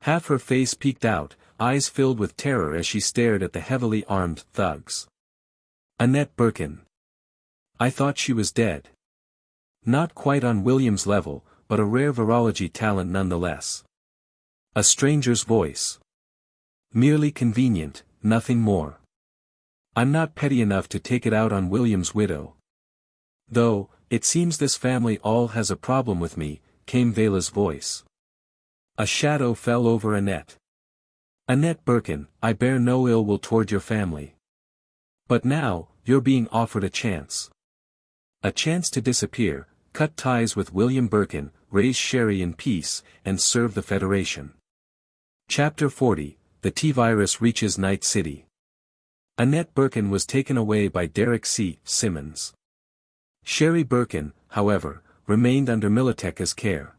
Half her face peeked out, eyes filled with terror as she stared at the heavily armed thugs. "Annette Birkin. I thought she was dead." Not quite on William's level, but a rare virology talent nonetheless. A stranger's voice. "Merely convenient, nothing more. I'm not petty enough to take it out on William's widow. Though, it seems this family all has a problem with me," came Veila's voice. A shadow fell over Annette. "Annette Birkin, I bear no ill will toward your family. But now, you're being offered a chance. A chance to disappear, cut ties with William Birkin, raise Sherry in peace, and serve the Federation." Chapter 40, The T-Virus Reaches Night City. Annette Birkin was taken away by Derek C. Simmons. Sherry Birkin, however, remained under Militech's care.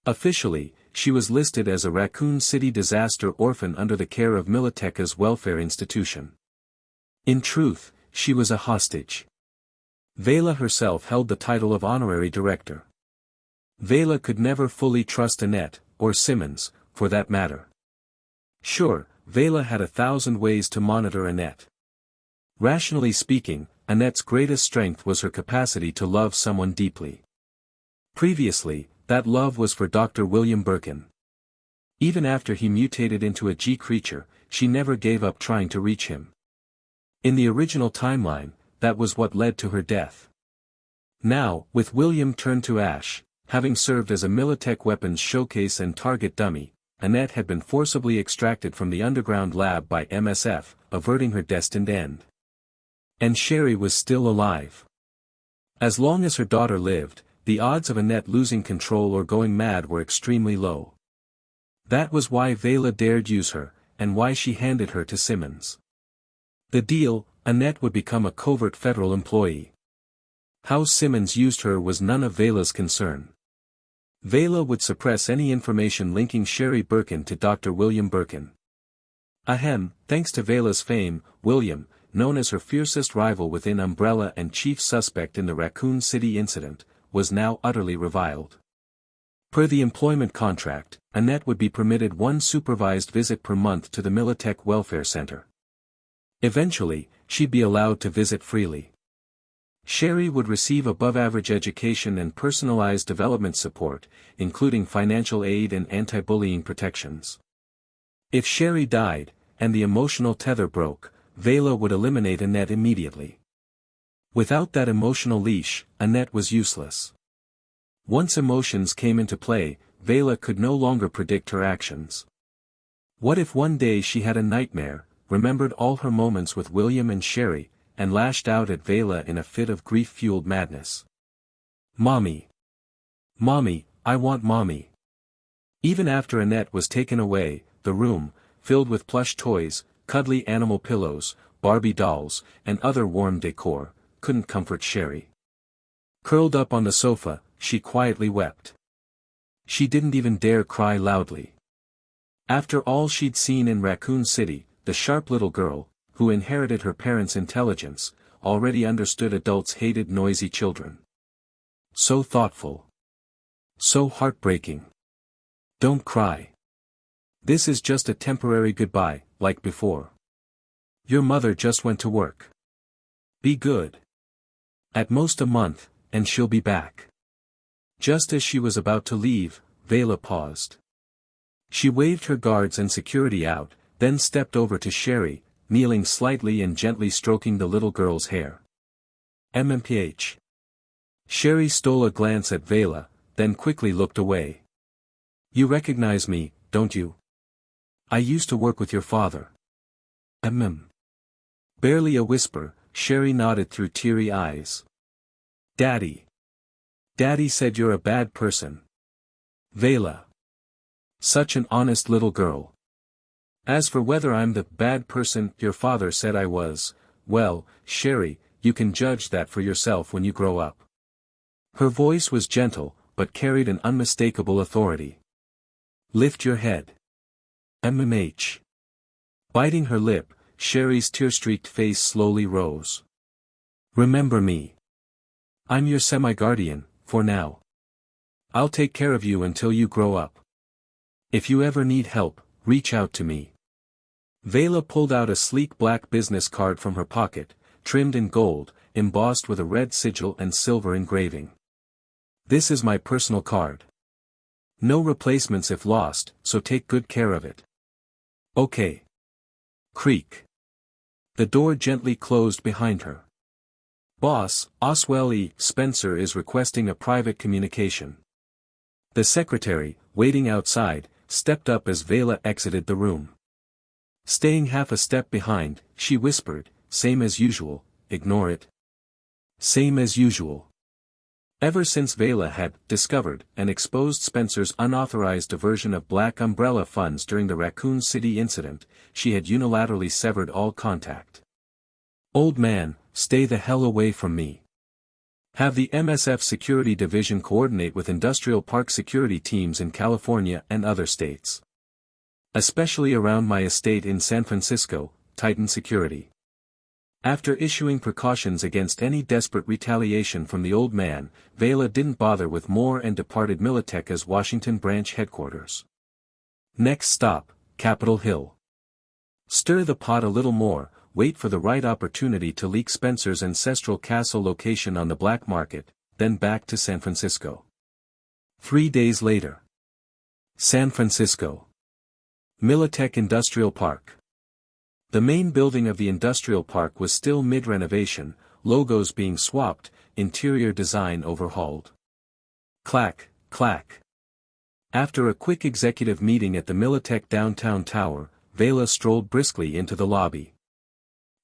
Officially, she was listed as a Raccoon City disaster orphan under the care of Militech's welfare institution. In truth, she was a hostage. Veila herself held the title of honorary director. Veila could never fully trust Annette, or Simmons, for that matter. Sure, Veila had 1,000 ways to monitor Annette. Rationally speaking, Annette's greatest strength was her capacity to love someone deeply. Previously, that love was for Dr. William Birkin. Even after he mutated into a G creature, she never gave up trying to reach him. In the original timeline, that was what led to her death. Now, with William turned to ash, having served as a Militech weapons showcase and target dummy, Annette had been forcibly extracted from the underground lab by MSF, averting her destined end. And Sherry was still alive. As long as her daughter lived, the odds of Annette losing control or going mad were extremely low. That was why Veila dared use her, and why she handed her to Simmons. The deal: Annette would become a covert federal employee. How Simmons used her was none of Veila's concern. Veila would suppress any information linking Sherry Birkin to Dr. William Birkin. Ahem, thanks to Veila's fame, William, known as her fiercest rival within Umbrella and chief suspect in the Raccoon City incident, was now utterly reviled. Per the employment contract, Annette would be permitted one supervised visit per month to the Militech Welfare Center. Eventually, she'd be allowed to visit freely. Sherry would receive above-average education and personalized development support, including financial aid and anti-bullying protections. If Sherry died, and the emotional tether broke, Veila would eliminate Annette immediately. Without that emotional leash, Annette was useless. Once emotions came into play, Veila could no longer predict her actions. What if one day she had a nightmare, remembered all her moments with William and Sherry, and lashed out at Veila in a fit of grief-fueled madness? Mommy! Mommy, I want mommy! Even after Annette was taken away, the room, filled with plush toys, cuddly animal pillows, Barbie dolls, and other warm decor, couldn't comfort Sherry. Curled up on the sofa, she quietly wept. She didn't even dare cry loudly. After all she'd seen in Raccoon City, the sharp little girl, who inherited her parents' intelligence, already understood adults hated noisy children. So thoughtful. So heartbreaking. Don't cry. This is just a temporary goodbye, like before. Your mother just went to work. Be good. At most a month, and she'll be back. Just as she was about to leave, Veila paused. She waved her guards and security out, then stepped over to Sherry, kneeling slightly and gently stroking the little girl's hair. MMPH. Sherry stole a glance at Veila, then quickly looked away. You recognize me, don't you? I used to work with your father. Barely a whisper, Sherry nodded through teary eyes. Daddy. Daddy said you're a bad person. Veila. Such an honest little girl. As for whether I'm the bad person your father said I was, well, Sherry, you can judge that for yourself when you grow up. Her voice was gentle, but carried an unmistakable authority. Lift your head. MMH. Biting her lip, Sherry's tear-streaked face slowly rose. Remember me. I'm your semi-guardian, for now. I'll take care of you until you grow up. If you ever need help, reach out to me. Veila pulled out a sleek black business card from her pocket, trimmed in gold, embossed with a red sigil and silver engraving. This is my personal card. No replacements if lost, so take good care of it. Okay. Creak. The door gently closed behind her. Boss, Oswell E. Spencer is requesting a private communication. The secretary, waiting outside, stepped up as Veila exited the room. Staying half a step behind, she whispered, same as usual, ignore it. Same as usual. Ever since Veila had discovered and exposed Spencer's unauthorized diversion of Black Umbrella funds during the Raccoon City incident, she had unilaterally severed all contact. Old man, stay the hell away from me. Have the MSF Security Division coordinate with industrial park security teams in California and other states. Especially around my estate in San Francisco, tighten security. After issuing precautions against any desperate retaliation from the old man, Veila didn't bother with more and departed Militech's Washington branch headquarters. Next stop, Capitol Hill. Stir the pot a little more, wait for the right opportunity to leak Spencer's ancestral castle location on the black market, then back to San Francisco. 3 days later. San Francisco. Militech Industrial Park. The main building of the industrial park was still mid-renovation, logos being swapped, interior design overhauled. Clack, clack. After a quick executive meeting at the Militech downtown tower, Veila strolled briskly into the lobby.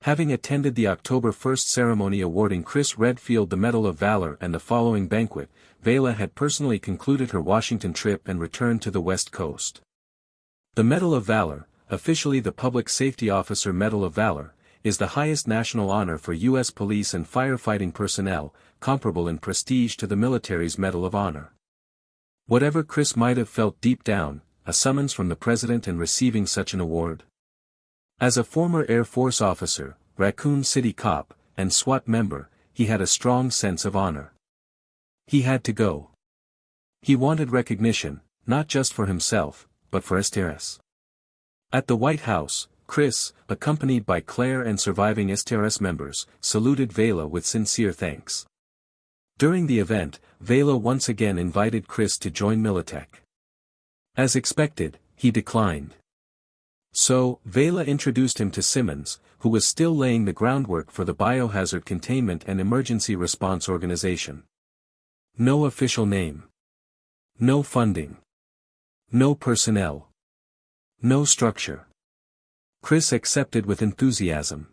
Having attended the October 1st ceremony awarding Chris Redfield the Medal of Valor and the following banquet, Veila had personally concluded her Washington trip and returned to the West Coast. The Medal of Valor, officially the Public Safety Officer Medal of Valor, is the highest national honor for U.S. police and firefighting personnel, comparable in prestige to the military's Medal of Honor. Whatever Chris might have felt deep down, a summons from the president and receiving such an award. As a former Air Force officer, Raccoon City cop, and SWAT member, he had a strong sense of honor. He had to go. He wanted recognition, not just for himself, but for STRS. At the White House, Chris, accompanied by Claire and surviving STRS members, saluted Veila with sincere thanks. During the event, Veila once again invited Chris to join Militech. As expected, he declined. So, Veila introduced him to Simmons, who was still laying the groundwork for the Biohazard Containment and Emergency Response Organization. No official name. No funding. No personnel. No structure. Chris accepted with enthusiasm.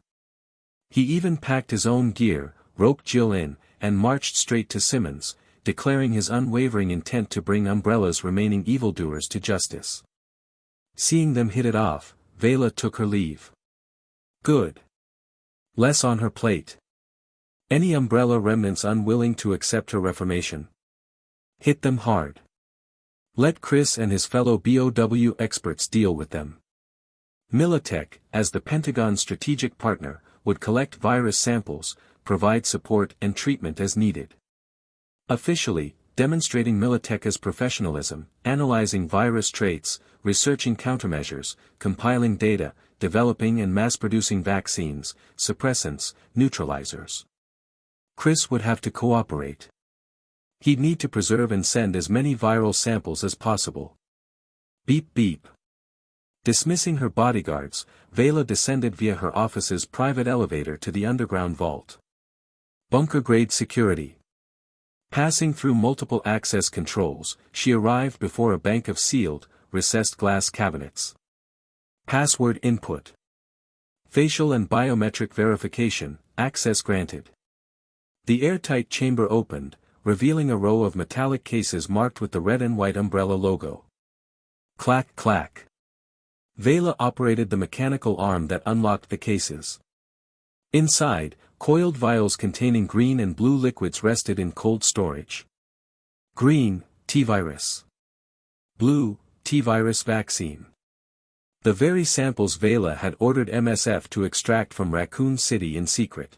He even packed his own gear, roped Jill in, and marched straight to Simmons, declaring his unwavering intent to bring Umbrella's remaining evildoers to justice. Seeing them hit it off, Veila took her leave. Good. Less on her plate. Any Umbrella remnants unwilling to accept her reformation? Hit them hard. Let Chris and his fellow BOW experts deal with them. Militech, as the Pentagon's strategic partner, would collect virus samples, provide support and treatment as needed. Officially, demonstrating Militech's professionalism, analyzing virus traits, researching countermeasures, compiling data, developing and mass-producing vaccines, suppressants, neutralizers. Chris would have to cooperate. He'd need to preserve and send as many viral samples as possible. Beep beep. Dismissing her bodyguards, Veila descended via her office's private elevator to the underground vault. Bunker-grade security. Passing through multiple access controls, she arrived before a bank of sealed, recessed glass cabinets. Password input. Facial and biometric verification, access granted. The airtight chamber opened, revealing a row of metallic cases marked with the red and white Umbrella logo. Clack clack. Veila operated the mechanical arm that unlocked the cases. Inside, coiled vials containing green and blue liquids rested in cold storage. Green, T-virus. Blue, T-virus vaccine. The very samples Veila had ordered MSF to extract from Raccoon City in secret.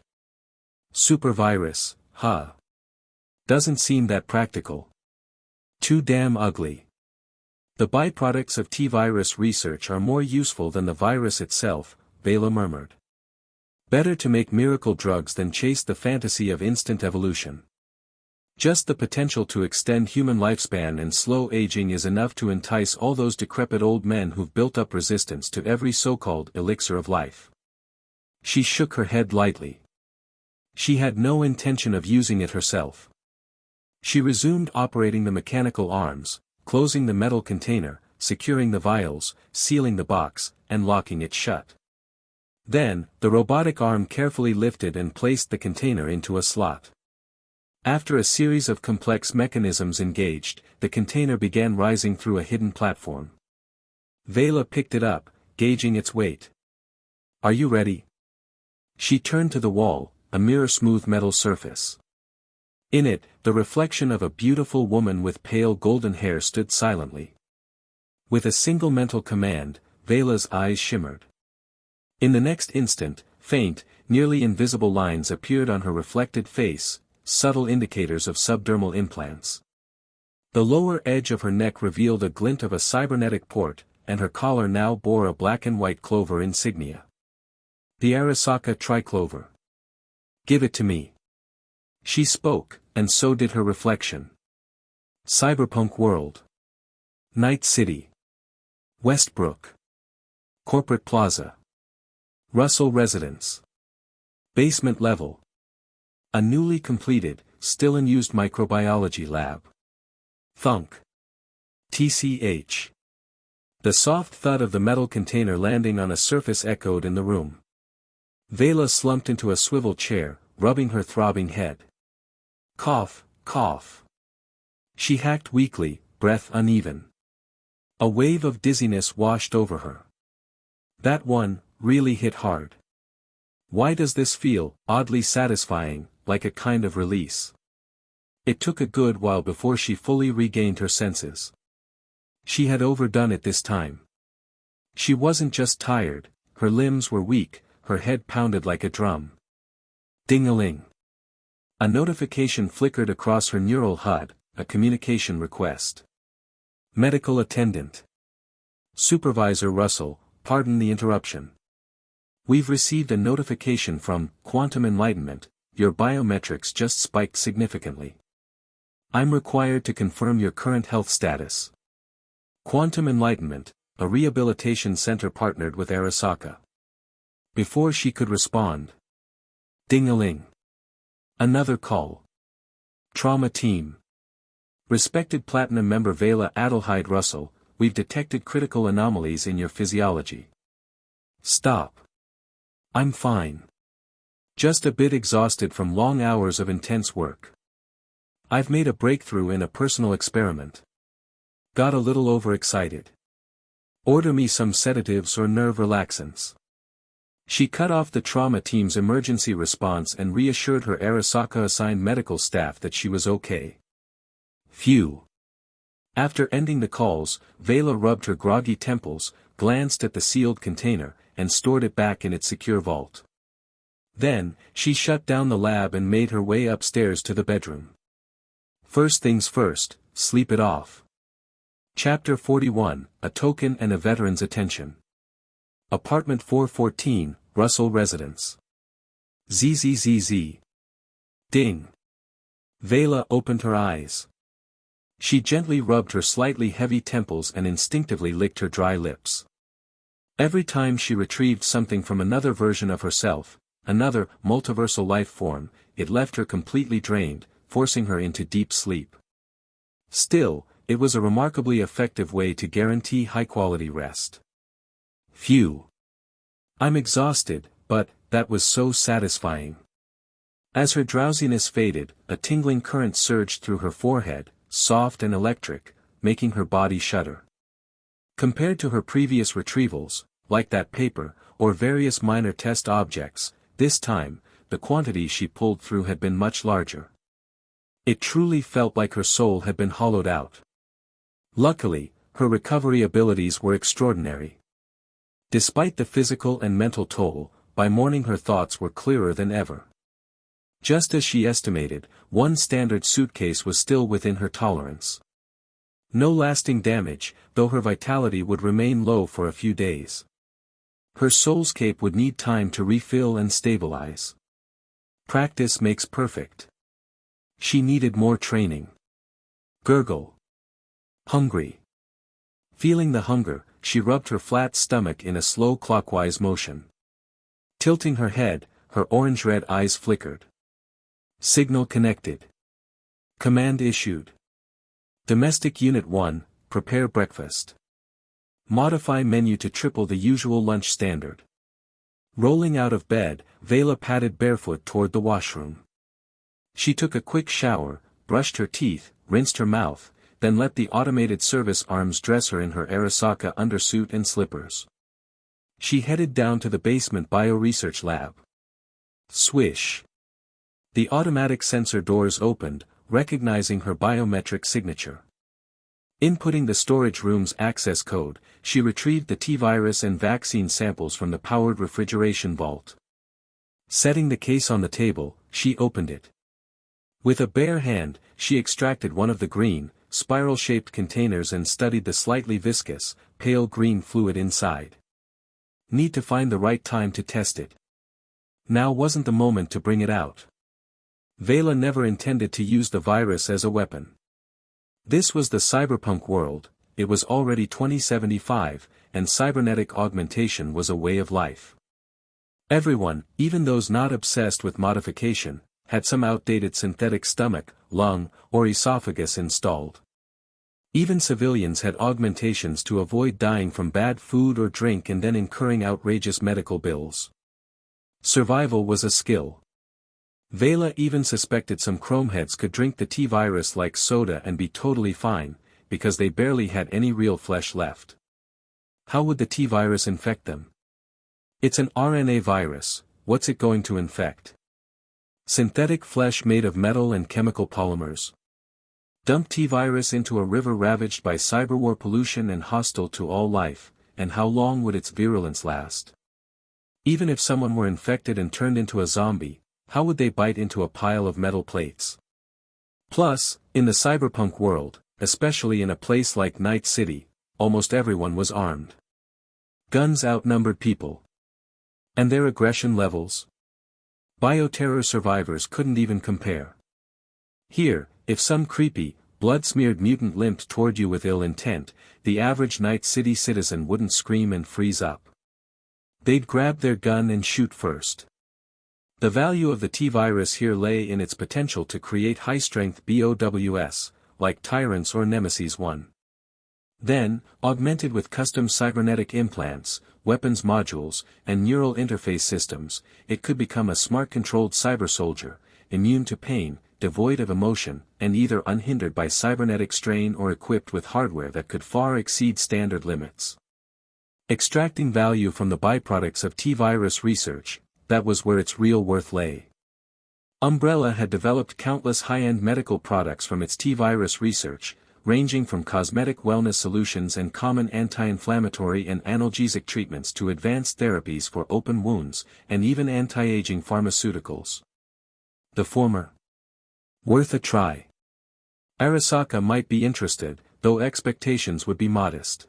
Supervirus, huh? Doesn't seem that practical. Too damn ugly. The byproducts of T-virus research are more useful than the virus itself, Veila murmured. Better to make miracle drugs than chase the fantasy of instant evolution. Just the potential to extend human lifespan and slow aging is enough to entice all those decrepit old men who've built up resistance to every so-called elixir of life. She shook her head lightly. She had no intention of using it herself. She resumed operating the mechanical arms, closing the metal container, securing the vials, sealing the box, and locking it shut. Then, the robotic arm carefully lifted and placed the container into a slot. After a series of complex mechanisms engaged, the container began rising through a hidden platform. Veila picked it up, gauging its weight. Are you ready? She turned to the wall, a mirror-smooth metal surface. In it, the reflection of a beautiful woman with pale golden hair stood silently. With a single mental command, Veila's eyes shimmered. In the next instant, faint, nearly invisible lines appeared on her reflected face, subtle indicators of subdermal implants. The lower edge of her neck revealed a glint of a cybernetic port, and her collar now bore a black and white clover insignia. The Arasaka triclover. Give it to me. She spoke, and so did her reflection. Cyberpunk world. Night City. Westbrook. Corporate Plaza. Russell Residence. Basement level. A newly completed, still unused microbiology lab. Thunk. TCH. The soft thud of the metal container landing on a surface echoed in the room. Veila slumped into a swivel chair, rubbing her throbbing head. Cough, cough. She hacked weakly, breath uneven. A wave of dizziness washed over her. That one really hit hard. Why does this feel oddly satisfying, like a kind of release? It took a good while before she fully regained her senses. She had overdone it this time. She wasn't just tired, her limbs were weak, her head pounded like a drum. Ding-a-ling. A notification flickered across her neural HUD, a communication request. Medical attendant. Supervisor Russell, pardon the interruption. We've received a notification from Quantum Enlightenment, your biometrics just spiked significantly. I'm required to confirm your current health status. Quantum Enlightenment, a rehabilitation center partnered with Arasaka. Before she could respond. Ding-a-ling. Another call. Trauma team. Respected Platinum member Veila Adelheid Russell, we've detected critical anomalies in your physiology. Stop. I'm fine. Just a bit exhausted from long hours of intense work. I've made a breakthrough in a personal experiment. Got a little overexcited. Order me some sedatives or nerve relaxants. She cut off the trauma team's emergency response and reassured her Arasaka-assigned medical staff that she was okay. Phew. After ending the calls, Veila rubbed her groggy temples, glanced at the sealed container, and stored it back in its secure vault. Then, she shut down the lab and made her way upstairs to the bedroom. First things first, sleep it off. Chapter 41, A Token and a Veteran's Attention. Apartment 414, Russell Residence. ZZZZ. Ding. Veila opened her eyes. She gently rubbed her slightly heavy temples and instinctively licked her dry lips. Every time she retrieved something from another version of herself, another multiversal life form, it left her completely drained, forcing her into deep sleep. Still, it was a remarkably effective way to guarantee high-quality rest. Phew. I'm exhausted, but that was so satisfying. As her drowsiness faded, a tingling current surged through her forehead, soft and electric, making her body shudder. Compared to her previous retrievals, like that paper, or various minor test objects, this time, the quantity she pulled through had been much larger. It truly felt like her soul had been hollowed out. Luckily, her recovery abilities were extraordinary. Despite the physical and mental toll, by morning her thoughts were clearer than ever. Just as she estimated, one standard suitcase was still within her tolerance. No lasting damage, though her vitality would remain low for a few days. Her soulscape would need time to refill and stabilize. Practice makes perfect. She needed more training. Gurgle. Hungry. Feeling the hunger, she rubbed her flat stomach in a slow clockwise motion. Tilting her head, her orange-red eyes flickered. Signal connected. Command issued. Domestic Unit 1, prepare breakfast. Modify menu to triple the usual lunch standard. Rolling out of bed, Veila padded barefoot toward the washroom. She took a quick shower, brushed her teeth, rinsed her mouth, then let the automated service arms dress her in her Arasaka undersuit and slippers. She headed down to the basement bioresearch lab. Swish. The automatic sensor doors opened, recognizing her biometric signature. Inputting the storage room's access code, she retrieved the T-virus and vaccine samples from the powered refrigeration vault. Setting the case on the table, she opened it. With a bare hand, she extracted one of the green, spiral-shaped containers and studied the slightly viscous, pale green fluid inside. Need to find the right time to test it. Now wasn't the moment to bring it out. Veila never intended to use the virus as a weapon. This was the cyberpunk world, it was already 2075, and cybernetic augmentation was a way of life. Everyone, even those not obsessed with modification, had some outdated synthetic stomach, lung, or esophagus installed. Even civilians had augmentations to avoid dying from bad food or drink and then incurring outrageous medical bills. Survival was a skill. Veila even suspected some chromeheads could drink the T-virus like soda and be totally fine, because they barely had any real flesh left. How would the T-virus infect them? It's an RNA virus, what's it going to infect? Synthetic flesh made of metal and chemical polymers. Dump T-virus into a river ravaged by cyberwar pollution and hostile to all life, and how long would its virulence last? Even if someone were infected and turned into a zombie, how would they bite into a pile of metal plates? Plus, in the cyberpunk world, especially in a place like Night City, almost everyone was armed. Guns outnumbered people. And their aggression levels? Bioterror survivors couldn't even compare. Here, if some creepy, blood-smeared mutant limped toward you with ill intent, the average Night City citizen wouldn't scream and freeze up. They'd grab their gun and shoot first. The value of the T-virus here lay in its potential to create high-strength BOWs, like Tyrants or Nemesis 1. Then, augmented with custom cybernetic implants, weapons modules, and neural interface systems, it could become a smart-controlled cyber soldier, immune to pain, devoid of emotion, and either unhindered by cybernetic strain or equipped with hardware that could far exceed standard limits. Extracting value from the byproducts of T-virus research, that was where its real worth lay. Umbrella had developed countless high-end medical products from its T-virus research, ranging from cosmetic wellness solutions and common anti-inflammatory and analgesic treatments to advanced therapies for open wounds, and even anti-aging pharmaceuticals. The former. Worth a try. Arasaka might be interested, though expectations would be modest.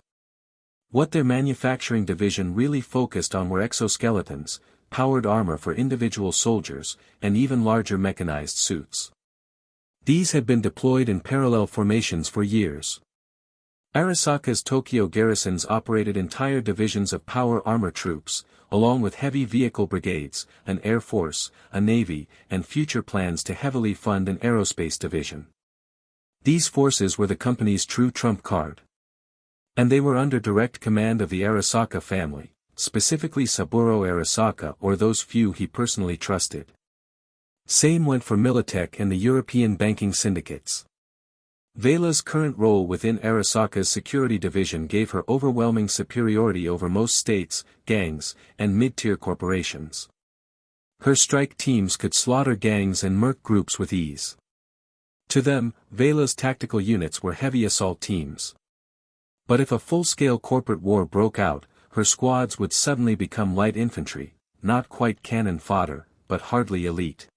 What their manufacturing division really focused on were exoskeletons, powered armor for individual soldiers, and even larger mechanized suits. These had been deployed in parallel formations for years. Arasaka's Tokyo garrisons operated entire divisions of power armor troops, along with heavy vehicle brigades, an air force, a navy, and future plans to heavily fund an aerospace division. These forces were the company's true trump card. And they were under direct command of the Arasaka family, specifically Saburo Arasaka or those few he personally trusted. Same went for Militech and the European banking syndicates. Veila's current role within Arasaka's security division gave her overwhelming superiority over most states, gangs, and mid-tier corporations. Her strike teams could slaughter gangs and merc groups with ease. To them, Veila's tactical units were heavy assault teams. But if a full-scale corporate war broke out, her squads would suddenly become light infantry, not quite cannon fodder, but hardly elite.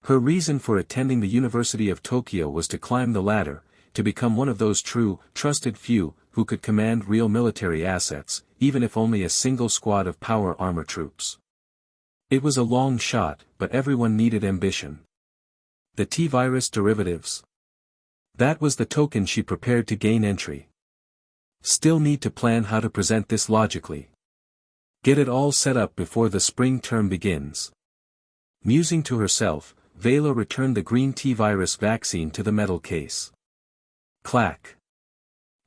Her reason for attending the University of Tokyo was to climb the ladder, to become one of those true, trusted few, who could command real military assets, even if only a single squad of power armor troops. It was a long shot, but everyone needed ambition. The T-virus derivatives. That was the token she prepared to gain entry. Still need to plan how to present this logically. Get it all set up before the spring term begins. Musing to herself, Veila returned the green T-virus vaccine to the metal case. Clack.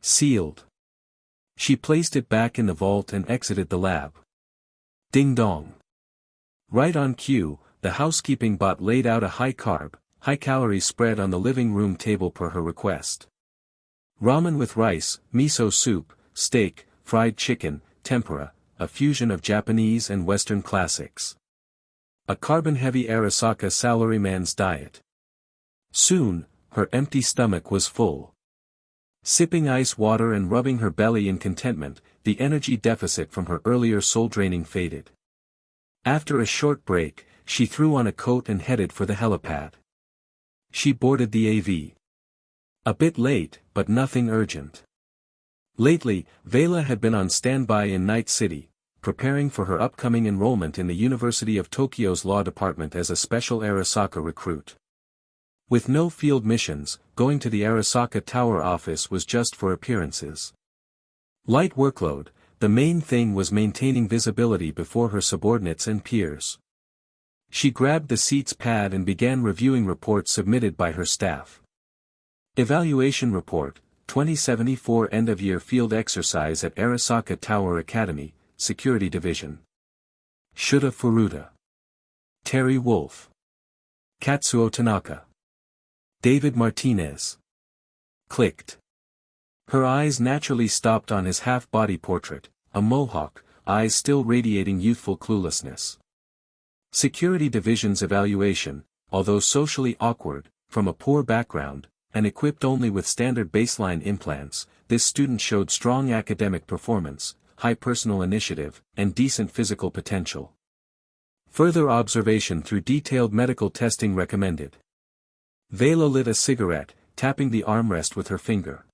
Sealed. She placed it back in the vault and exited the lab. Ding dong. Right on cue, the housekeeping bot laid out a high-carb, high-calorie spread on the living room table per her request. Ramen with rice, miso soup, steak, fried chicken, tempura, a fusion of Japanese and Western classics. A carbon-heavy Arasaka salaryman's diet. Soon, her empty stomach was full. Sipping ice water and rubbing her belly in contentment, the energy deficit from her earlier soul-draining faded. After a short break, she threw on a coat and headed for the helipad. She boarded the AV. A bit late, but nothing urgent. Lately, Veila had been on standby in Night City, preparing for her upcoming enrollment in the University of Tokyo's law department as a special Arasaka recruit. With no field missions, going to the Arasaka Tower office was just for appearances. Light workload, the main thing was maintaining visibility before her subordinates and peers. She grabbed the seat's pad and began reviewing reports submitted by her staff. Evaluation report, 2074 End-of-Year Field Exercise at Arasaka Tower Academy, Security Division. Shuta Furuta. Terry Wolf. Katsuo Tanaka. David Martinez. Clicked. Her eyes naturally stopped on his half-body portrait, a mohawk, eyes still radiating youthful cluelessness. Security Division's evaluation, although socially awkward, from a poor background, and equipped only with standard baseline implants, this student showed strong academic performance, high personal initiative, and decent physical potential. Further observation through detailed medical testing recommended. Veila lit a cigarette, tapping the armrest with her finger.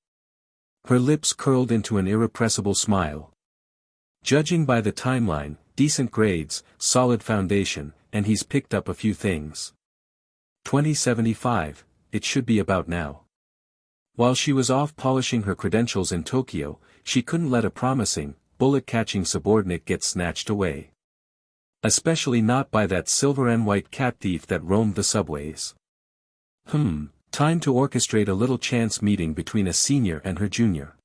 Her lips curled into an irrepressible smile. Judging by the timeline, decent grades, solid foundation, and he's picked up a few things. 2075, it should be about now. While she was off polishing her credentials in Tokyo, she couldn't let a promising, bullet-catching subordinate get snatched away. Especially not by that silver and white cat thief that roamed the subways. Time to orchestrate a little chance meeting between a senior and her junior.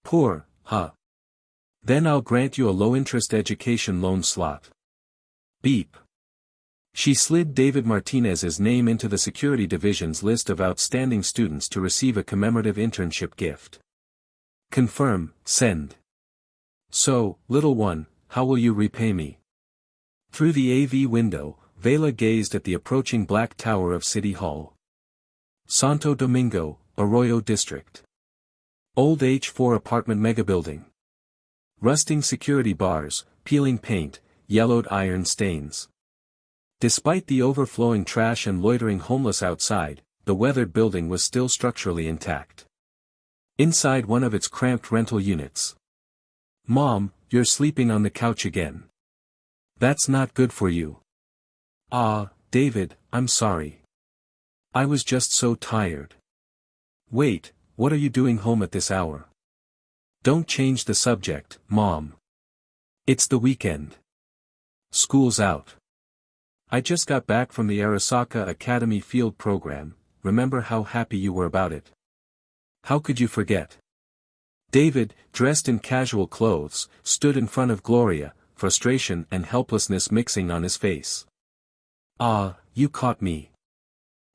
Poor, huh? Then I'll grant you a low-interest education loan slot. Beep. She slid David Martinez's name into the Security Division's list of outstanding students to receive a commemorative internship gift. Confirm, send. So, little one, how will you repay me? Through the AV window, Veila gazed at the approaching black tower of City Hall. Santo Domingo, Arroyo District. Old H4 apartment megabuilding. Rusting security bars, peeling paint, yellowed iron stains. Despite the overflowing trash and loitering homeless outside, the weathered building was still structurally intact. Inside one of its cramped rental units. Mom, you're sleeping on the couch again. That's not good for you. Ah, David, I'm sorry. I was just so tired. Wait, what are you doing home at this hour? Don't change the subject, Mom. It's the weekend. School's out. I just got back from the Arasaka Academy field program, remember how happy you were about it? How could you forget? David, dressed in casual clothes, stood in front of Gloria, frustration and helplessness mixing on his face. Ah, you caught me.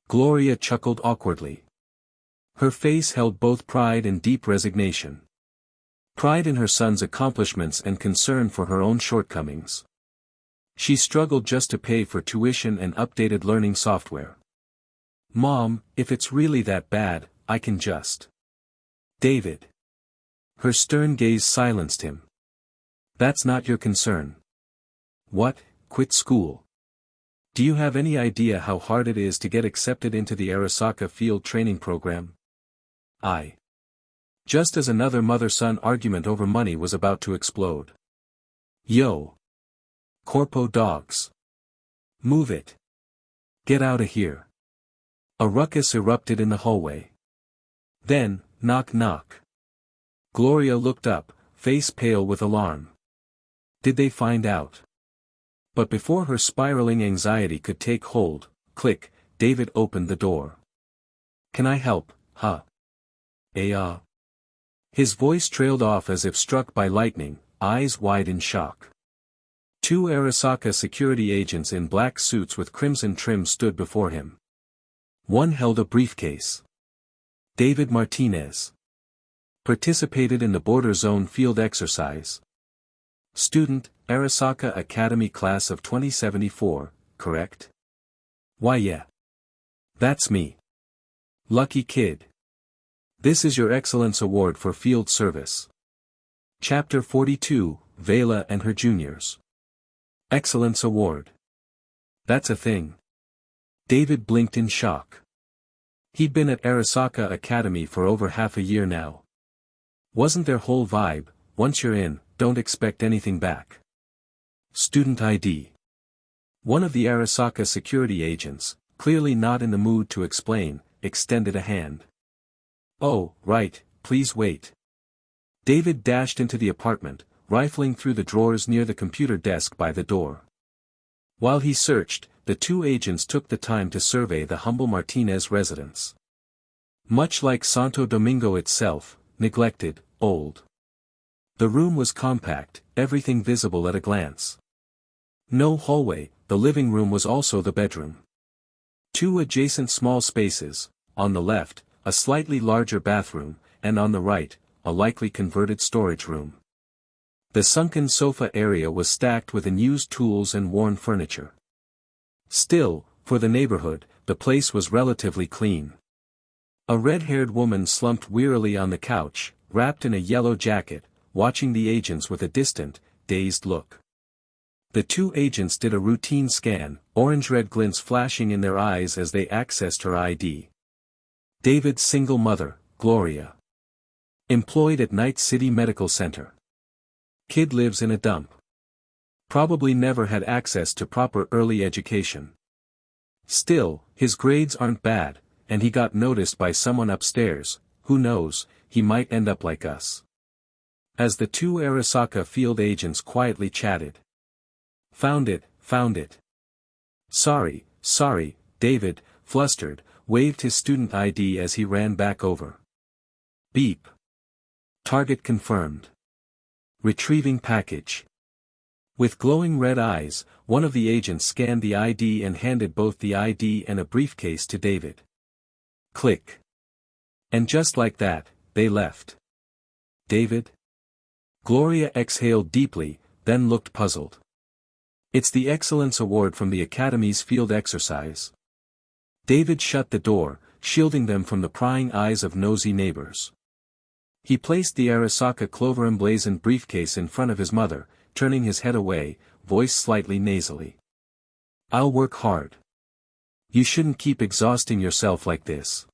Gloria chuckled awkwardly. Her face held both pride and deep resignation. Pride in her son's accomplishments and concern for her own shortcomings. She struggled just to pay for tuition and updated learning software. Mom, if it's really that bad, I can just. David. Her stern gaze silenced him. That's not your concern. What, quit school? Do you have any idea how hard it is to get accepted into the Arasaka field training program? Just as another mother-son argument over money was about to explode. Yo. Corpo dogs. Move it. Get out of here. A ruckus erupted in the hallway. Then, knock knock. Gloria looked up, face pale with alarm. Did they find out? But before her spiraling anxiety could take hold, click, David opened the door. Can I help, huh? His voice trailed off as if struck by lightning, eyes wide in shock. Two Arasaka security agents in black suits with crimson trim stood before him. One held a briefcase. David Martinez. Participated in the border zone field exercise. Student, Arasaka Academy class of 2074, correct? Why yeah. That's me. Lucky kid. This is your Excellence Award for Field Service. Chapter 42, Veila and her juniors. Excellence Award. That's a thing. David blinked in shock. He'd been at Arasaka Academy for over half a year now. Wasn't their whole vibe, once you're in, don't expect anything back. Student ID. One of the Arasaka security agents, clearly not in the mood to explain, extended a hand. Oh, right, please wait. David dashed into the apartment, rifling through the drawers near the computer desk by the door. While he searched, the two agents took the time to survey the humble Martinez residence. Much like Santo Domingo itself, neglected, old. The room was compact, everything visible at a glance. No hallway, the living room was also the bedroom. Two adjacent small spaces, on the left, a slightly larger bathroom, and on the right, a likely converted storage room. The sunken sofa area was stacked with unused tools and worn furniture. Still, for the neighborhood, the place was relatively clean. A red-haired woman slumped wearily on the couch, wrapped in a yellow jacket, watching the agents with a distant, dazed look. The two agents did a routine scan, orange-red glints flashing in their eyes as they accessed her ID. David's single mother, Gloria. Employed at Night City Medical Center. Kid lives in a dump. Probably never had access to proper early education. Still, his grades aren't bad, and he got noticed by someone upstairs, who knows, he might end up like us. As the two Arasaka field agents quietly chatted. Found it, found it. Sorry, David, flustered, waved his student ID as he ran back over. Beep. Target confirmed. Retrieving package. With glowing red eyes, one of the agents scanned the ID and handed both the ID and a briefcase to David. Click. And just like that, they left. David? Gloria exhaled deeply, then looked puzzled. It's the Excellence Award from the Academy's field exercise. David shut the door, shielding them from the prying eyes of nosy neighbors. He placed the Arasaka clover-emblazoned briefcase in front of his mother, turning his head away, voice slightly nasally. I'll work hard. You shouldn't keep exhausting yourself like this.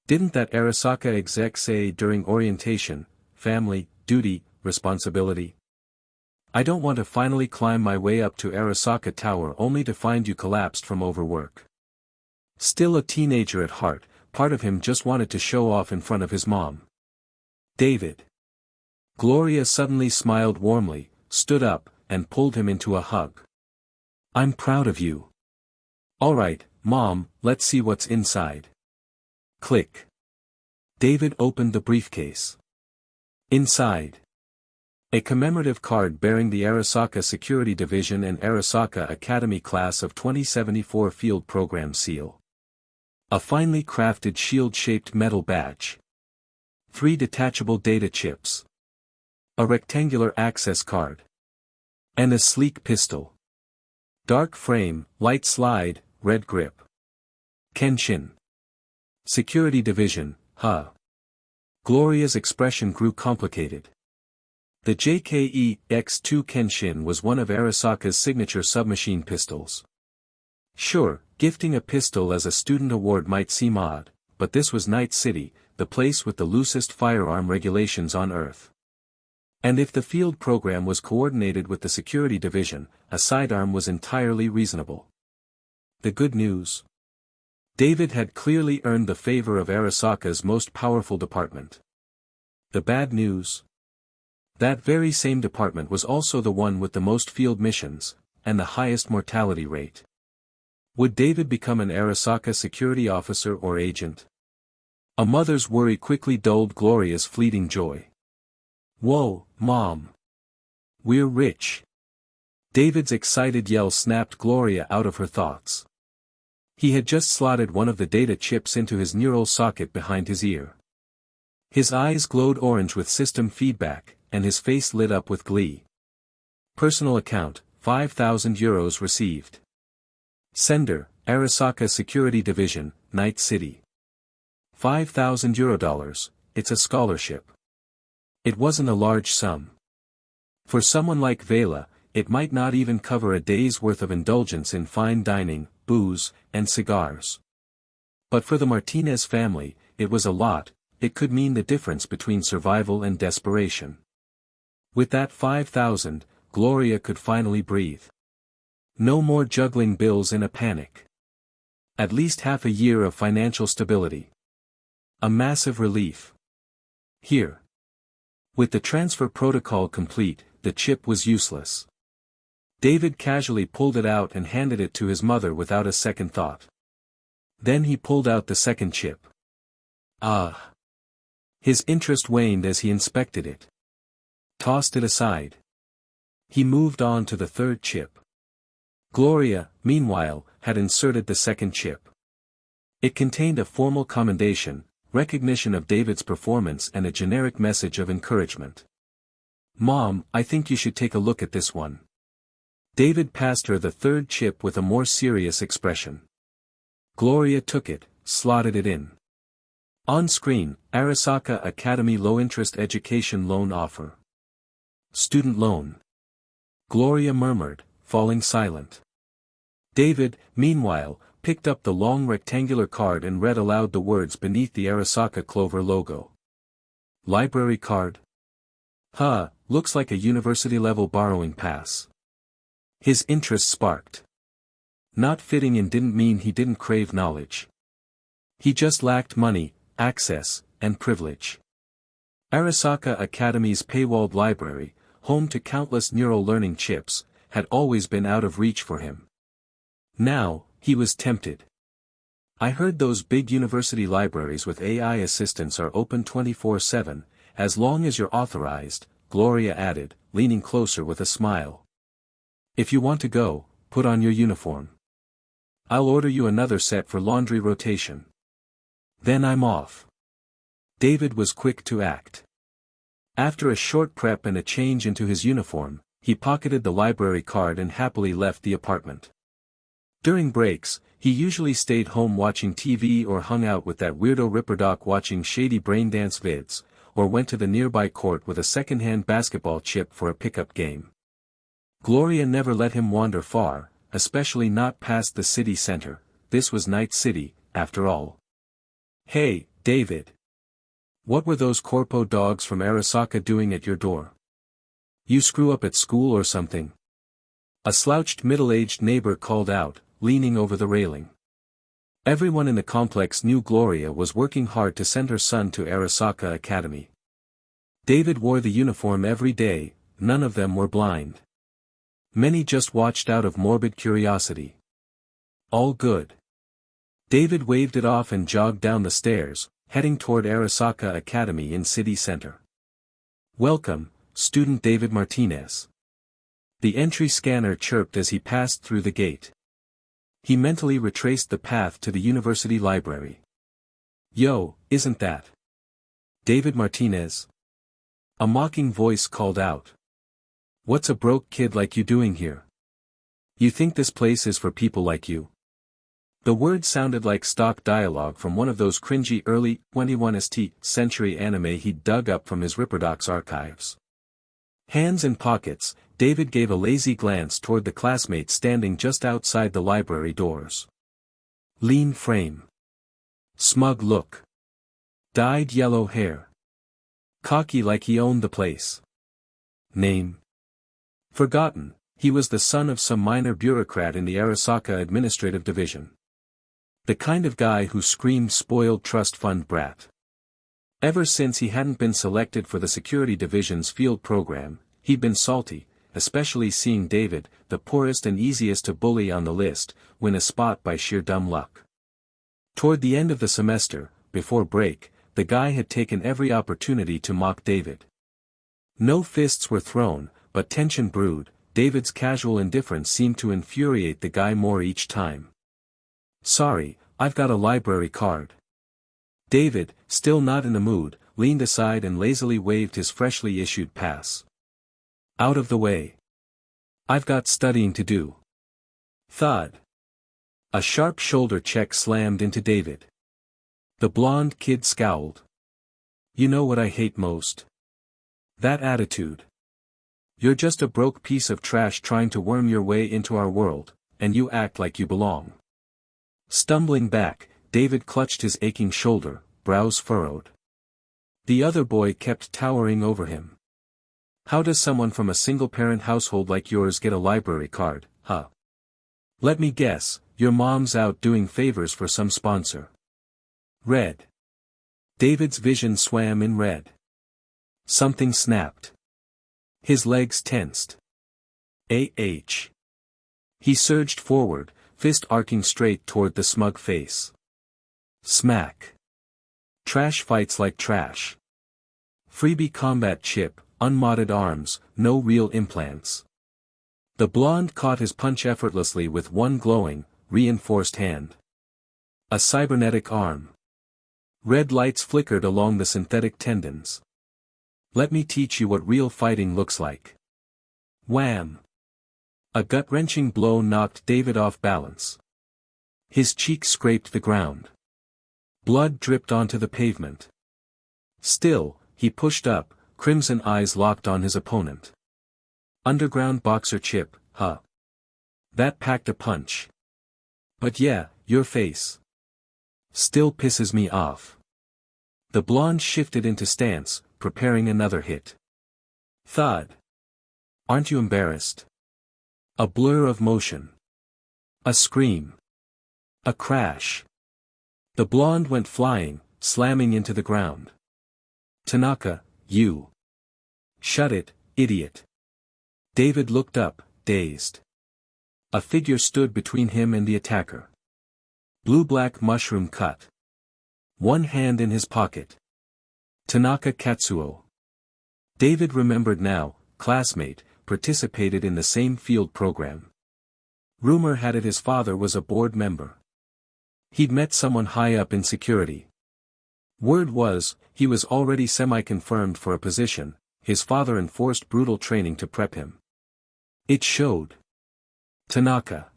Didn't that Arasaka exec say during orientation, family, duty, responsibility? I don't want to finally climb my way up to Arasaka Tower only to find you collapsed from overwork. Still a teenager at heart, part of him just wanted to show off in front of his mom. David. Gloria suddenly smiled warmly, stood up, and pulled him into a hug. I'm proud of you. All right, Mom, let's see what's inside. Click. David opened the briefcase. Inside. A commemorative card bearing the Arasaka Security Division and Arasaka Academy Class of 2074 Field Program seal. A finely crafted shield-shaped metal badge. 3 detachable data chips. A rectangular access card. And a sleek pistol. Dark frame, light slide, red grip. Kenshin. Security Division, huh? Gloria's expression grew complicated. The JKE-X2 Kenshin was one of Arasaka's signature submachine pistols. Sure, gifting a pistol as a student award might seem odd, but this was Night City, the place with the loosest firearm regulations on Earth. And if the field program was coordinated with the security division, a sidearm was entirely reasonable. The good news? David had clearly earned the favor of Arasaka's most powerful department. The bad news? That very same department was also the one with the most field missions, and the highest mortality rate. Would David become an Arasaka security officer or agent? A mother's worry quickly dulled Gloria's fleeting joy. Whoa, Mom! We're rich! David's excited yell snapped Gloria out of her thoughts. He had just slotted one of the data chips into his neural socket behind his ear. His eyes glowed orange with system feedback, and his face lit up with glee. Personal account, 5,000 euros received. Sender, Arasaka Security Division, Night City. 5,000 euro. It's a scholarship. It wasn't a large sum. For someone like Veila, it might not even cover a day's worth of indulgence in fine dining, booze, and cigars. But for the Martinez family, it was a lot. It could mean the difference between survival and desperation. With that 5,000, Gloria could finally breathe. No more juggling bills in a panic. At least half a year of financial stability. A massive relief. Here. With the transfer protocol complete, the chip was useless. David casually pulled it out and handed it to his mother without a second thought. Then he pulled out the second chip. Ah. His interest waned as he inspected it. Tossed it aside. He moved on to the third chip. Gloria, meanwhile, had inserted the second chip. It contained a formal commendation, recognition of David's performance and a generic message of encouragement. "Mom, I think you should take a look at this one." David passed her the third chip with a more serious expression. Gloria took it, slotted it in. On screen, Arasaka Academy Low-Interest Education Loan Offer. Student loan. Gloria murmured, falling silent. David, meanwhile, picked up the long rectangular card and read aloud the words beneath the Arasaka Clover logo. Library card? Huh, looks like a university-level borrowing pass. His interest sparked. Not fitting in didn't mean he didn't crave knowledge. He just lacked money, access, and privilege. Arasaka Academy's paywalled library, home to countless neural learning chips, had always been out of reach for him. Now, he was tempted. "I heard those big university libraries with AI assistants are open 24/7, as long as you're authorized," Gloria added, leaning closer with a smile. "If you want to go, put on your uniform. I'll order you another set for laundry rotation. Then I'm off." David was quick to act. After a short prep and a change into his uniform, he pocketed the library card and happily left the apartment. During breaks, he usually stayed home watching TV or hung out with that weirdo Ripperdoc watching shady braindance vids, or went to the nearby court with a second-hand basketball chip for a pickup game. Gloria never let him wander far, especially not past the city center. This was Night City, after all. "Hey, David. What were those corpo dogs from Arasaka doing at your door? You screw up at school or something?" A slouched middle-aged neighbor called out, leaning over the railing. Everyone in the complex knew Gloria was working hard to send her son to Arasaka Academy. David wore the uniform every day, none of them were blind. Many just watched out of morbid curiosity. All good. David waved it off and jogged down the stairs, heading toward Arasaka Academy in City Center. "Welcome, Student David Martinez." The entry scanner chirped as he passed through the gate. He mentally retraced the path to the university library. "Yo, isn't that David Martinez?" A mocking voice called out. "What's a broke kid like you doing here? You think this place is for people like you?" The words sounded like stock dialogue from one of those cringy early 21st century anime he'd dug up from his Ripperdocs archives. Hands in pockets, David gave a lazy glance toward the classmate standing just outside the library doors. Lean frame. Smug look. Dyed yellow hair. Cocky like he owned the place. Name? Forgotten. He was the son of some minor bureaucrat in the Arasaka Administrative Division. The kind of guy who screamed spoiled trust fund brat. Ever since he hadn't been selected for the Security Division's field program, he'd been salty, especially seeing David, the poorest and easiest to bully on the list, win a spot by sheer dumb luck. Toward the end of the semester, before break, the guy had taken every opportunity to mock David. No fists were thrown, but tension brewed. David's casual indifference seemed to infuriate the guy more each time. "Sorry, I've got a library card." David, still not in the mood, leaned aside and lazily waved his freshly issued pass. "Out of the way. I've got studying to do." Thud. A sharp shoulder check slammed into David. The blonde kid scowled. "You know what I hate most? That attitude. You're just a broke piece of trash trying to worm your way into our world, and you act like you belong." Stumbling back, David clutched his aching shoulder, brows furrowed. The other boy kept towering over him. "How does someone from a single-parent household like yours get a library card, huh? Let me guess, your mom's out doing favors for some sponsor." Red. David's vision swam in red. Something snapped. His legs tensed. He surged forward, fist arcing straight toward the smug face. Smack. Trash fights like trash. Freebie combat chip, unmodded arms, no real implants. The blonde caught his punch effortlessly with one glowing, reinforced hand. A cybernetic arm. Red lights flickered along the synthetic tendons. Let me teach you what real fighting looks like. Wham! A gut-wrenching blow knocked David off balance. His cheek scraped the ground. Blood dripped onto the pavement. Still, he pushed up, crimson eyes locked on his opponent. Underground boxer chip, huh? That packed a punch. But yeah, your face still pisses me off. The blonde shifted into stance, preparing another hit. Thud. Aren't you embarrassed? A blur of motion. A scream. A crash. The blonde went flying, slamming into the ground. Tanaka, you. Shut it, idiot. David looked up, dazed. A figure stood between him and the attacker. Blue-black mushroom cut. One hand in his pocket. Tanaka Katsuo. David remembered now, classmate, participated in the same field program. Rumor had it his father was a board member. He'd met someone high up in security. Word was, he was already semi-confirmed for a position, his father enforced brutal training to prep him. It showed. Tanaka.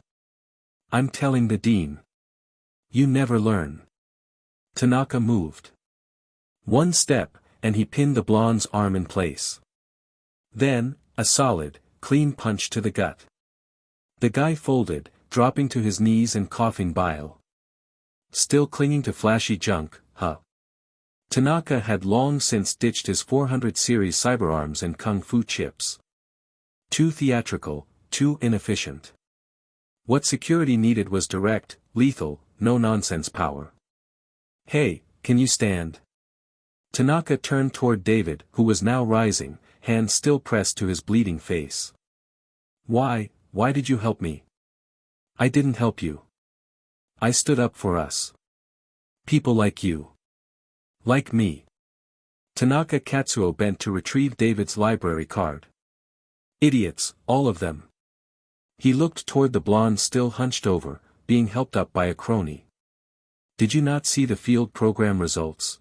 I'm telling the dean. You never learn. Tanaka moved. One step, and he pinned the blonde's arm in place. Then, a solid, clean punch to the gut. The guy folded, dropping to his knees and coughing bile. Still clinging to flashy junk, huh? Tanaka had long since ditched his 400 series cyberarms and kung fu chips. Too theatrical, too inefficient. What security needed was direct, lethal, no-nonsense power. Hey, can you stand? Tanaka turned toward David, who was now rising, hands still pressed to his bleeding face. Why did you help me? I didn't help you. I stood up for us. People like you. Like me. Tanaka Katsuo bent to retrieve David's library card. Idiots, all of them. He looked toward the blonde still hunched over, being helped up by a crony. Did you not see the field program results?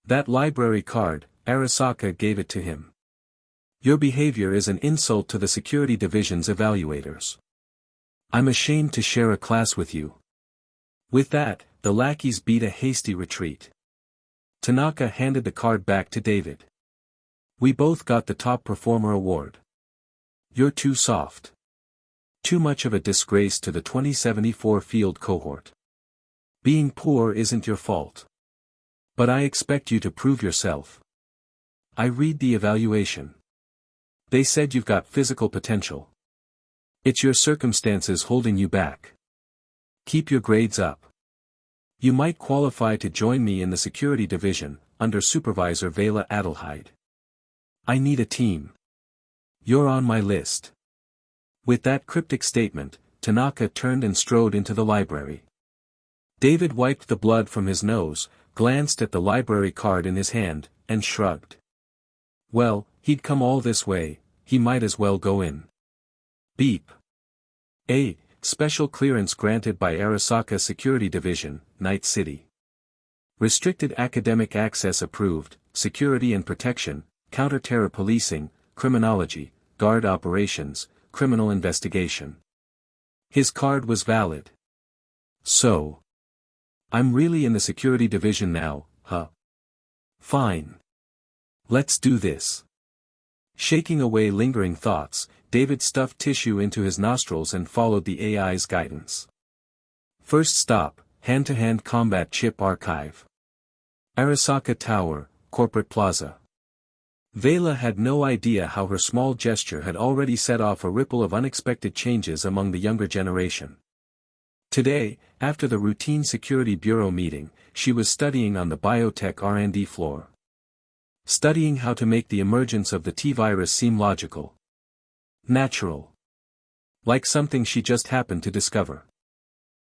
That library card, Arasaka gave it to him. Your behavior is an insult to the security division's evaluators. I'm ashamed to share a class with you. With that, the lackeys beat a hasty retreat. Tanaka handed the card back to David. We both got the top performer award. You're too soft. Too much of a disgrace to the 2074 field cohort. Being poor isn't your fault. But I expect you to prove yourself. I read the evaluation. They said you've got physical potential. It's your circumstances holding you back. Keep your grades up. You might qualify to join me in the security division, under Supervisor Veila Adelheid. I need a team. You're on my list. With that cryptic statement, Tanaka turned and strode into the library. David wiped the blood from his nose, glanced at the library card in his hand, and shrugged. Well, he'd come all this way, he might as well go in. Beep. A. Special clearance granted by Arasaka Security Division, Night City. Restricted academic access approved, security and protection, counter-terror policing, criminology, guard operations, criminal investigation. His card was valid. So. I'm really in the security division now, huh? Fine. Let's do this. Shaking away lingering thoughts, David stuffed tissue into his nostrils and followed the AI's guidance. First stop, hand-to-hand combat chip archive. Arasaka Tower, Corporate Plaza. Veila had no idea how her small gesture had already set off a ripple of unexpected changes among the younger generation. Today, after the routine Security Bureau meeting, she was studying on the biotech R&D floor. Studying how to make the emergence of the T-virus seem logical. Natural. Like something she just happened to discover.